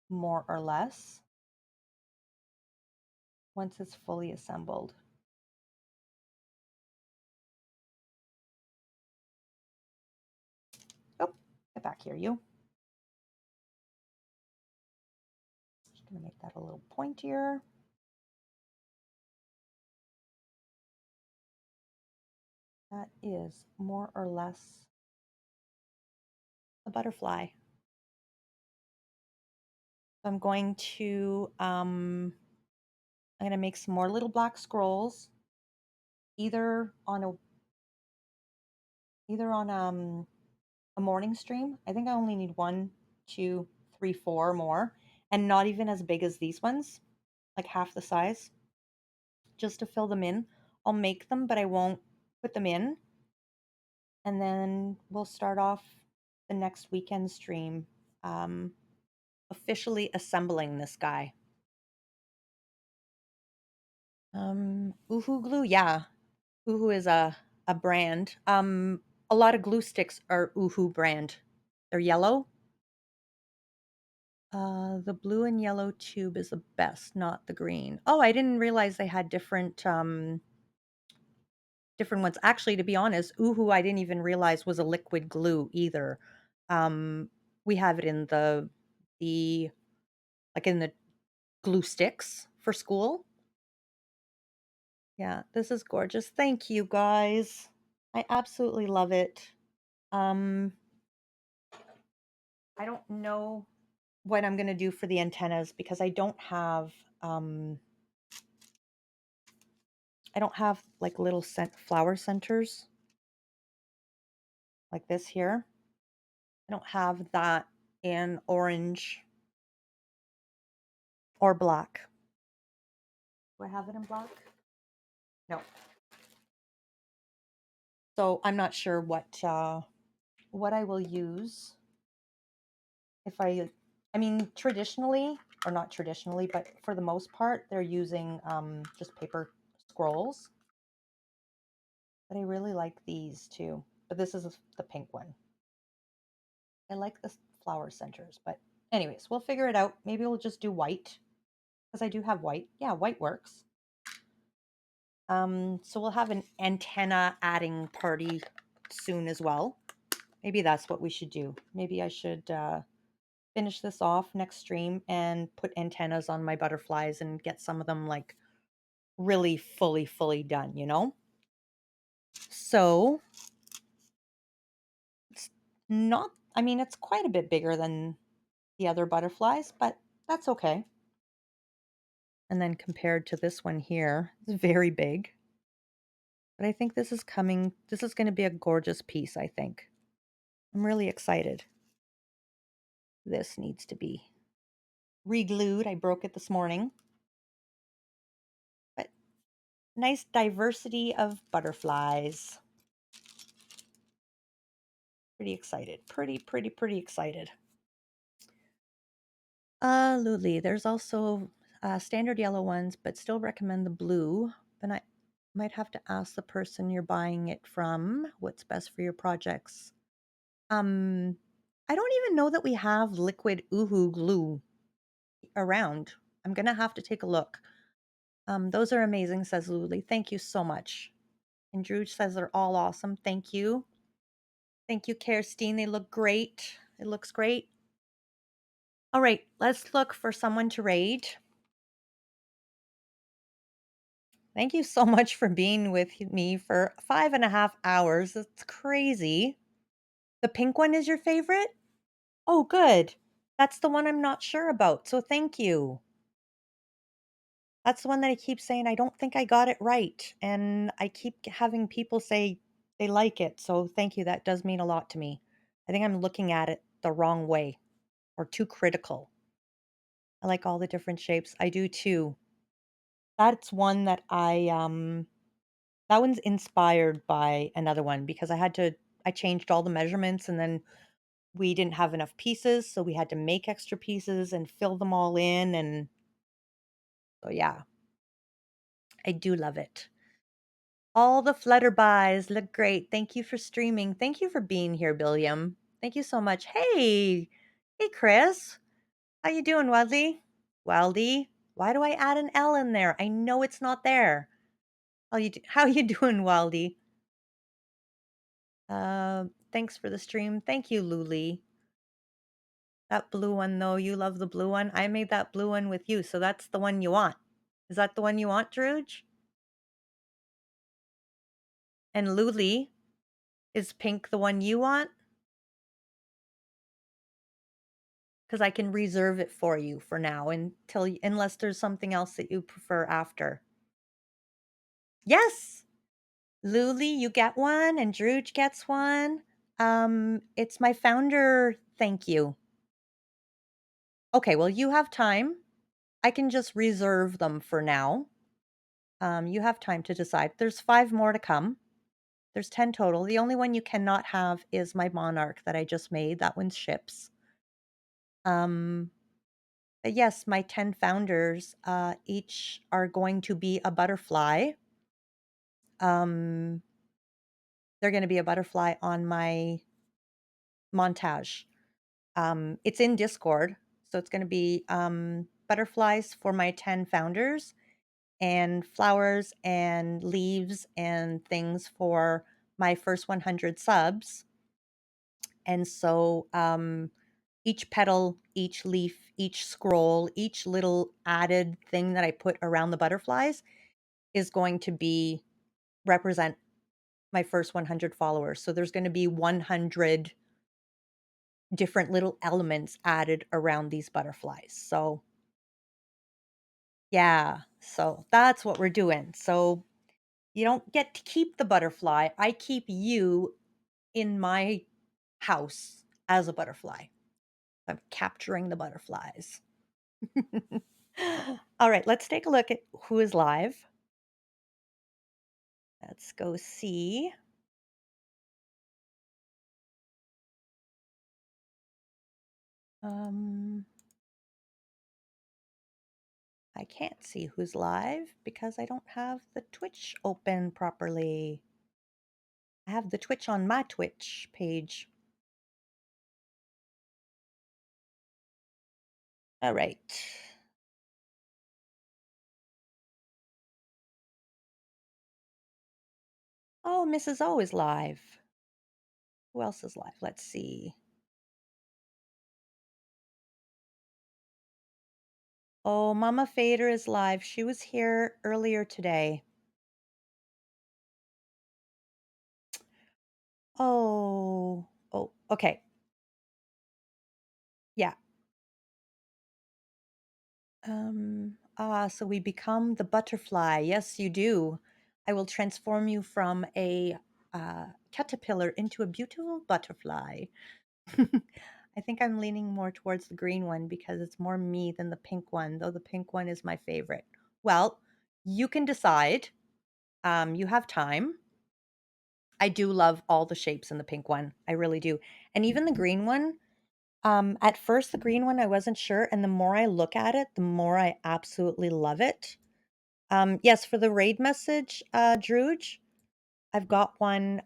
more or less, once it's fully assembled. Oh, get back here, you. Just gonna make that a little pointier. That is more or less a butterfly. I'm going to I'm gonna make some more little black scrolls, either on a morning stream. I think I only need one, two, three, four more, and not even as big as these ones, like half the size, just to fill them in. I'll make them, but I won't put them in. And then we'll start off the next weekend stream um, officially assembling this guy. Uhu glue, yeah. Uhu is a brand. A lot of glue sticks are Uhu brand. They're yellow. The blue and yellow tube is the best, not the green. Oh, I didn't realize they had different ones. Actually, to be honest, Uhu I didn't even realize was a liquid glue either. Um, we have it in the like in the glue sticks for school. Yeah, this is gorgeous. Thank you guys. I absolutely love it. Um, I don't know what I'm going to do for the antennas because um I don't have like little flower centers like this here. I don't have that in orange or black. Do I have it in black? No. So I'm not sure what I will use if I mean traditionally, or not traditionally, but for the most part they're using just paper scrolls. But I really like these too. But this is the pink one. I like the flower centers, but anyways, we'll figure it out. Maybe we'll just do white because I do have white. Yeah, white works. So we'll have an antenna adding party soon as well. Maybe that's what we should do. Maybe I should finish this off next stream and put antennas on my butterflies and get some of them like really fully done, you know? So it's not, I mean, it's quite a bit bigger than the other butterflies, but that's okay. And then compared to this one here, it's very big. But I think this is going to be a gorgeous piece, I think. I'm really excited. This needs to be re-glued. I broke it this morning. But Nice diversity of butterflies. Pretty excited. Pretty excited. Luli, there's also standard yellow ones, but still recommend the blue. Then I might have to ask the person you're buying it from what's best for your projects. Um, I don't even know that we have liquid Uhu glue around. I'm gonna have to take a look. Those are amazing, says Luli. Thank you so much. And Drew says they're all awesome. Thank you. Thank you, Kirstine. They look great. It looks great. All right, let's look for someone to raid. Thank you so much for being with me for 5.5 hours. That's crazy. The pink one is your favorite? Oh, good. That's the one I'm not sure about. So thank you. That's the one that I keep saying, I don't think I got it right. And I keep having people say they like it. So thank you. That does mean a lot to me. I think I'm looking at it the wrong way or too critical. I like all the different shapes. I do too. That's one that that one's inspired by another one because I changed all the measurements and then we didn't have enough pieces, so we had to make extra pieces and fill them all in, and so yeah, I do love it. All the flutterbys look great. Thank you for streaming. Thank you for being here, Billiam. Thank you so much. Hey, Chris. How you doing, Wadley? Wildy? Why do I add an L in there? I know it's not there. How you doing, Wildy? Thanks for the stream. Thank you, Luli. That blue one, though, you love the blue one. I made that blue one with you, so that's the one you want. Is that the one you want, Druge? And Luli, is pink the one you want? Because I can reserve it for you for now unless there's something else that you prefer after. Yes, Luli, you get one, and Druge gets one. It's my founder. Thank you. Okay, well, you have time. I can just reserve them for now. You have time to decide. There's 5 more to come. There's 10 total. The only one you cannot have is my monarch that I just made. That one's ships. Um, but yes, my 10 founders, each are going to be a butterfly. Um, they're going to be a butterfly on my montage. It's in Discord, so it's going to be butterflies for my 10 founders and flowers and leaves and things for my first 100 subs. And so each petal, each leaf, each scroll, each little added thing that I put around the butterflies is going to be represent my first 100 followers. So there's going to be 100 different little elements added around these butterflies. So yeah, so that's what we're doing. So you don't get to keep the butterfly. I keep you in my house as a butterfly. I'm capturing the butterflies. All right, let's take a look at who is live. Let's go see. Um, I can't see who's live because I don't have the Twitch open properly. I have the Twitch on my Twitch page. All right. Oh, Mrs. O is live. Who else is live? Let's see. Oh, Mama Fader is live. She was here earlier today. Oh, okay. Yeah. So we become the butterfly. Yes, you do. I will transform you from a caterpillar into a beautiful butterfly. I think I'm leaning more towards the green one because it's more me than the pink one, though the pink one is my favorite. Well, you can decide. You have time. I do love all the shapes in the pink one. I really do. And even the green one, at first, the green one, I wasn't sure. And the more I look at it, the more I absolutely love it. Yes, for the raid message, Druge, I've got one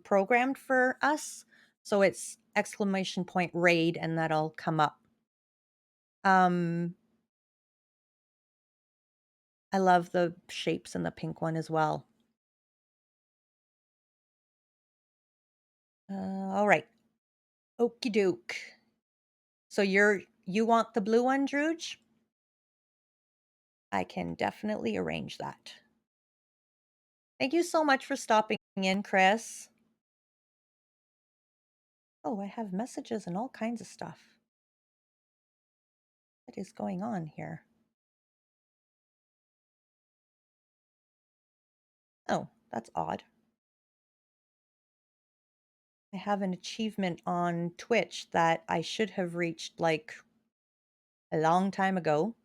programmed for us. So it's exclamation point raid, and that'll come up. Um, I love the shapes in the pink one as well. All right. Okie doke. So you want the blue one, Druge? I can definitely arrange that. Thank you so much for stopping in, Chris. Oh, I have messages and all kinds of stuff. What is going on here? Oh, that's odd. I have an achievement on Twitch that I should have reached like a long time ago.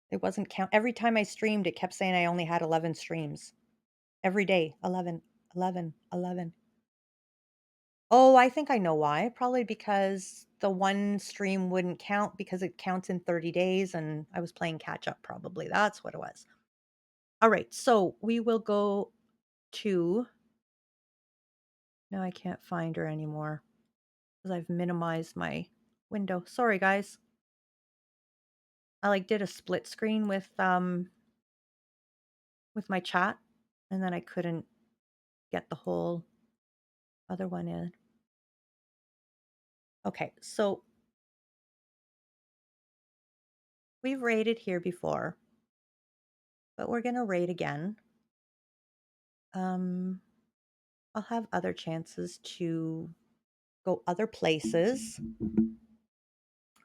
It wasn't count. Every time I streamed, it kept saying I only had 11 streams. Every day, 11, 11, 11. Oh, I think I know why. Probably because the one stream wouldn't count because it counts in 30 days and I was playing catch up probably. That's what it was. All right, so we will go to no, I can't find her anymore because I've minimized my window. Sorry, guys. I like did a split screen with my chat and then I couldn't get the whole other one in. Okay, so we've rated here before, but we're gonna rate again. Um, I'll have other chances to go other places.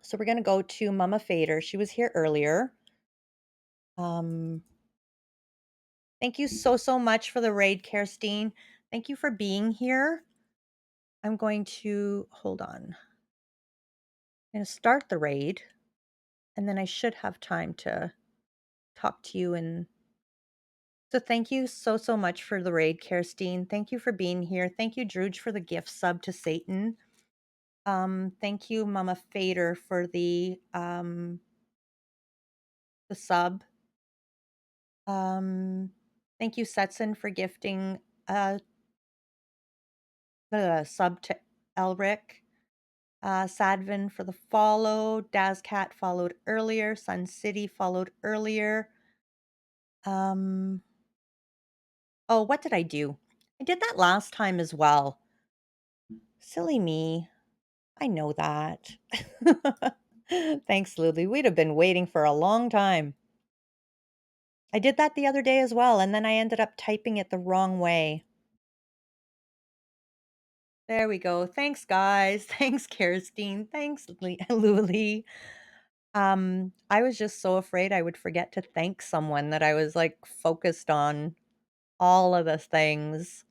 So we're gonna go to Mama Fader. She was here earlier. Um, Thank you so, so much for the raid, Kerstine. Thank you for being here. I'm going to hold on. I'm going to start the raid, and then I should have time to talk to you. And so, thank you so, so much for the raid, Kerstine. Thank you for being here. Thank you, Druge, for the gift sub to Satan. Thank you, Mama Fader, for the sub. Thank you, Setson, for gifting the sub to Elric. Sadvin for the follow. Dazcat followed earlier. Sun City followed earlier. Oh, what did I do? I did that last time as well. Silly me. I know that. Thanks, Lily. We'd have been waiting for a long time. I did that the other day as well, and then I ended up typing it the wrong way. There we go. Thanks, guys. Thanks, Kirstine. Thanks, Luli. I was just so afraid I would forget to thank someone that I was like focused on all of the things.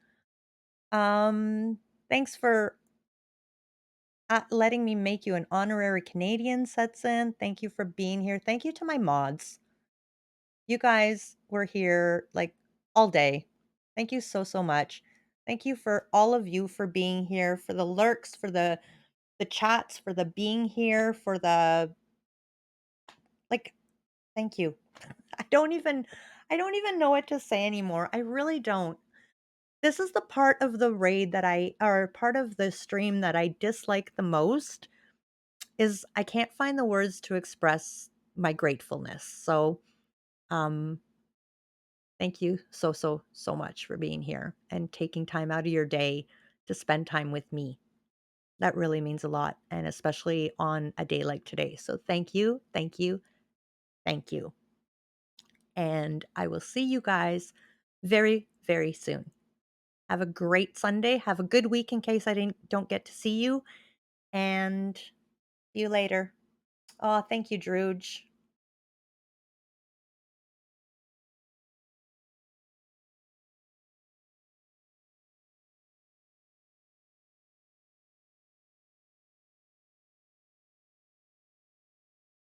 Um, Thanks for letting me make you an honorary Canadian, Setson. Thank you for being here. Thank you to my mods. You guys were here like all day. Thank you so, so much. Thank you for all of you for being here, for the lurks, for the chats, for the being here, for the like thank you. I don't even know what to say anymore. I really don't. This is the part of the raid that or part of the stream that I dislike the most is I can't find the words to express my gratefulness. So, um thank you so so so much for being here and taking time out of your day to spend time with me. That really means a lot and especially on a day like today. So, thank you. Thank you. Thank you. And I will see you guys very, very soon. Have a great Sunday. Have a good week in case I don't get to see you. And see you later. Oh, thank you, Druge.